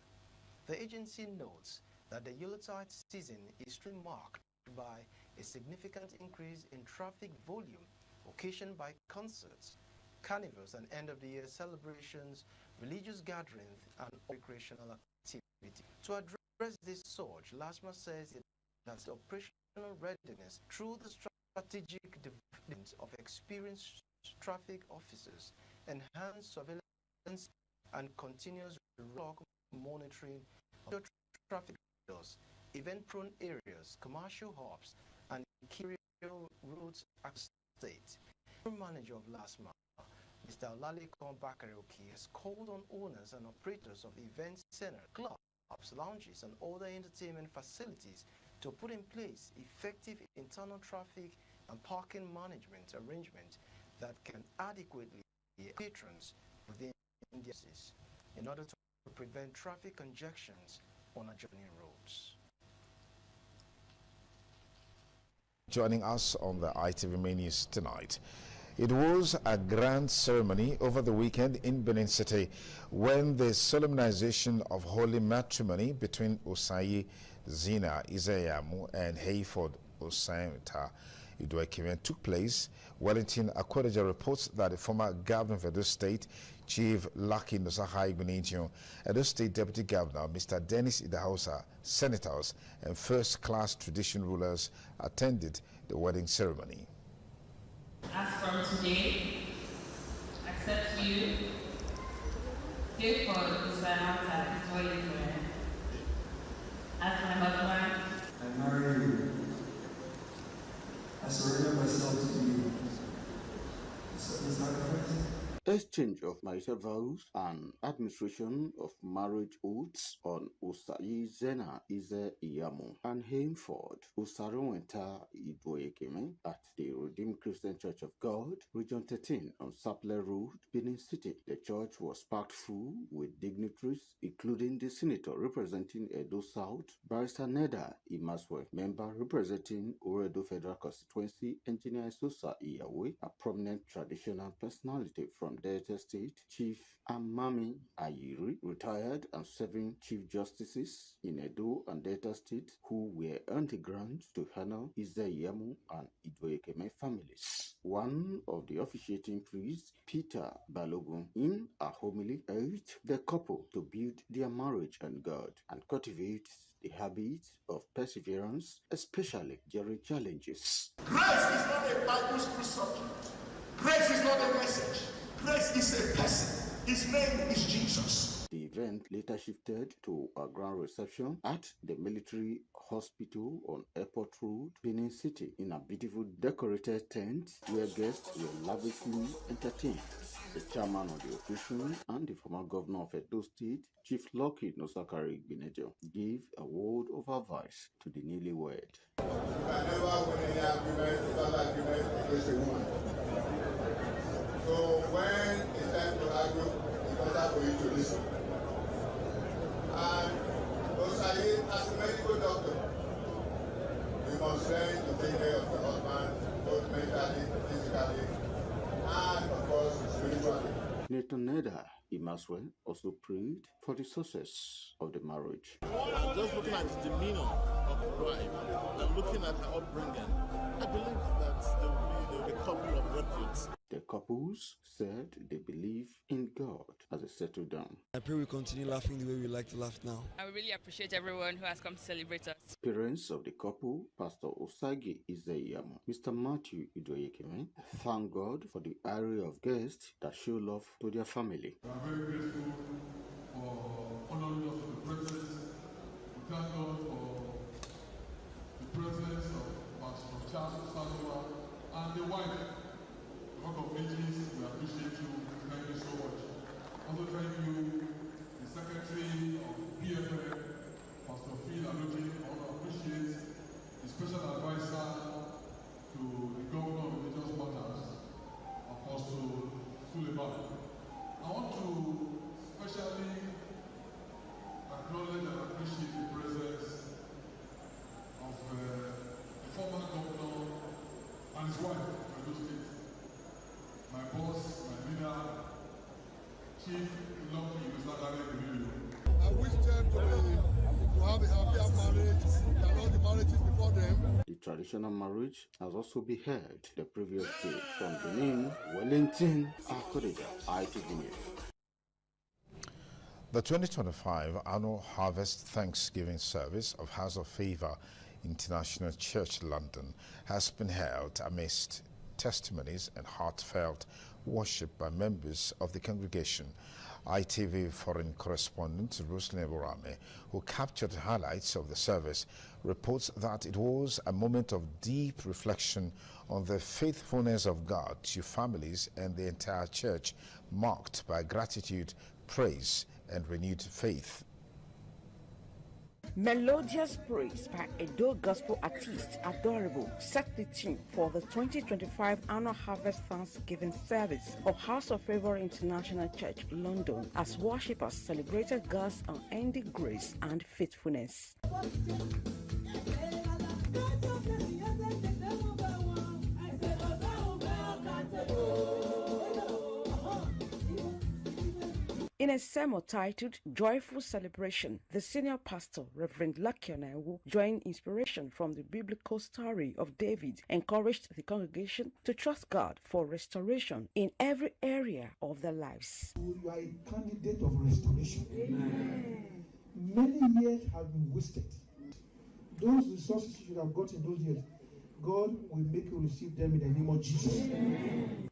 The agency notes that the Yuletide season is marked by a significant increase in traffic volume occasioned by concerts, carnivals and end-of-the-year celebrations, religious gatherings, and recreational activity. To address this surge, LASTMA says it has operational readiness through the strategic development of experienced traffic officers, enhanced surveillance, and continuous monitoring of traffic corridors, event-prone areas, commercial hubs, and key roads across the state. The manager of LASTMA, Mr. Olalikon Bakareoki, has called on owners and operators of event centers, clubs, lounges, and other entertainment facilities to put in place effective internal traffic and parking management arrangements that can adequately patrons within the cities in order to prevent traffic congestions on adjoining roads. Joining us on the ITV Main News tonight. It was a grand ceremony over the weekend in Benin City when the solemnization of holy matrimony between Osayi Zina Izeyamu and Hayford Osayinta Idoekime took place. Wellington Akwedeja reports that the former governor of Edo State, Chief Lucky Nosahai Benitio, Edo State Deputy Governor Mr. Dennis Idahosa, senators, and first-class tradition rulers attended the wedding ceremony. As from today, accept you, Hayford Osayinta Idoekime, as my husband. I marry you. I surrender myself to you. Exchange of marital vows and administration of marriage oaths on Osayi Zena Izeyamu and Hayford Osayinta Idoekime at the Redeemed Christian Church of God, Region 13 on Sapele Road, Benin City. The church was packed full with dignitaries, including the senator representing Edo South, Barrister Neda Imaswe, member representing Oredo Federal Constituency, Engineer Sosa Iyawe, a prominent traditional personality from Delta State, Chief Amami Ayiri, retired and serving Chief Justices in Edo and Delta State, who were on the ground to honor Izeyamu and Idoekime families. One of the officiating priests, Peter Balogun, in a homily urged the couple to build their marriage on God and cultivate the habit of perseverance, especially during challenges. Grace is not a Bible school subject. Grace is not a message. Grace is a person. His name is Jesus. The event later shifted to a grand reception at the military hospital on Airport Road, Benin City, in a beautiful decorated tent where guests were lavishly entertained. The chairman of the occasion and the former governor of Edo State, Chief Lucky Nosakari Gbenejo, gave a word of advice to the newlywed. You can never win any argument without argument against a woman. So when it's time to argue, it's better for you to listen. And Osayi, as a medical doctor, you must learn to take care of your husband, both mentally, physically, and of course spiritually. Nathan Neda Emmanuel also prayed for the success of the marriage. Just looking at his demeanor of the bride and looking at her upbringing, I believe that there will be a couple of refuge. The couples said they believe in God as they settle down. I pray we continue laughing the way we like to laugh now. I really appreciate everyone who has come to celebrate us. Parents of the couple, Pastor Osagi Izeyamo, Mr. Matthew Idoyekeme, thank God for the array of guests that show love to their family. We are very grateful for honoring us with the presence. We thank God for the presence of Pastor Charles Salwa and the wife. Rock of Ages, we appreciate you. Thank you so much. Also thank you, the Secretary of PFA, Pastor Phil Aloji. I want to appreciate the Special Advisor to the Governor of Religious Matters, Apostle Suleiman. I want to especially acknowledge and appreciate the presence of the former governor and his wife, Edo State. My boss, my leader, Chief Lucky Mr. I wish them to have a happier marriage than all the marriages before them. The traditional marriage has also been held the previous day from Benin, Wellington, Akorida, ITV News. The 2025 Annual Harvest Thanksgiving Service of House of Favor International Church London has been held amidst testimonies and heartfelt worship by members of the congregation. ITV foreign correspondent Ruslan Eborame, who captured highlights of the service, reports that it was a moment of deep reflection on the faithfulness of God to families and the entire church, marked by gratitude, praise, and renewed faith. Melodious praise by Edo gospel artist Adorable set the theme for the 2025 Annual Harvest Thanksgiving Service of House of Favor International Church, London, as worshippers celebrated God's unending grace and faithfulness. In a sermon titled Joyful Celebration, the senior pastor, Reverend Lakionewu, drawing inspiration from the biblical story of David, encouraged the congregation to trust God for restoration in every area of their lives. You are a candidate of restoration. Amen. Many years have been wasted. Those resources you should have got in those years, God will make you receive them in the name of Jesus.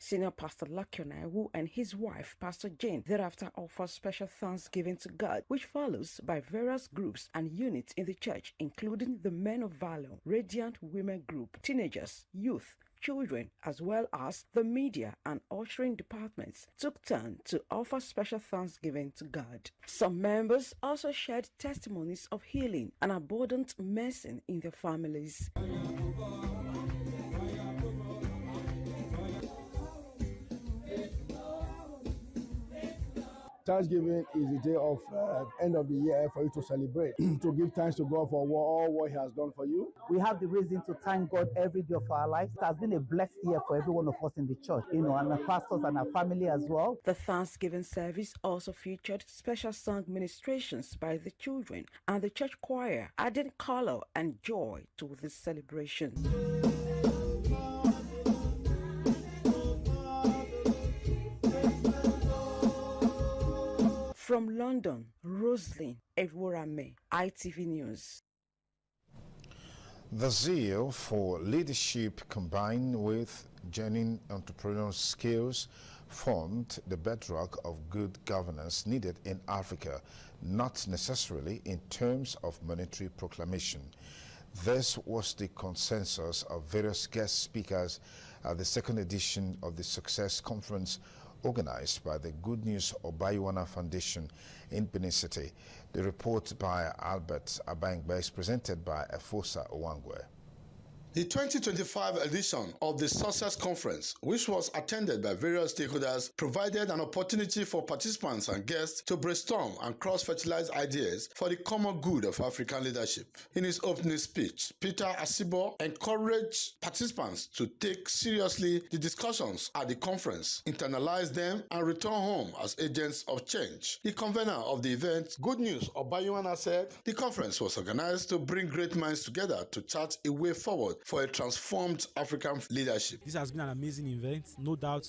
Senior Pastor Lakionewu and his wife, Pastor Jane, thereafter offer special thanksgiving to God, which follows by various groups and units in the church, including the Men of Valor, Radiant Women Group, teenagers, youth, children, as well as the media and ushering departments, took turn to offer special thanksgiving to God. Some members also shared testimonies of healing and abundant mercy in their families. Thanksgiving is the day of end of the year for you to celebrate, to give thanks to God for all what He has done for you. We have the reason to thank God every day of our lives. It has been a blessed year for every one of us in the church, and the pastors and our family as well. The Thanksgiving service also featured special song ministrations by the children and the church choir, adding color and joy to the celebration. From London, Ruslan Eborame, ITV News. The zeal for leadership combined with genuine entrepreneurial skills formed the bedrock of good governance needed in Africa, not necessarily in terms of monetary proclamation. This was the consensus of various guest speakers at the second edition of the Success Conference organized by the Good News Obayiwana Foundation in Benin City. The report by Albert Abangba is presented by Efosa Owangwe. The 2025 edition of the Success Conference, which was attended by various stakeholders, provided an opportunity for participants and guests to brainstorm and cross-fertilize ideas for the common good of African leadership. In his opening speech, Peter Asibo encouraged participants to take seriously the discussions at the conference, internalize them, and return home as agents of change. The convener of the event, Good News Obayuana, said the conference was organized to bring great minds together to chart a way forward for a transformed African leadership. This has been an amazing event. No doubt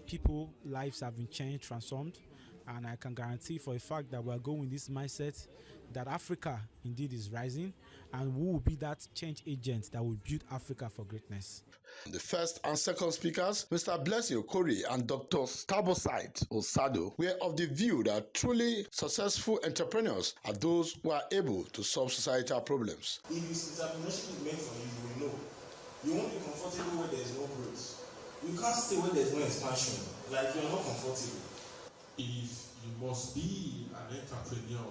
people's lives have been changed, transformed, and I can guarantee for a fact that we're going with this mindset that Africa indeed is rising, and who will be that change agent that will build Africa for greatness. The first and second speakers, Mr. Blessing Okori and Dr. Taboside Osado, were of the view that truly successful entrepreneurs are those who are able to solve societal problems. If this entrepreneurship is meant for you, you will know. You won't be comfortable where there is no growth. You can't stay where there is no expansion. Like, you're not comfortable. If you must be an entrepreneur,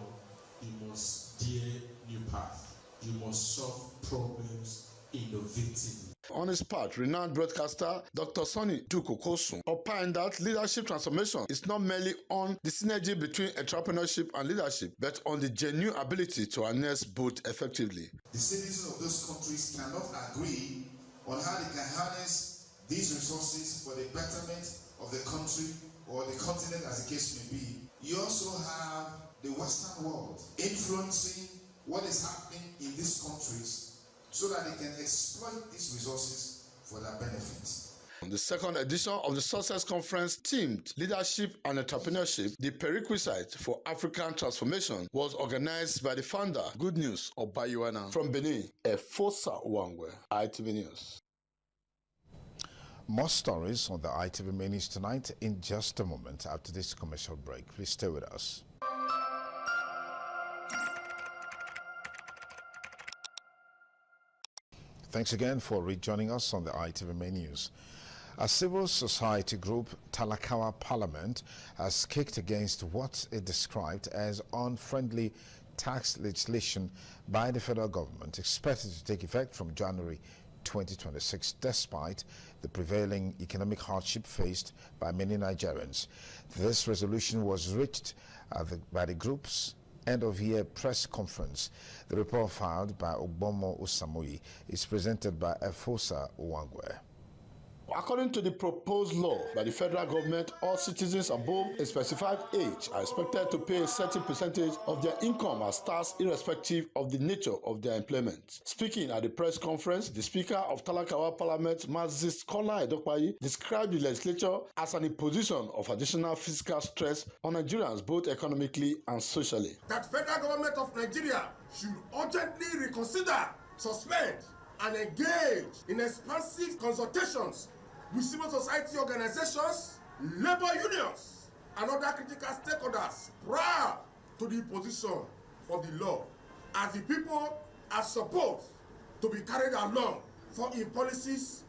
you must dare new path. You must solve problems innovatively. On his part, renowned broadcaster Dr. Sonny Dukokosun opined that leadership transformation is not merely on the synergy between entrepreneurship and leadership, but on the genuine ability to harness both effectively. The citizens of those countries cannot agree on how they can harness these resources for the betterment of the country or the continent, as the case may be. You also have the Western world influencing what is happening in these countries so that they can exploit these resources for their benefit. The second edition of the Success Conference themed Leadership and Entrepreneurship, the prerequisite for African transformation, was organized by the founder, Good News Obayuana. From Benin, Efosa Wangwe, ITV News. More stories on the ITV menus tonight in just a moment after this commercial break. Please stay with us. Thanks again for rejoining us on the ITV main news. A civil society group, Talakawa Parliament, has kicked against what it described as unfriendly tax legislation by the federal government, expected to take effect from January 2026, despite the prevailing economic hardship faced by many Nigerians. This resolution was reached by the group's end-of-year press conference. The report filed by Ogbomo Osamoyi is presented by Efosa Uwangwe. According to the proposed law by the federal government, all citizens above a specified age are expected to pay a certain percentage of their income as tax, irrespective of the nature of their employment. Speaking at the press conference, the Speaker of Talakawa Parliament, Mazis Kola Edokpayi, described the legislature as an imposition of additional fiscal stress on Nigerians, both economically and socially. That federal government of Nigeria should urgently reconsider, suspend, and engage in expansive consultations with civil society organizations, labor unions, and other critical stakeholders prior to the imposition of the law, as the people are supposed to be carried along for in policies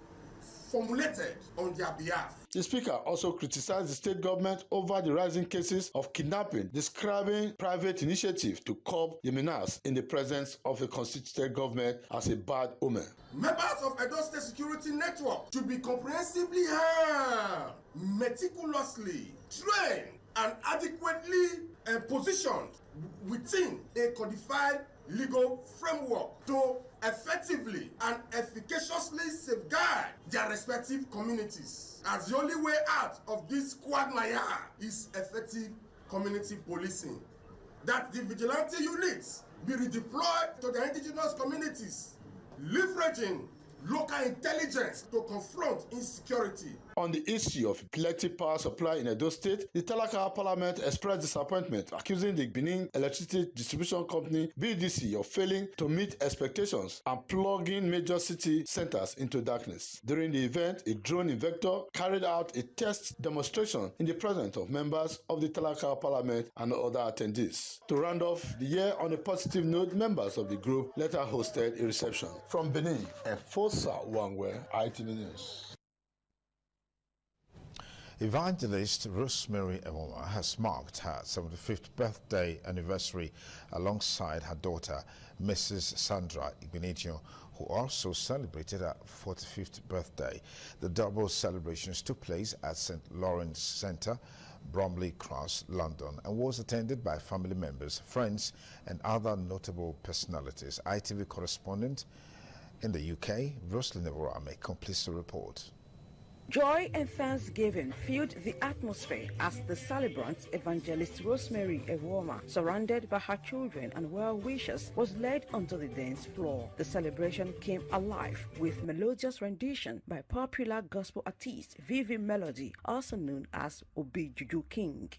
formulated on their behalf. The Speaker also criticized the state government over the rising cases of kidnapping, describing private initiative to curb the menace in the presence of a constituted government as a bad omen. Members of Edo State Security Network should be comprehensively heard, meticulously trained, and adequately positioned within a codified legal framework to effectively and efficaciously safeguard their respective communities, as the only way out of this quagmire is effective community policing. That the vigilante units be redeployed to the indigenous communities, leveraging local intelligence to confront insecurity. On the issue of electric power supply in Edo State, the Talakawa Parliament expressed disappointment, accusing the Benin Electricity Distribution Company (BDC) of failing to meet expectations and plugging major city centers into darkness. During the event, a drone inspector carried out a test demonstration in the presence of members of the Talakawa Parliament and other attendees. To round off the year on a positive note, members of the group later hosted a reception. From Benin, Efosa Wangwe, ITV News. Evangelist Rosemary Ewoma has marked her 75th birthday anniversary alongside her daughter, Mrs. Sandra Igbenegio, who also celebrated her 45th birthday. The double celebrations took place at St. Lawrence Centre, Bromley Cross, London, and was attended by family members, friends, and other notable personalities. ITV correspondent in the UK, Rosalind Evorame, completes the report. Joy and thanksgiving filled the atmosphere as the celebrant, Evangelist Rosemary Ewoma, surrounded by her children and well-wishers, was led onto the dance floor. The celebration came alive with melodious rendition by popular gospel artist Vivi Melody, also known as Obi Juju King.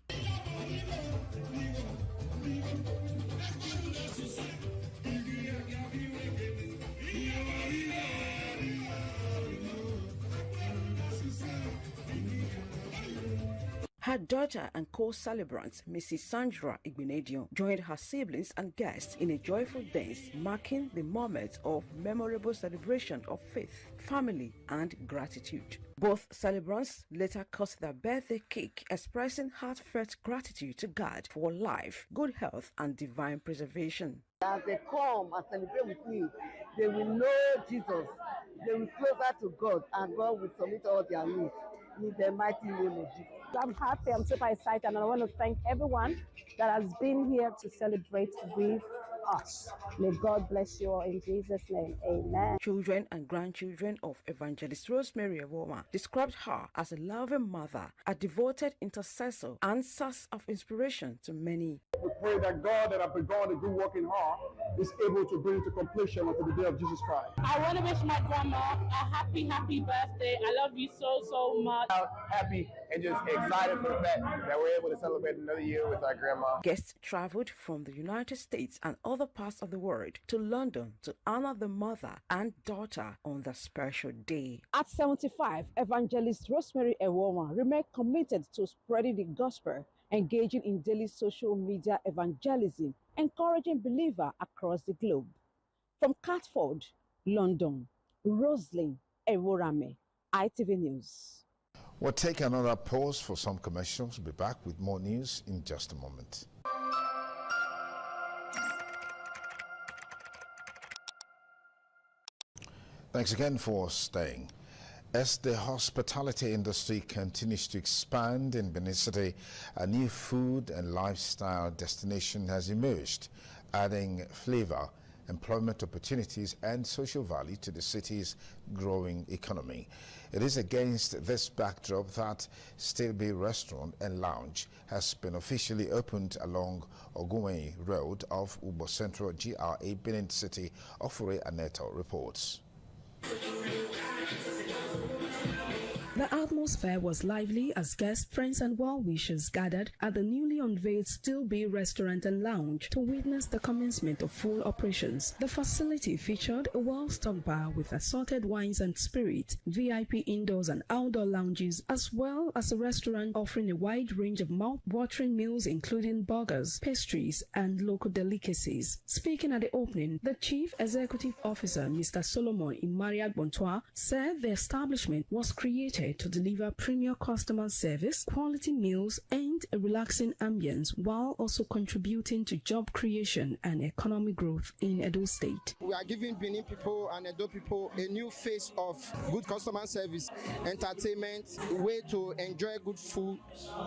Her daughter and co-celebrant, Mrs. Sandra Igbenedion, joined her siblings and guests in a joyful dance, marking the moment of memorable celebration of faith, family, and gratitude. Both celebrants later cut their birthday cake, expressing heartfelt gratitude to God for life, good health, and divine preservation. As they come and celebrate with me, they will know Jesus, they will closer to God, and God will submit all their needs in the mighty name of Jesus. I'm happy, I'm super excited, and I want to thank everyone that has been here to celebrate with us. May God bless you all in Jesus' name. Amen. Children and grandchildren of Evangelist Rosemary Ewoma described her as a loving mother, a devoted intercessor, and source of inspiration to many. We pray that God that has begun a good work in her is able to bring it to completion until the day of Jesus Christ. I want to wish my grandma a happy birthday. I love you so much. I'm happy and just excited for the fact that we're able to celebrate another year with our grandma. Guests traveled from the United States and other parts of the world to London to honor the mother and daughter on the special day. At 75, Evangelist Rosemary Ewoma remained committed to spreading the gospel, engaging in daily social media evangelism, encouraging believers across the globe. From Catford, London, Rosalind Evorame, ITV News. We'll take another pause for some commercials. We'll be back with more news in just a moment. Thanks again for staying. As the hospitality industry continues to expand in Benin City, a new food and lifestyle destination has emerged, adding flavor, employment opportunities, and social value to the city's growing economy. It is against this backdrop that Still Be Restaurant and Lounge has been officially opened along Ogunwe Road of Ugbo Central GRA, Benin City. Ofure Aneto reports. The atmosphere was lively as guests, friends and well-wishers gathered at the newly unveiled Still Be Restaurant and Lounge to witness the commencement of full operations. The facility featured a well-stocked bar with assorted wines and spirits, VIP indoors and outdoor lounges, as well as a restaurant offering a wide range of mouth-watering meals including burgers, pastries and local delicacies. Speaking at the opening, the Chief Executive Officer, Mr. Solomon Imariat Bontois, said the establishment was created to deliver premier customer service, quality meals, and a relaxing ambience, while also contributing to job creation and economic growth in Edo State. We are giving Benin people and Edo people a new face of good customer service, entertainment, a way to enjoy good food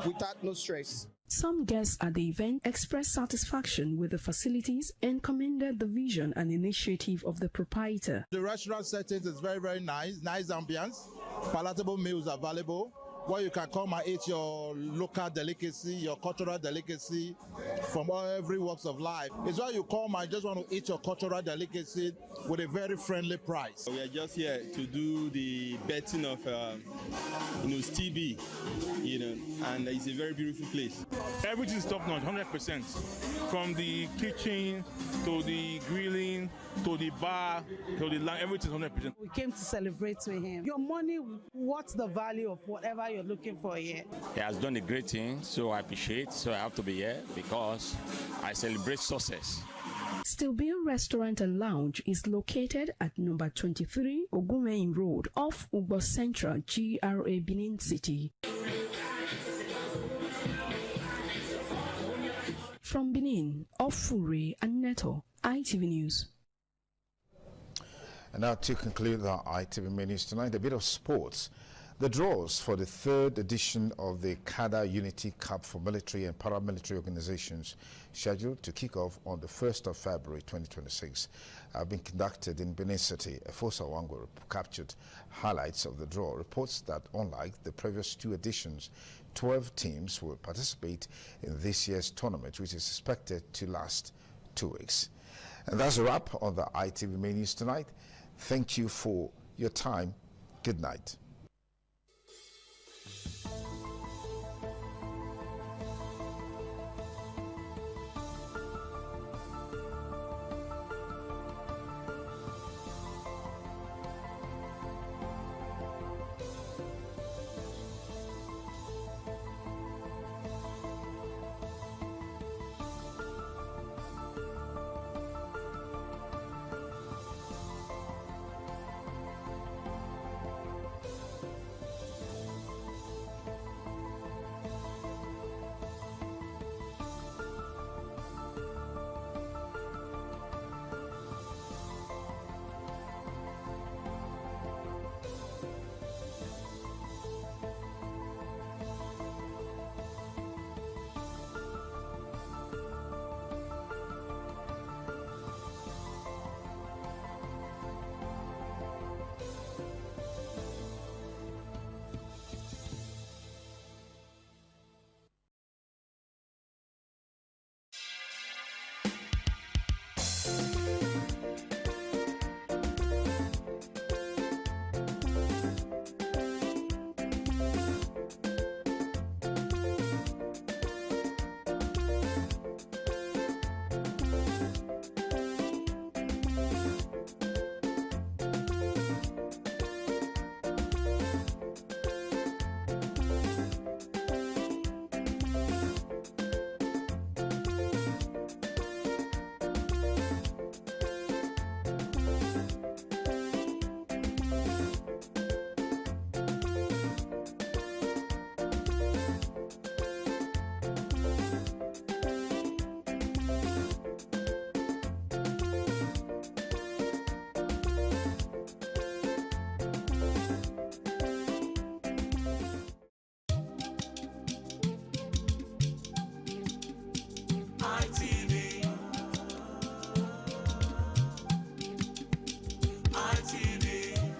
without no stress. Some guests at the event expressed satisfaction with the facilities and commended the vision and initiative of the proprietor. The restaurant settings is very nice ambience, palatable meals available, where you can come and eat your local delicacy, your cultural delicacy from every walks of life. It's where you come and just want to eat your cultural delicacy with a very friendly price. We are just here to do the betting of, Still Be, and it's a very beautiful place. Everything is top notch, 100%. From the kitchen to the grilling to the bar to the line, everything is 100%. We came to celebrate with him. Your money, what's the value of whatever you're looking for here? He has done a great thing, so I appreciate. So I have to be here because I celebrate success. Still Be Restaurant and Lounge is located at number 23 Ogunwe Road off Ugbo Central, GRA, Benin City. From Benin, Ofure Aneto, ITV News. And now to conclude our ITV menus tonight, a bit of sports. The draws for the third edition of the CADA Unity Cup for military and paramilitary organizations, scheduled to kick off on the 1st of February 2026, have been conducted in Benin City. Efosa Wangwe captured highlights of the draw, reports that unlike the previous two editions, 12 teams will participate in this year's tournament, which is expected to last 2 weeks. And that's a wrap on the ITV menus tonight. Thank you for your time. Good night.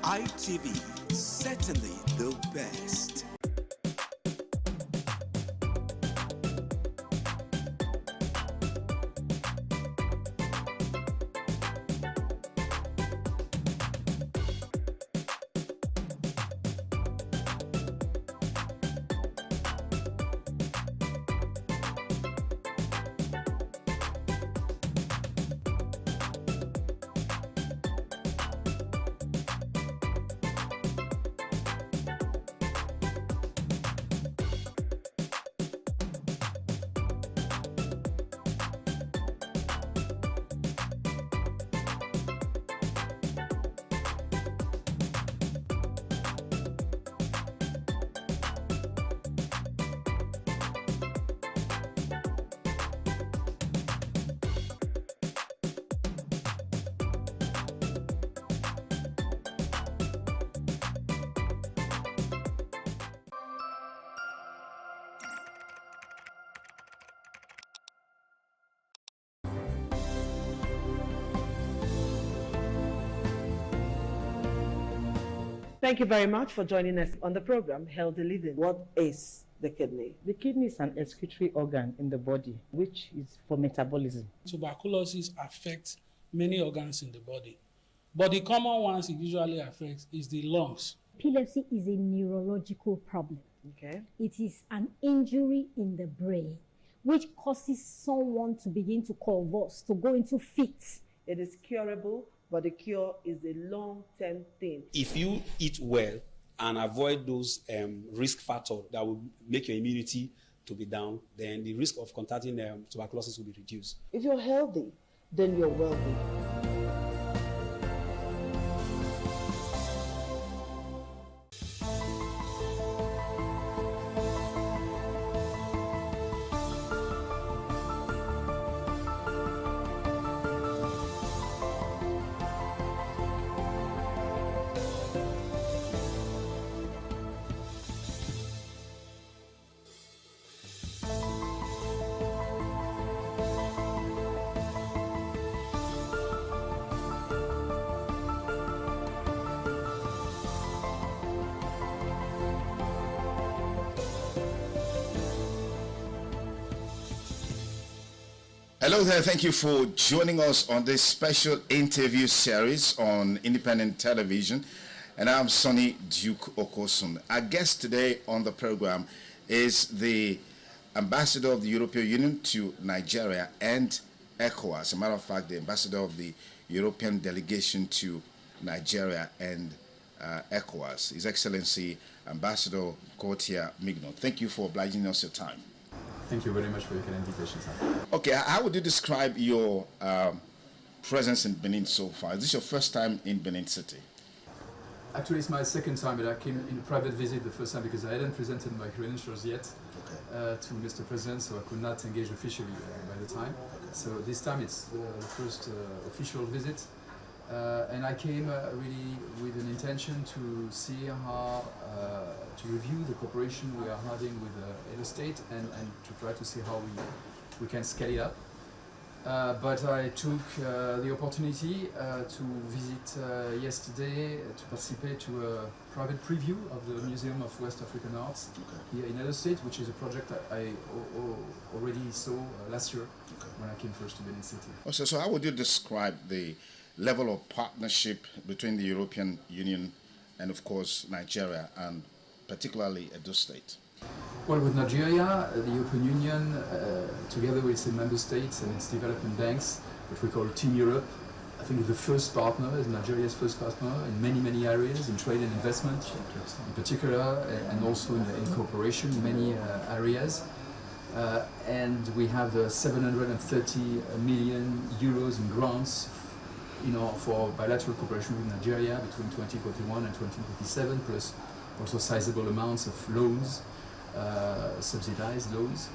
ITV, certainly the best. Thank you very much for joining us on the program, Healthy Living. What is the kidney? The kidney is an excretory organ in the body, which is for metabolism. Tuberculosis affects many organs in the body, but the common ones it usually affects is the lungs. Epilepsy is a neurological problem. Okay. It is an injury in the brain, which causes someone to begin to convulse, to go into fits. It is curable, but the cure is a long-term thing. If you eat well and avoid those risk factors that will make your immunity to be down, then the risk of contracting tuberculosis will be reduced. If you're healthy, then you're wealthy. Hello there, thank you for joining us on this special interview series on independent television. And I'm Sonny Duke Okosun. Our guest today on the program is the Ambassador of the European Union to Nigeria and ECOWAS. As a matter of fact, the Ambassador of the European Delegation to Nigeria and ECOWAS, His Excellency Ambassador Gauthier Mignon. Thank you for obliging us your time. Thank you very much for your kind invitation, sir. Okay, how would you describe your presence in Benin so far? Is this your first time in Benin City? Actually, it's my second time, but I came in a private visit the first time because I hadn't presented my credentials yet to Mr. President, so I could not engage officially by the time. So this time it's the first official visit. And I came really with an intention to see how, to review the cooperation we are having with Edo State and to try to see how we can scale it up. But I took the opportunity to visit yesterday to participate to a private preview of the Museum of West African Arts here in Edo State, which is a project I already saw last year when I came first to Benin City. Also, so how would you describe the level of partnership between the European Union and, of course, Nigeria, and particularly Edo State? Well, with Nigeria, the European Union, together with its member states and its development banks, which we call Team Europe, I think the first partner, is Nigeria's first partner in many areas, in trade and investment in particular, and also in cooperation in many areas. And we have 730 million euros in grants for bilateral cooperation with Nigeria between 2041 and 2027, plus also sizable amounts of loans, subsidized loans.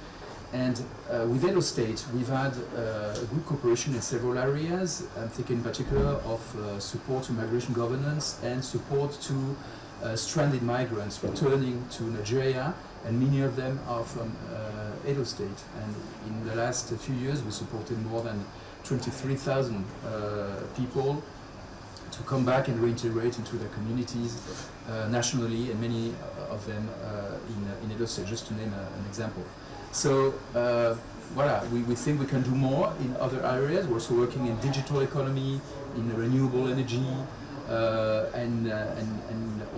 And with Edo State, we've had good cooperation in several areas. I'm thinking in particular of support to migration governance and support to stranded migrants returning to Nigeria, and many of them are from Edo State. And in the last few years, we supported more than 23,000 people to come back and reintegrate into their communities nationally, and many of them in Edo State, just to name an example. So, voilà, we think we can do more in other areas. We're also working in digital economy, in renewable energy, and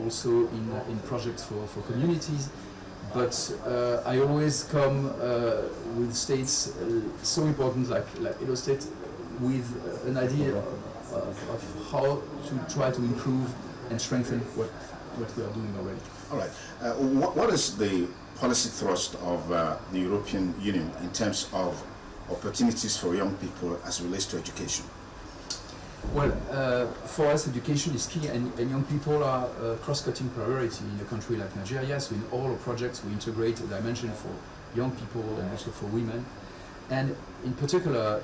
also in projects for communities. But I always come with states so important like Edo State with an idea of how to try to improve and strengthen what we are doing already. All right. What is the policy thrust of the European Union in terms of opportunities for young people as it relates to education? Well, for us, education is key, and young people are a cross-cutting priority in a country like Nigeria. So in all our projects, we integrate a dimension for young people and also for women. And in particular,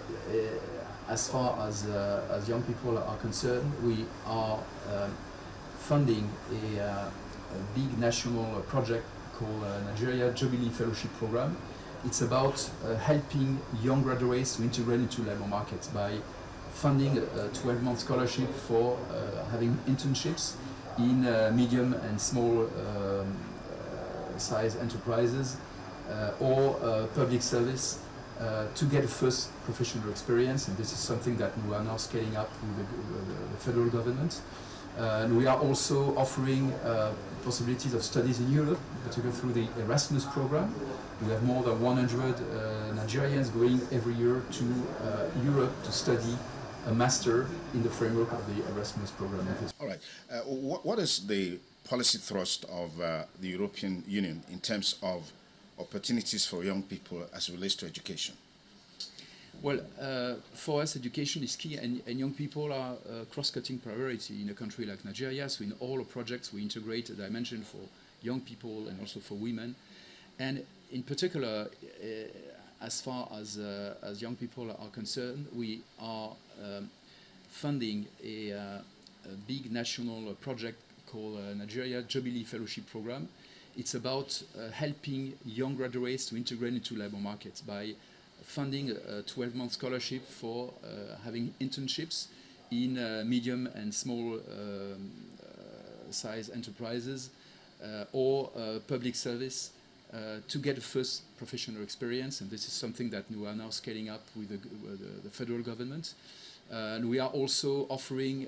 as far as young people are concerned, we are funding a big national project called Nigeria Jubilee Fellowship Program. It's about helping young graduates to integrate into labor markets by funding a 12-month scholarship for having internships in medium and small size enterprises or public service to get a first professional experience. And this is something that we are now scaling up with the federal government. And we are also offering possibilities of studies in Europe, particularly through the Erasmus program. We have more than 100 Nigerians going every year to Europe to study a master in the framework of the Erasmus program. All right. What is the policy thrust of the European Union in terms of opportunities for young people as it relates to education? Well, for us, education is key, and young people are a cross-cutting priority in a country like Nigeria. So in all our projects, we integrate a dimension for young people and also for women. And in particular, as far as young people are concerned, we are funding a big national project called Nigeria Jubilee Fellowship Program. It's about helping young graduates to integrate into labor markets by funding a 12-month scholarship for having internships in medium and small size enterprises or public service to get a first professional experience, and this is something that we are now scaling up with the federal government. And we are also offering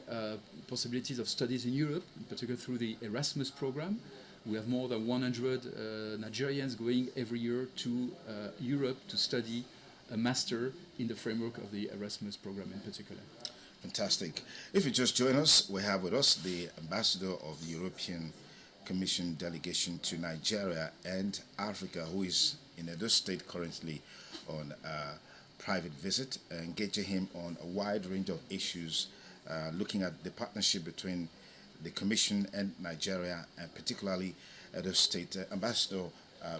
possibilities of studies in Europe, in particular through the Erasmus program. We have more than 100 Nigerians going every year to Europe to study a master in the framework of the Erasmus program in particular. Fantastic. If you just join us, we have with us the ambassador of the European Commission delegation to Nigeria and Africa, who is in Edo State currently on a private visit, engaging him on a wide range of issues, looking at the partnership between the Commission and Nigeria, and particularly Edo State. Ambassador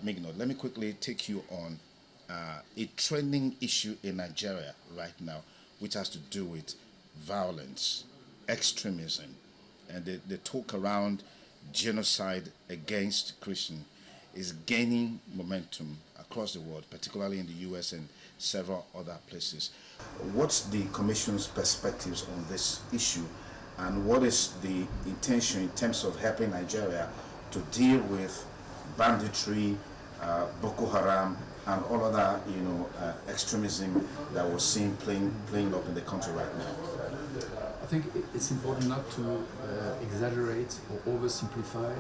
Migno, let me quickly take you on a trending issue in Nigeria right now, which has to do with violence, extremism, and the talk around genocide against Christians is gaining momentum across the world, particularly in the US and several other places. What's the Commission's perspectives on this issue, and what is the intention in terms of helping Nigeria to deal with banditry, Boko Haram, and all other extremism that we're seeing playing up in the country right now? I think it's important not to exaggerate or oversimplify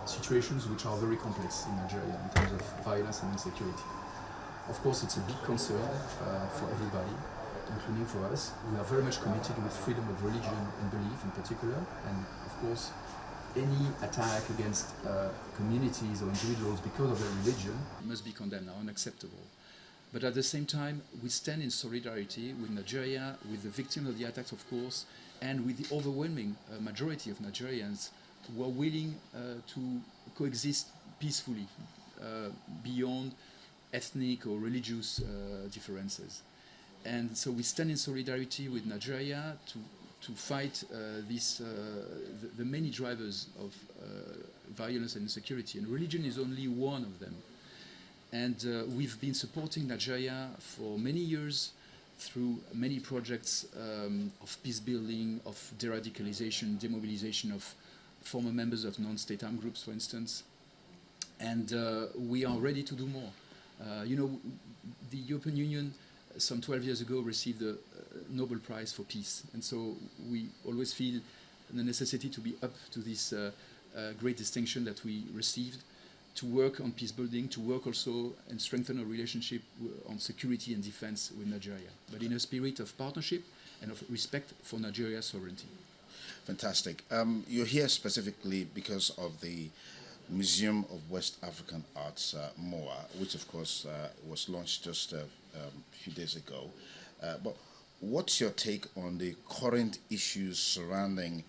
situations which are very complex in Nigeria in terms of violence and insecurity. Of course, it's a big concern for everybody, including for us. We are very much committed with freedom of religion and belief in particular, and of course, any attack against communities or individuals because of their religion must be condemned, unacceptable. But at the same time, we stand in solidarity with Nigeria, with the victims of the attacks, of course, and with the overwhelming majority of Nigerians who are willing to coexist peacefully beyond ethnic or religious differences. And so we stand in solidarity with Nigeria to fight the many drivers of violence and insecurity, and religion is only one of them. And we've been supporting Nigeria for many years through many projects of peace building, of de-radicalization, demobilization of former members of non-state armed groups, for instance. And we are ready to do more. The European Union some 12 years ago received the Nobel Prize for Peace. And so we always feel the necessity to be up to this great distinction that we received, to work on peace building, to work also and strengthen our relationship on security and defense with Nigeria, but in a spirit of partnership and of respect for Nigeria's sovereignty. Fantastic. You're here specifically because of the Museum of West African Arts, MOA, which of course was launched just a few days ago. But what's your take on the current issues surrounding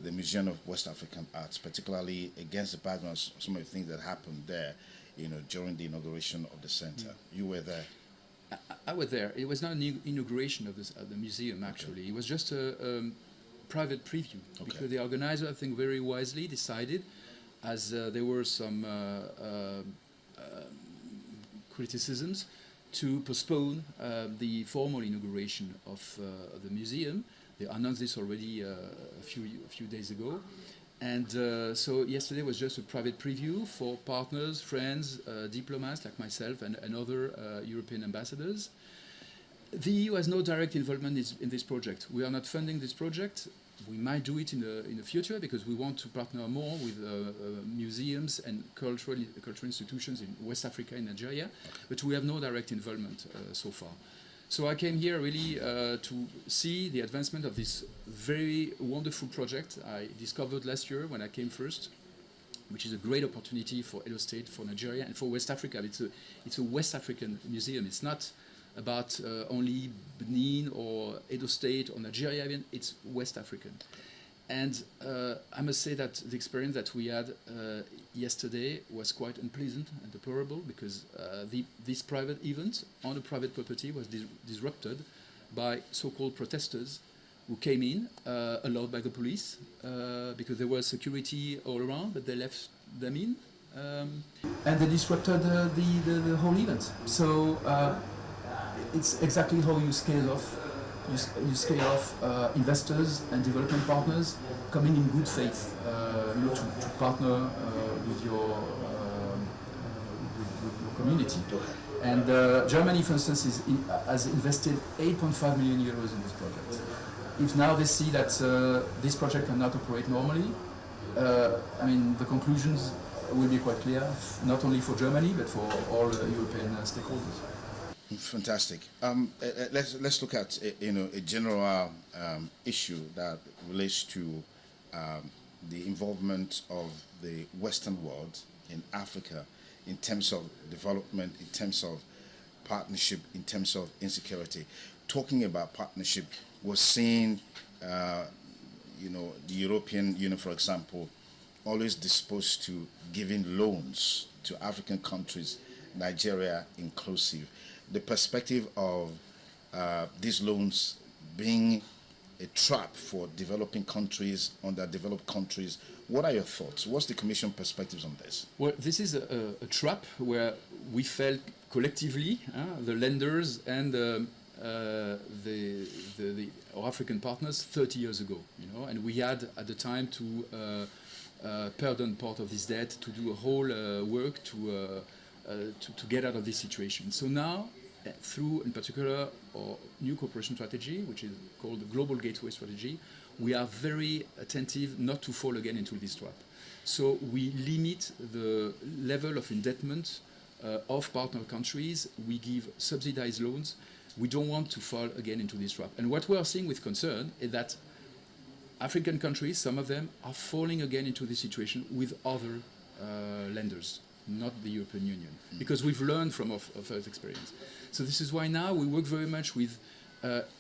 the Museum of West African Arts, particularly against the background of some of the things that happened there, during the inauguration of the center? You were there. I was there. It was not an inauguration of the museum, actually. Okay. It was just a private preview, because the organizer, I think, very wisely decided, as there were some criticisms, to postpone the formal inauguration of the museum. They announced this already a few days ago. And so yesterday was just a private preview for partners, friends, diplomats like myself and other European ambassadors. The EU has no direct involvement in this project. We are not funding this project. We might do it in the future because we want to partner more with museums and cultural institutions in West Africa and Nigeria, but we have no direct involvement so far. So I came here really to see the advancement of this very wonderful project I discovered last year when I came first, which is a great opportunity for Edo State, for Nigeria, and for West Africa. It's a West African museum. It's not about only Benin or Edo State or Nigeria even. It's West African. And I must say that the experience that we had yesterday was quite unpleasant and deplorable, because this private event on a private property was disrupted by so-called protesters who came in, allowed by the police, because there was security all around, but they left them in. And they disrupted the whole event. So it's exactly how you scale off. You scale off investors and development partners coming in good faith, to partner with your community. And Germany, for instance, has invested 8.5 million euros in this project. If now they see that this project cannot operate normally, I mean, the conclusions will be quite clear, not only for Germany, but for all European stakeholders. Fantastic. Let's look at a general issue that relates to the involvement of the Western world in Africa in terms of development, in terms of partnership, in terms of insecurity. Talking about partnership, we're seeing, the European Union, for example, always disposed to giving loans to African countries, Nigeria inclusive. The perspective of these loans being a trap for developing countries, underdeveloped countries. What are your thoughts? What's the Commission perspectives on this? Well, this is a trap where we felt collectively, the lenders and our African partners 30 years ago, and we had at the time to pardon part of this debt, to do a whole work to get out of this situation. So now, through, in particular, our new cooperation strategy, which is called the Global Gateway Strategy, we are very attentive not to fall again into this trap. So we limit the level of indebtedness of partner countries. We give subsidized loans. We don't want to fall again into this trap. And what we are seeing with concern is that African countries, some of them, are falling again into this situation with other lenders, not the European Union, because we've learned from our first experience. So this is why now we work very much with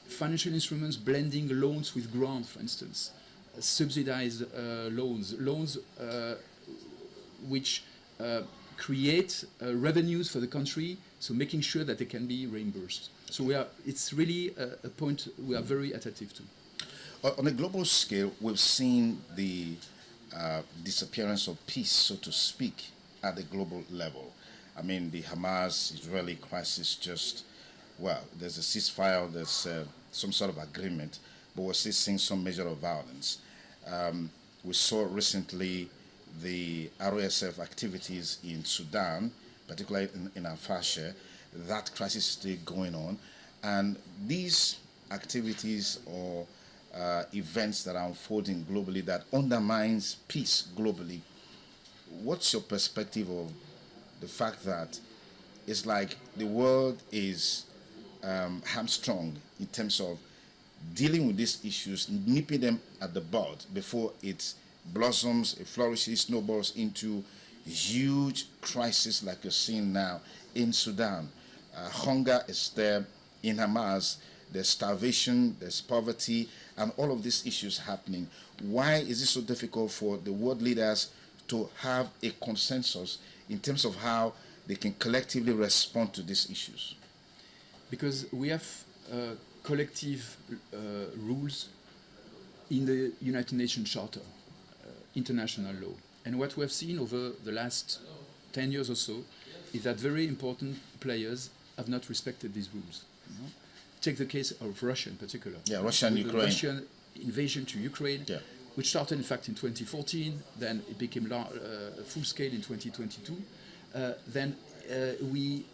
financial instruments, blending loans with grants, for instance, subsidized loans which create revenues for the country, so making sure that they can be reimbursed. So it's really a point we are very attentive to. On a global scale, we've seen the disappearance of peace, so to speak, at the global level. I mean, the Hamas-Israeli crisis there's a ceasefire, there's some sort of agreement, but we're still seeing some measure of violence. We saw recently the RSF activities in Sudan, particularly in Al-Fasher. That crisis is still going on. And these activities or events that are unfolding globally that undermines peace globally, what's your perspective of the fact that it's like the world is hamstrung in terms of dealing with these issues, nipping them at the bud before it blossoms, it flourishes, snowballs into a huge crisis like you're seeing now in Sudan? Hunger is there in Hamas, there's starvation, there's poverty, and all of these issues happening. Why is it so difficult for the world leaders to have a consensus in terms of how they can collectively respond to these issues? Because we have collective rules in the United Nations Charter, international law. And what we have seen over the last 10 years or so is that very important players have not respected these rules. Take the case of Russia in particular. Yeah, Russia and Ukraine. The Russian invasion to Ukraine, which started in fact in 2014, then it became full scale in 2022. Then we,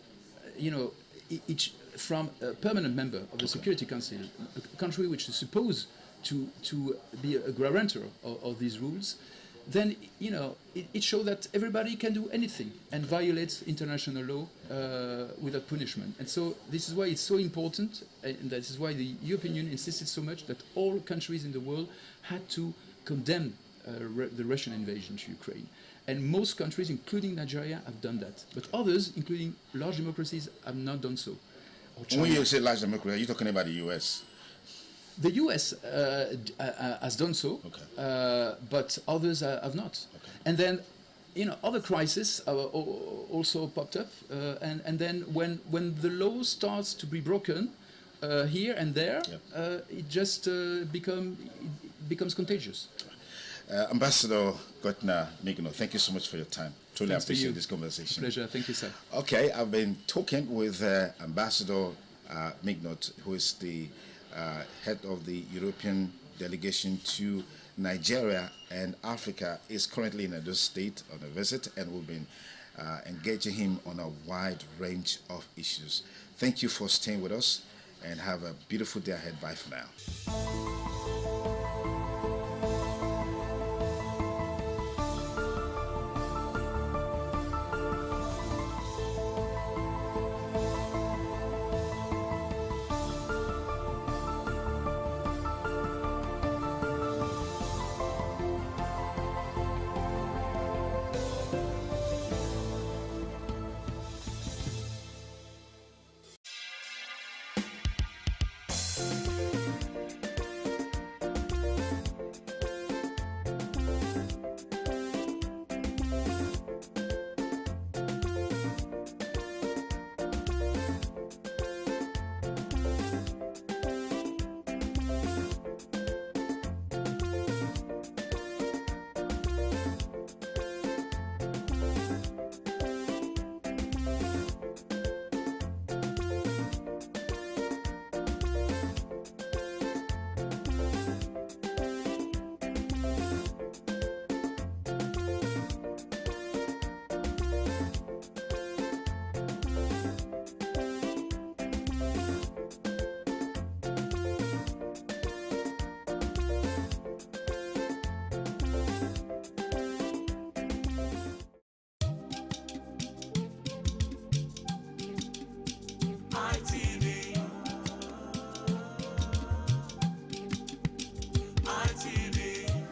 from a permanent member of the Security Council, a country which is supposed to be a guarantor of these rules, then it shows that everybody can do anything and violates international law without punishment. And so this is why it's so important, and that is why the European Union insisted so much that all countries in the world had to condemn the Russian invasion to Ukraine. And most countries, including Nigeria, have done that. But others, including large democracies, have not done so. When you say large democracy, are you talking about the US? The US has done so, but others have not. Okay. And then, other crises also popped up. And then when the law starts to be broken here and there, it just becomes contagious. Ambassador Gottner Mignot, thank you so much for your time. Truly appreciate this conversation. Pleasure. Thank you, sir. Okay, I've been talking with Ambassador Mignot, who is the head of the European delegation to Nigeria and Africa, is currently in Edo State on a visit, and we've been engaging him on a wide range of issues. Thank you for staying with us and have a beautiful day ahead. Bye for now.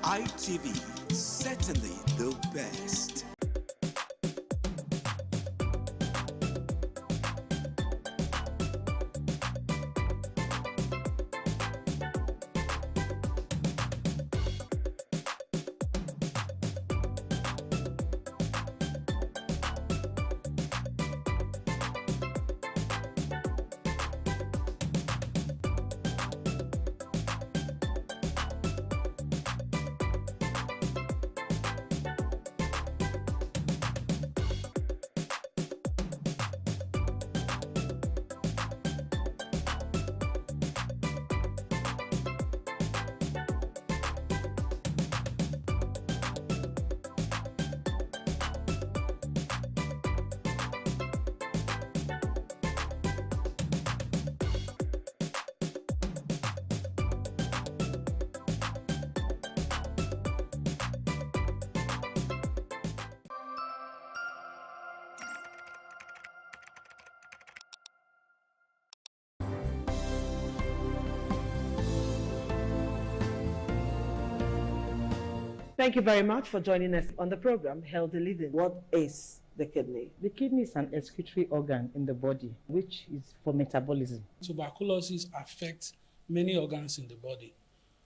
ITV, certainly the best. Thank you very much for joining us on the program Healthy Living. What is the kidney? The kidney is an excretory organ in the body, which is for metabolism. Tuberculosis affects many organs in the body,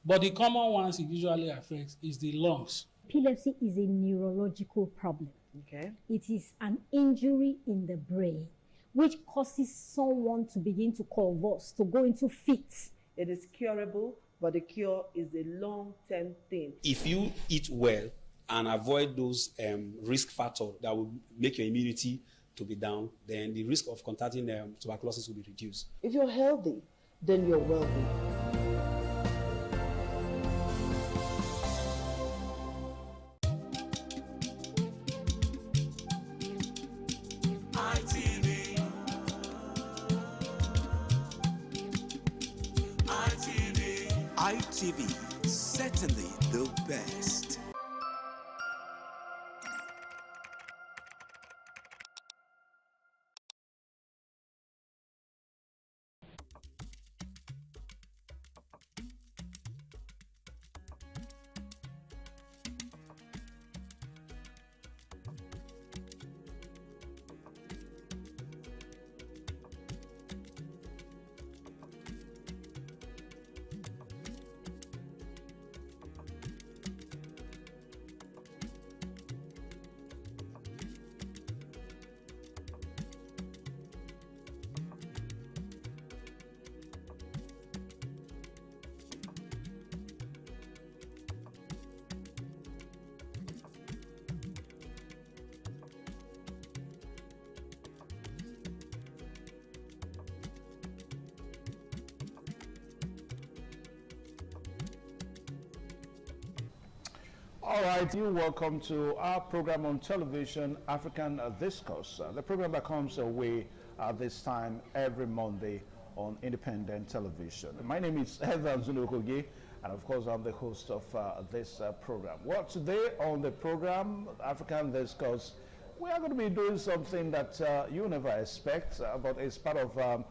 but the common ones it usually affects is the lungs. Epilepsy is a neurological problem. Okay. It is an injury in the brain which causes someone to begin to convulse, to go into fits. It is curable, but the cure is a long-term thing. If you eat well and avoid those risk factors that will make your immunity to be down, then the risk of contracting tuberculosis will be reduced. If you're healthy, then you're wealthy. ITV, certainly the best. All right, you're welcome to our program on television, African Discourse, the program that comes away at this time every Monday on independent television. My name is Heather Zunukogi, and of course I'm the host of this program. Well, today on the program, African Discourse, we are going to be doing something that you never expect, but it's part of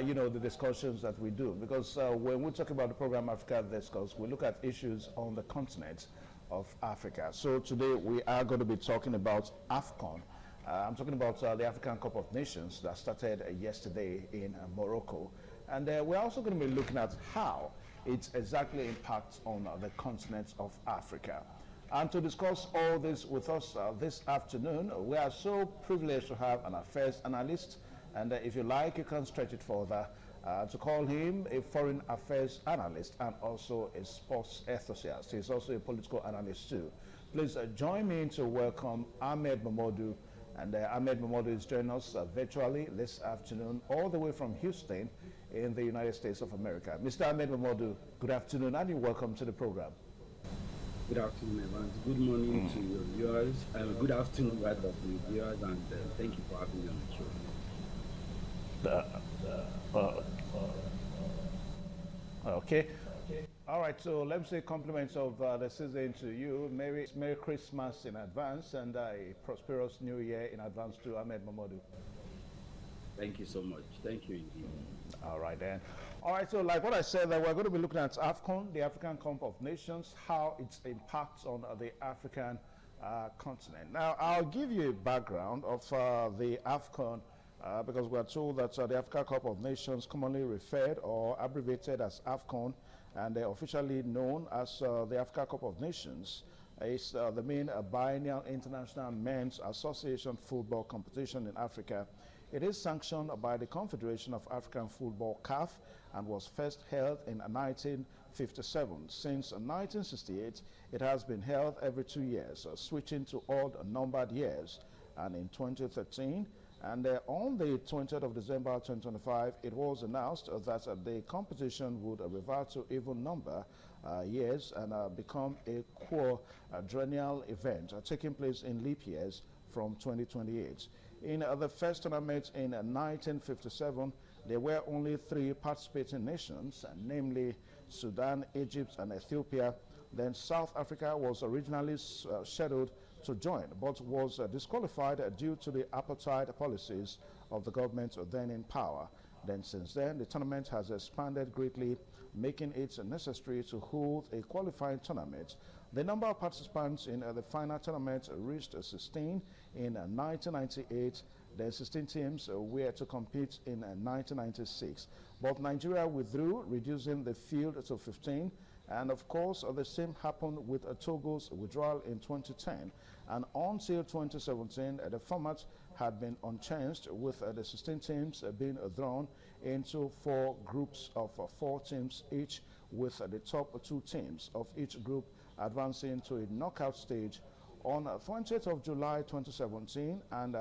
you know, the discussions that we do, because when we talk about the program Africa Discourse, we look at issues on the continent of Africa. So today we are going to be talking about AFCON. I'm talking about the African Cup of Nations that started yesterday in Morocco. And we're also going to be looking at how it exactly impacts on the continent of Africa. And to discuss all this with us this afternoon, we are so privileged to have an affairs analyst. And if you like, you can stretch it further to call him a foreign affairs analyst and also a sports enthusiast. He's also a political analyst too. Please join me to welcome Ahmed Mamadou. And Ahmed Mamadou is joining us virtually this afternoon, all the way from Houston in the United States of America. Mr. Ahmed Mamadou, good afternoon and welcome to the program. Good afternoon, Evans. Good morning to your viewers. Good afternoon, rather, to your viewers, and thank you for having me on the show. Okay. All right, so let me say compliments of the season to you. Merry Christmas in advance and a prosperous New Year in advance to Ahmed Mamadou. Thank you so much. Thank you indeed. All right then. All right, so like what I said, that we're going to be looking at AFCON, the African Cup of Nations, how it impacts on the African continent. Now, I'll give you a background of the AFCON because we are told that the African Cup of Nations, commonly referred or abbreviated as AFCON, and officially known as the Africa Cup of Nations, is the main biennial international men's association football competition in Africa. It is sanctioned by the Confederation of African Football, CAF, and was first held in 1957. Since 1968, it has been held every 2 years, switching to odd-numbered years. And in 2013, and on the 20th of December 2025, it was announced that the competition would revert to even number years and become a quadrennial event taking place in leap years from 2028. In the first tournament in 1957, there were only 3 participating nations, namely Sudan, Egypt, and Ethiopia. Then South Africa was originally scheduled to join, but was disqualified due to the apartheid policies of the government then in power. Then since then, the tournament has expanded greatly, making it necessary to hold a qualifying tournament. The number of participants in the final tournament reached 16 in 1998. Then 16 teams were to compete in 1996. But Nigeria withdrew, reducing the field to 15. And of course, the same happened with Togo's withdrawal in 2010. And until 2017, the format had been unchanged, with the 16 teams being drawn into 4 groups of 4 teams each, with the top 2 teams of each group advancing to a knockout stage. On 20th of July 2017 and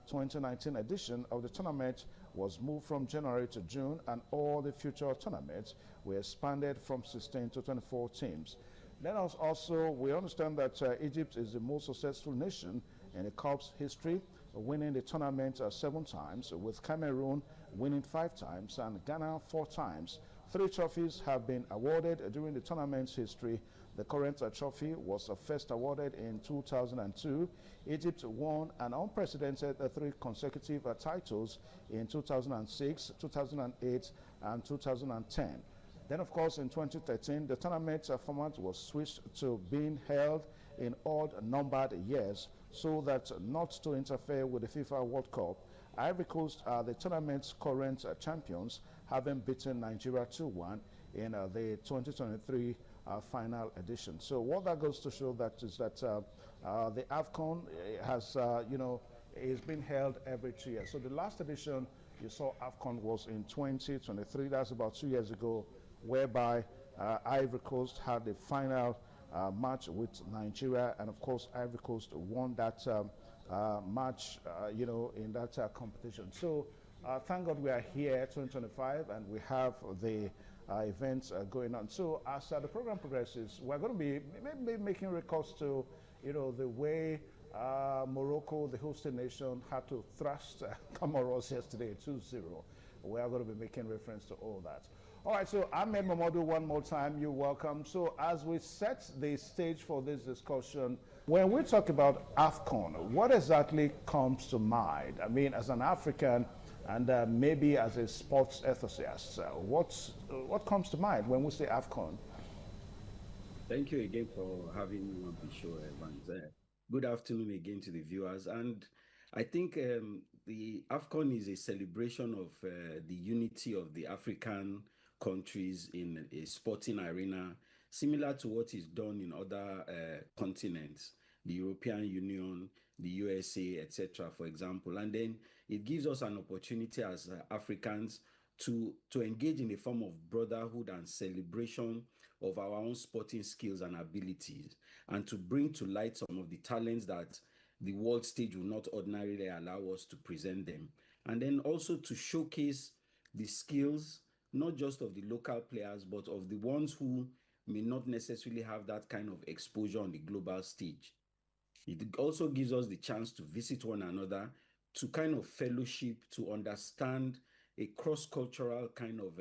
2019 edition of the tournament was moved from January to June, and all the future tournaments were expanded from 16 to 24 teams. Then also, we understand that Egypt is the most successful nation in the Cup's history, winning the tournament 7 times, with Cameroon winning 5 times and Ghana 4 times. 3 trophies have been awarded during the tournament's history. The current trophy was first awarded in 2002. Egypt won an unprecedented 3 consecutive titles in 2006, 2008, and 2010. Then, of course, in 2013, the tournament format was switched to being held in odd-numbered years so that not to interfere with the FIFA World Cup. Ivory Coast are the tournament's current champions, having beaten Nigeria 2-1 in the 2023 final edition. So what that goes to show that is that the AFCON has, you know, is being held every 2 years. So the last edition you saw AFCON was in 2023. That's about 2 years ago, whereby Ivory Coast had the final match with Nigeria, and of course Ivory Coast won that match, you know, in that competition. So thank God we are here, 2025, and we have the events going on. So as the program progresses, we're going to be maybe making recourse to, the way Morocco, the hosting nation, had to thrust Comoros yesterday 2-0. We are going to be making reference to all that. All right, so Ahmed Momodu, one more time, you're welcome. So as we set the stage for this discussion, when we talk about AFCON, what exactly comes to mind? I mean, as an African and maybe as a sports enthusiast, what comes to mind when we say AFCON? Thank you again for having me on the show, Evans. Good afternoon again to the viewers. And I think the AFCON is a celebration of the unity of the African countries in a sporting arena, similar to what is done in other continents, the European Union, the USA, etc., for example. And then it gives us an opportunity as Africans to engage in a form of brotherhood and celebration of our own sporting skills and abilities, and to bring to light some of the talents that the world stage will not ordinarily allow us to present them. And then also to showcase the skills, not just of the local players, but of the ones who may not necessarily have that kind of exposure on the global stage. It also gives us the chance to visit one another, to kind of fellowship, to understand a cross-cultural kind of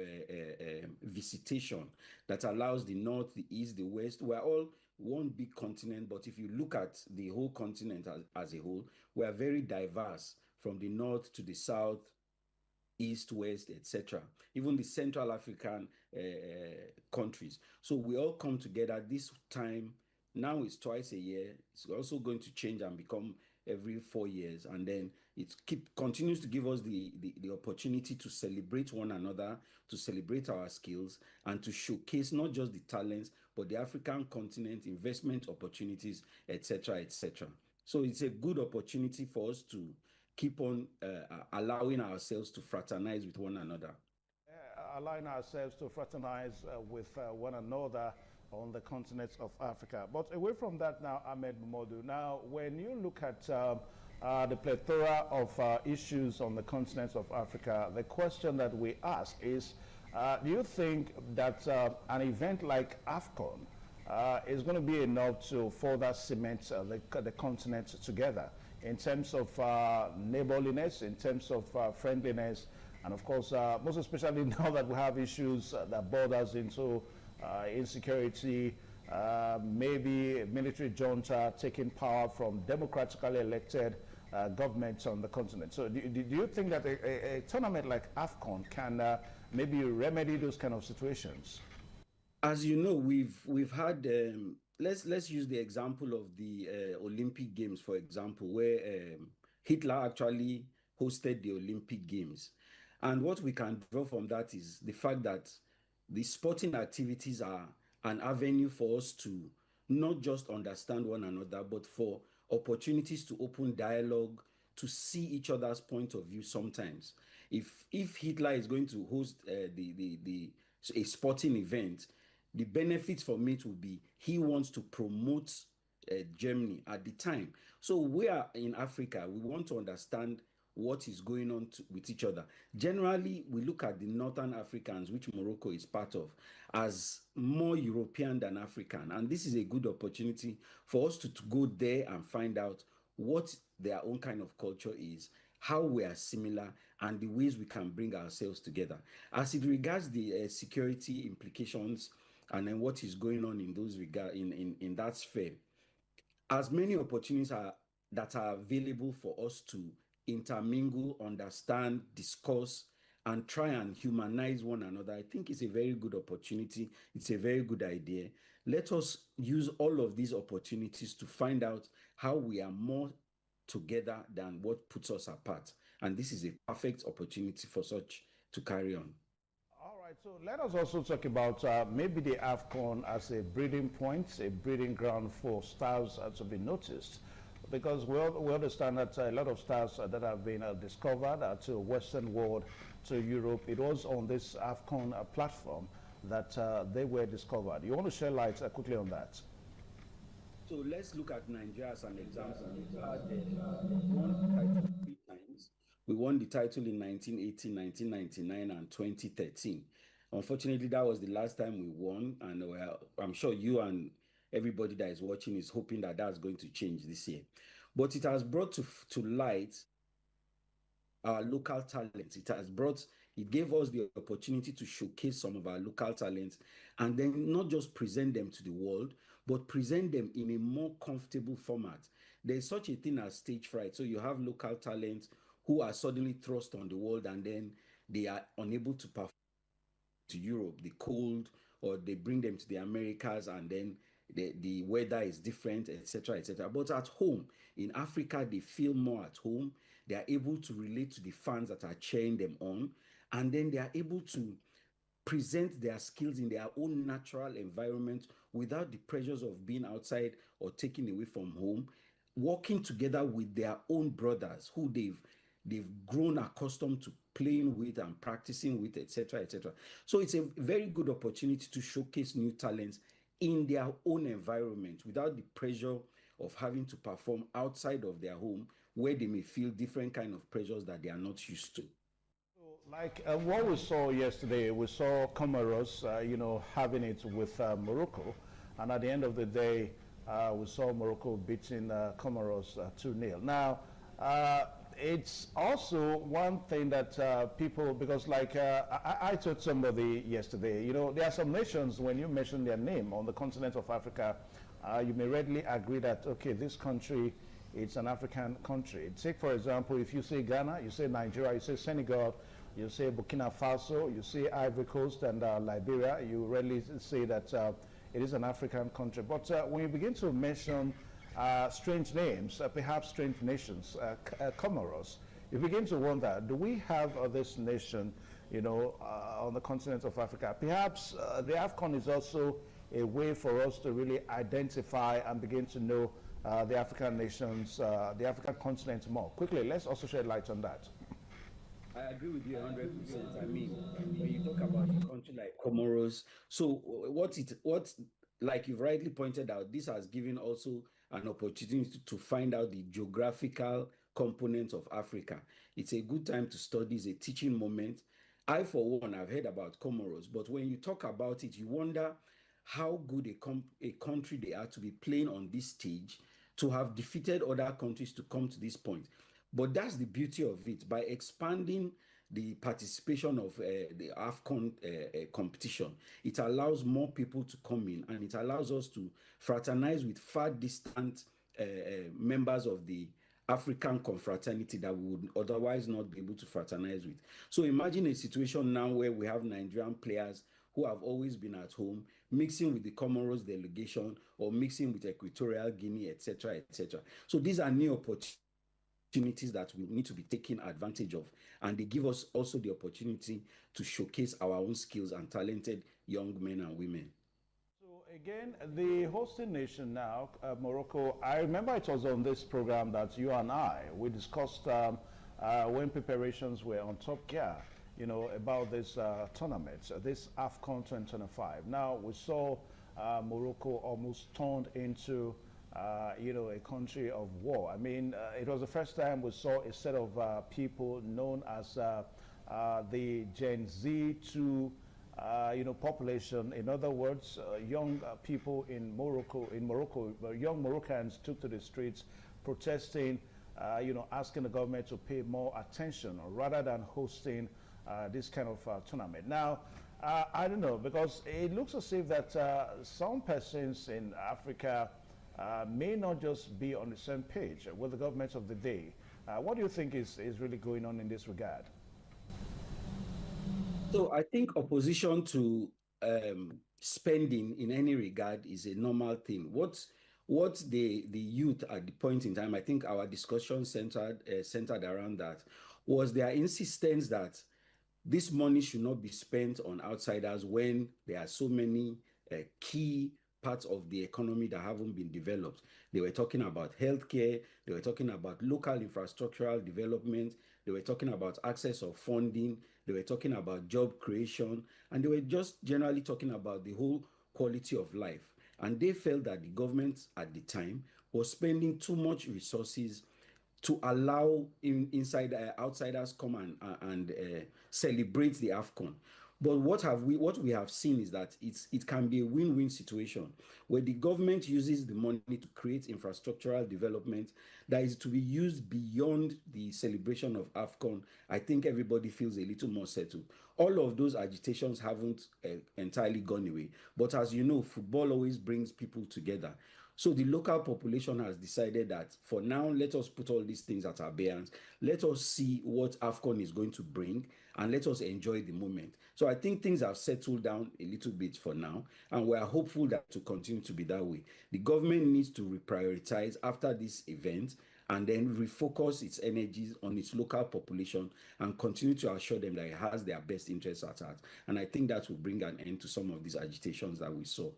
visitation that allows the North, the East, the West. We're all one big continent, but if you look at the whole continent as a whole, we are very diverse from the North to the South, East, West, etc. Even the Central African countries. So we all come together this time. Now it's twice a year. It's also going to change and become every 4 years. And then it continues to give us the opportunity to celebrate one another, to celebrate our skills, and to showcase not just the talents, but the African continent, investment opportunities, etc., etc. So it's a good opportunity for us to keep on allowing ourselves to fraternize with one another. Allowing ourselves to fraternize with one another on the continent of Africa. But away from that now, Ahmed Momodu, now when you look at the plethora of issues on the continent of Africa, the question that we ask is, do you think that an event like AFCON is going to be enough to further cement the continent together in terms of neighborliness, in terms of friendliness, and of course, most especially now that we have issues that borders into insecurity, maybe military junta taking power from democratically elected governments on the continent. So do you think that a tournament like AFCON can maybe remedy those kind of situations? As you know, we've had, let's use the example of the Olympic Games, for example, where Hitler actually hosted the Olympic Games. And what we can draw from that is the fact that the sporting activities are an avenue for us to not just understand one another, but for opportunities to open dialogue, to see each other's point of view sometimes. If Hitler is going to host a sporting event, the benefits from it will be he wants to promote Germany at the time. So we are in Africa, we want to understand what is going on with each other. Generally, we look at the Northern Africans, which Morocco is part of, as more European than African. And this is a good opportunity for us to go there and find out what their own kind of culture is, how we are similar, and the ways we can bring ourselves together. As it regards the security implications and then what is going on in those in that sphere, as many opportunities that are available for us to intermingle, understand, discuss, and try and humanize one another, I think it's a very good opportunity. It's a very good idea. Let us use all of these opportunities to find out how we are more together than what puts us apart. And this is a perfect opportunity for such to carry on. All right, so let us also talk about maybe the AFCON as a breeding point, a breeding ground for stars to be noticed. Because we understand that a lot of stars that have been discovered to Western world, to Europe, it was on this AFCON platform that they were discovered. You want to share light quickly on that? So let's look at Nigeria as an example. We've won the title 3 times. We won the title in 1980, 1999, and 2013. Unfortunately, that was the last time we won, and I'm sure you and everybody that is watching is hoping that that's going to change this year. But it has brought to light our local talents. It gave us the opportunity to showcase some of our local talents, and then not just present them to the world, but present them in a more comfortable format. There's such a thing as stage fright. So you have local talents who are suddenly thrust on the world, and then they are unable to perform to Europe, the cold, or they bring them to the Americas, and then the weather is different, etc., etc. But at home in Africa, they feel more at home. They are able to relate to the fans that are cheering them on, and then they are able to present their skills in their own natural environment without the pressures of being outside or taken away from home, working together with their own brothers who they've grown accustomed to playing with and practicing with, etc., etc. So it's a very good opportunity to showcase new talents in their own environment without the pressure of having to perform outside of their home, where they may feel different kind of pressures that they are not used to. Like what we saw yesterday, we saw Comoros, having it with Morocco, and at the end of the day, we saw Morocco beating Comoros 2-0. Now, it's also one thing that people, because like I told somebody yesterday, there are some nations, when you mention their name on the continent of Africa, you may readily agree that, okay, this country, it's an African country. Take, for example, if you say Ghana, you say Nigeria, you say Senegal, you say Burkina Faso, you say Ivory Coast and Liberia, you readily say that it is an African country. But when you begin to mention strange names, perhaps strange nations, Comoros, you begin to wonder, do we have this nation, on the continent of Africa? Perhaps the AFCON is also a way for us to really identify and begin to know the African nations, the African continent more. Quickly, let's also shed light on that. I agree with you 100%. I mean, when you talk about a country like Comoros, so like you've rightly pointed out, this has given also an opportunity to find out the geographical components of Africa. It's a good time to study, it's a teaching moment. I, for one, I've heard about Comoros, but when you talk about it, you wonder how good a country they are to be playing on this stage, to have defeated other countries to come to this point. But that's the beauty of it. By expanding the participation of the AFCON competition, it allows more people to come in, and it allows us to fraternize with far distant members of the African confraternity that we would otherwise not be able to fraternize with. So imagine a situation now where we have Nigerian players who have always been at home, mixing with the Comoros delegation or mixing with Equatorial Guinea, etc., etc. So these are new opportunities that we need to be taking advantage of, and they give us also the opportunity to showcase our own skills and talented young men and women. So again, the hosting nation now, Morocco, I remember it was on this program that you and we discussed when preparations were on top gear, about this tournament, this AFCON 2025. Now we saw Morocco almost turned into a country of war. I mean, it was the first time we saw a set of people known as the Gen Z2, population. In other words, young people in Morocco, young Moroccans took to the streets protesting, asking the government to pay more attention rather than hosting this kind of tournament. Now, I don't know, because it looks as if that some persons in Africa may not just be on the same page with the government of the day. What do you think is really going on in this regard? So I think opposition to spending in any regard is a normal thing. What the youth at the point in time, I think our discussion centered around that, was their insistence that this money should not be spent on outsiders when there are so many key parts of the economy that haven't been developed. They were talking about healthcare, they were talking about local infrastructural development, they were talking about access of funding, they were talking about job creation, and they were just generally talking about the whole quality of life. And they felt that the government at the time was spending too much resources to allow outsiders come and celebrate the AFCON. But what we have seen is that it can be a win-win situation where the government uses the money to create infrastructural development that is to be used beyond the celebration of AFCON. I think everybody feels a little more settled. All of those agitations haven't entirely gone away. But as you know, football always brings people together. So the local population has decided that for now, let us put all these things at abeyance. Let us see what AFCON is going to bring and let us enjoy the moment. So I think things have settled down a little bit for now, and we are hopeful that to continue to be that way. The government needs to reprioritize after this event and then refocus its energies on its local population and continue to assure them that it has their best interests at heart. And I think that will bring an end to some of these agitations that we saw.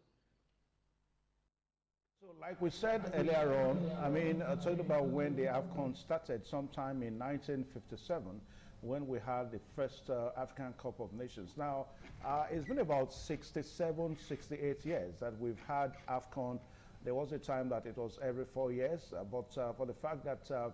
So like we said earlier on, I mean, talking about when the AFCON started sometime in 1957, when we had the first African Cup of Nations. Now, it's been about 67, 68 years that we've had AFCON. There was a time that it was every 4 years, but for the fact that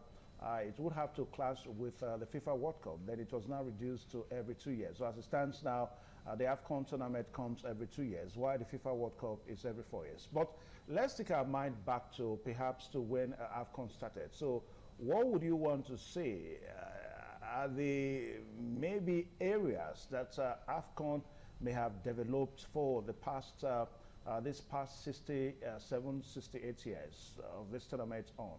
it would have to clash with the FIFA World Cup, then it was now reduced to every 2 years. So as it stands now, the AFCON tournament comes every 2 years, while the FIFA World Cup is every 4 years. But let's take our mind back to perhaps to when AFCON started. So what would you want to say are the maybe areas that AFCON may have developed for the past this past 67, 68 years of this tournament on?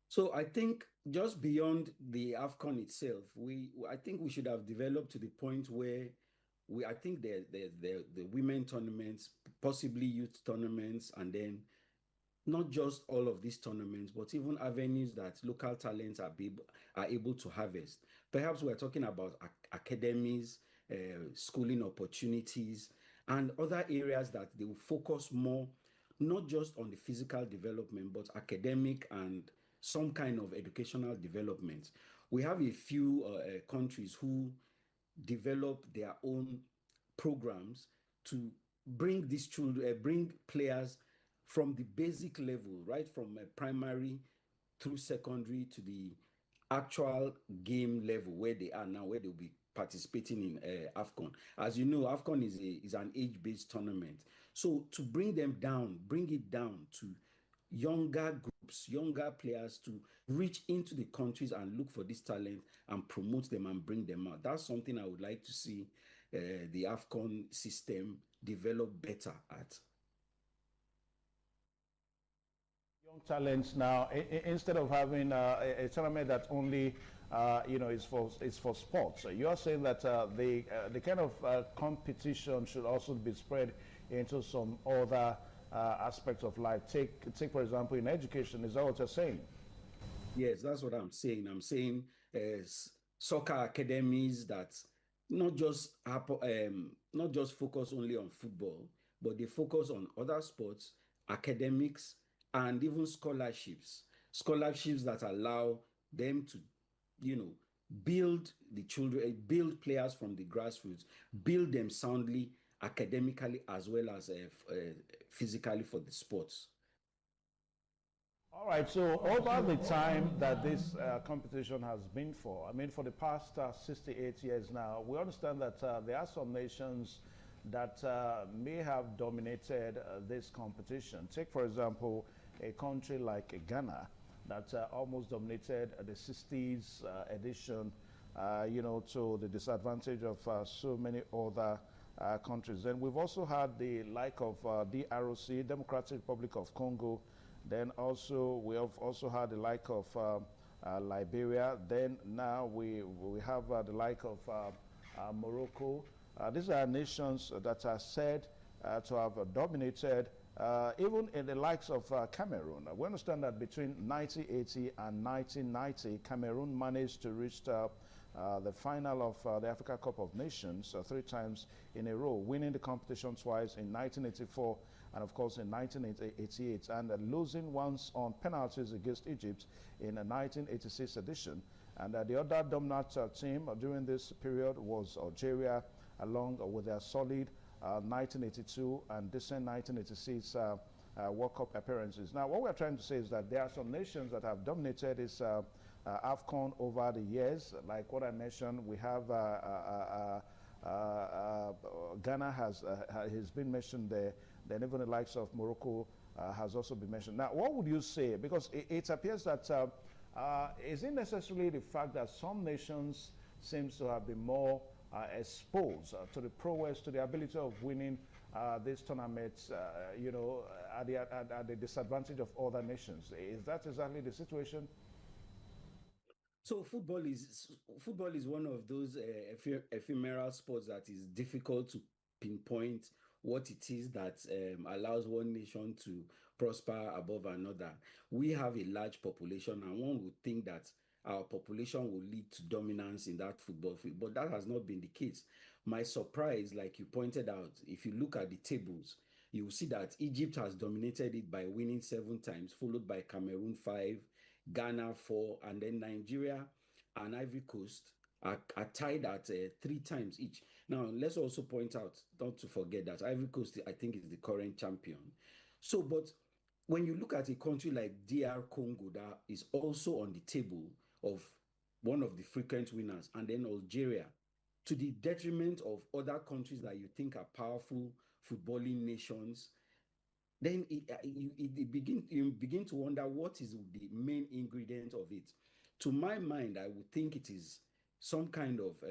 So I think just beyond the AFCON itself, I think we should have developed to the point where I think the women tournaments, possibly youth tournaments, and then not just all of these tournaments, but even avenues that local talents are able to harvest. Perhaps we're talking about academies, schooling opportunities, and other areas that they will focus more, not just on the physical development, but academic and some kind of educational development. We have a few countries who develop their own programs to bring these children, bring players from the basic level, right from primary through secondary to the actual game level where they are now, where they'll be participating in AFCON. As you know, AFCON is an age-based tournament. So to bring it down to younger groups, younger players to reach into the countries and look for this talent and promote them and bring them out. That's something I would like to see the AFCON system develop better at. Young talents now, instead of having a tournament that only is for sports. So you are saying that the kind of competition should also be spread into some other aspects of life. Take for example, in education. Is that what you're saying? Yes, that's what I'm saying. I'm saying soccer academies that not just focus only on football, but they focus on other sports, academics, and even scholarships that allow them to, build the children, build players from the grassroots, build them soundly academically as well as physically for the sports. All right, so over the time that this competition has been for, I mean, for the past 68 years now, we understand that there are some nations that may have dominated this competition. Take, for example, a country like Ghana that almost dominated the 60s edition, to the disadvantage of so many other countries. And we've also had the like of DRC, Democratic Republic of Congo. Then also we have also had the like of Liberia. Then now we have the like of Morocco. These are nations that are said to have dominated even in the likes of Cameroon. We understand that between 1980 and 1990, Cameroon managed to reach the final of the Africa Cup of Nations 3 times in a row, winning the competition twice in 1984 and of course in 1988, and losing once on penalties against Egypt in the 1986 edition. And the other dominant team during this period was Algeria, along with their solid 1982 and decent 1986 World Cup appearances. Now, what we're trying to say is that there are some nations that have dominated this AFCON over the years. Like what I mentioned, we have Ghana has been mentioned there. Then even the likes of Morocco has also been mentioned. Now, what would you say? Because it appears that isn't necessarily the fact that some nations seems to have been more exposed to the prowess, to the ability of winning these tournaments, you know, at the disadvantage of other nations. Is that exactly the situation? So football is one of those ephemeral sports that is difficult to pinpoint what it is that allows one nation to prosper above another. We have a large population, and one would think that our population will lead to dominance in that football field, but that has not been the case. My surprise, like you pointed out, if you look at the tables, you will see that Egypt has dominated it by winning 7 times, followed by Cameroon 5, Ghana 4, and then Nigeria and Ivory Coast are tied at 3 times each. Now, let's also point out, not to forget that Ivory Coast, I think, is the current champion. So, but when you look at a country like DR Congo that is also on the table of one of the frequent winners, and then Algeria, to the detriment of other countries that you think are powerful footballing nations, then you begin to wonder what is the main ingredient of it. To my mind, I would think it is some kind of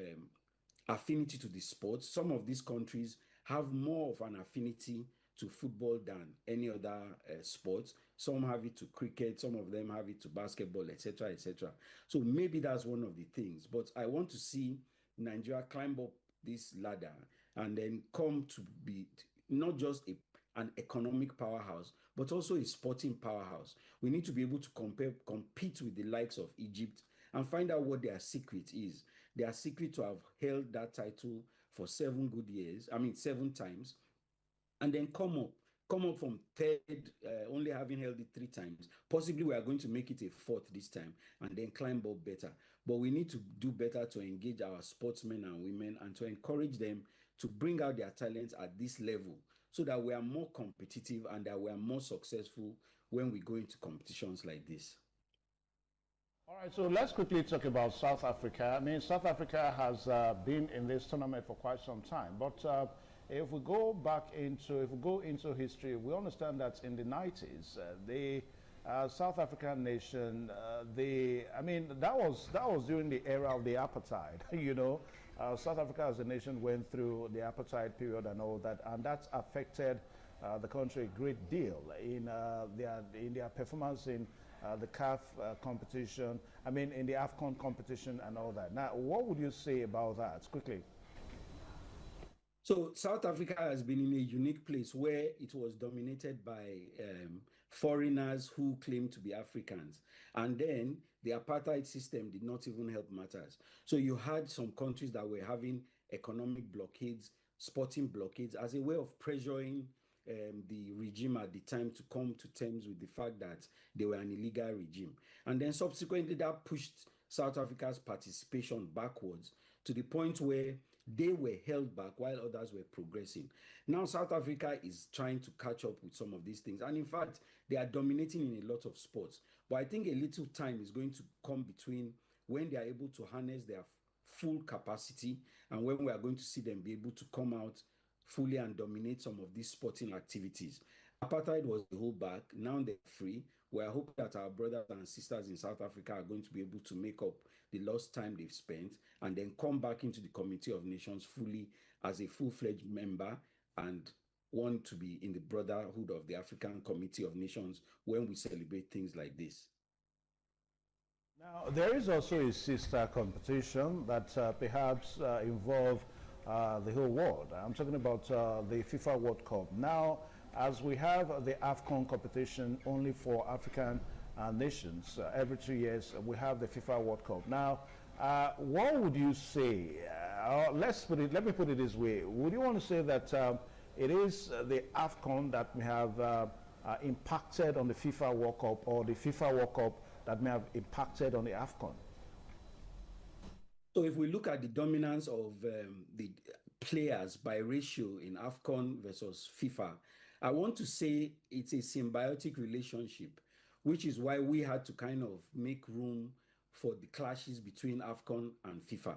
affinity to the sport. Some of these countries have more of an affinity to football than any other sport. Some have it to cricket, some of them have it to basketball, etc., etc. So maybe that's one of the things. But I want to see Nigeria climb up this ladder and then come to be not just an economic powerhouse, but also a sporting powerhouse. We need to be able to compete with the likes of Egypt and find out what their secret is. Their secret to have held that title for 7 good years, 7 times, and then come up from third, only having held it 3 times. Possibly we are going to make it a 4th this time and then climb up better. But we need to do better to engage our sportsmen and women and to encourage them to bring out their talents at this level so that we are more competitive and that we are more successful when we go into competitions like this. All right, so let's quickly talk about South Africa. I mean, South Africa has been in this tournament for quite some time, but if we go into history, we understand that in the 90s, the South African nation, that was during the era of the apartheid. You know, South Africa as a nation went through the apartheid period and all that, and that affected the country a great deal in their performance in the CAF competition. In the AFCON competition and all that. Now, what would you say about that, quickly? So South Africa has been in a unique place where it was dominated by foreigners who claimed to be Africans. And then the apartheid system did not even help matters. So you had some countries that were having economic blockades, sporting blockades, as a way of pressuring the regime at the time to come to terms with the fact that they were an illegal regime. And then subsequently that pushed South Africa's participation backwards to the point where they were held back while others were progressing. Now South Africa is trying to catch up with some of these things. And in fact, they are dominating in a lot of sports. But I think a little time is going to come between when they are able to harness their full capacity and when we are going to see them be able to come out fully and dominate some of these sporting activities. Apartheid was the holdback. Now they're free. We are hoping that our brothers and sisters in South Africa are going to be able to make up the lost time they've spent and then come back into the Committee of Nations fully as a full-fledged member and want to be in the brotherhood of the African Committee of Nations when we celebrate things like this. Now, there is also a sister competition that perhaps involve the whole world. I'm talking about the FIFA World Cup. Now, as we have the AFCON competition only for African nations, every 2 years we have the FIFA World Cup. Now, what would you say? Let me put it this way. Would you want to say that it is the AFCON that may have impacted on the FIFA World Cup, or the FIFA World Cup that may have impacted on the AFCON? So if we look at the dominance of the players by ratio in AFCON versus FIFA, I want to say it's a symbiotic relationship, which is why we had to kind of make room for the clashes between AFCON and FIFA.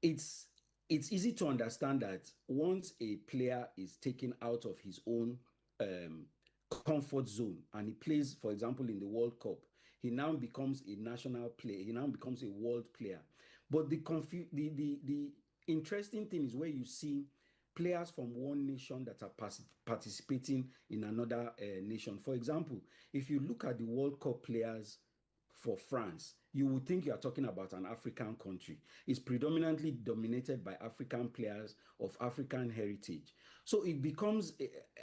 It's easy to understand that once a player is taken out of his own comfort zone and he plays, for example, in the World Cup, he now becomes a national player. He now becomes a world player. But the interesting thing is where you see players from one nation that are participating in another nation. For example, if you look at the World Cup players for France, you would think you are talking about an African country. It's predominantly dominated by African players of African heritage. So it becomes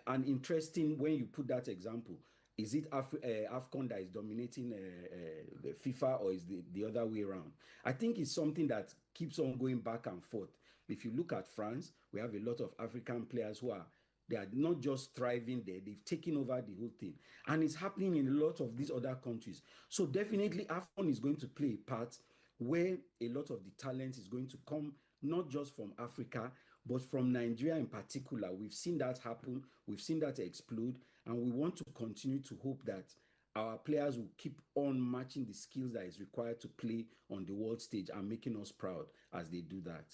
an interesting, when you put that example, is it AFCON that is dominating the FIFA, or is the other way around? I think it's something that keeps on going back and forth. If you look at France, we have a lot of African players they are not just thriving there, they've taken over the whole thing. And it's happening in a lot of these other countries. So definitely AFCON is going to play a part where a lot of the talent is going to come, not just from Africa, but from Nigeria in particular. We've seen that happen, we've seen that explode, and we want to continue to hope that our players will keep on matching the skills that is required to play on the world stage and making us proud as they do that.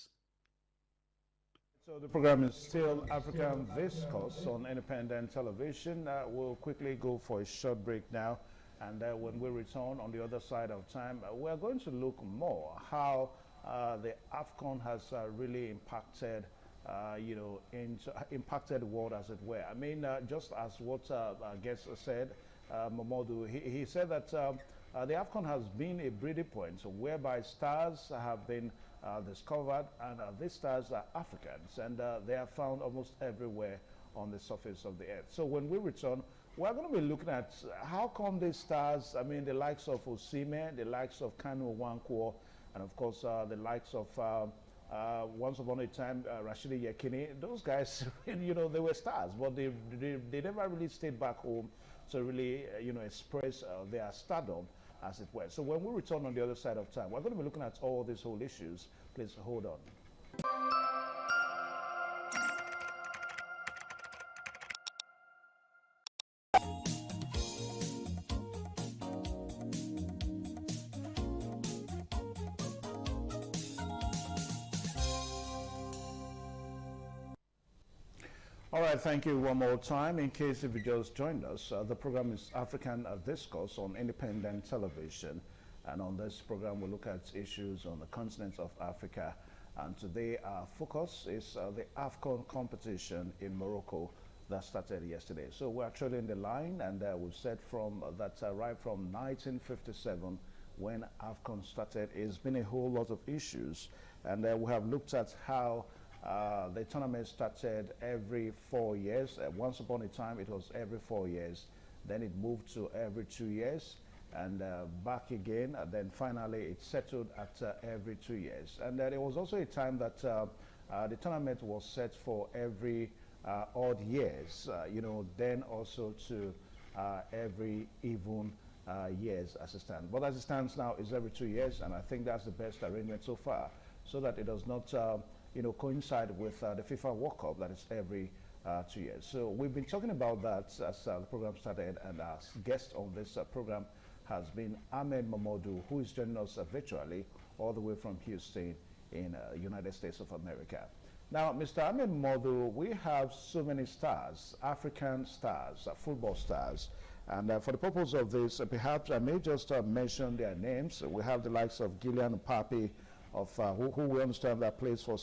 So the program is still African Discourse on independent television. We'll quickly go for a short break now, and when we return on the other side of time, we're going to look more how the AFCON has really impacted, impacted the world, as it were. I mean, just as what our guest said, Momodu, he said that the AFCON has been a breeding point whereby stars have been discovered, and these stars are Africans, and they are found almost everywhere on the surface of the earth. So when we return, we're going to be looking at how come these stars, I mean, the likes of Osimhen, the likes of Kanu Nwankwo, and of course the likes of once upon a time Rashidi Yekini, those guys, they were stars, but they never really stayed back home to really express their stardom, as it were. So when we return on the other side of time, we're going to be looking at all these whole issues. Please hold on. All right, thank you one more time. In case if you just joined us, the program is African Discourse on independent television. And on this program, we look at issues on the continent of Africa. And today, our focus is the AFCON competition in Morocco that started yesterday. So we're actually in the line, and we've said from that right from 1957, when AFCON started, it's been a whole lot of issues. And we have looked at how the tournament started every 4 years. Once upon a time, it was every 4 years. Then it moved to every 2 years, and back again. And then finally, it settled at every 2 years. And there was also a time that the tournament was set for every odd years. Then also to every even years as it stands. But as it stands now, it's every 2 years, and I think that's the best arrangement so far, so that it does not coincide with the FIFA World Cup that is every 2 years. So we've been talking about that as the program started, and our guest on this program has been Ahmed Momodu, who is joining us virtually all the way from Houston in United States of America. Now, Mr. Ahmed Momodu, we have so many stars, African stars, football stars, and for the purpose of this, perhaps I may just mention their names. We have the likes of Kylian Mbappe, of who we understand that plays for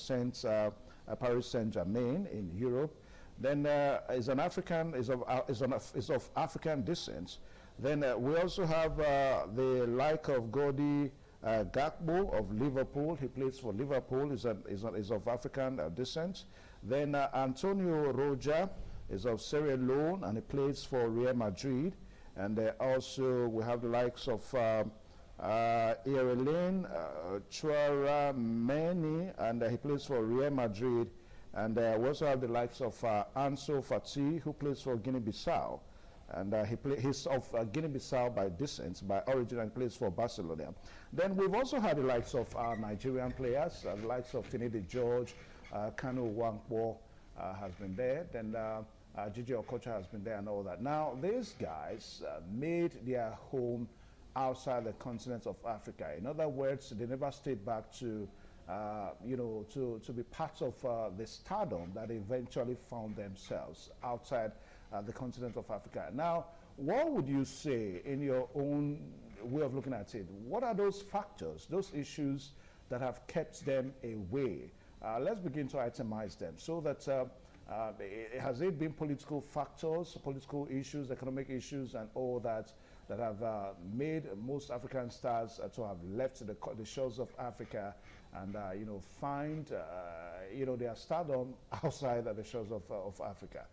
Paris Saint-Germain in Europe. Then is an African, is of African descent. Then we also have the like of Godi Gakpo of Liverpool. He plays for Liverpool. Is of African descent. Then Antonio Roja is of Sierra Leone, and he plays for Real Madrid. And also we have the likes of Irelin Chouameni, and he plays for Real Madrid. And we also have the likes of Ansu Fati, who plays for Guinea-Bissau. And he's of Guinea-Bissau by descent, by origin, and plays for Barcelona. Then we've also had the likes of our Nigerian players, the likes of Finidi George, Kanu Nwankwo has been there. Then Gigi Okocha has been there and all that. Now, these guys made their home outside the continent of Africa. In other words, they never stayed back to, to be part of the stardom that eventually found themselves outside the continent of Africa. Now, what would you say in your own way of looking at it? What are those factors, those issues that have kept them away? Let's begin to itemize them so that has it been political factors, political issues, economic issues, and all that have made most African stars to have left the shores of Africa and find their stardom outside of the shores of Africa?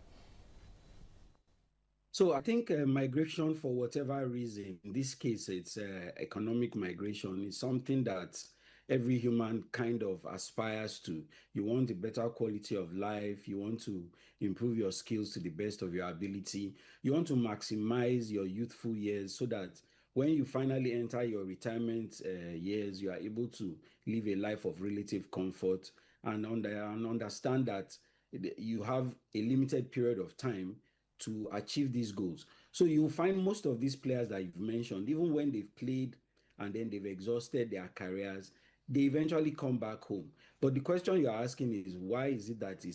So I think migration, for whatever reason, in this case, it's economic migration, is something that every human kind of aspires to. You want a better quality of life. You want to improve your skills to the best of your ability. You want to maximize your youthful years so that when you finally enter your retirement years, you are able to live a life of relative comfort and understand that you have a limited period of time to achieve these goals. So you'll find most of these players that you've mentioned, even when they've played and then they've exhausted their careers, they eventually come back home. But the question you're asking is, why is it that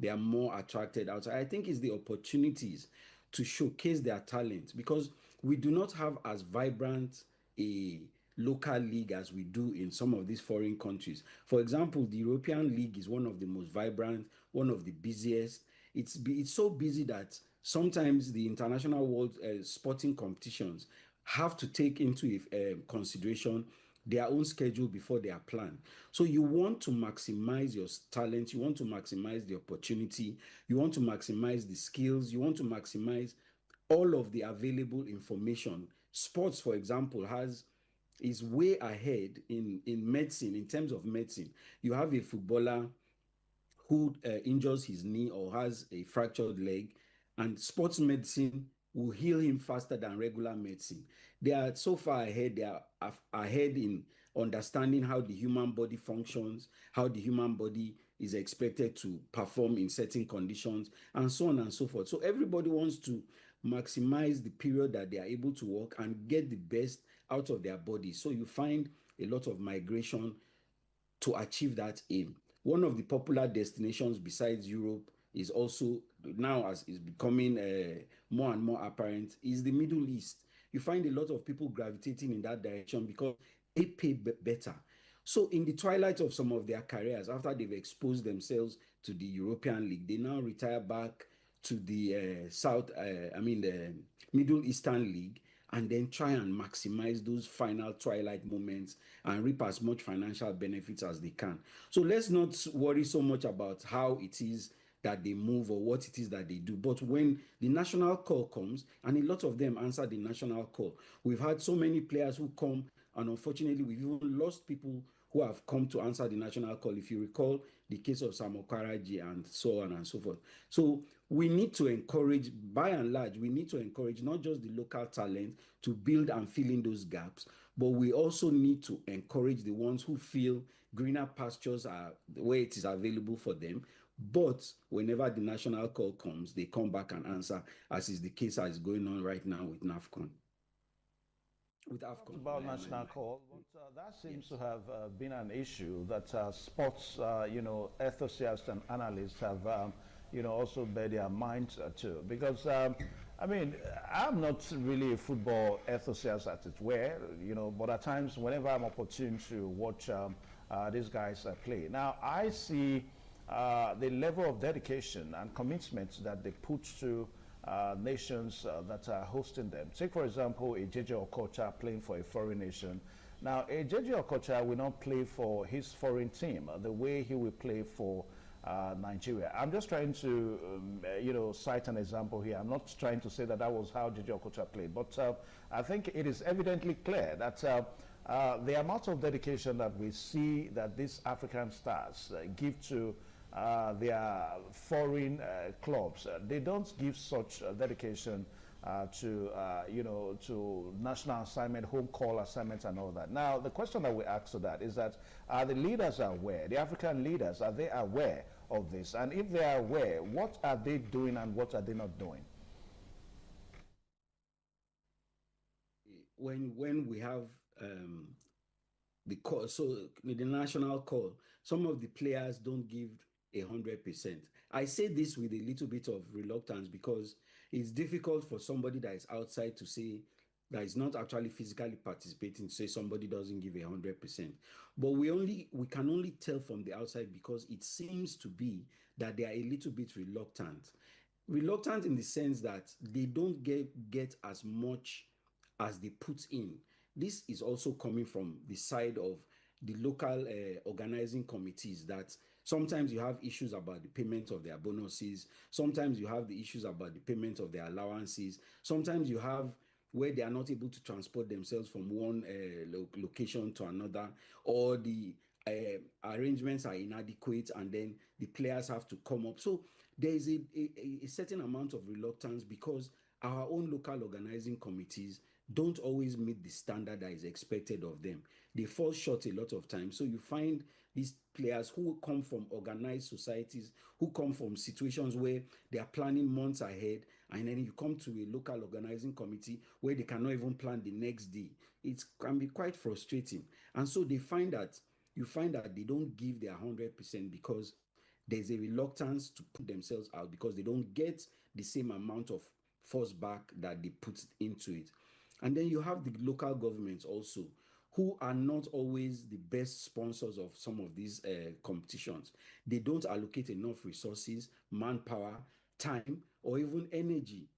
they are more attracted outside? I think it's the opportunities to showcase their talent, because we do not have as vibrant a local league as we do in some of these foreign countries. For example, the European League is one of the most vibrant, one of the busiest. It's so busy that sometimes the international world sporting competitions have to take into consideration their own schedule before they are planned. So you want to maximize your talent, you want to maximize the opportunity, you want to maximize the skills, you want to maximize all of the available information. Sports, for example, is way ahead in medicine, in terms of medicine. You have a footballer who injures his knee or has a fractured leg, and sports medicine will heal him faster than regular medicine. They are so far ahead, they are ahead in understanding how the human body functions, how the human body is expected to perform in certain conditions, and so on and so forth. So everybody wants to maximize the period that they are able to work and get the best out of their body. So you find a lot of migration to achieve that aim. One of the popular destinations besides Europe is also now, as is becoming more and more apparent, is the Middle East. You find a lot of people gravitating in that direction because they pay better. So in the twilight of some of their careers, after they've exposed themselves to the European League, they now retire back to the the Middle Eastern League, and then try and maximize those final twilight moments and reap as much financial benefits as they can. So let's not worry so much about how it is that they move or what it is that they do. But when the national call comes, and a lot of them answer the national call, we've had so many players who come, and unfortunately, we've even lost people who have come to answer the national call. If you recall the case of Sam Okaraji and so on and so forth. So we need to encourage, by and large, we need to encourage not just the local talent to build and fill in those gaps, but we also need to encourage the ones who feel greener pastures are where it is available for them. But whenever the national call comes, they come back and answer, as is the case as is going on right now with NAFCON. With AFCON. About national call, but that seems to have been an issue that sports, enthusiasts and analysts have, also bear their minds to. Because, I'm not really a football enthusiast, as it were, but at times, whenever I'm opportune to watch these guys play. Now, I see the level of dedication and commitment that they put to nations that are hosting them. Take, for example, a JJ Okocha playing for a foreign nation. Now, a JJ Okocha will not play for his foreign team the way he will play for Nigeria. I'm just trying to, cite an example here. I'm not trying to say that that was how JJ Okocha played, but I think it is evidently clear that the amount of dedication that we see that these African stars give to their foreign clubs, they don't give such dedication to national assignment, home call assignments and all that. Now, the question that we ask to that is that, are the leaders aware, the African leaders, are they aware of this? And if they are aware, what are they doing and what are they not doing? when we have the call, so the national call, some of the players don't give 100%. I say this with a little bit of reluctance because it's difficult for somebody that is outside to say that is not actually physically participating to say somebody doesn't give 100%. But we can only tell from the outside because it seems to be that they are a little bit reluctant. Reluctant in the sense that they don't get as much as they put in. This is also coming from the side of the local organizing committees, that sometimes you have issues about the payment of their bonuses. Sometimes you have the issues about the payment of their allowances. Sometimes you have where they are not able to transport themselves from one location to another, or the arrangements are inadequate and then the players have to come up. So there is a certain amount of reluctance because our own local organizing committees don't always meet the standard that is expected of them. They fall short a lot of times. So you find these players who come from organized societies, who come from situations where they are planning months ahead, and then you come to a local organizing committee where they cannot even plan the next day. It can be quite frustrating. And so you find that they don't give their 100% because there's a reluctance to put themselves out because they don't get the same amount of force back that they put into it. And then you have the local governments also, who are not always the best sponsors of some of these competitions. They don't allocate enough resources, manpower, time, or even energy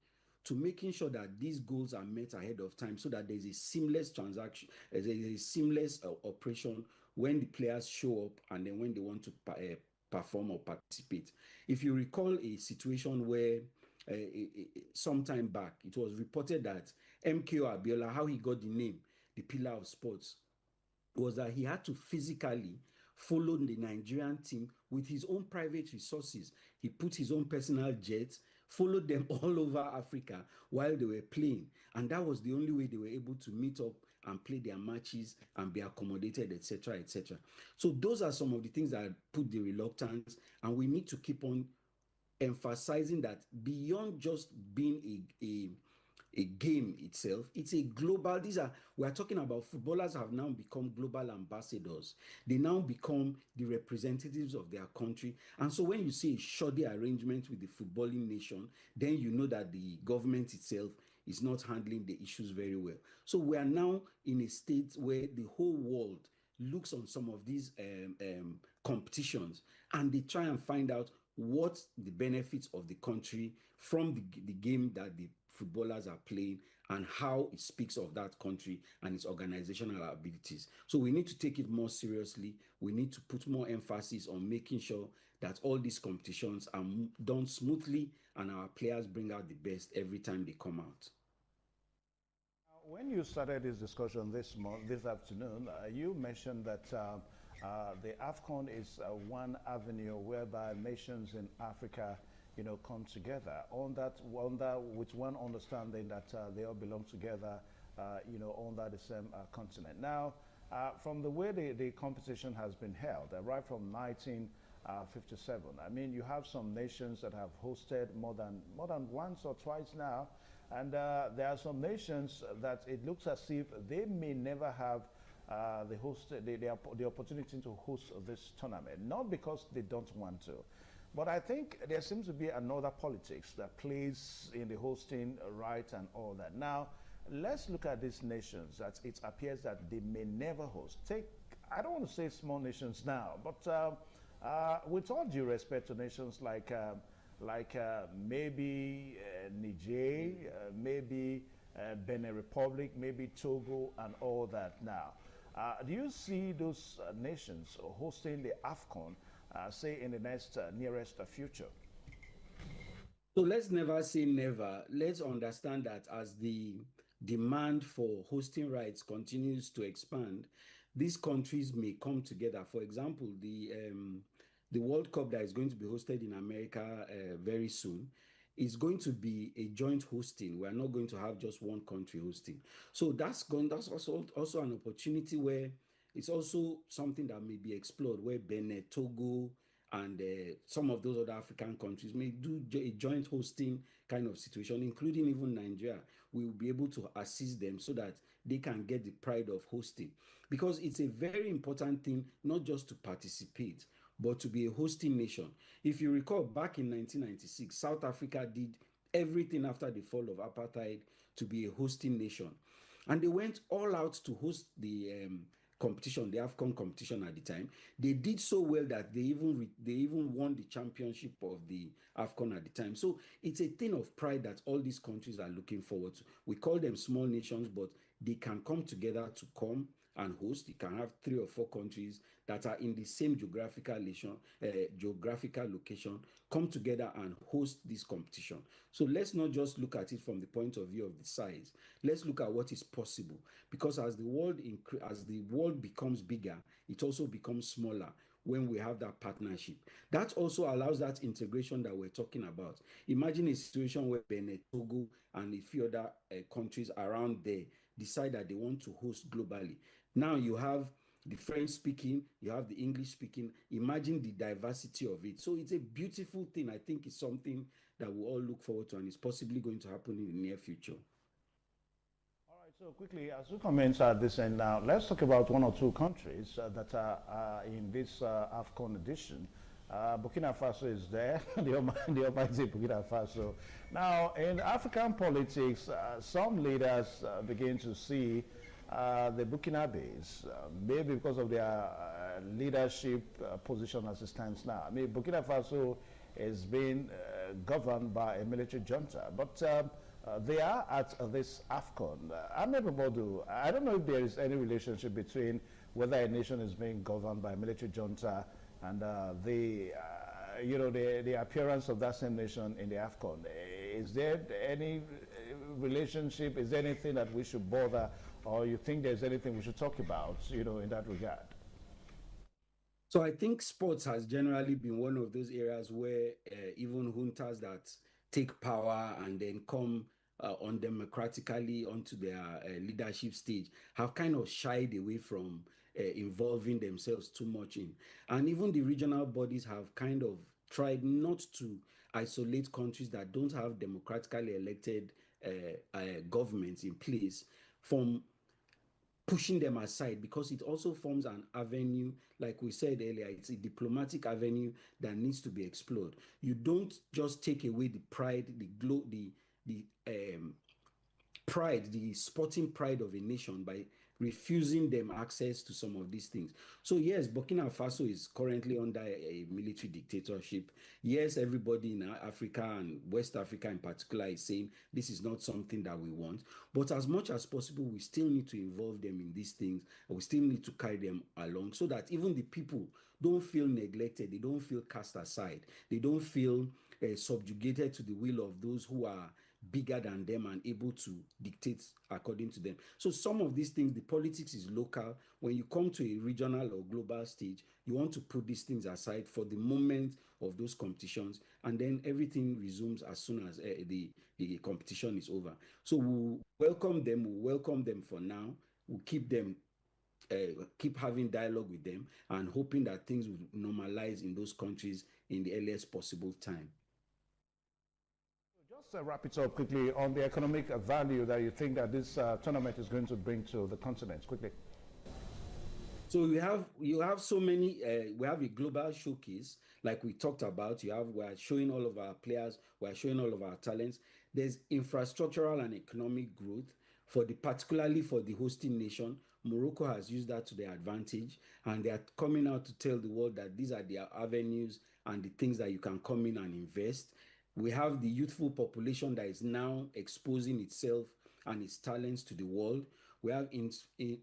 to making sure that these goals are met ahead of time so that there's a seamless transaction, there's a seamless operation when the players show up and then when they want to perform or participate. If you recall a situation where some time back, it was reported that MKO Abiola, how he got the name, the Pillar of Sports, was that he had to physically follow the Nigerian team with his own private resources. He put his own personal jets, followed them all over Africa while they were playing. And that was the only way they were able to meet up and play their matches and be accommodated, etc., etc. So those are some of the things that put the reluctance, and we need to keep on emphasizing that beyond just being a game itself, it's a global, we are talking about footballers have now become global ambassadors. They now become the representatives of their country. And so when you see a shoddy arrangement with the footballing nation, then you know that the government itself is not handling the issues very well. So we are now in a state where the whole world looks on some of these competitions and they try and find out what the benefits of the country from the game that the footballers are playing and how it speaks of that country and its organizational abilities. So we need to take it more seriously. We need to put more emphasis on making sure that all these competitions are done smoothly and our players bring out the best every time they come out. When you started this discussion this afternoon, you mentioned that the AFCON is one avenue whereby nations in Africa, come together with one understanding that they all belong together, under the same continent. Now, from the way the competition has been held, right from 1957, I mean, you have some nations that have hosted more than once or twice now, and there are some nations that it looks as if they may never have the opportunity to host this tournament, not because they don't want to, but I think there seems to be another politics that plays in the hosting right and all that. Now, let's look at these nations that it appears that they may never host. I don't want to say small nations now, but with all due respect to nations like maybe Niger, maybe Benin Republic, maybe Togo and all that now. Do you see those nations hosting the AFCON, say, in the next nearest future? So let's never say never. Let's understand that as the demand for hosting rights continues to expand, these countries may come together. For example, the World Cup that is going to be hosted in America very soon is going to be a joint hosting. We are not going to have just one country hosting. So that's also an opportunity where it's also something that may be explored, where Benin, Togo, and some of those other African countries may do a joint hosting kind of situation, including even Nigeria. We will be able to assist them so that they can get the pride of hosting. Because it's a very important thing, not just to participate, but to be a hosting nation. If you recall, back in 1996, South Africa did everything after the fall of apartheid to be a hosting nation. And they went all out to host the competition, the AFCON competition at the time. They did so well that they even won the championship of the AFCON at the time. So it's a thing of pride that all these countries are looking forward to. We call them small nations, but they can come together to come and host. You can have 3 or 4 countries that are in the same geographical location come together and host this competition. So let's not just look at it from the point of view of the size. Let's look at what is possible, because as the world becomes bigger, it also becomes smaller when we have that partnership. That also allows that integration that we're talking about. Imagine a situation where Benin, Togo, and a few other countries around there decide that they want to host globally. Now you have the French speaking, you have the English speaking. Imagine the diversity of it. So it's a beautiful thing. I think it's something that we all look forward to, and it's possibly going to happen in the near future. All right, so quickly, as we comment at this end now, let's talk about 1 or 2 countries that are in this AFCON edition. Burkina Faso is there, the almighty Burkina Faso. Now, in African politics, some leaders begin to see the Burkinabes, maybe because of their leadership position as it stands now. I mean, Burkina Faso is being governed by a military junta, but they are at this AFCON. Ahmed Momodu, I don't know if there is any relationship between whether a nation is being governed by a military junta and the appearance of that same nation in the AFCON. Is there any relationship? Is there anything that we should bother, or you think there's anything we should talk about, in that regard? So I think sports has generally been one of those areas where even juntas that take power and then come undemocratically onto their leadership stage have kind of shied away from involving themselves too much in. And even the regional bodies have kind of tried not to isolate countries that don't have democratically elected governments in place from pushing them aside, because it also forms an avenue, like we said earlier, it's a diplomatic avenue that needs to be explored. You don't just take away the pride, the sporting pride of a nation by refusing them access to some of these things. So yes, Burkina Faso is currently under a military dictatorship. Yes, everybody in Africa and West Africa in particular is saying this is not something that we want. But as much as possible, we still need to involve them in these things. And we still need to carry them along so that even the people don't feel neglected. They don't feel cast aside. They don't feel subjugated to the will of those who are bigger than them and able to dictate according to them. So some of these things, the politics is local. When you come to a regional or global stage, you want to put these things aside for the moment of those competitions, and then everything resumes as soon as the competition is over. So we'll welcome them for now. We'll keep having dialogue with them and hoping that things will normalize in those countries in the earliest possible time. Just wrap it up quickly on the economic value that you think that this tournament is going to bring to the continent, quickly. So you have so many, we have a global showcase, like we talked about. We're showing all of our players, we're showing all of our talents. There's infrastructural and economic growth particularly for the hosting nation. Morocco has used that to their advantage, and they are coming out to tell the world that these are their avenues and the things that you can come in and invest. We have the youthful population that is now exposing itself and its talents to the world. We have in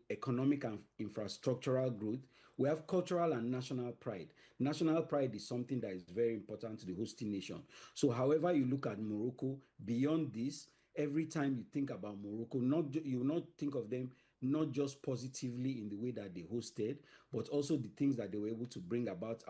economic and infrastructural growth. We have cultural and national pride. National pride is something that is very important to the hosting nation. So however you look at Morocco, beyond this, every time you think about Morocco, you will not think of them not just positively in the way that they hosted, but also the things that they were able to bring about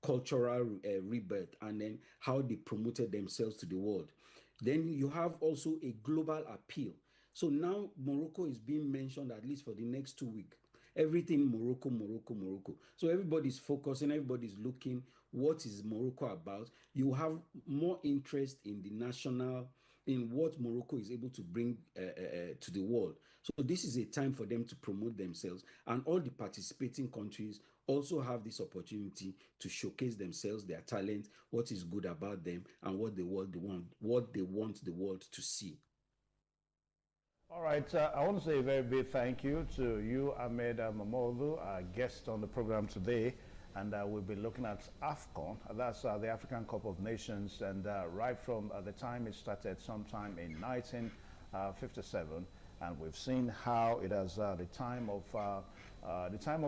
cultural rebirth, and then how they promoted themselves to the world. Then you have also a global appeal. So now Morocco is being mentioned at least for the next 2 weeks. Everything Morocco, Morocco, Morocco. So everybody's focusing, everybody's looking, what is Morocco about? You have more interest in the national in what Morocco is able to bring to the world. So this is a time for them to promote themselves, and all the participating countries also have this opportunity to showcase themselves, their talent, what is good about them, and what they want the world to see. All right, I want to say a very big thank you to you, Ahmed Mamodu, our guest on the program today. And we'll be looking at AFCON, that's the African Cup of Nations, and right from the time it started sometime in 1957, and we've seen how it has the time of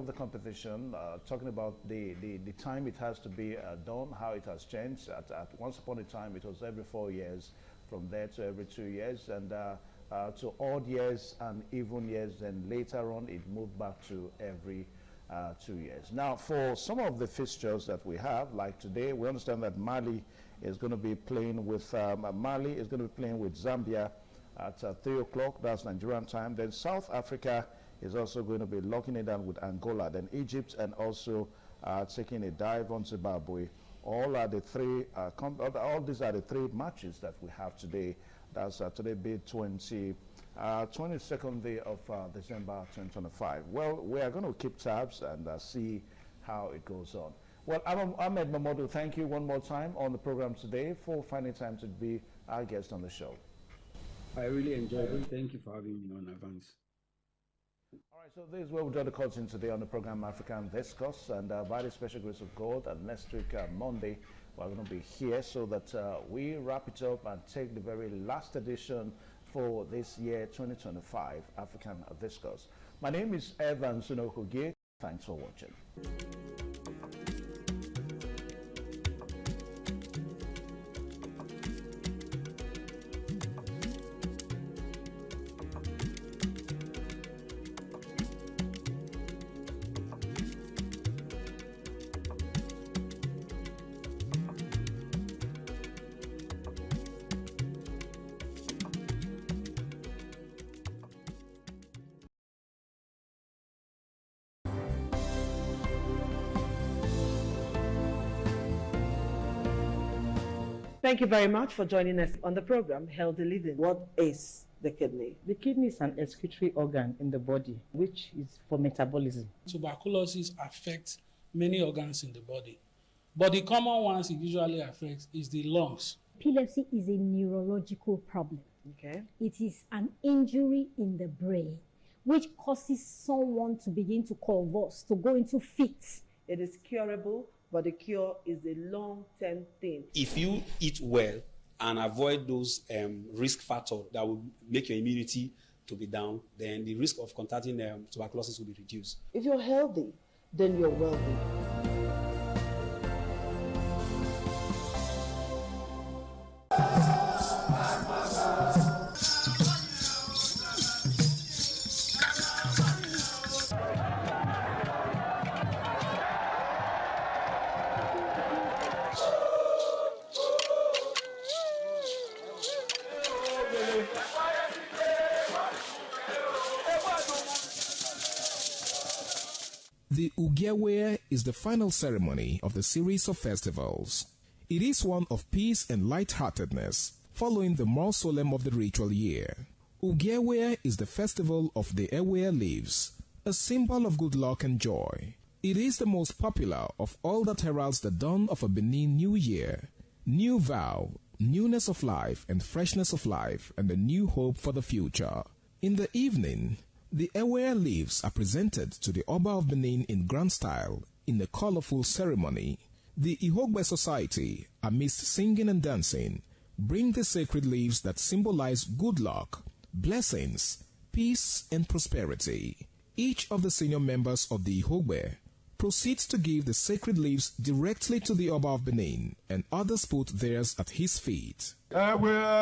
the competition, talking about the time it has to be done, how it has changed. At once upon a time, it was every 4 years, from there to every 2 years, and to odd years and even years. Then later on, it moved back to every 2 years. Now, for some of the fixtures that we have, like today, we understand that Mali is going to be playing with Zambia at 3 o'clock. That's Nigerian time. Then South Africa is also going to be locking it down with Angola. Then Egypt, and also taking a dive on Zimbabwe. All are the three. All these are the three matches that we have today. That's today, be 22nd day of December 2025. Well, we are going to keep tabs and see how it goes on. Well, Ahmed Mamodu, thank you one more time on the program today for finding time to be our guest on the show. I really enjoyed it. Thank you for having me on, Evans. All right, so this is where we draw the curtain today on the program African Discourse, and by the special grace of God, and next week, Monday, we're going to be here so that we wrap it up and take the very last edition for this year 2025 African Discourse. My name is Evans Sunokugie. Thanks for watching. Thank you very much for joining us on the program, Healthy Living. What is the kidney? The kidney is an excretory organ in the body, which is for metabolism. Tuberculosis affects many organs in the body, but the common ones it usually affects is the lungs. Epilepsy is a neurological problem. Okay. It is an injury in the brain, which causes someone to begin to convulse, to go into fits. It is curable, but the cure is a long-term thing. If you eat well and avoid those risk factors that will make your immunity to be down, then the risk of contracting tuberculosis will be reduced. If you're healthy, then you're wealthy. The Ugewe is the final ceremony of the series of festivals. It is one of peace and lightheartedness, following the more solemn of the ritual year. Ugewe is the festival of the Ewe leaves, a symbol of good luck and joy. It is the most popular of all that heralds the dawn of a Benin New Year, new vow, newness of life and freshness of life, and a new hope for the future. In the evening, the Ewe leaves are presented to the Oba of Benin in grand style in a colorful ceremony. The Ihogbe Society, amidst singing and dancing, bring the sacred leaves that symbolize good luck, blessings, peace, and prosperity. Each of the senior members of the Ihogbe proceeds to give the sacred leaves directly to the Oba of Benin, and others put theirs at his feet. Where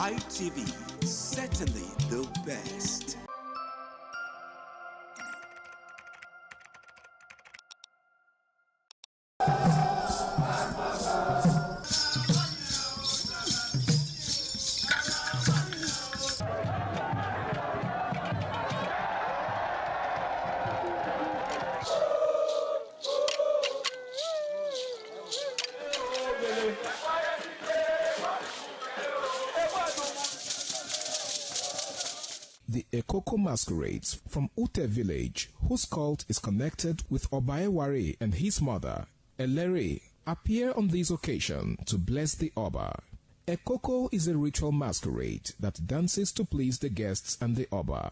ITV, certainly the best. The Ekoko masquerades from Ute village, whose cult is connected with Obaeware and his mother, Elere, appear on this occasion to bless the Oba. Ekoko is a ritual masquerade that dances to please the guests and the Oba.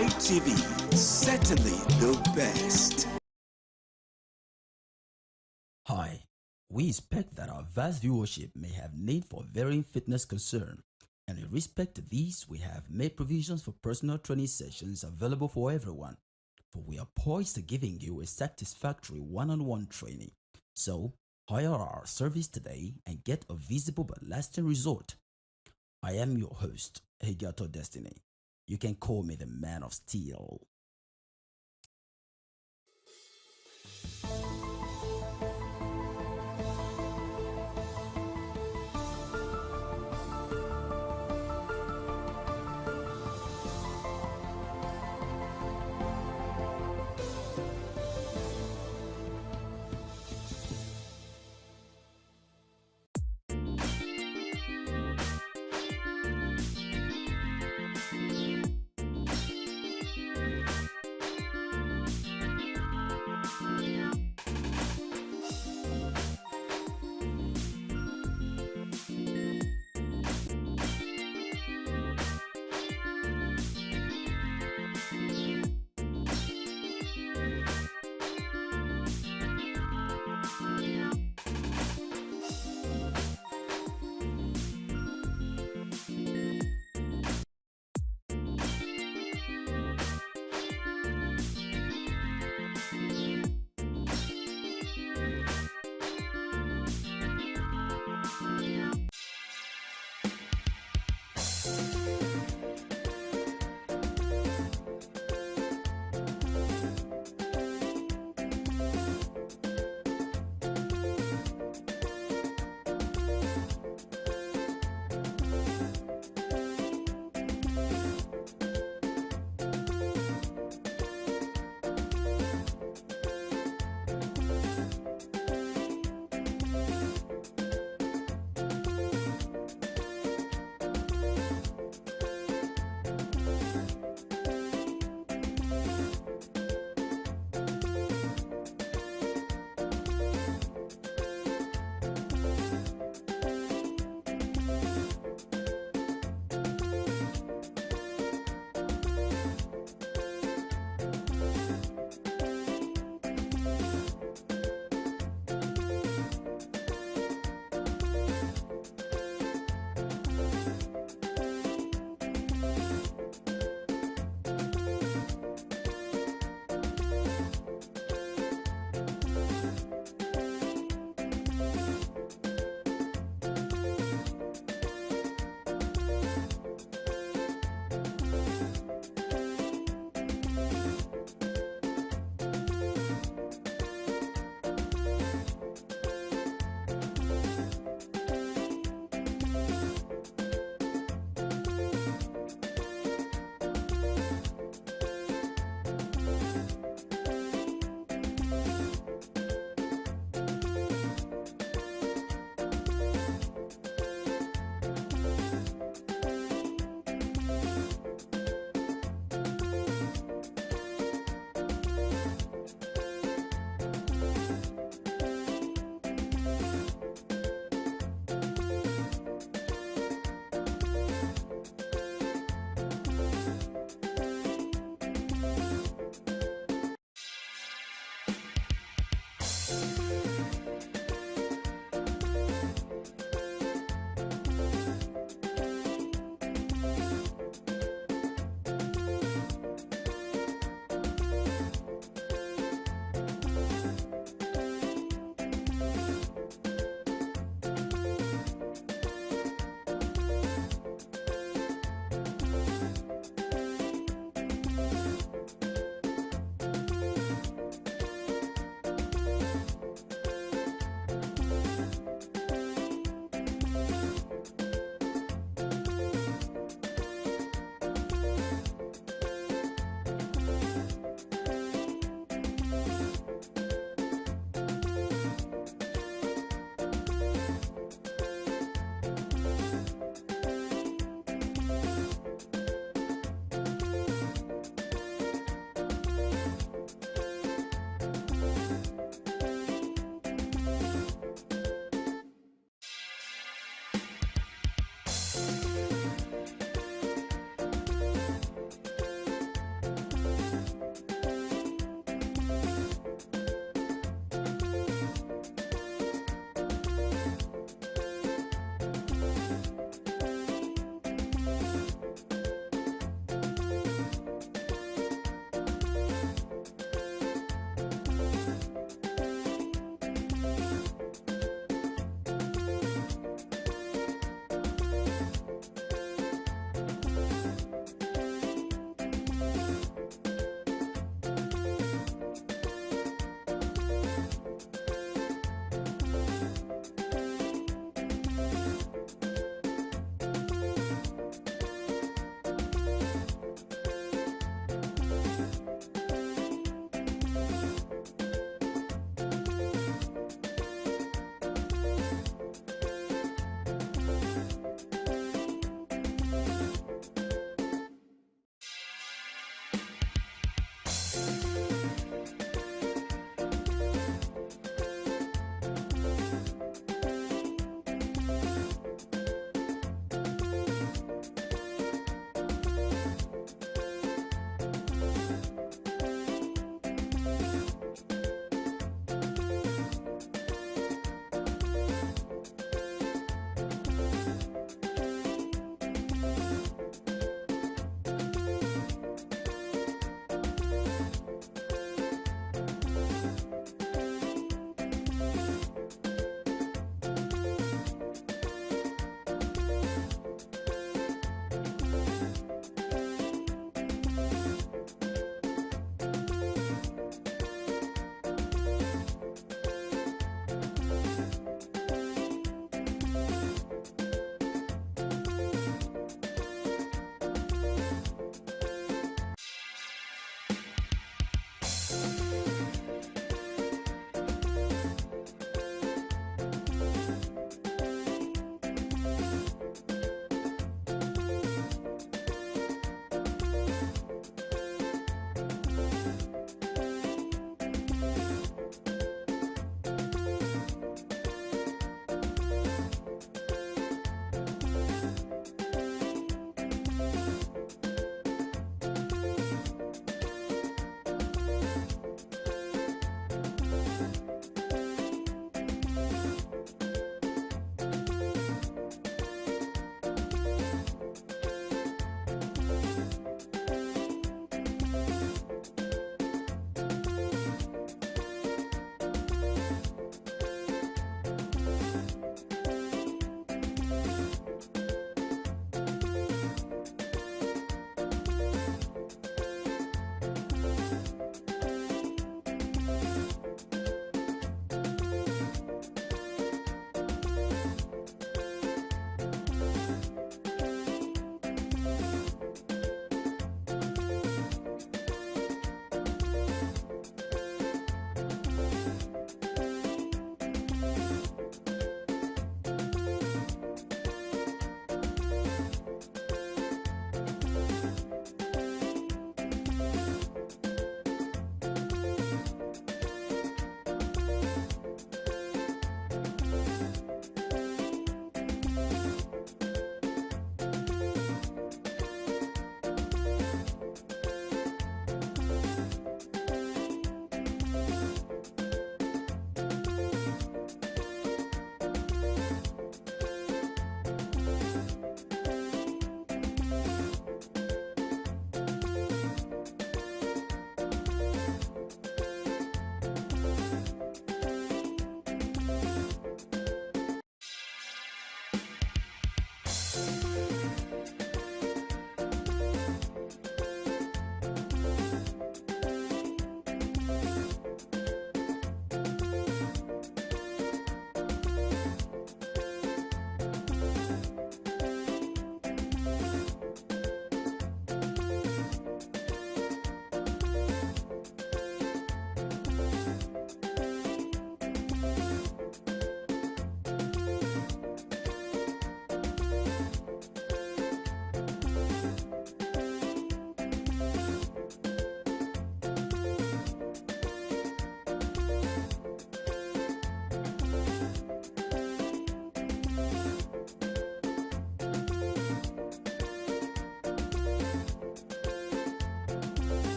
ITV, certainly the best. Hi, we expect that our vast viewership may have need for varying fitness concern, and in respect to these, we have made provisions for personal training sessions available for everyone, for we are poised to giving you a satisfactory one-on-one training. So, hire our service today and get a visible but lasting result. I am your host, Higato Destiny. You can call me the Man of Steel.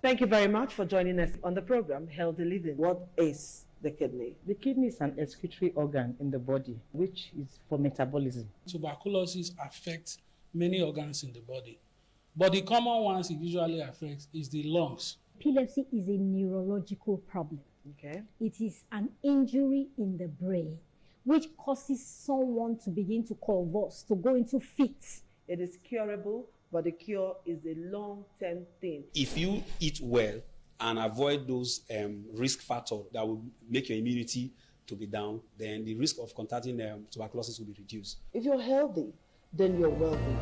Thank you very much for joining us on the program, Healthy Living. What is the kidney? The kidney is an excretory organ in the body, which is for metabolism. Tuberculosis affects many organs in the body, but the common ones it usually affects is the lungs. Epilepsy is a neurological problem. Okay. It is an injury in the brain which causes someone to begin to convulse, to go into fits. It is curable, but the cure is a long-term thing. If you eat well and avoid those risk factors that will make your immunity to be down, then the risk of contracting tuberculosis will be reduced. If you're healthy, then you're wealthy.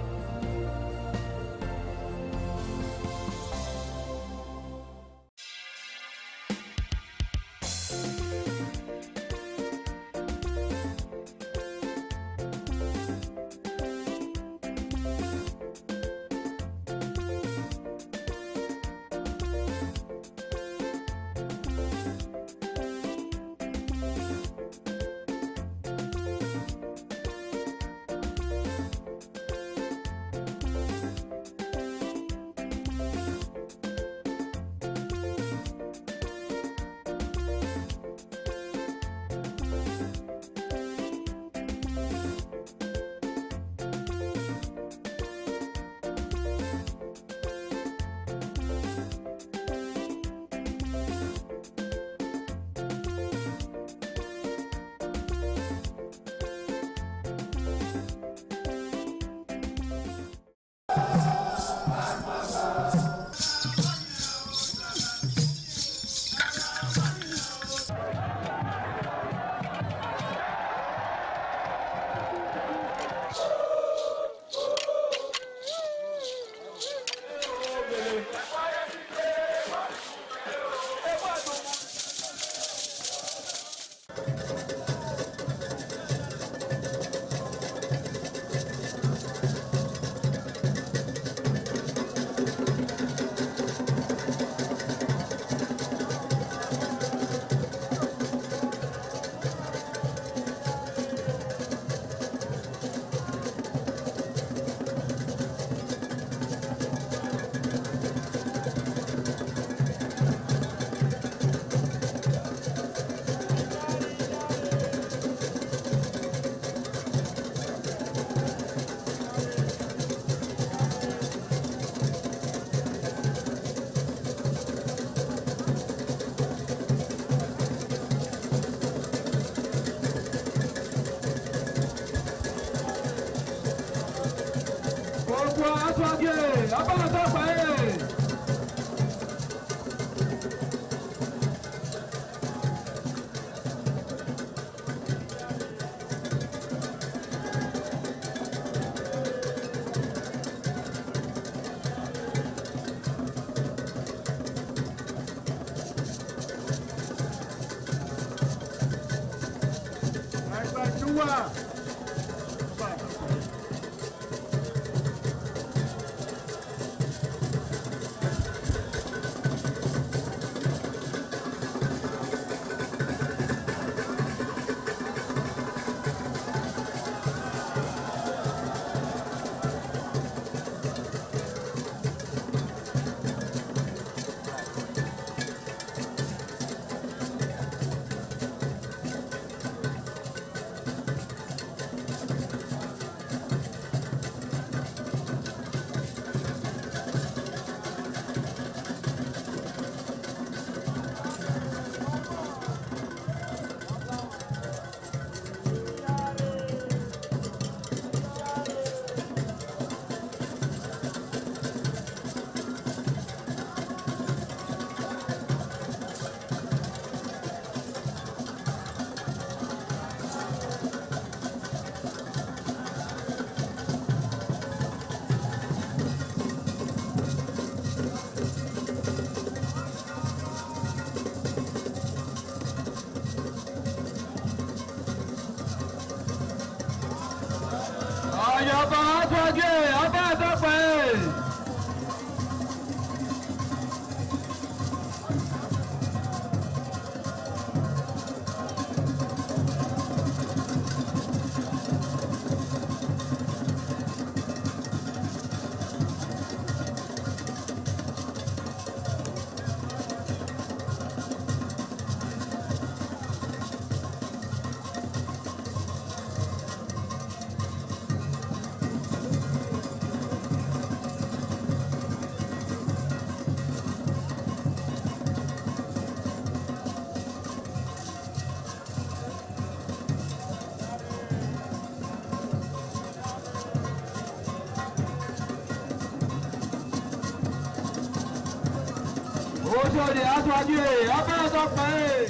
Ojode Atwaje, Abẹ́ẹ̀dọ́pẹ́.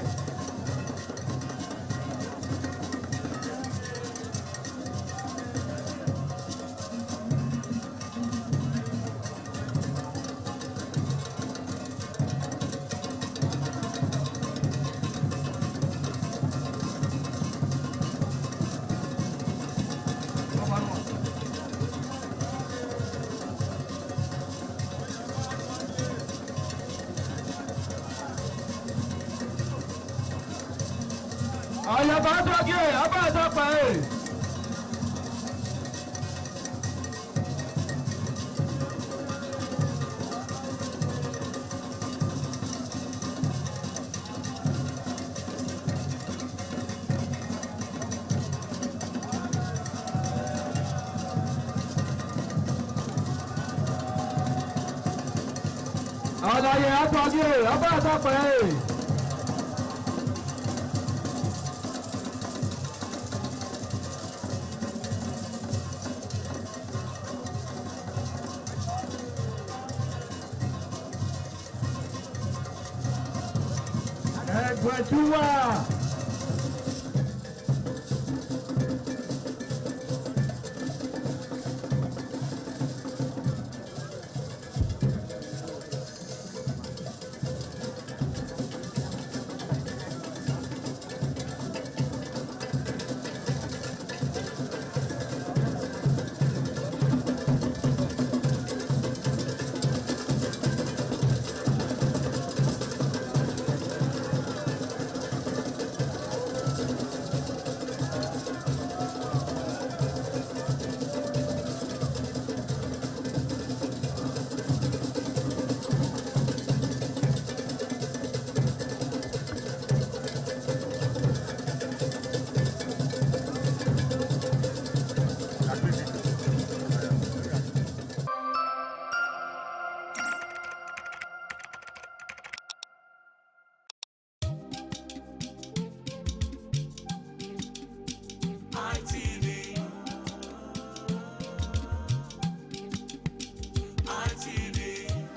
Ayaba Atwaje, Abẹ́ẹ̀dọ́pẹ́. Adaye Atwaje, Abẹ́ẹ̀dọ́pẹ́. Ẹgbẹ̀júwà.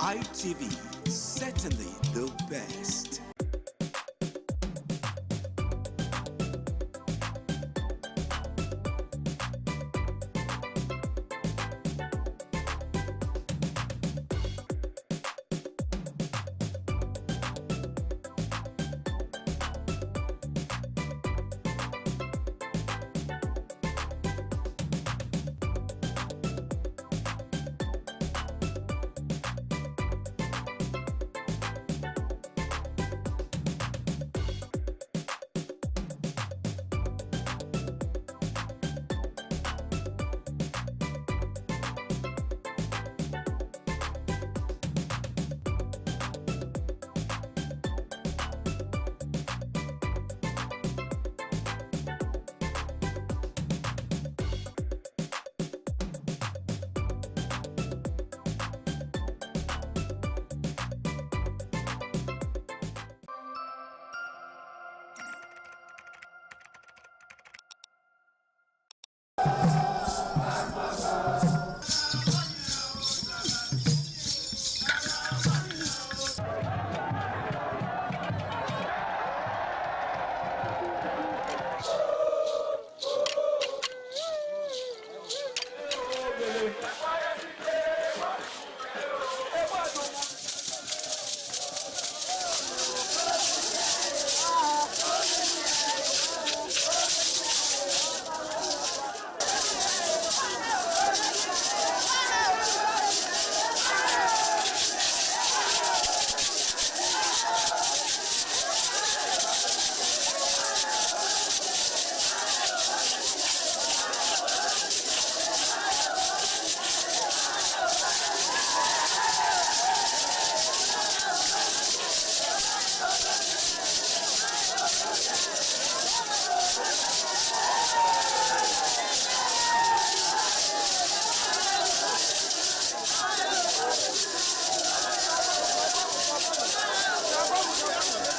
ITV, certainly the best.